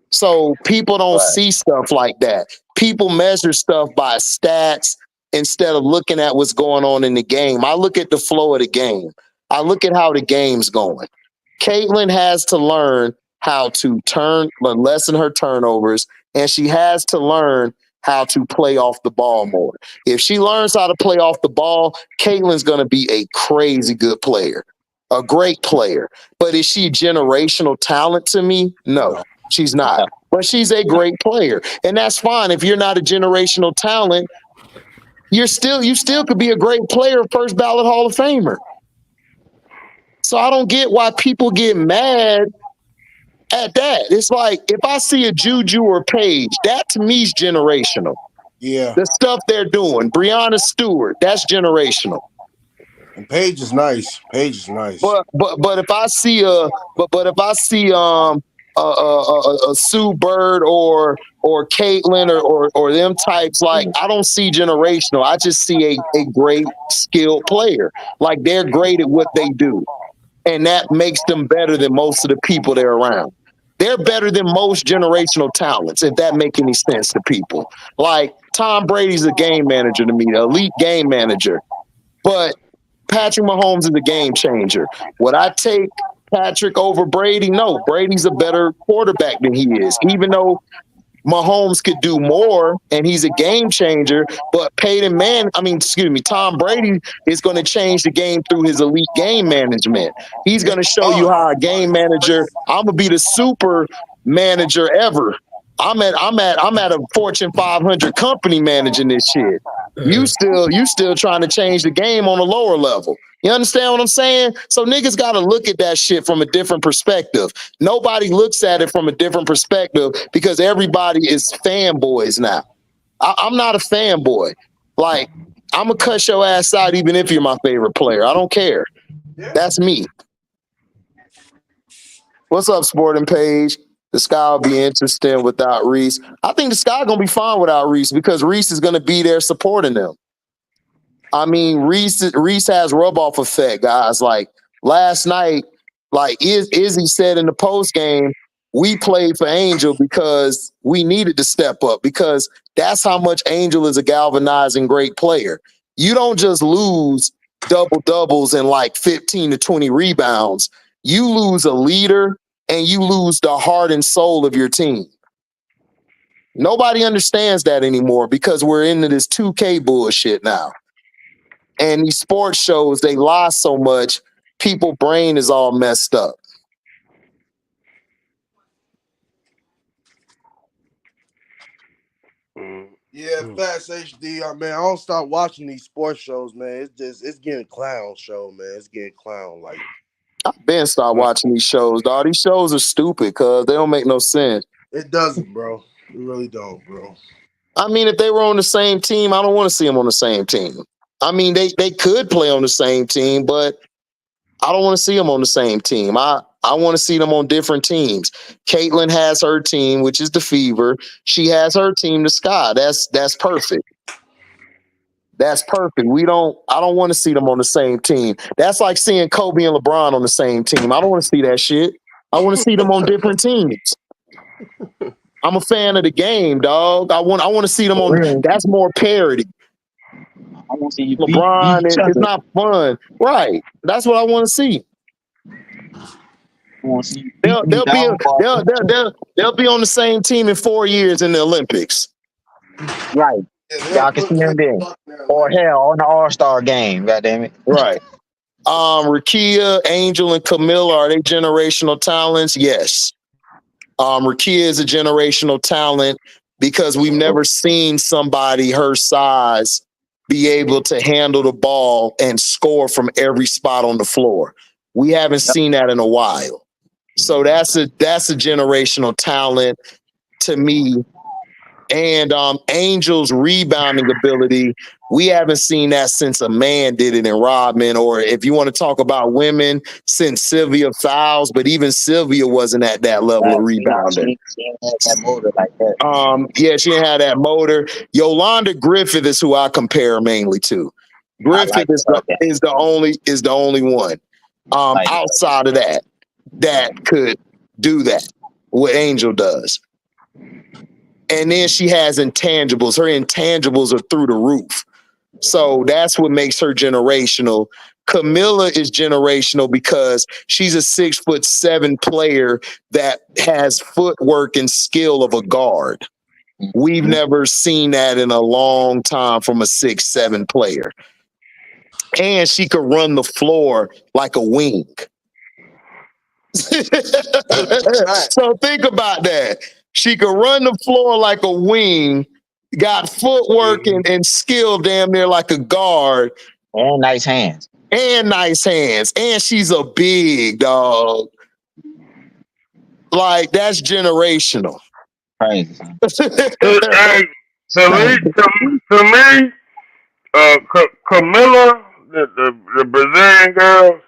So people don't see stuff like that. People measure stuff by stats instead of looking at what's going on in the game. I look at the flow of the game. I look at how the game's going. Caitlin has to learn how to lessen her turnovers, and she has to learn how to play off the ball more. If she learns how to play off the ball, Caitlin's going to be a crazy good player, a great player. But is she generational talent to me? No, she's not. But she's a great player, and that's fine. If you're not a generational talent, you still could be a great player, first ballot Hall of Famer. So I don't get why people get mad at that. It's like, if I see a Juju or Paige, that to me is generational. Yeah. The stuff they're doing. Breonna Stewart, that's generational. And Paige is nice. Paige is nice. But if I see a Sue Bird or Caitlin or them types, like, I don't see generational. I just see a great skilled player. Like, they're great at what they do. And that makes them better than most of the people they're around. They're better than most generational talents, if that makes any sense to people. Like, Tom Brady's a game manager to me, the elite game manager. But Patrick Mahomes is a game changer. Would I take Patrick over Brady? No, Brady's a better quarterback than he is, even though Mahomes could do more and he's a game changer. But Tom Brady is going to change the game through his elite game management. He's going to show you how a game manager, I'm going to be the super manager ever. I'm at a Fortune 500 company managing this shit. You still trying to change the game on a lower level. You understand what I'm saying? So niggas got to look at that shit from a different perspective. Nobody looks at it from a different perspective because everybody is fanboys now. I'm not a fanboy. Like, I'm going to cuss your ass out even if you're my favorite player. I don't care. That's me. What's up, Sporting Page? The Sky will be interesting without Reese. I think the Sky going to be fine without Reese because Reese is going to be there supporting them. I mean, Reese has rub-off effect, guys. Like, last night, like Izzy said in the post game, we played for Angel because we needed to step up, because that's how much Angel is a galvanizing great player. You don't just lose double-doubles and like 15 to 20 rebounds. You lose a leader and you lose the heart and soul of your team. Nobody understands that anymore because we're into this 2K bullshit now. And these sports shows, they lie so much, people's brain is all messed up. Yeah, Fast HD. Man, I don't stop watching these sports shows, man. It's getting clown show, man. It's getting clown like. I've been start watching these shows, dog. These shows are stupid because they don't make no sense. It doesn't, bro. It really don't, bro. I mean, if they were on the same team, I don't want to see them on the same team. I mean, they could play on the same team, but I don't want to see them on the same team. I want to see them on different teams. Caitlin has her team, which is the Fever. She has her team, the Sky. That's perfect. That's perfect. I don't want to see them on the same team. That's like seeing Kobe and LeBron on the same team. I don't want to see that shit. I want to see them on different teams. I'm a fan of the game, dog. I want to see them on. That's more parity. I want to see you LeBron, beat each it's other. not fun, right? That's what I want to see. They'll be on the same team in 4 years in the Olympics. Right. Y'all can see them there. Or hell, on the All-Star game, goddammit. Right. Rakia, Angel, and Camilla, are they generational talents? Yes. Rakia is a generational talent because we've never seen somebody her size be able to handle the ball and score from every spot on the floor. We haven't seen that in a while. So that's a generational talent to me. And Angel's rebounding ability, we haven't seen that since a man did it in Rodman, or if you want to talk about women, since Sylvia Fowles, but even Sylvia wasn't at that level of rebounding. She didn't have that motor like that. Yeah, she didn't have that motor. Yolanda Griffith is who I compare mainly to. Griffith is the only one outside of that could do that, what Angel does. And then she has intangibles. Her intangibles are through the roof. So that's what makes her generational. Camilla is generational because she's a 6'7" player that has footwork and skill of a guard. We've never seen that in a long time from a 6'7" player. And she could run the floor like a wing. So think about that. She could run the floor like a wing, got footwork and skill damn near like a guard. And nice hands. And she's a big dog. Like, that's generational. Crazy. To me, Camilla, the Brazilian girl,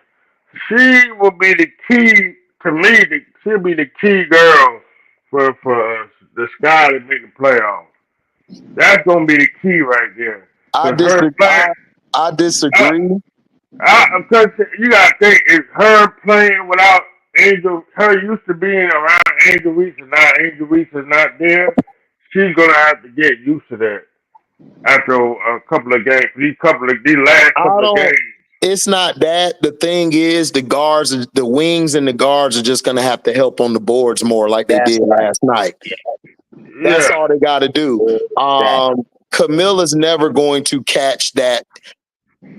she will be the key to me. She'll be the key girl for the Sky to make the playoffs. That's gonna be the key right there. I disagree. Because you gotta think, it's her playing without Angel. Her used to being around Angel Reese, and now Angel Reese is not there. She's gonna have to get used to that after a couple of games. These last couple of games. It's not that. The thing is, the guards, the wings and the guards are just going to have to help on the boards more like they did last night. That's all they got to do. Camilla's never going to catch that.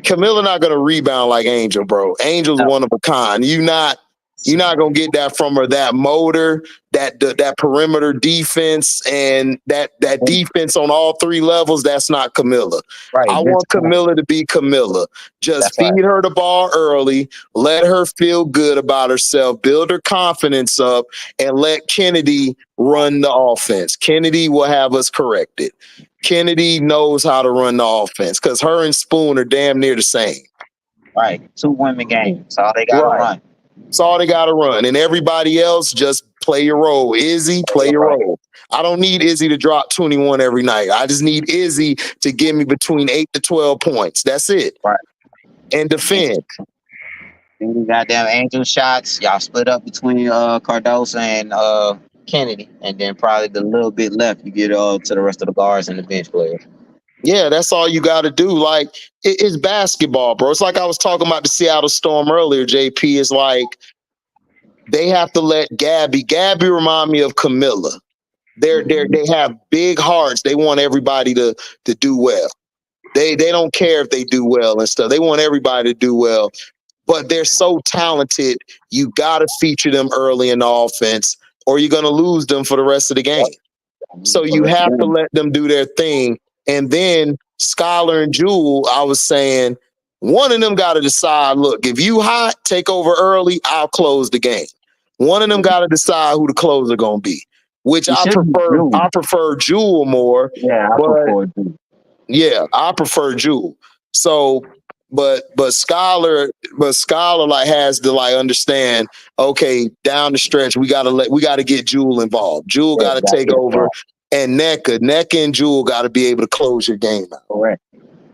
Camilla not going to rebound like Angel, bro. Angel's one of a kind. You're not going to get that from her. That motor, that perimeter defense, and that defense on all three levels, that's not Camilla. Right. I want Camilla to be Camilla. Just feed her the ball early, let her feel good about herself, build her confidence up, and let Kennedy run the offense. Kennedy will have us corrected. Kennedy knows how to run the offense because her and Spoon are damn near the same. Right. 2 women games. That's all they got to run. That's all they got to run. And everybody else, just play your role. Izzy, play your role. I don't need Izzy to drop 21 every night. I just need Izzy to give me between 8 to 12 points. That's it. Right. And defend. And goddamn Angel shots. Y'all split up between Cardoso and Kennedy. And then probably the little bit left, you get to the rest of the guards and the bench players. Yeah, that's all you got to do. Like, it's basketball, bro. It's like I was talking about the Seattle Storm earlier, JP. It's like they have to let Gabby remind me of Camilla. They have big hearts. They want everybody to do well. They don't care if they do well and stuff. They want everybody to do well. But they're so talented, you got to feature them early in the offense or you're going to lose them for the rest of the game. So you have to let them do their thing. And then Skylar and Jewel, I was saying, one of them got to decide, look, if you hot, take over early, I'll close the game. One of them got to decide who the closer going to be, which I prefer Jewel more. Yeah, I prefer Jewel. So, but Skylar like has to like understand, okay, down the stretch, we got to get Jewel involved. Jewel got to take over. And NECA and Jewel got to be able to close your game out. Correct.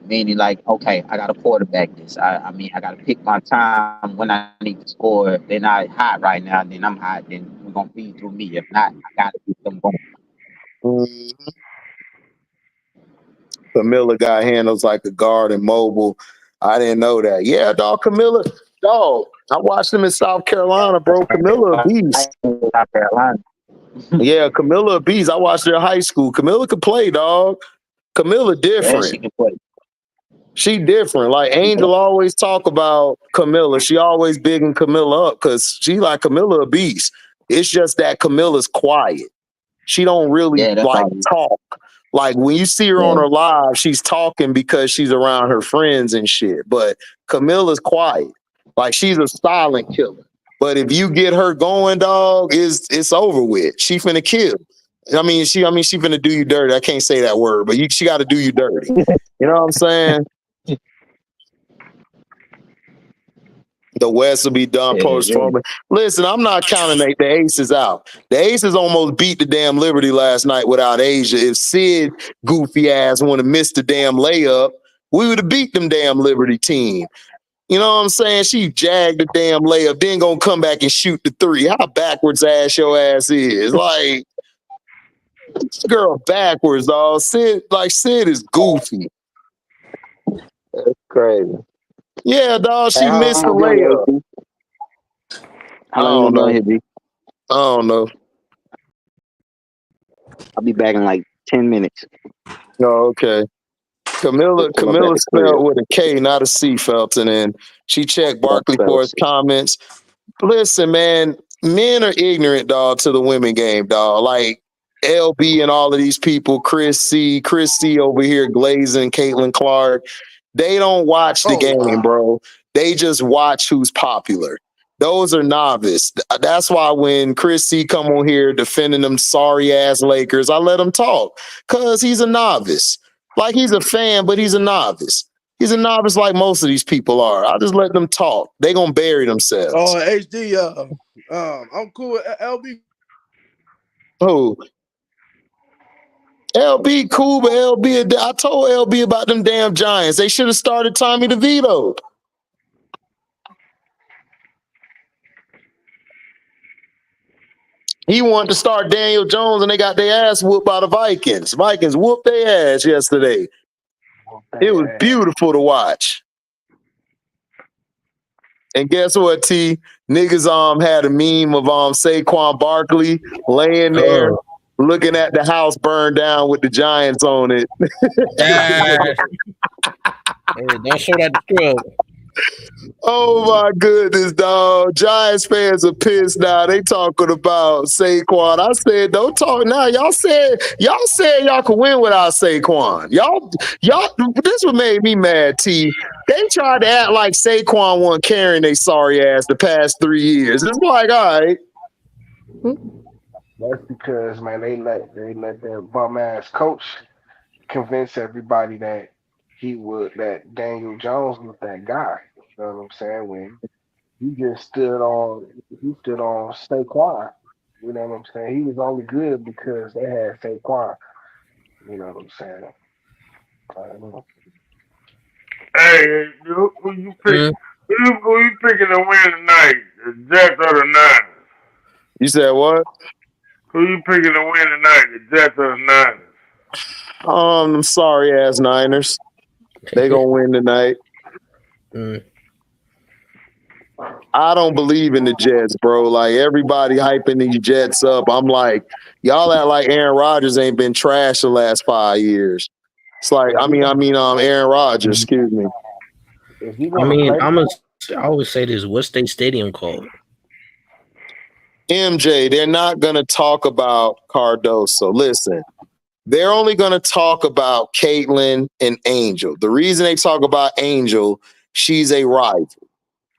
Meaning like, okay, I got to quarterback this. I got to pick my time when I need to score. If they're not hot right now, then I'm hot. Then we're going to feed through me. If not, I got to get them going. Mm-hmm. Camilla got handles like a guard and mobile. I didn't know that. Yeah, dog, Camilla. Dog, I watched him in South Carolina, bro. Camilla a beast. South Carolina. Yeah, Camilla a beast. I watched her in high school. Camilla could play, dog. Camilla different. Yeah, she can play. She different. Like Angel always talk about Camilla. She always bigging Camilla up because she like Camilla a beast. It's just that Camilla's quiet. She don't really talk. Like when you see her on her live, she's talking because she's around her friends and shit. But Camilla's quiet. Like she's a silent killer. But if you get her going, dog, it's over with. She finna kill. I mean, she finna do you dirty. I can't say that word, but she got to do you dirty. You know what I'm saying? The West will be done postponement. Listen, I'm not counting the Aces out. The Aces almost beat the damn Liberty last night without Asia. If Sid goofy ass would have missed the damn layup, we would have beat them damn Liberty team. You know what I'm saying? She jagged the damn layup, then gonna come back and shoot the three. How backwards ass your ass is? Like, this girl backwards, dog. Sid is goofy. That's crazy. Yeah, dog. She Hey, missed the layup. How long you doing here, B? I don't know. I'll be back in like 10 minutes. Oh, okay. Camilla spelled with a K, not a C, Felton, and she checked Barkley for his comments. Listen, man, men are ignorant, dog, to the women game, dog. Like LB and all of these people, Chris C over here glazing, Caitlin Clark. They don't watch the game, bro. They just watch who's popular. Those are novice. That's why when Chris C come on here defending them sorry ass Lakers, I let him talk because he's a novice. Like he's a fan, but he's a novice. He's a novice like most of these people are. I just let them talk. They gonna bury themselves. Oh, HD, I'm cool with LB. Who? LB cool, but LB, I told LB about them damn Giants. They should have started Tommy DeVito. He wanted to start Daniel Jones, and they got their ass whooped by the Vikings. Vikings whooped their ass yesterday. It was beautiful to watch. And guess what, T? Niggas had a meme of Saquon Barkley laying there looking at the house burned down with the Giants on it. Hey, don't show that to Scrub. Oh my goodness, dog. Giants fans are pissed now. They talking about Saquon. I said, don't talk now. Y'all said y'all could win without Saquon. Y'all, this what made me mad, T. They tried to act like Saquon wasn't carrying they sorry ass the past 3 years. It's like, all right. That's because, man, they let their bum ass coach convince everybody that Daniel Jones was that guy. You know what I'm saying? When he just stood on Saquon. You know what I'm saying? He was only good because they had Saquon. You know what I'm saying? Hey, who you pick? Who you picking to win tonight? The Jets or the Niners? You said what? Who you picking to win tonight? The Jets or the Niners? Them sorry ass Niners. They gonna win tonight. I don't believe in the Jets, bro. Like everybody hyping these Jets up. I'm like, y'all act like Aaron Rodgers ain't been trash the last 5 years. It's like, Aaron Rodgers, excuse me. I always say this. What's their stadium called? MJ, they're not gonna talk about Cardoso. Listen, they're only gonna talk about Caitlin and Angel. The reason they talk about Angel, she's a rival.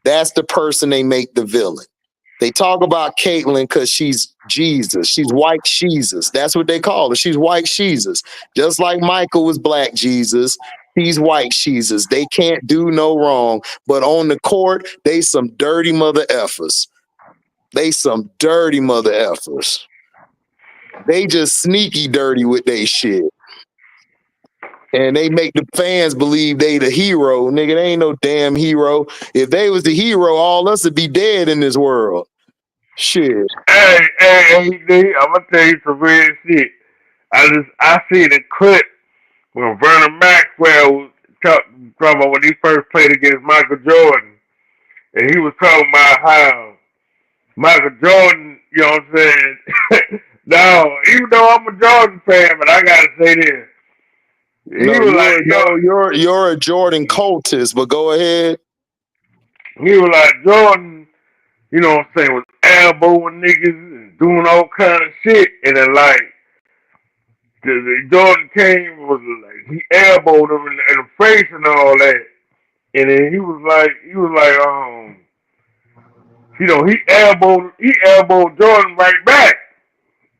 That's the person they make the villain. They talk about Caitlyn because she's Jesus. She's white Jesus. That's what they call her. She's white Jesus. Just like Michael was black Jesus, he's white Jesus. They can't do no wrong. But on the court, they some dirty mother effers. They some dirty mother effers. They just sneaky dirty with they shit. And they make the fans believe they the hero. Nigga, they ain't no damn hero. If they was the hero, all us would be dead in this world. Shit. Hey, I'm gonna tell you some real shit. I seen a clip when Vernon Maxwell was talking about when he first played against Michael Jordan. And he was talking about how Michael Jordan, you know what I'm saying? Now, even though I'm a Jordan fan, but I gotta say this. You're a Jordan cultist, but go ahead. He was like, Jordan, you know what I'm saying, was elbowing niggas and doing all kind of shit. And then like, Jordan came, was like, he elbowed him in the face and all that. And then he was like, you know, he elbowed Jordan right back.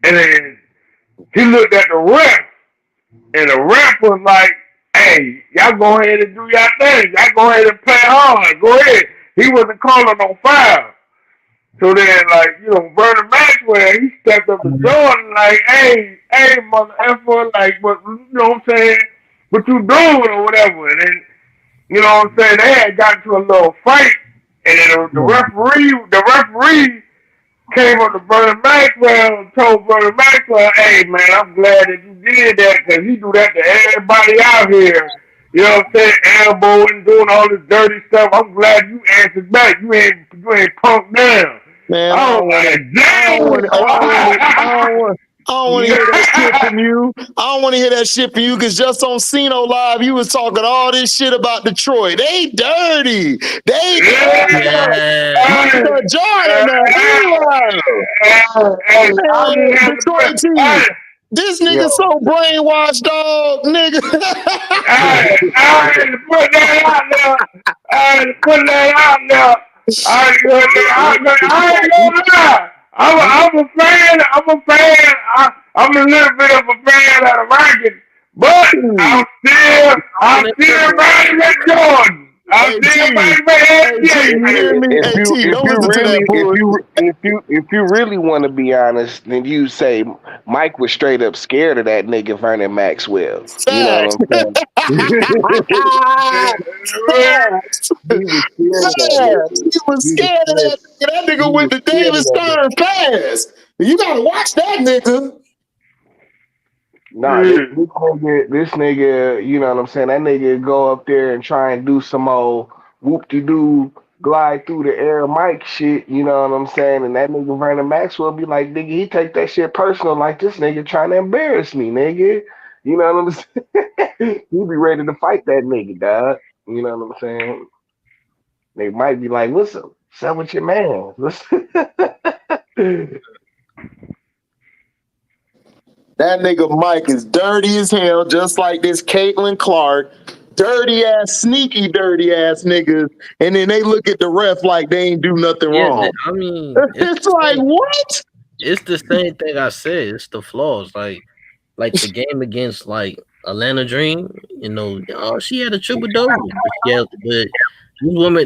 And then he looked at the ref, and the ref was like, "Hey, y'all go ahead and do your thing. Y'all go ahead and play hard. Go ahead." He wasn't calling no foul. So then, like, Vernon Maxwell, he stepped up to Jordan, like, hey, mother effer, like, what, you know what I'm saying? What you doing or whatever? And then, you know what I'm saying? They had got into a little fight, and then the referee came up to Vernon Maxwell and told Vernon Maxwell, "Hey, man, I'm glad that you did that, because he do that to everybody out here. You know what I'm saying? Elbowing, doing all this dirty stuff. I'm glad you answered back. You ain't punked down." Man, I don't want to hear that shit from you. I don't want to hear that shit from you, because just on Cino Live, you was talking all this shit about Detroit. They dirty. They dirty. Jordan, Detroit team. This nigga so brainwashed, dog, nigga. I had to put that out there. I ain't gonna lie. I'm a fan. I'm a little bit of a fan of the Rockets, but I'm still riding with Jordan. I'm still riding If you really want to be honest, then you say Mike was straight up scared of that nigga Vernon Maxwell. You know what I'm saying? He was scared of that nigga. That nigga went to David Stern pass. You gotta watch that nigga. Nah, this nigga, you know what I'm saying? That nigga go up there and try and do some old whoop-de-doo, glide through the air Mike shit, you know what I'm saying? And that nigga Vernon Maxwell be like, nigga, he take that shit personal, like this nigga trying to embarrass me, nigga. You know what I'm saying? He be ready to fight that nigga, dog. You know what I'm saying? They might be like, what's up with your man? That nigga Mike is dirty as hell, just like this Caitlin Clark. Dirty ass, sneaky, dirty ass niggas. And then they look at the ref like they ain't do nothing wrong. I mean, it's like, what? It's the same thing I said. It's the flaws. Like the game against like Atlanta Dream, she had a triple double. But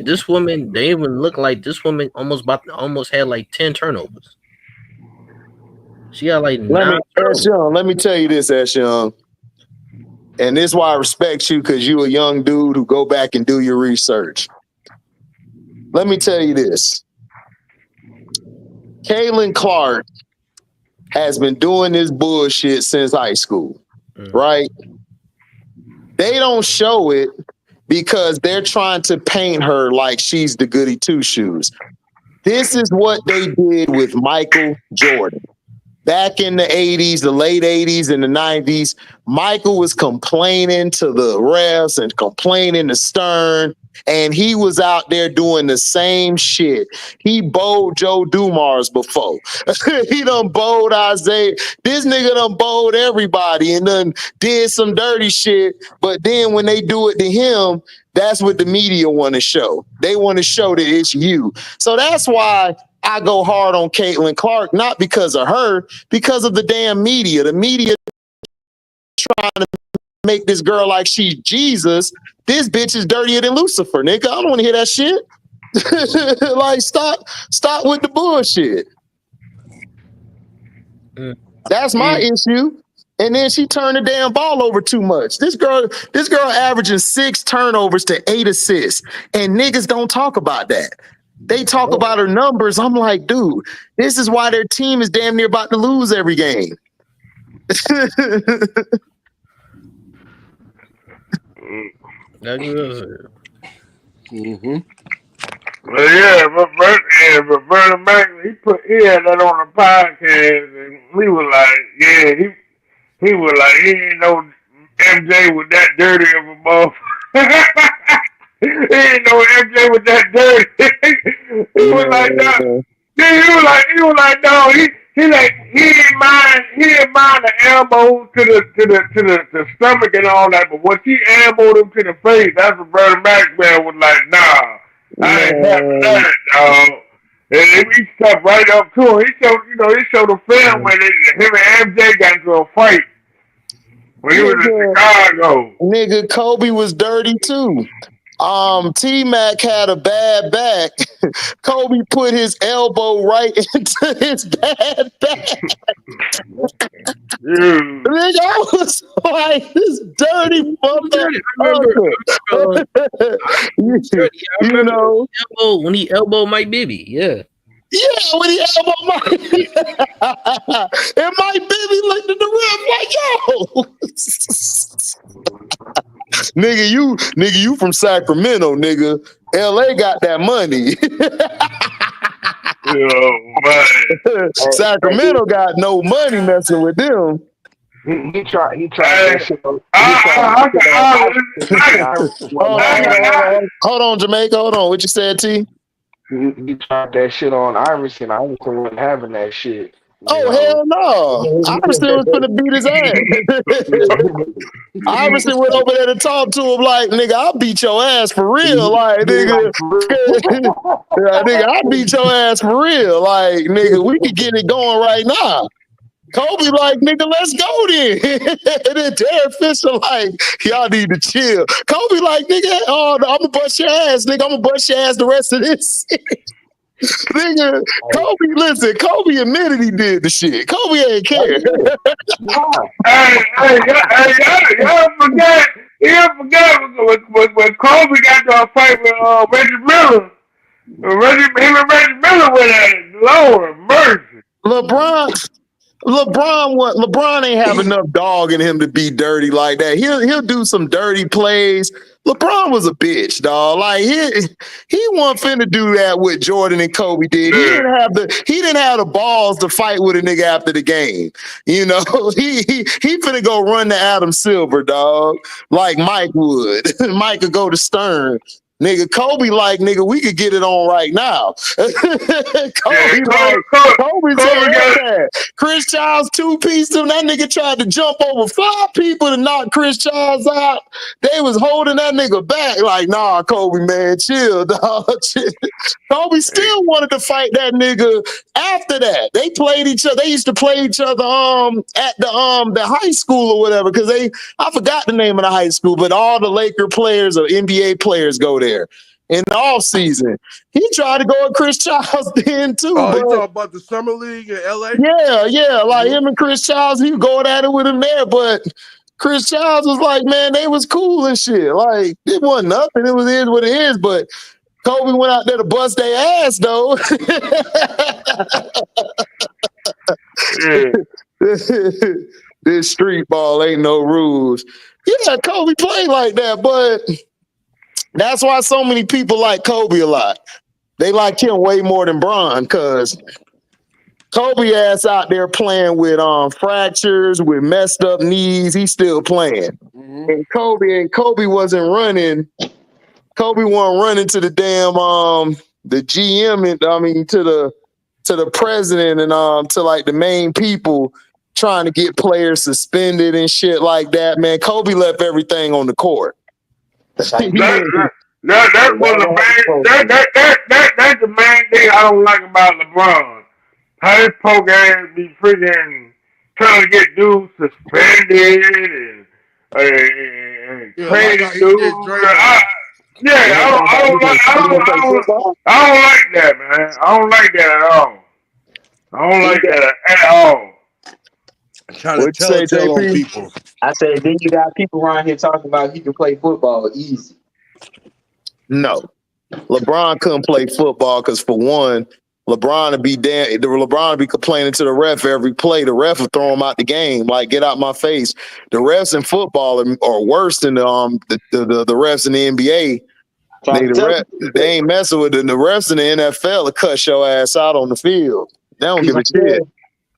this woman, they even look like this woman almost had like 10 turnovers. She got like 9 turnovers. Let me tell you this, Ash Young. And this is why I respect you, because you a young dude who go back and do your research. Let me tell you this. Caitlin Clark has been doing this bullshit since high school, right? They don't show it because they're trying to paint her like she's the goody two-shoes. This is what they did with Michael Jordan. Back in the 80s, the late 80s and the 90s, Michael was complaining to the refs and complaining to Stern, and he was out there doing the same shit. He bowled Joe Dumars before. He done bowled Isaiah. This nigga done bowled everybody and done did some dirty shit. But then when they do it to him, that's what the media want to show. They want to show that it's you. So that's why I go hard on Caitlin Clark, not because of her, because of the damn media. The media trying to make this girl like she's Jesus. This bitch is dirtier than Lucifer, nigga. I don't want to hear that shit. Like, stop with the bullshit. That's my issue. And then she turned the damn ball over too much. This girl averaging 6 turnovers to 8 assists, and niggas don't talk about that. They talk about her numbers. I'm like, dude, this is why their team is damn near about to lose every game. Well, but Vernon Maxwell, he had that on the podcast, and he was like, he was like, he ain't know MJ was that dirty of a motherfucker. He ain't know MJ was that dirty. He was like, no. He was like, no. He didn't mind the elbow to the stomach and all that, but when she elbowed him to the face, that's what Vernon Maxwell was like, nah, I ain't having that, dog. And he stepped right up to him. He showed the film when him and MJ got into a fight when he was in Chicago. Nigga, Kobe was dirty too. T-Mac had a bad back. Kobe put his elbow right into his bad back. Nigga, I was like, this dirty motherfucker. You know, when he elbowed Mike Bibby, yeah. Yeah, when he elbowed Mike. And Mike Bibby looked at the ref like, yo. Nigga, you from Sacramento, nigga. LA got that money. Sacramento got no money messing with them. He tried that shit. Hold on, Jamaica. Hold on. What you said, T? He tried that shit on Iverson. Iverson wasn't having that shit. Hell no. Iverson was finna beat his ass. Iverson went over there to talk to him like, nigga, I'll beat your ass for real. Like, nigga, nigga, I'll beat your ass for real. Like, nigga, we can get it going right now. Kobe like, nigga, let's go then. And then Derek Fisher like, y'all need to chill. Kobe like, nigga, I'm gonna bust your ass, nigga. I'm gonna bust your ass the rest of this. Nigga, Kobe, listen, Kobe admitted he did the shit. Kobe ain't care. Y'all forget when Kobe got to a fight with Reggie Miller. Reggie Miller went at it. Lord mercy. LeBron ain't have enough dog in him to be dirty like that. He'll do some dirty plays. LeBron was a bitch, dog. Like he wasn't finna do that what Jordan and Kobe did. He didn't have the balls to fight with a nigga after the game. You know, he finna go run to Adam Silver, dog, like Mike would. Mike could go to Stern. Nigga, Kobe like, nigga, we could get it on right now. Kobe's that. Chris Childs two-pieced him. That nigga tried to jump over 5 people to knock Chris Childs out. They was holding that nigga back like, nah, Kobe, man, chill, dog. Chill. Kobe still wanted to fight that nigga after that. They played each other. They used to play each other at the high school or whatever, because I forgot the name of the high school, but all the Laker players or NBA players go there. In the off season, he tried to go at Chris Childs then too. Oh, you talking about the summer league in LA? Yeah, like him and Chris Childs, he was going at it with him there, but Chris Childs was like, man, they was cool and shit. Like, it wasn't nothing. It is what it is. But Kobe went out there to bust their ass though. This street ball ain't no rules. Yeah, Kobe played like that, but that's why so many people like Kobe a lot. They like him way more than Bron, because Kobe ass out there playing with fractures, with messed up knees. He's still playing. Mm-hmm. And Kobe wasn't running. Kobe wasn't running to the damn the GM and to the president and to like the main people trying to get players suspended and shit like that. Man, Kobe left everything on the court. That's the main thing I don't like about LeBron. How his poke ass be freaking trying to get dudes suspended and crazy dudes. I don't like that, man. I don't like that at all. I'm trying to tell on people. I said, then you got people around here talking about he can play football easy. No. LeBron couldn't play football because, for one, LeBron would be complaining to the ref every play. The ref would throw him out the game, like, get out my face. The refs in football are worse than the refs in the NBA. They ain't messing with the refs in the NFL to cut your ass out on the field. They don't give a shit.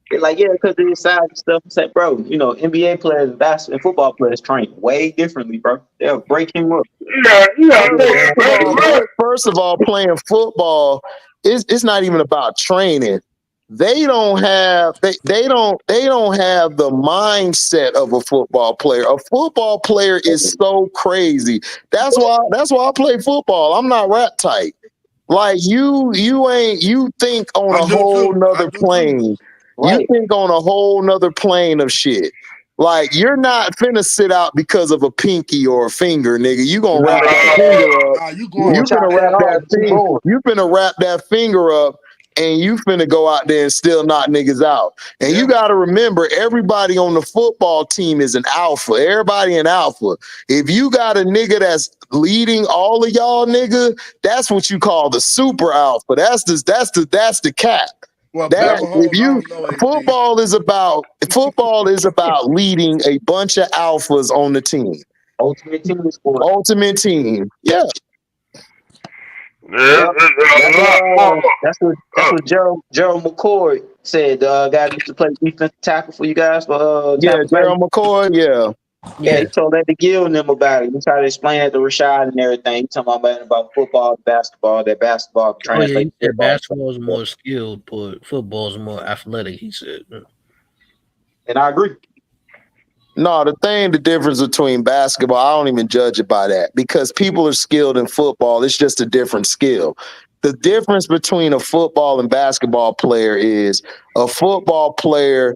They're like, yeah, because they decide stuff. And say, bro, you know, NBA players and football players train way differently, bro. They'll break him up. First of all, playing football, it's not even about training. They don't have the mindset of a football player. A football player is so crazy. That's why I play football. I'm not rap tight. Like you think on a whole nother plane. You think on a whole nother plane of shit. Like you're not finna sit out because of a pinky or a finger, nigga. You gonna wrap that finger up. You finna wrap that finger. You finna wrap that finger up, and you finna go out there and still knock niggas out. And you gotta remember, everybody on the football team is an alpha. Everybody an alpha. If you got a nigga that's leading all of y'all, nigga, that's what you call the super alpha. That's the cap. Well, football is about leading a bunch of alphas on the team. Ultimate team sport. Ultimate team. Yeah. That's what Gerald McCoy said. Guys used to play defensive tackle for you guys for Gerald McCoy. Yeah, he told that to Gil and them about it. He tried to explain it to Rashad and everything. He talking about football, basketball, that basketball translates. He said basketball is more skilled, but football is more athletic, he said. And I agree. No, the difference between basketball, I don't even judge it by that, because people are skilled in football. It's just a different skill. The difference between a football and basketball player is a football player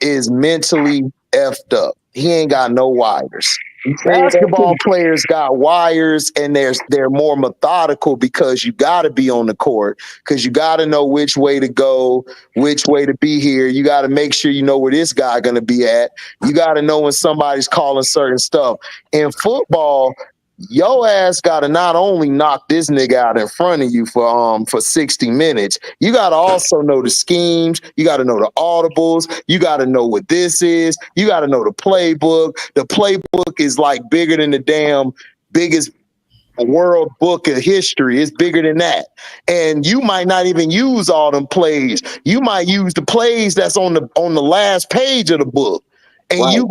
is mentally effed up. He ain't got no wires. Basketball players got wires, and they're more methodical because you got to be on the court, because you got to know which way to go, which way to be here. You got to make sure you know where this guy going to be at. You got to know when somebody's calling certain stuff. In football, your ass got to not only knock this nigga out in front of you for 60 minutes, you got to also know the schemes. You got to know the audibles. You got to know what this is. You got to know the playbook. The playbook is like bigger than the damn biggest world book of history. It's bigger than that. And you might not even use all them plays. You might use the plays that's on the last page of the book. And you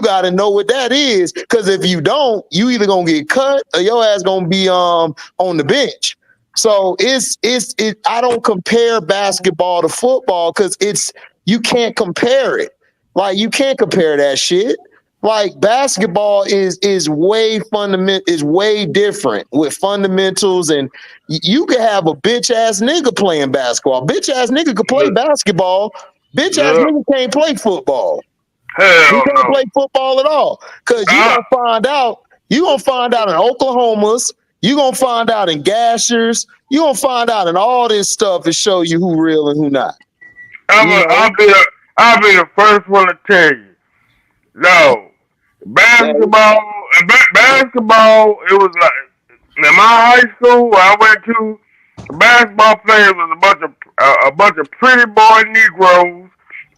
gotta know what that is, because if you don't, you either gonna get cut or your ass gonna be on the bench. So I don't compare basketball to football, because you can't compare it. Like you can't compare that shit. Like basketball is way different with fundamentals, and you could have a bitch ass nigga playing basketball. Bitch ass nigga could play basketball. Bitch ass nigga can't play football. You can't play football at all, because you're gonna find out in Oklahoma's, you're gonna find out in Gashers, you're gonna find out in all this stuff to show you who real and who not. I'll be the first one to tell you. No, basketball. It was like in my high school where I went to. The basketball players was a bunch of pretty boy Negroes,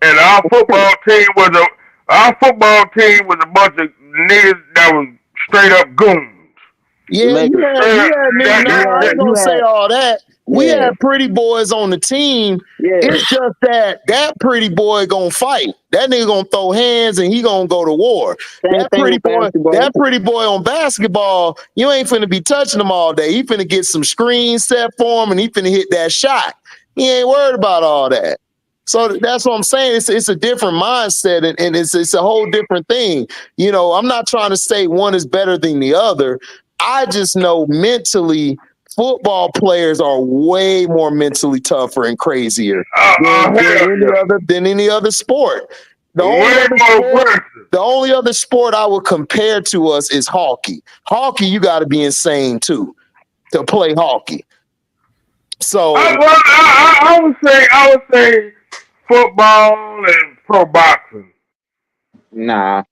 and our football team was a bunch of niggas that was straight up goons. Yeah, you had I ain't gonna say all that. We had pretty boys on the team. It's just that pretty boy gonna fight. That nigga gonna throw hands and he gonna go to war. That pretty boy on basketball, you ain't finna be touching him all day. He finna get some screens set for him and he finna hit that shot. He ain't worried about all that. So that's what I'm saying. It's a different mindset, and it's a whole different thing. You know, I'm not trying to say one is better than the other. I just know mentally, football players are way more mentally tougher and crazier than any other sport. The only other sport I would compare to us is hockey. Hockey, you got to be insane too to play hockey. So I would say football and pro boxing. Nah,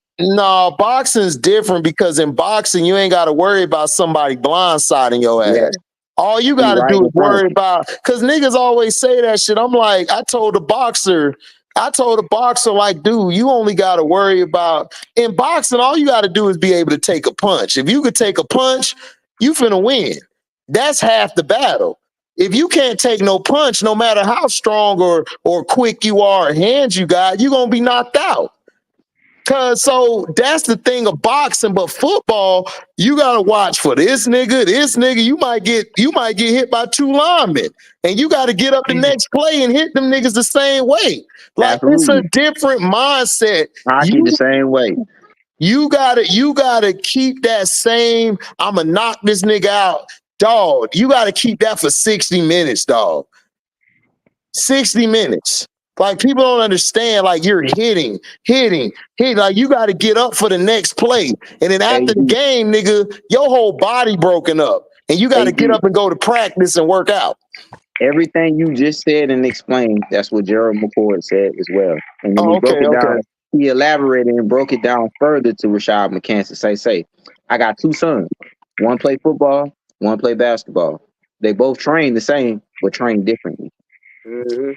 boxing's different, because in boxing you ain't got to worry about somebody blindsiding your ass. Yeah. All you got to do is worry about, because niggas always say that shit. I'm like, I told a boxer, like, dude, you only got to worry about, in boxing, all you got to do is be able to take a punch. If you could take a punch, you finna win. That's half the battle. If you can't take no punch, no matter how strong or quick you are, or hands you got, you're going to be knocked out. So that's the thing of boxing. But football, you got to watch for this nigga. You might get hit by two linemen, and you got to get up the next play and hit them niggas the same way. Like, it's a different mindset. The same way. You gotta keep that same, I'ma knock this nigga out. Dog, you got to keep that for 60 minutes, dog. 60 minutes. Like, people don't understand. Like, you're hitting. Like, you got to get up for the next play. And then after the game, nigga, your whole body broken up. And you got to get up and go to practice and work out. Everything you just said and explained, that's what Gerald McCoy said as well. And then he broke it down. He elaborated and broke it down further to Rashad McCants to say, I got two sons. One play football, one play basketball. They both train the same, but train differently. Mm-hmm.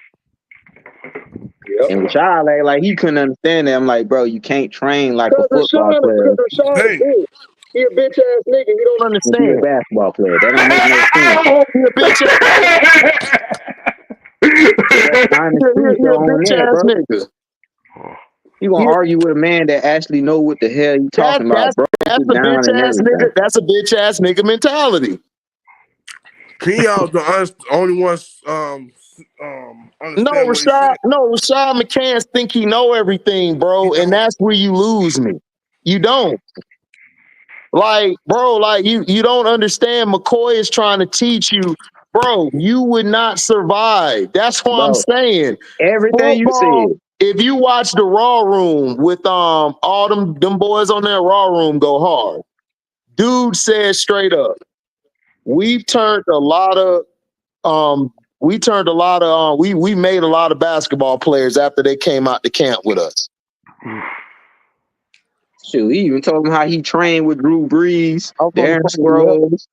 Yep. And Rashad, like he couldn't understand that. I'm like, bro, you can't train like a football player. He a bitch ass nigga. He don't understand. He a basketball player. That don't make no sense. He a bitch ass nigga. You gonna argue with a man that actually know what the hell you talking about, bro? That's a bitch ass nigga. That's a bitch ass nigga mentality. Keon's the only one. No, Rashad McCants think he know everything, bro, and that's where you lose me. You don't. Like, bro, like you don't understand. McCoy is trying to teach you, bro. You would not survive. That's what I'm saying. Everything Football, you said. If you watch the Raw Room with all them boys on there, Raw Room go hard. Dude said straight up, we made a lot of basketball players after they came out to camp with us. Shoot, he even told him how he trained with Drew Brees, Darren Sproles,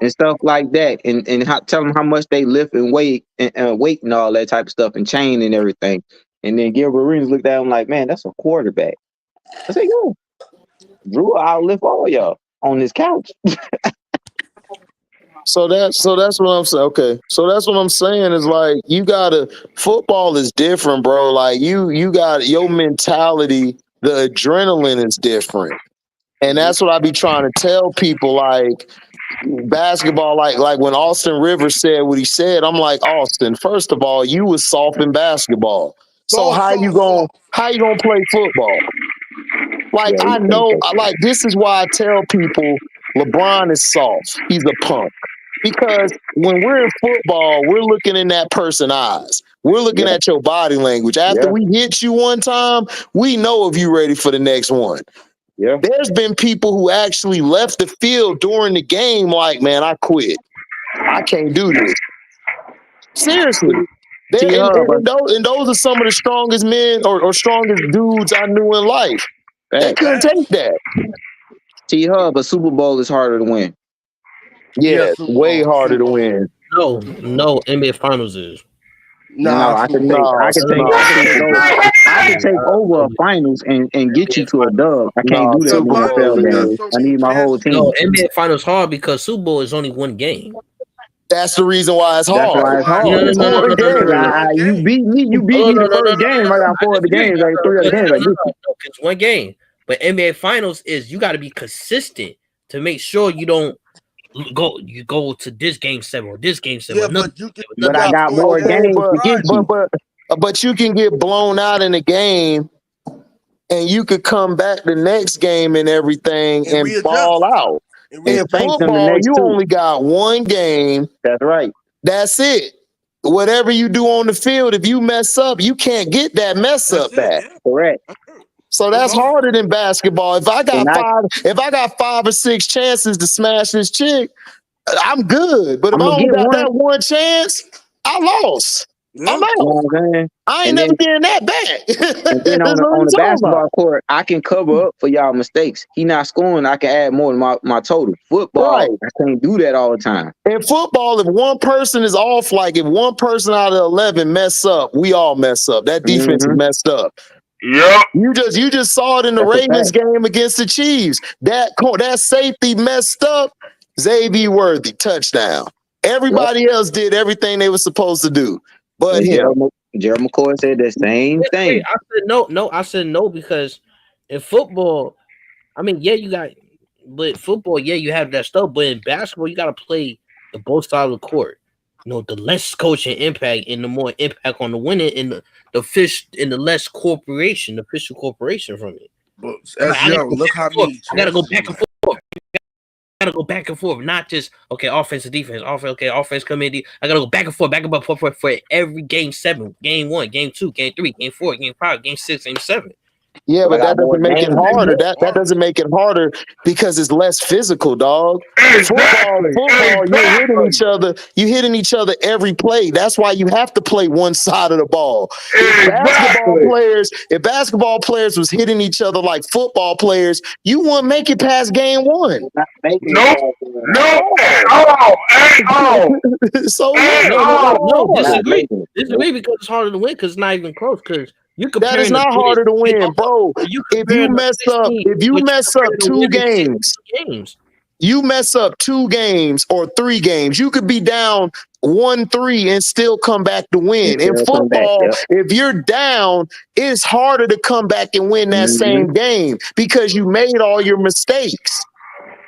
and stuff like that, and tell them how much they lift and weight and all that type of stuff, and chain and everything. And then Gilbert Arenas looked at him like, man, that's a quarterback. I said, yo, Drew outlift all y'all on this couch. So that's what I'm saying. Okay. So that's what I'm saying is like, football is different, bro. Like you got your mentality, the adrenaline is different. And that's what I be trying to tell people, like basketball, like when Austin Rivers said what he said, I'm like, Austin, first of all, you was soft in basketball. So how you gonna play football? Like, I know, like, this is why I tell people LeBron is soft. He's a punk. Because when we're in football, we're looking in that person's eyes. We're looking at your body language. After we hit you one time, we know if you're ready for the next one. Yeah. There's been people who actually left the field during the game like, man, I quit. I can't do this. Seriously. And those are some of the strongest men or strongest dudes I knew in life. They couldn't take that. T-Hub, a Super Bowl is harder to win. Yeah, way harder to win. No, NBA Finals is. I can take over a finals and get you to a dub. I can't do that in the NFL game. I need my whole team. No, NBA Finals hard because Super Bowl is only one game. That's the reason why it's hard. That's why it's hard. You beat me. You beat me the first game. I got 4 of the games. Like 3 of the games. It's one game. But NBA Finals is you got to be consistent to make sure you don't go to this game 7 or this game 7. Yeah, but I got more games to get you. But you can get blown out in a game, and you could come back the next game and everything and ball out. In football, you only got one game. That's right. That's it. Whatever you do on the field, if you mess up, you can't get that mess up back. Correct. So that's harder than basketball. If I got 5 or 6 chances to smash this chick, I'm good. But if I only got that one chance, I lost. I'm out. I ain't never getting that back. And then on the basketball court, I can cover up for y'all mistakes. He not scoring, I can add more to my total. Football, I can't do that all the time. In football, if one person is off, like if one person out of 11 mess up, we all mess up. That defense is messed up. Yeah, you just saw it in the Ravens game against the Chiefs. That safety messed up. Xavier Worthy touchdown. Everybody else did everything they were supposed to do. But Gerald McCoy said the same thing. I said no because in football, I mean, but football, you have that stuff. But in basketball, you got to play the both sides of the court. The less coaching impact and the more impact on the winning and the less corporation, the official corporation from it. But look how I gotta go back and forth. I gotta go back and forth, not just okay, offense and defense, offense come in. I gotta go back and forth for every game 7, game 1, game 2, game 3, game 4, game 5, game 6, game 7. Yeah, but that doesn't make it harder. That doesn't make it harder because it's less physical, dog. Football, you're hitting each other. You hitting each other every play. That's why you have to play one side of the ball. If basketball players was hitting each other like football players, you wouldn't make it past game 1. No, at all. So no, disagree because it's harder to win because it's not even close. Because that is not harder to win, bro. If you mess up 2 games, you mess up 2 games or 3 games, you could be down 1-3 and still come back to win. In football, if you're down, it's harder to come back and win that same game because you made all your mistakes.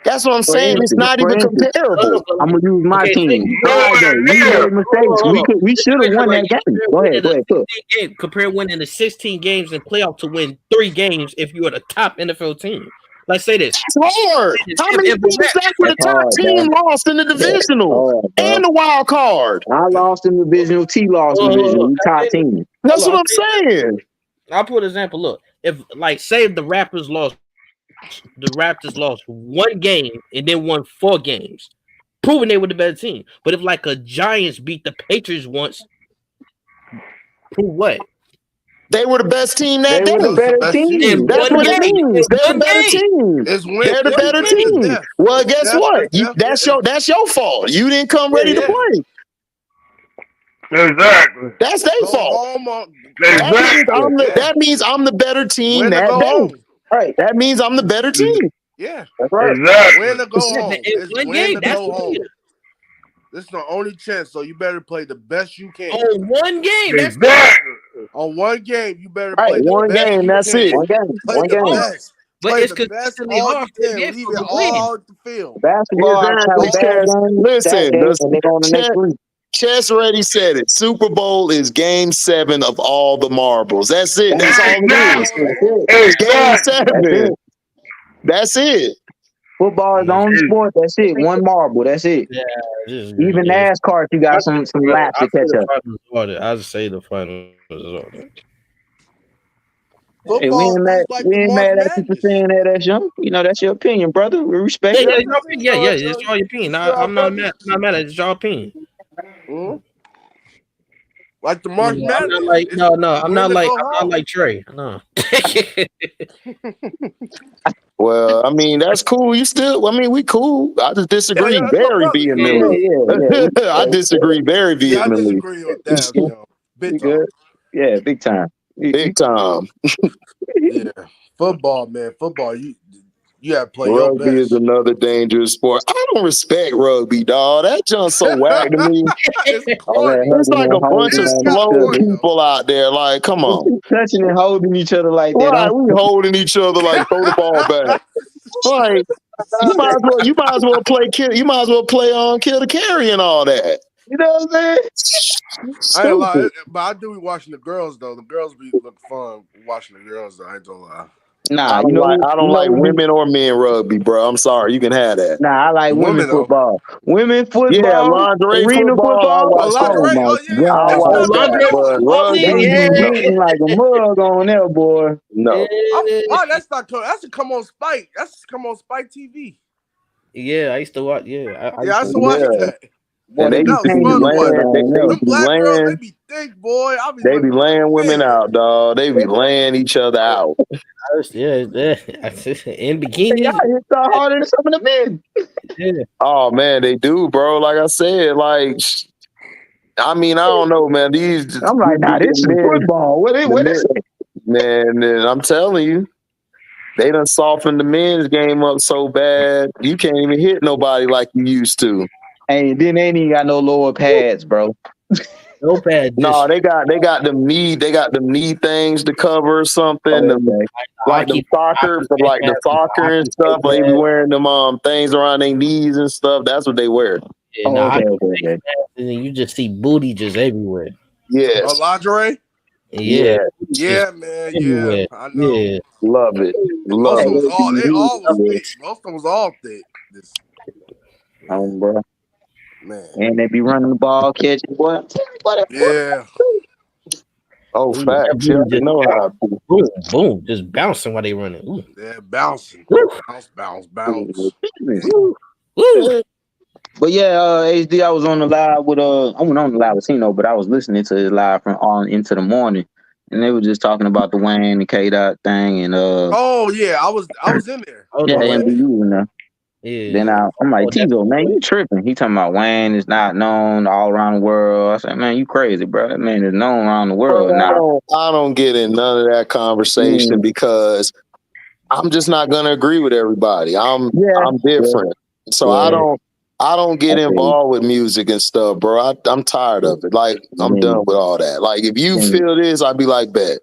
That's what I'm saying. It's not even comparable. I'm gonna use my team. We made mistakes. We should have won that game. Go ahead. Compare winning the 16 games in playoff to win 3 games if you are the top NFL team. Let's say this. It's hard. How many teams that for the top team lost in the divisional and the wild card? I lost in the divisional. T lost in the divisional. We top team. That's what I'm saying. I'll put an example. Look, if say the Raptors lost 1 game and then won 4 games, proving they were the better team. But if a Giants beat the Patriots once, prove what? They were the best team that day. The better team. That's what it means. They're the better team. They're the better team. Yeah. Well, guess what? That's your fault. You didn't come ready to play. Exactly. That's their fault. That means I'm the better team that day. Right. That means I'm the better team. Yeah. That's right. Exactly. Win to go home. Win to go home. This is the only chance, so you better play the best you can. On 1 game. Exactly. On 1 game, you better play the one best game. That's it. One game. Play the best. But play it's the best consistently all hard you to can. get Leave from it the all at the field. Basketball. Listen, Chess already said it. Super Bowl is game 7 of all the marbles. That's it. That's all it is. Game 7. That's it. Football is the only sport. That's it. 1 marble. That's it. Yeah, even NASCAR, you got some laps to catch up. I just say the final result. Hey, we ain't mad at you for saying that. That's your opinion, brother. We respect it. It's your opinion. I'm not mad at it. It's your opinion. Mm-hmm. Like the March Madness. I'm not like Trey. No. Well, I mean, that's cool. We cool. I just disagree very vehemently. I disagree very vehemently. I disagree with that, big time. Yeah, big time. Big time. Yeah. Football, man. Football, you have to play your best. Rugby is another dangerous sport. I don't respect rugby, dog. That junk's so whack to me. It's like a bunch of slow people out there. Like, come on. Touching and holding each other like that. Right, we holding each other like throw the ball back. Like, you might as well play on kill the carry and all that. You know what I'm saying? I ain't lie, but I do be watching the girls though. The girls be look fun watching the girls though. I ain't gonna lie. Nah, I don't like women or men rugby, bro. I'm sorry, you can have that. Nah, I like women football. Women football, yeah, lingerie arena football. Rugby, like a mug on there, boy. No, that's not cool. That's to come on Spike. That's to come on Spike TV. Yeah, I used to watch. Yeah, I used to watch that. And they be laying, they be thick, boy. They be laying women out, dog. They be laying each other out. Yeah. In bikinis. Y'all hit so harder than some of the men. Yeah. Oh man, they do, bro. Like I said, I don't know, man. I'm like, nah, this is football. What is it? Man, I'm telling you. They done softened the men's game up so bad, you can't even hit nobody like you used to. Hey, then they ain't even got no lower pads, bro. No pads. No, they got them knee things to cover or something. Like the soccer and stuff. They be wearing them things around their knees and stuff. That's what they wear. Yeah, and then you just see booty just everywhere. Yes. Lingerie? Yeah. Yeah, man. Yeah. I know. Yeah. Love it. Most of them was all thick. Bro. Man. And they be running the ball, catching what? Yeah. Oh, facts. You have to know how. Boom, boom, just bouncing while they running. Ooh. Yeah, bouncing. Bounce. But yeah, HD, I was on the live with I went on the live with Tino, but I was listening to his live from on into the morning, and they were just talking about the Wayne and K-Dot thing, and Oh yeah, I was in there. yeah, MBU in there. Yeah. Then I'm like, Tizo, man, you tripping? He talking about Wayne is not known all around the world. I said, man, you crazy, bro. That man is known around the world now. I don't get in none of that conversation because I'm just not gonna agree with everybody. I'm different, so I don't get involved with music and stuff, bro. I'm tired of it. Like I'm done with all that. Like if you feel this, I'd be like, bet.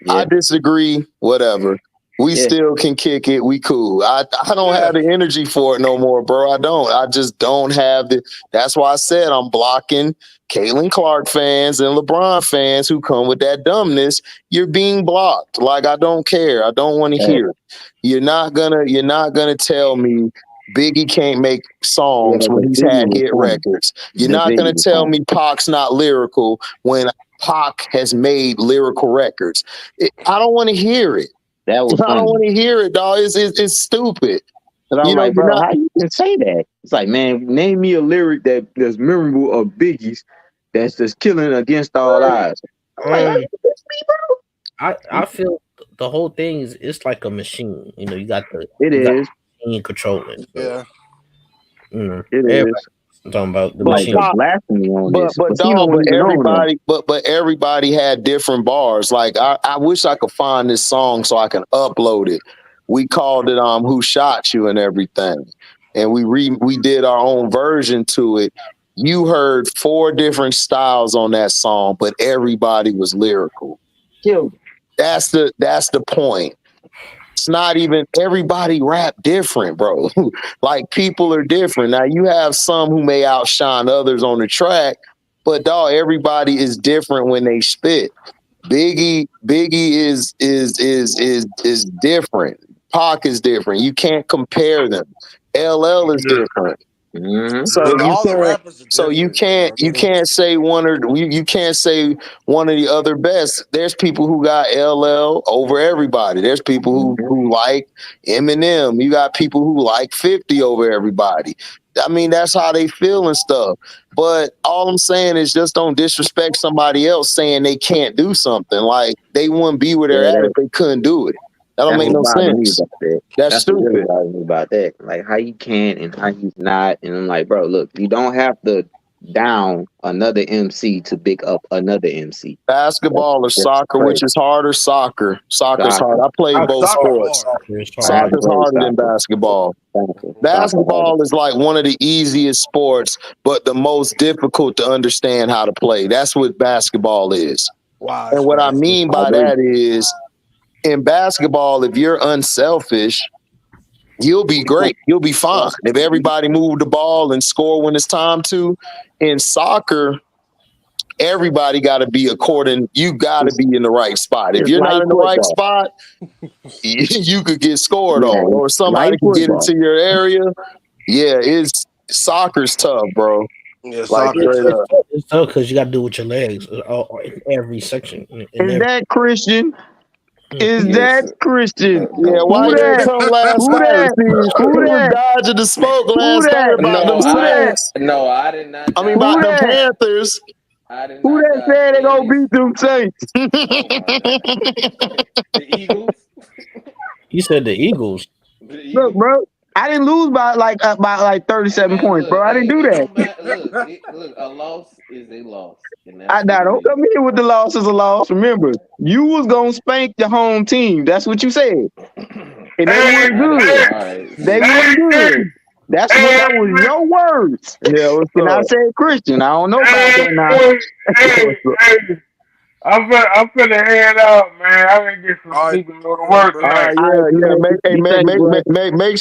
I disagree, whatever. We still can kick it. We cool. I don't have the energy for it no more, bro. I don't. I just don't have the. That's why I said I'm blocking Caitlin Clark fans and LeBron fans who come with that dumbness. You're being blocked. Like I don't care. I don't want to hear it. You're not gonna tell me Biggie can't make songs when he's had hit records. You're not gonna tell me Pac's not lyrical when Pac has made lyrical records. I don't want to hear it. That was I don't want to hear it, dog. It's stupid. And I'm like, bro, how you can say that? It's like, man, name me a lyric that's memorable of Biggie's that's just killing against all odds. I feel the whole thing is it's like a machine. You know, you got the machine controlling. So, it is. I'm talking about the But machine. But everybody had different bars. Like I wish I could find this song so I can upload it. We called it Who Shot You and everything. And we did our own version to it. You heard 4 different styles on that song, but everybody was lyrical. That's the point. It's not even everybody rap different, bro. Like people are different. Now you have some who may outshine others on the track, but dog, everybody is different when they spit. Biggie is different. Pac is different. You can't compare them. LL is different. So you can't say one or you can't say one of the other best. There's people who got LL over everybody. There's people who like Eminem. You got people who like 50 over everybody. I mean, that's how they feel and stuff. But all I'm saying is just don't disrespect somebody else saying they can't do something. Like they wouldn't be where they're at if they couldn't do it. That don't make no sense. That's stupid. About that, like how you can and how you not, and I'm like, bro, look, you don't have to down another MC to pick up another MC. Basketball or soccer, which is harder? Soccer. Soccer's hard. I played both sports. Soccer's harder than basketball. Basketball is like one of the easiest sports, but the most difficult to understand how to play. That's what basketball is. Wow. And what I mean by that is, in basketball, if you're unselfish, you'll be great. You'll be fine. If everybody move the ball and score when it's time to. In soccer, everybody got to be you got to be in the right spot. If you're not in the right spot, you could get scored on, or somebody can get into your area. Yeah, soccer's tough, bro. Yeah, like it's tough because you got to do it with your legs in every section. Is that Christian? Is that Christian? Yeah, why didn't come last night? Who was dodging the smoke last night about them Saints? No, I did not. I mean, about the Panthers. Who that said they gonna beat them Saints? The Eagles. You said the Eagles. Look, bro, I didn't lose by like 37 points, bro. I didn't do that. Look, a loss is a loss. Don't come here with the loss is a loss. Remember, you was gonna spank the home team. That's what you said, and they weren't good. Right. They weren't good. That was your words. Yeah, and I said Christian. I don't know about that now. I'm finna head out, man. I gotta get some sleep and go to work. Make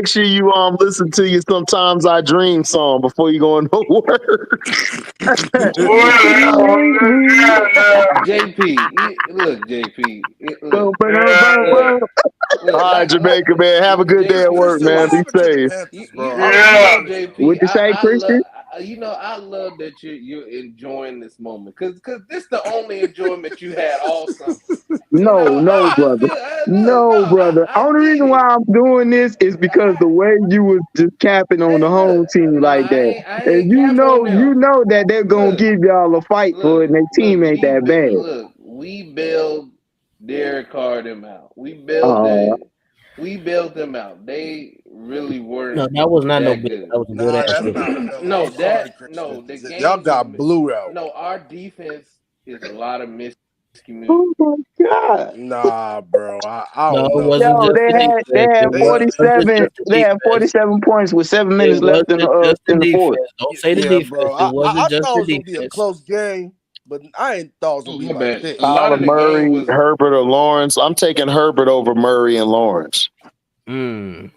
sure you listen to your "Sometimes I Dream" song before you go into work. JP, look, JP. right, Jamaica, man. Have a good day at work, man. Be safe. JP, What'd you say, Christian? I love that you're enjoying this moment because this the only enjoyment you had all summer. No, brother. No, brother. Only reason why I'm doing this is because the way you was just capping on the home team like that. And you know that they're gonna give y'all a fight for it, and their team ain't that bad. Look, we bailed Derek Carr them out. We bailed them out. They really weren't. No, that was not no big. good. That was a good ass. The game. Y'all got blew out. No, our defense is a lot of miscommunication. Oh my God! Nah, bro. I No, don't it know. wasn't just They the had defense. 47. They had 47 points with 7 minutes left in the fourth. Don't say the defense. Bro. It wasn't just thought it was the gonna be a defense. close game, but I ain't thought it was gonna be like this. Kyler Murray, Herbert, or Lawrence. I'm taking Herbert over Murray and Lawrence. Yeah.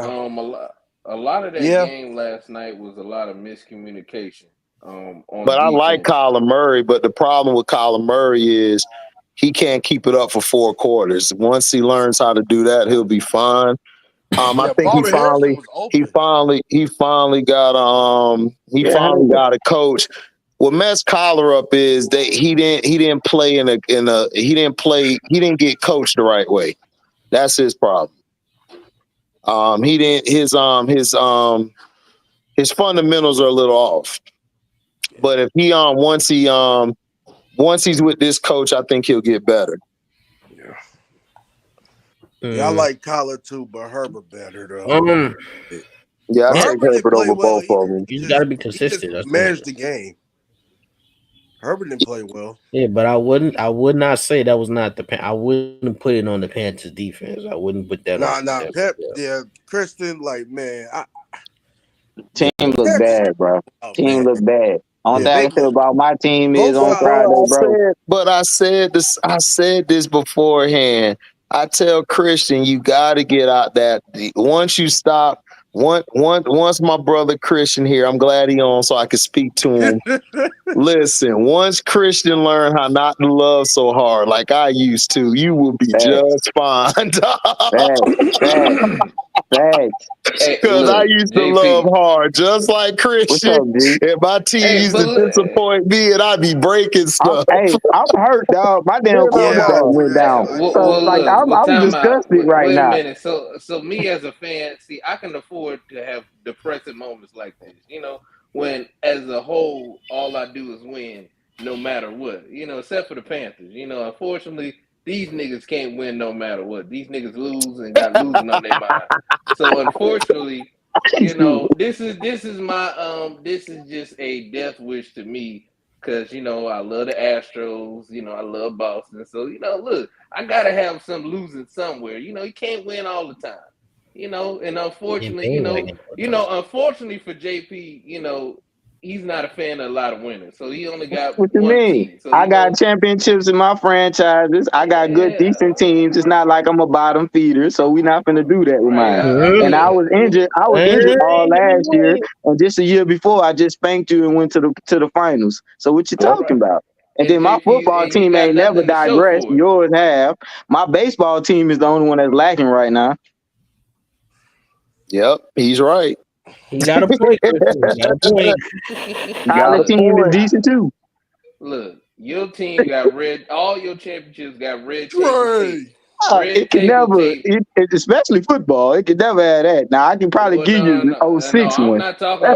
A lot of that game last night was a lot of miscommunication. But I like Kyler Murray, but the problem with Kyler Murray is he can't keep it up for 4 quarters. Once he learns how to do that, he'll be fine. I think he finally got a coach. What messed Kyler up is that he didn't get coached the right way. That's his problem. His fundamentals are a little off. But if he once he's with this coach, I think he'll get better. Yeah, I like Kyler too, but Herbert better though. Yeah, I take Herbert over both of them. You got to be consistent. He just managed the game. Herbert didn't play well. Yeah, but I would not say that was not I wouldn't put it on the Panthers defense. I wouldn't put that on. Christian, like, man. Team look bad, bro. Team look bad. Only thing I feel about my team is on Friday, bro. But I said this beforehand. I tell Christian, you got to get out that. Once you stop, once my brother Christian here, I'm glad he on so I can speak to him. Listen, once Christian learn how not to love so hard like I used to, you will be just fine. Thanks. Because I used to love hard, just like Christian. And my team used to disappoint me, and I'd be breaking stuff. I'm hurt, dog. My damn quarterback went down. I'm disgusted right now. Wait a minute. So me as a fan, see, I can afford to have depressing moments like this. You know, when as a whole, all I do is win, no matter what. You know, except for the Panthers. You know, unfortunately, these niggas can't win no matter what. These niggas lose and got losing on their mind. So unfortunately, you know, this is my this is just a death wish to me because you know I love the Astros. You know, I love Boston. So you know, look, I gotta have some losing somewhere. You know, you can't win all the time. You know, and unfortunately, unfortunately for JP, you know, he's not a fan of a lot of winners, so he only got what you one mean? team. So, I got championships in my franchises. I got good, decent teams. It's not like I'm a bottom feeder, so we're not gonna do that with mine. And I was injured. All last year, and just a year before, I just spanked you and went to the finals. So what you talking about? And then my football team ain't never digressed. Yours have. My baseball team is the only one that's lacking right now. Yep, he's right. He got a point. Our team is decent too. Look, your team got red. All your championships got red tape. It can never, especially football. It can never have that. Now I can probably give you the 06 one. I'm not talking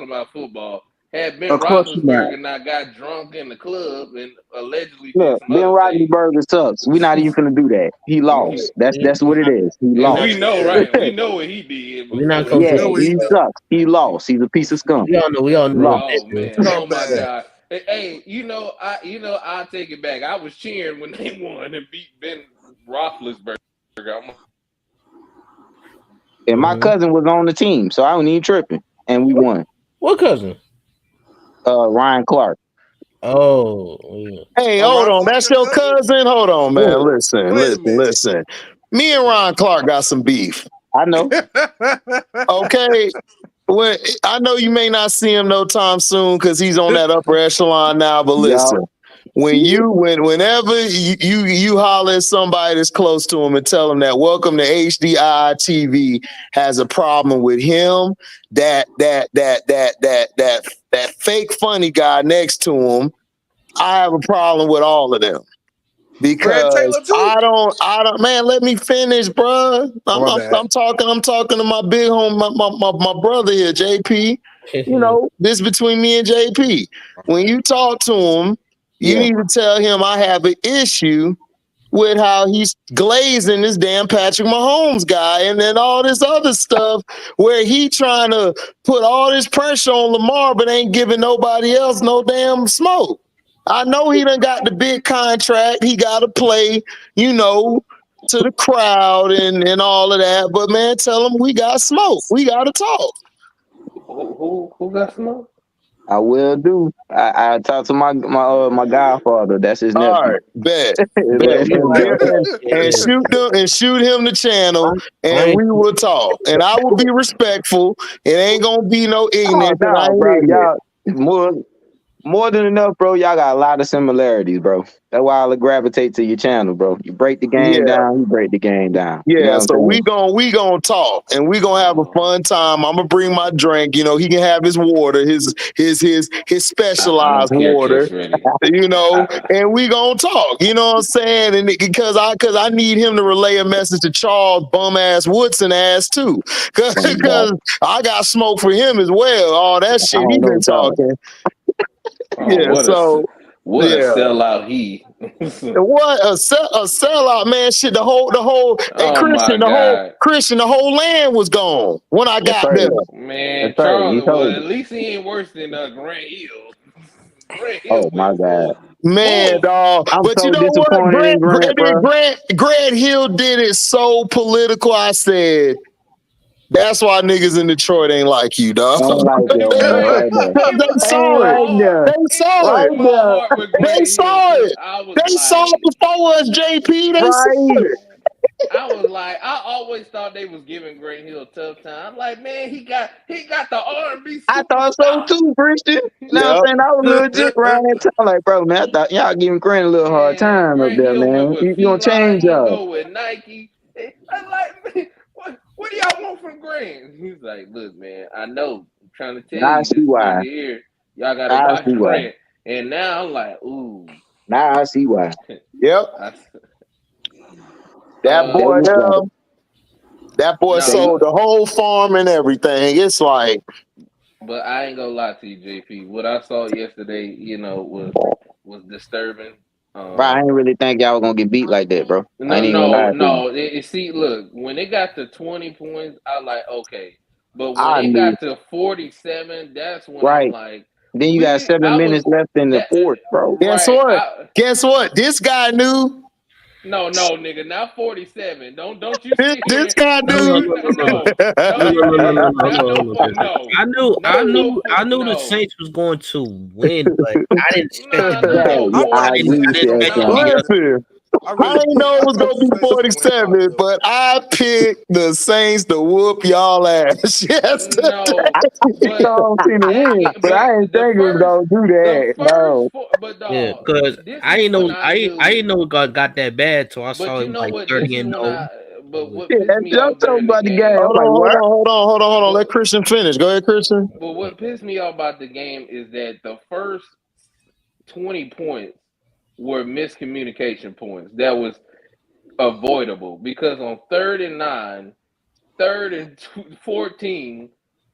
about football. Had Ben Roethlisberger not got drunk in the club and allegedly Ben Roethlisberger sucks. We're not even gonna do that. He lost. That's what it is. He lost. We know, right? We know what he did. He sucks. He lost. He's a piece of scum. We all know. Oh man! Oh my God! Hey, I'll take it back. I was cheering when they won and beat Ben Roethlisberger. And my cousin was on the team, so I wasn't even tripping, and we won. What cousin? Ryan Clark. Oh, yeah. Hey, hold on. That's your cousin? Hold on, man. Listen. Me and Ryan Clark got some beef. I know. Okay. Well, I know you may not see him no time soon because he's on that upper echelon now, but listen. whenever you holler at somebody that's close to him and tell them that welcome to HDiiTV has a problem with him, that fake funny guy next to him, I have a problem with all of them. Because I don't, man, let me finish, bro. I'm talking to my big home, my brother here, JP. You know, this between me and JP. When you talk to him, you need to tell him I have an issue with how he's glazing this damn Patrick Mahomes guy, and then all this other stuff where he trying to put all this pressure on Lamar, but ain't giving nobody else no damn smoke. I know he done got the big contract. He got to play, you know, to the crowd and all of that. But, man, tell him we got smoke. We got to talk. Who got smoke? I will do. I talked to my godfather. That's his nephew. All right, bet. And shoot him the channel, and we will talk. And I will be respectful. It ain't gonna be no ignorant. Bro, y'all more than enough, bro. Y'all got a lot of similarities, bro. That's why I gravitate to your channel, bro. You break the game down, you break the game down. Yeah, you know so we gonna talk and we gonna have a fun time. I'm gonna bring my drink. You know, he can have his water, his specialized water. You know, and we gonna talk. You know what I'm saying? And because I need him to relay a message to Charles bum ass Woodson ass too, because I got smoke for him as well. All that shit he been talking. What a sellout he. What a sellout, man! Shit, the whole Christian, the whole land was gone when I got there. Man, Charles, well, at least he ain't worse than Grant Hill. Oh my God, man, dog! But you know what? Grant Hill did it so political. I said, that's why niggas in Detroit ain't like you, dog. They saw it. They saw it before us, JP. They saw it. I was like, I always thought they was giving Grant Hill a tough time. I'm like, man, he got the R&B. I thought so too, Christian. Now I'm saying I was legit around that time. Like, bro, man, I thought y'all giving Grant a little hard time up there, man. You gonna change y'all? Go with Nike. I'm like, man, what do y'all want from Grant? He's like, look, man, I know. I'm trying to tell you. I see why. Here, y'all gotta watch Grant. And now I'm like, ooh. Now I see why. Yep. That boy sold the whole farm and everything. It's like, but I ain't gonna lie to you, JP. What I saw yesterday, you know, was disturbing. Bro, I ain't really think y'all were gonna get beat like that, bro. No. See, look, when it got to 20 points, I like okay, but when it got to 47, that's when I'm like. Then you got 7 minutes left in the fourth, bro. Guess what? Guess what? This guy knew. No, nigga, not 47. Don't you see this guy knew. I knew the Saints was going to win, but I didn't expect Listen, I didn't know it was gonna be 47, but I picked the Saints to whoop y'all ass yesterday. I didn't think it was gonna do that. No. Yeah, because I ain't know God got that bad till I saw him like 30-0. But what I'm talking about the game. Hold on. Let Christian finish. Go ahead, Christian. But what pissed me off about the game is that the first 20 points were miscommunication points. That was avoidable because on 3rd and 9, 3rd and 14,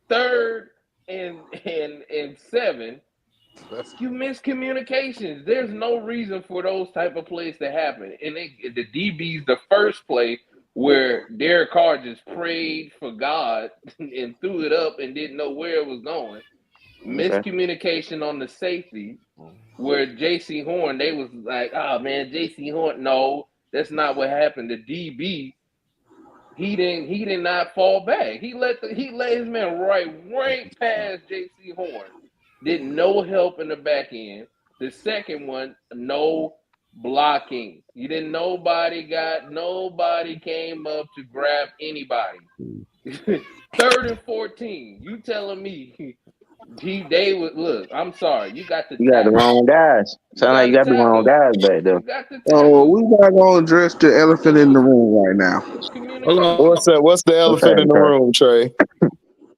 3rd and 7, you miss communications. There's no reason for those type of plays to happen. And the DB's the first play where Derek Carr just prayed for God and threw it up and didn't know where it was going. Miscommunication on the safety where J.C. Horn, they was like, oh man, J.C. Horn. No, that's not what happened. The DB, he did not fall back. He let his man right past J.C. Horn. Did no help in the back end. The second one, no blocking. You didn't. Nobody came up to grab anybody. 3rd and 14. You telling me They would look. I'm sorry. You got the You got the tackle. wrong guys. Sound like you got the wrong guys back there. You got the Oh, tackle. we gotta go address the elephant in the room right now. Communication. What's that? What's the elephant in the room, Trey?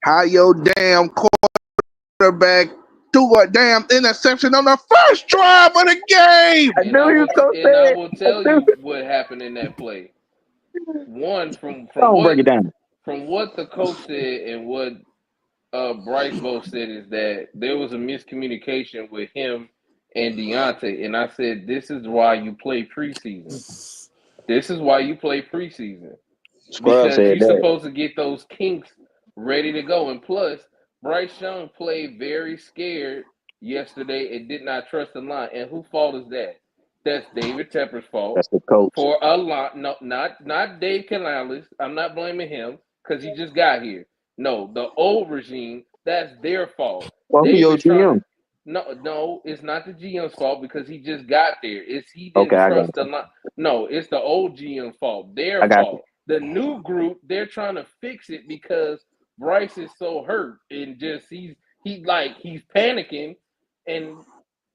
How your damn quarterback threw a damn interception on the first drive of the game? And I will tell you what happened in that play. One, from break it down. From what the coach said and what Bryce both said is that there was a miscommunication with him and Deontay. And I said, this is why you play preseason. This is why you play preseason. Because you're supposed to get those kinks ready to go. And plus, Bryce Young played very scared yesterday and did not trust the line. And whose fault is that? That's David Tepper's fault. That's the coach. For a lot. No, not Dave Canales. I'm not blaming him because he just got here. No, the old regime, that's their fault. Well, your GM. No, it's not the GM's fault because he just got there. He didn't trust the line. No, it's the old GM's fault. Their fault. The new group, they're trying to fix it because Bryce is so hurt and just he's panicking. And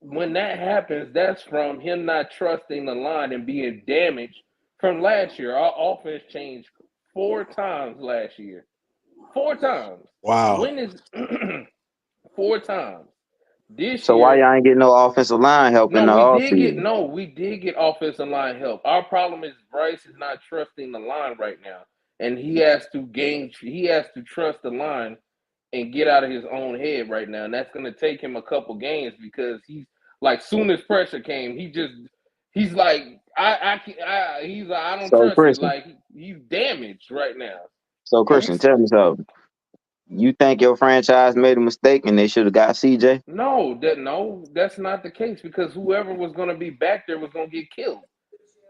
when that happens, that's from him not trusting the line and being damaged from last year. Our offense changed 4 times last year. 4 times. Wow. When is 4 times? So why y'all ain't getting no offensive line help in the offseason? We did get offensive line help. Our problem is Bryce is not trusting the line right now. And he has to trust the line and get out of his own head right now. And that's gonna take him a couple games because he's like soon as pressure came, he's like, I don't trust it. Like he's damaged right now. So Christian, tell me something. You think your franchise made a mistake and they should have got CJ? No, that's not the case because whoever was going to be back there was going to get killed.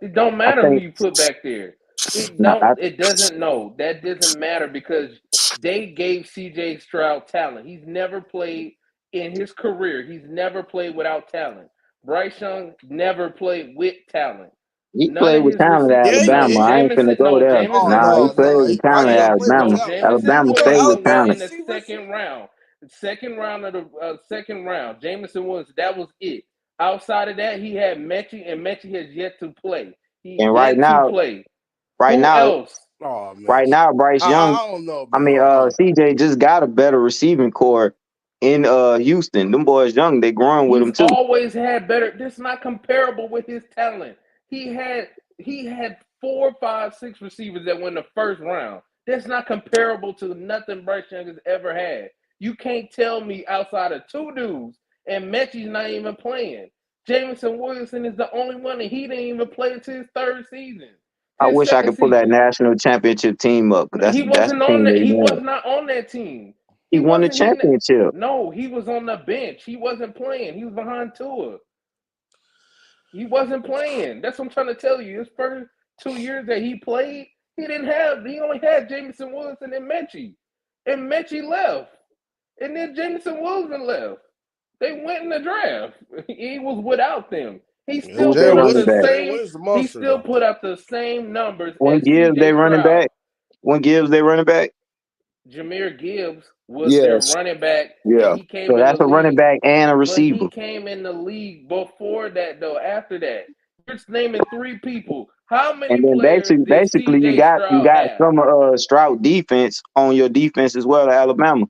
It don't matter who you put back there. That doesn't matter because they gave CJ Stroud talent. He's never played in his career. He's never played without talent. Bryce Young never played with talent. He played with talent at Alabama. I ain't finna go there. He played with talent at Alabama. Alabama played with talent. In the second round. Second round. Jameson Williams, that was it. Outside of that, he had Mechie, and Mechie has yet to play. Right now, Bryce Young. CJ just got a better receiving core in Houston. Them boys young, they growing with him too. Always had better. This is not comparable with his talent. He had 4, 5, 6 receivers that went in the first round. That's not comparable to nothing Bryce Young has ever had. You can't tell me outside of 2 dudes, and Mechie's not even playing. Jameson Williamson is the only one, and he didn't even play until his 3rd season. I wish I could pull that national championship team up. He wasn't on that. He was not on that team. He won the championship. No, he was on the bench. He wasn't playing. He was behind Tua. He wasn't playing. That's what I'm trying to tell you. His first 2 years that he played, he only had Jameson Williamson and Mechie. And Mechie left. And then Jameson Williamson left. They went in the draft. He was without them. He still put up the same numbers. When Gibbs they running back? Jameer Gibbs was their running back. Yeah. So that's a running back and a receiver. But he came in the league before that, though. After that, you're just naming 3 people. How many? And then basically you got some Stroud defense on your defense as well at Alabama.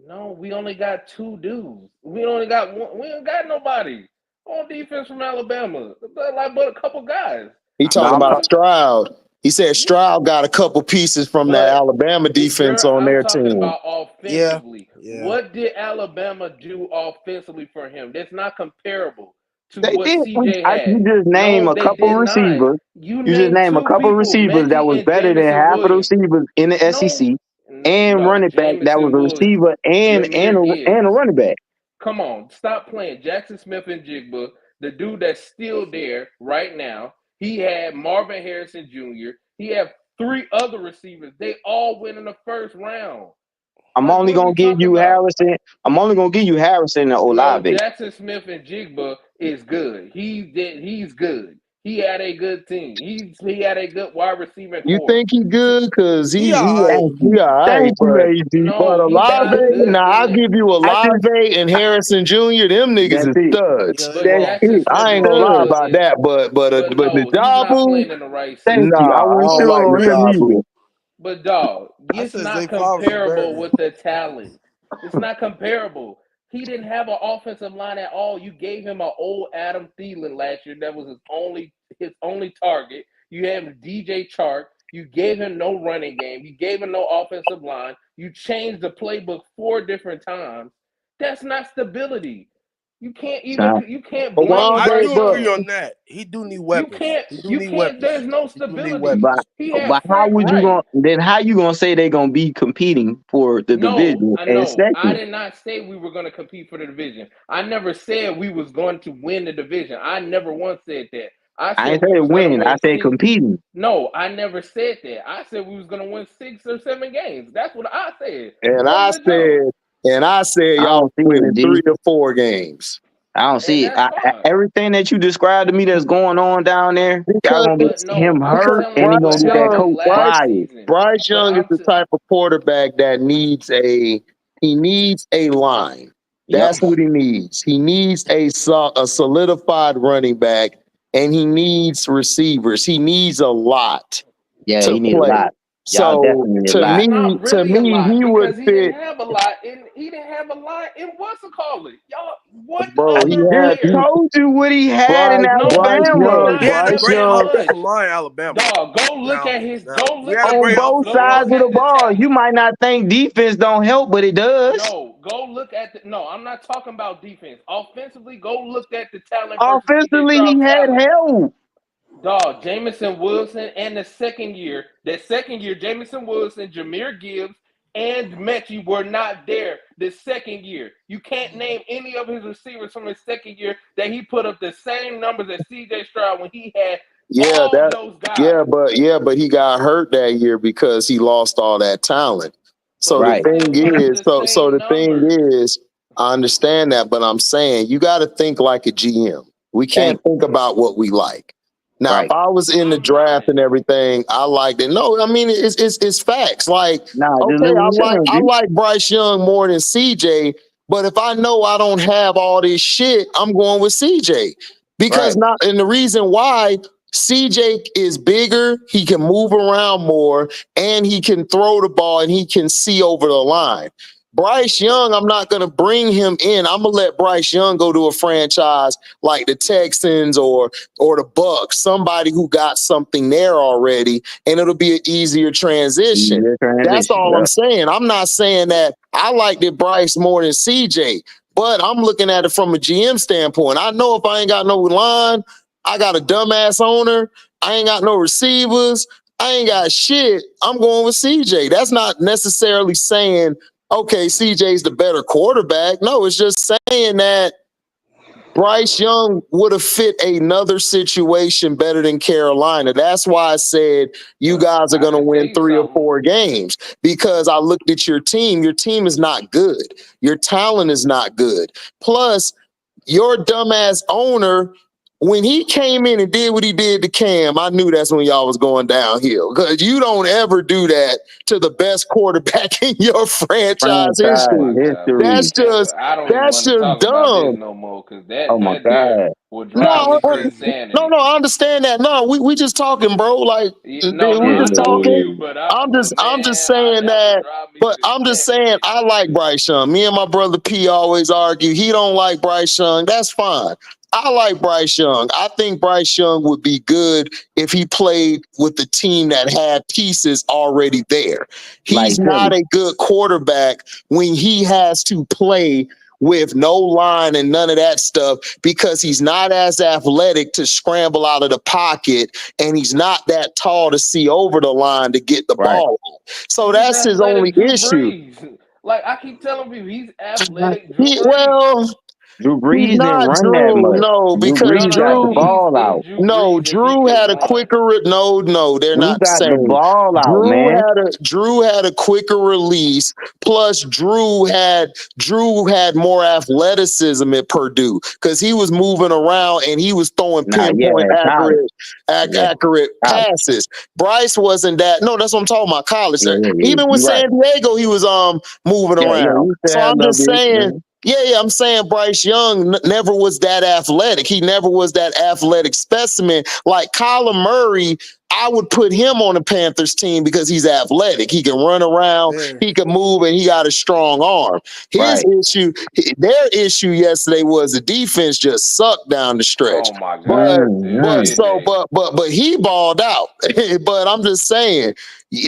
No, we only got 2 dudes. We only got one. We don't got nobody on defense from Alabama, but a couple guys. He talking about Stroud. He said Stroud got a couple pieces from that Alabama defense on their team. About offensively. Yeah. What did Alabama do offensively for him? That's not comparable to what CJ had. You just name a couple receivers. You just name a couple receivers that was better than half of the receivers in the SEC, and running back that was a receiver and a running back. Come on, stop playing. Jackson Smith-Njigba, the dude that's still there right now. He had Marvin Harrison Jr. He had 3 other receivers. They all went in the first round. I'm only gonna give you Harrison. I'm only gonna give you Harrison and Olave. No, Jackson Smith-Njigba is good. He's good. He had a good team. He had a good wide receiving You core. think he good? Cause he all right. all right, Thank you, AD. but No, he's not Olave, good. now I'll give you I just Olave and Harrison Jr. Them niggas That's is it. studs. But yeah, that's just because I ain't his gonna lie skill about is. that, but But the no, he's not Jabu, playing in the right Thank system. you. I nah, I wasn't don't sure like on him Najabu. either. But dog, I it's said not Zay Flowers is better comparable than with the talent. It's not comparable. He didn't have an offensive line at all. You gave him an old Adam Thielen last year. That was his only target. You have DJ Chark. You gave him no running game. You gave him no offensive line. You changed the playbook 4 different times. That's not stability. You can't But blame I Bryce do agree Young. on that. He do need You weapons. can't He do you need can't weapons. there's no He do need stability. weapons. He had But how Frank would you Wright. how you gonna say they're gonna be competing for the No, division I and know. I second? did not say we were going to compete for the division. I never said we was going to win the division. I never once said that. I I said ain't we say was going to win. I win said 6. competing. No, I never said that. I said we was going to win 6 or 7 games. That's what I said And from the jump. I said I y'all don't see winning it, 3 G. or 4 games. I don't And see it. that's fine. Everything that you described to me that's going on down there, y'all Because gonna But get him no, I'm hurt telling and he you what gonna get that happened coach last fired. season. Bryce But Young is the type of quarterback that needs a line. Yep. That's what he needs. He needs a solidified running back, and he needs receivers. He needs a lot Yeah, to he need a play. lot. Y'all So definitely need a to lot. it's me, not really a lot he would because he didn't fit, have a lot and he didn't have a lot in what's it called it? Y'all, what bro. He other had Just player? told you what he had in No, Bryce you did Alabama Young, He not. had a Bryce Not great that Young. offensive much. line, Alabama. Dog, go look at his. Go We look had a at. on great both offensive Go sides look of line. the at the ball. You talent. might not think defense don't help, but it does. No, go look at the. No, I'm not talking about defense. Offensively, go look at the talent versus CJ Offensively, he Stroud had talent. help. Dog, Jamison Wilson, and the second year, Jamison Wilson, Jahmyr Gibbs, and Mechie were not there the second year. You can't name any of his receivers from his second year that he put up the same numbers as CJ Stroud when he had Yeah, all those guys. but he got hurt that year because he lost all that talent. So But the he Right. thing still put up is, the same the thing numbers. is, I understand that, but I'm saying you got to think like a GM. We can't Thank you. think about what we like. Now, if Right. I was in the I'm not. draft and everything, I liked it. No, I mean it's facts. Like, Nah, just okay, live what you're saying, I G. like Bryce Young more than CJ, but if I know I don't have all this shit, I'm going with CJ. Because Right. not and the reason why CJ is bigger, he can move around more, and he can throw the ball and he can see over the line. Bryce Young, I'm not going to bring him in. I'm going to let Bryce Young go to a franchise like the Texans or the Bucks, somebody who got something there already, and it'll be an easier transition. Easier That's transition. all I'm Yep. saying. I'm not saying that I liked it Bryce more than CJ, but I'm looking at it from a GM standpoint. I know if I ain't got no line, I got a dumbass owner, I ain't got no receivers, I ain't got shit, I'm going with CJ. That's not necessarily saying, okay, CJ's the better quarterback. No, it's just saying that Bryce Young would have fit another situation better than Carolina. That's why I said you guys are going to win 3 or 4 games, because I looked at your team. Your team is not good. Your talent is not good. Plus, your dumbass owner, when he came in and did what he did to Cam, I knew that's when y'all was going downhill, because you don't ever do that to the best quarterback in your franchise Franchise history. history. I don't even want to talk about this Dumb. no more because Oh my that there God. will drive No, me to insanity. I understand that. No, we just talking, bro. Like No, we I just know talking. you, but I'm just saying that. But I'm just saying I like Bryce Young. Me and my brother P always argue. He don't like Bryce Young. That's fine. I like Bryce Young. I think Bryce Young would be good if he played with the team that had pieces already there. He's not a good quarterback when he has to play with no line and none of that stuff, because he's not as athletic to scramble out of the pocket, and he's not that tall to see over the line to get the ball. So that's his only Drew issue. Brees. Like I keep telling people, he's athletic Drew Brees. Well, Drew He's Brees didn't not run that Drew, much. no, Drew because Brees got the Drew, ball out. no, Drew had a quicker. No, they're Drew not the got the same. ball out, man. Drew had a quicker release. Plus, Drew had more athleticism at Purdue because he was moving around and he was throwing pinpoint accurate passes. Bryce wasn't that. No, that's what I'm talking about. College. Even with San Diego, he was moving around. So I'm just saying. Yeah, I'm saying Bryce Young never was that athletic. He never was that athletic specimen. Like Kyler Murray, I would put him on the Panthers team because he's athletic. He can run around, he can move, and he got a strong arm. Their issue yesterday was the defense just sucked down the stretch. Oh my God! But he balled out. But I'm just saying,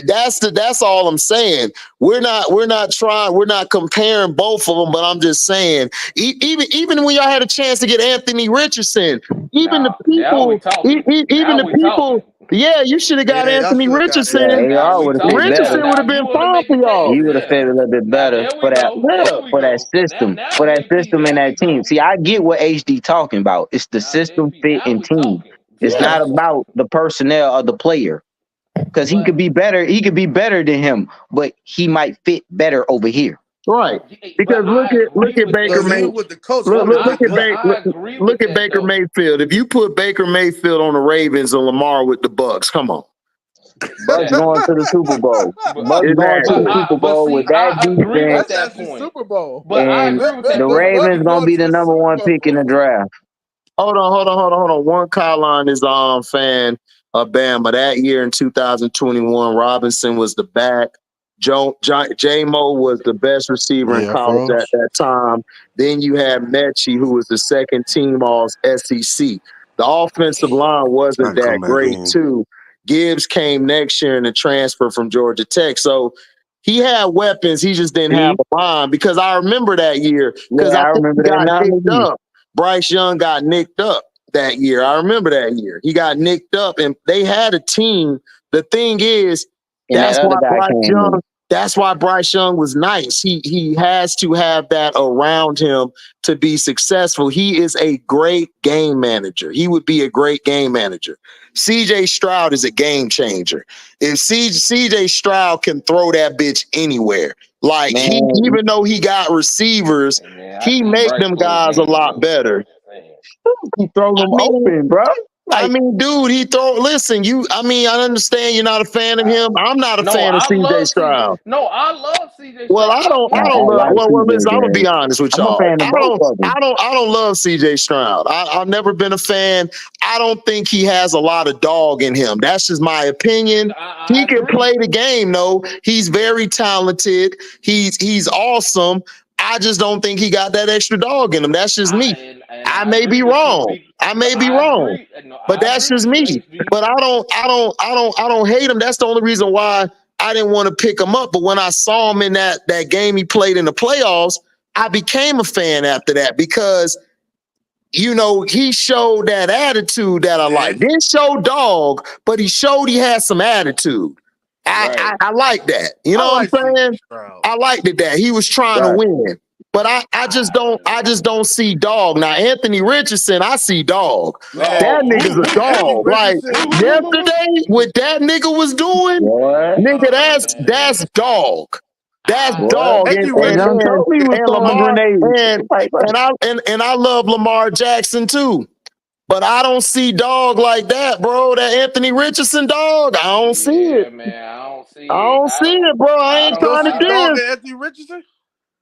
that's all I'm saying. We're not comparing both of them, but I'm just saying, even when y'all had a chance to get Anthony Richardson, yeah, you should have got Anthony Richardson. Richardson would have been fine for y'all. He would have fit a little bit better for that system, in that team. See, I get what HD talking about. It's the system fit and team. It's not about the personnel of the player. Because he could be better. He could be better than him, but he might fit better over here. Right. Because look at Baker Mayfield. Look at Baker Mayfield. If you put Baker Mayfield on the Ravens and Lamar with the Bucks, come on. Bucks going to the Super Bowl. Bucks going to the Super Bowl with that defense. That's the Super Bowl. And the Ravens gonna be the number one pick in the draft. Hold on. One Kylon is fan of Bama. That year in 2021, Robinson was the back. J-Mo was the best receiver in college at that time. Then you had Mechie, who was the second team all SEC. The offensive line wasn't that great, too. Gibbs came next year in the transfer from Georgia Tech. So he had weapons. He just didn't have a line, because I remember that year. Because I remember he got nicked up. Bryce Young got nicked up that year. I remember that year. He got nicked up, and they had a team. The thing is, that's why Bryce Young was nice. He has to have that around him to be successful. He is a great game manager. He would be a great game manager. CJ Stroud is a game changer. If CJ Stroud can throw that bitch anywhere, even though he got receivers, he make them guys a lot better. He throw them open, bro. Dude, I understand you're not a fan of him. I'm not a fan of CJ Stroud. I love CJ Stroud. Well, I don't love. Listen, I'm gonna be honest with y'all. I don't love CJ Stroud. I've never been a fan. I don't think he has a lot of dog in him. That's just my opinion. He can play the game, though. He's very talented. He's awesome. I just don't think he got that extra dog in him. That's just me. I may be wrong. But that's just me. But I don't hate him. That's the only reason why I didn't want to pick him up. But when I saw him in that game he played in the playoffs, I became a fan after that, because he showed that attitude that I like. Didn't show dog, but he showed he had some attitude. I like that. You know what I'm saying? I liked it that he was trying to win. But I just don't see dog. Now, Anthony Richardson, I see dog. That nigga's a dog. Like yesterday, what that nigga was doing, nigga, that's dog. That's dog. And I love Lamar Jackson too. But I don't see dog like that, bro. That Anthony Richardson dog, I don't see it. Man, I don't see it, bro. I ain't trying to do it. Anthony Richardson?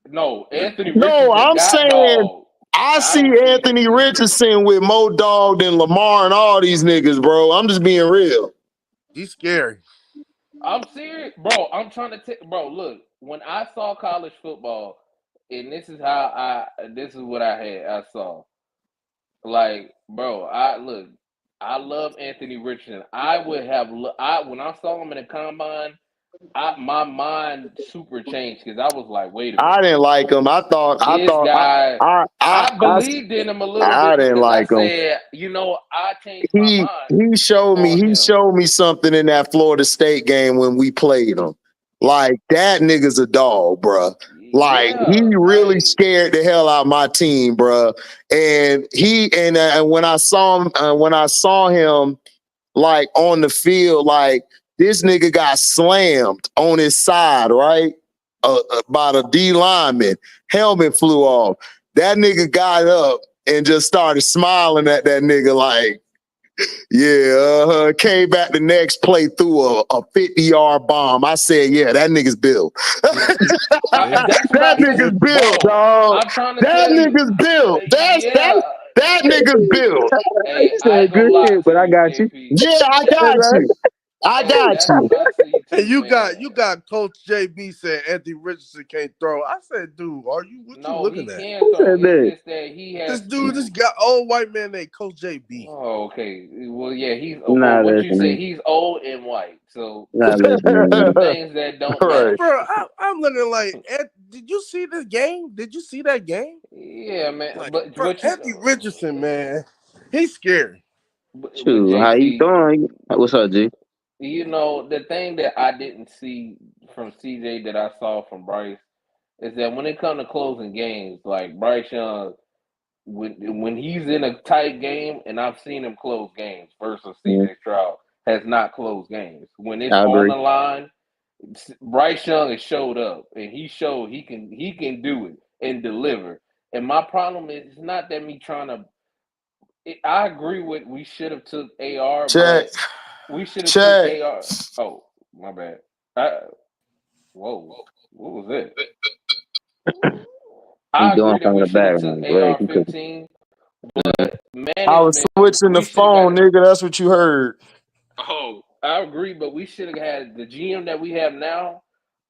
No, Anthony Richardson. No, I'm saying I see Anthony Richardson with more dog than Lamar and all these niggas, bro. I'm just being real. He's scary. I'm serious, bro. I'm trying to bro. Look, when I saw college football, and this is what I saw. Like, bro, I love Anthony Richardson. When I saw him in the combine, my mind super changed, because I was like, wait a minute. I didn't like him. I believed in him a little bit. I didn't like him. I changed my mind. He showed me something in that Florida State game when we played him. Like, that nigga's a dog, bro. Like he really scared the hell out of my team, bro. And when I saw him like on the field, like this nigga got slammed on his side, right? By the D lineman. Helmet flew off. That nigga got up and just started smiling at that nigga like, yeah, came back the next play through a 50-yard bomb. I said, yeah, that nigga's built. That nigga's built, dog. That nigga's built. That nigga's built. Hey, you said good shit, but I got you. Yeah, I got you. I got you. And you got Coach JB saying Anthony Richardson can't throw. I said, dude, what you looking at? It's just that he has this guy, old white man named Coach JB. Oh, okay. Well, yeah, he's Nah, what you say. listening. He's old and white, so Not listening. things that don't Right. match. Bro, I'm looking like, did you see this game? Did you see that game? Yeah, man. Like, but bro, Anthony Richardson, man, he's scary. Shoot, how you doing? What's up, G? You know, the thing that I didn't see from CJ that I saw from Bryce is that when it comes to closing games, like Bryce Young, when he's in a tight game, and I've seen him close games versus CJ Stroud has not closed games. When it's on the line, Bryce Young has showed up, and he showed he can do it and deliver. And my problem is it's not that me trying to. I agree with we should have took AR. Check. We should have took AR. Oh, my bad. Whoa, what was that? I agree that we should have took AR-15, but I was switching the phone, nigga. That's what you heard. Oh, I agree, but we should have had the GM that we have now.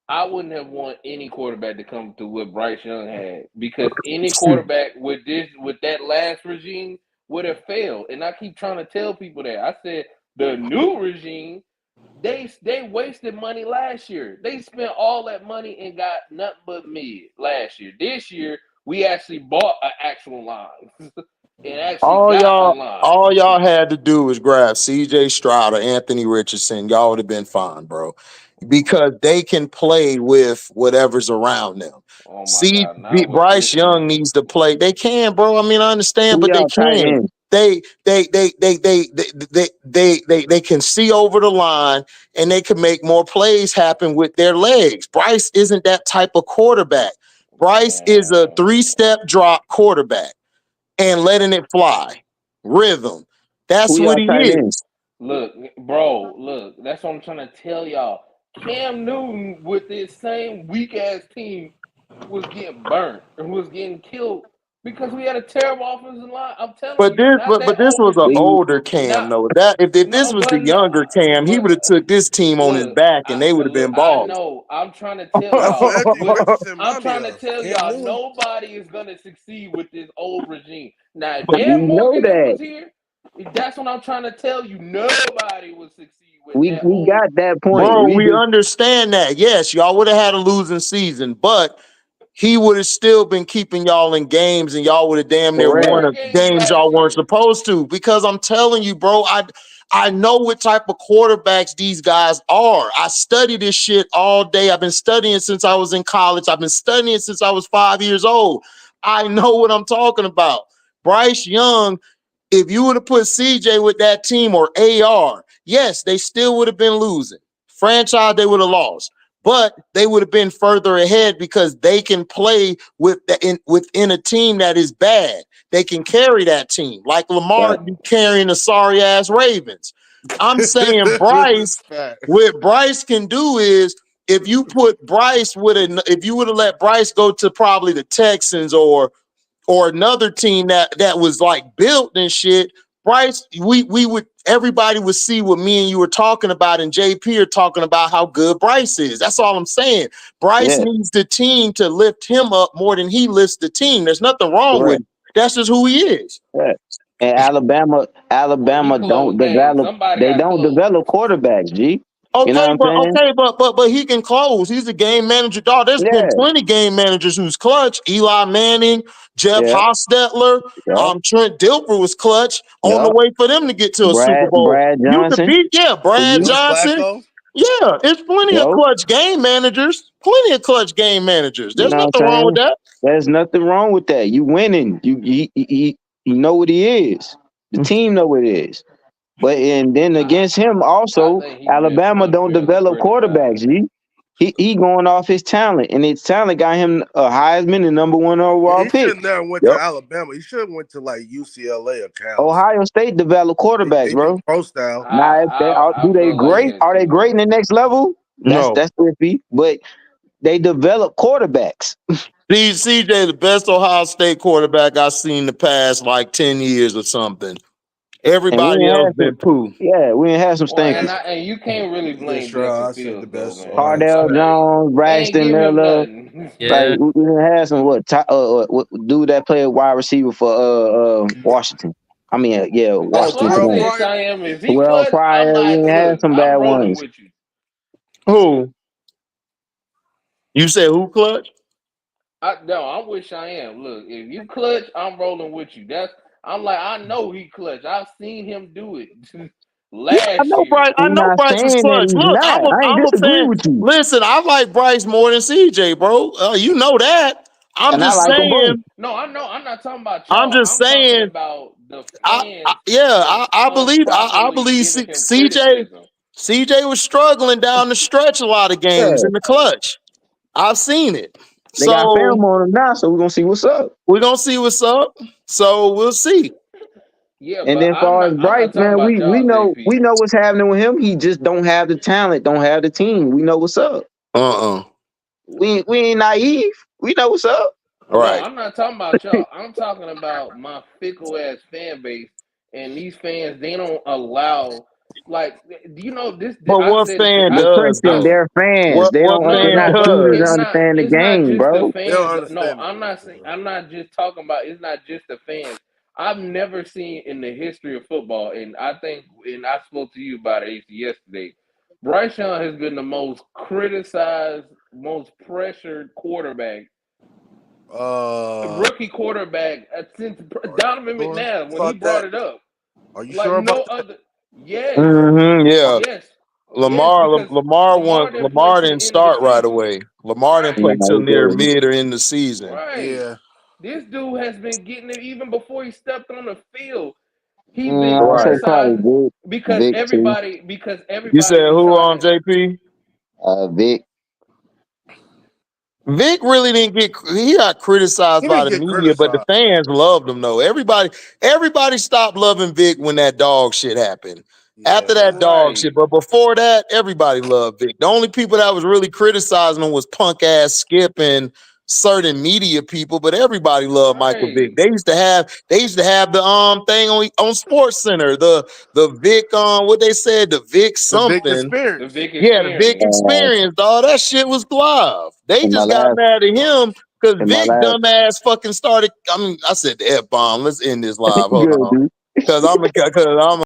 I wouldn't have want any quarterback to come to what Bryce Young had, because any quarterback with that last regime would have failed. And I keep trying to tell people that. I said the new regime, they wasted money last year. They spent all that money and got nothing but mid last year. This year, we actually bought an actual line. And actually all y'all had to do was grab CJ Stroud or Anthony Richardson. Y'all would have been fine, bro. Because they can play with whatever's around them. Oh my God, Bryce Young needs to play. They can, bro. I mean, I understand, but they can. They can see over the line, and they can make more plays happen with their legs. Bryce isn't that type of quarterback. Bryce is a 3-step drop quarterback and letting it fly. Rhythm. That's what he is. Look, bro, that's what I'm trying to tell y'all. Cam Newton with this same weak-ass team was getting burnt and was getting killed because we had a terrible offensive line. I'm telling you. But this was an older Cam, though. If this was the younger Cam, he would have took this team on his back and they would have been balls. I know. I'm trying to tell y'all. I'm trying to tell y'all nobody is gonna succeed with this old regime. Now, if Dan Morgan was here, that's what I'm trying to tell you. Nobody will succeed with we got that point. Bro, we understand that. Yes, y'all would have had a losing season, but he would have still been keeping y'all in games, and y'all would have damn near won games y'all weren't supposed to. Because I'm telling you, bro, I know what type of quarterbacks these guys are. I study this shit all day. I've been studying since I was in college. I've been studying since I was 5 years old. I know what I'm talking about. Bryce Young, if you would have put CJ with that team or AR, yes, they still would have been losing. Franchise, they would have lost. But they would have been further ahead because they can play within a team that is bad. They can carry that team like Lamar be carrying the sorry ass Ravens. I'm saying Bryce, what Bryce can do is if you put Bryce if you would have let Bryce go to probably the Texans or another team that was like built and shit, Bryce, everybody would see what me and you were talking about, and JP are talking about how good Bryce is. That's all I'm saying. Bryce needs the team to lift him up more than he lifts the team. There's nothing wrong with it. That's just who he is. And Alabama don't develop. They don't develop quarterbacks, G. Okay, you know but he can close. He's a game manager. Dog, there's been 20 game managers who's clutch. Eli Manning, Jeff Hostetler, Trent Dilfer was clutch on the way for them to get to a Super Bowl. Brad Johnson. You could beat, Brad Johnson. Yeah, it's plenty of clutch game managers. Plenty of clutch game managers. You There's know what nothing I'm wrong with saying? that. There's nothing wrong with that. You winning. You know what he is. The team know what it is. But and then against him also, Alabama don't develop quarterbacks. He going off his talent, and his talent got him a Heisman and #1 overall He pick. should never went to Alabama. He should have went to like UCLA or Cal. Ohio State develop quarterbacks, bro. Pro style. Now, if they do they great? Are they great in the next level? That's iffy. But they develop quarterbacks. CJ, the best Ohio State quarterback I've seen the past like 10 years or something. Everybody else been poo. Yeah, we ain't had some stinkers. And you can't really blame Justin Fields, though, man. Cardell Jones, Braxton Miller. Like we had some what dude that played wide receiver for Washington. I mean, Washington. Well, Pryor, we ain't had some bad ones. Who? You said who clutch? I'm with Cheyenne. Look, if you clutch, I'm rolling with you. I know he clutch. I've seen him do it last year. I know Bryce is clutch. Look, I'm a fan. Listen, I like Bryce more than CJ, bro. You know that. I'm just saying. No, I know. I'm not talking about y'all. I'm just saying about the fans. I believe CJ was struggling down the stretch a lot of games in the clutch. I've seen it. They got film on him now, so we're gonna see what's up. We're gonna see what's up. So we'll see. Yeah, and then as far as Bryce, man, we know what's happening with him. He just don't have the talent, don't have the team. We know what's up. We ain't naive. We know what's up. All right. No, I'm not talking about y'all. I'm talking about my fickle ass fan base, and these fans, they don't allow. Like, do you know this? But what fan does? They're fans. They're not choosers to understand the game, bro. No, I'm not just talking about. It's not just the fans. I've never seen in the history of football, and I spoke to you about it yesterday. Bryce Young has been the most criticized, most pressured quarterback. Rookie quarterback since Donovan McNabb when he brought it up. Are you sure about other? Yes. Yeah. Yes. Lamar didn't start right away. Lamar didn't play till near mid or in the season. Right. Yeah. This dude has been getting it even before he stepped on the field. He's been criticized because everybody. You said who on JP? Vic. Vic really didn't he got criticized by the media, but the fans loved him though. Everybody stopped loving Vic when that dog shit happened. After that dog shit, but before that, everybody loved Vic. The only people that was really criticizing him was punk ass Skip and certain media people, but everybody loved Michael Vick. They used to have the thing on Sports Center, the Vic what they said, the Vic something. The Vic Experience. Yeah, the Vic Experience, dog. That shit was live. They just got mad at him because Vic dumbass fucking started. I mean, I said the F-bomb. Let's end this live. Hold on. Because I'm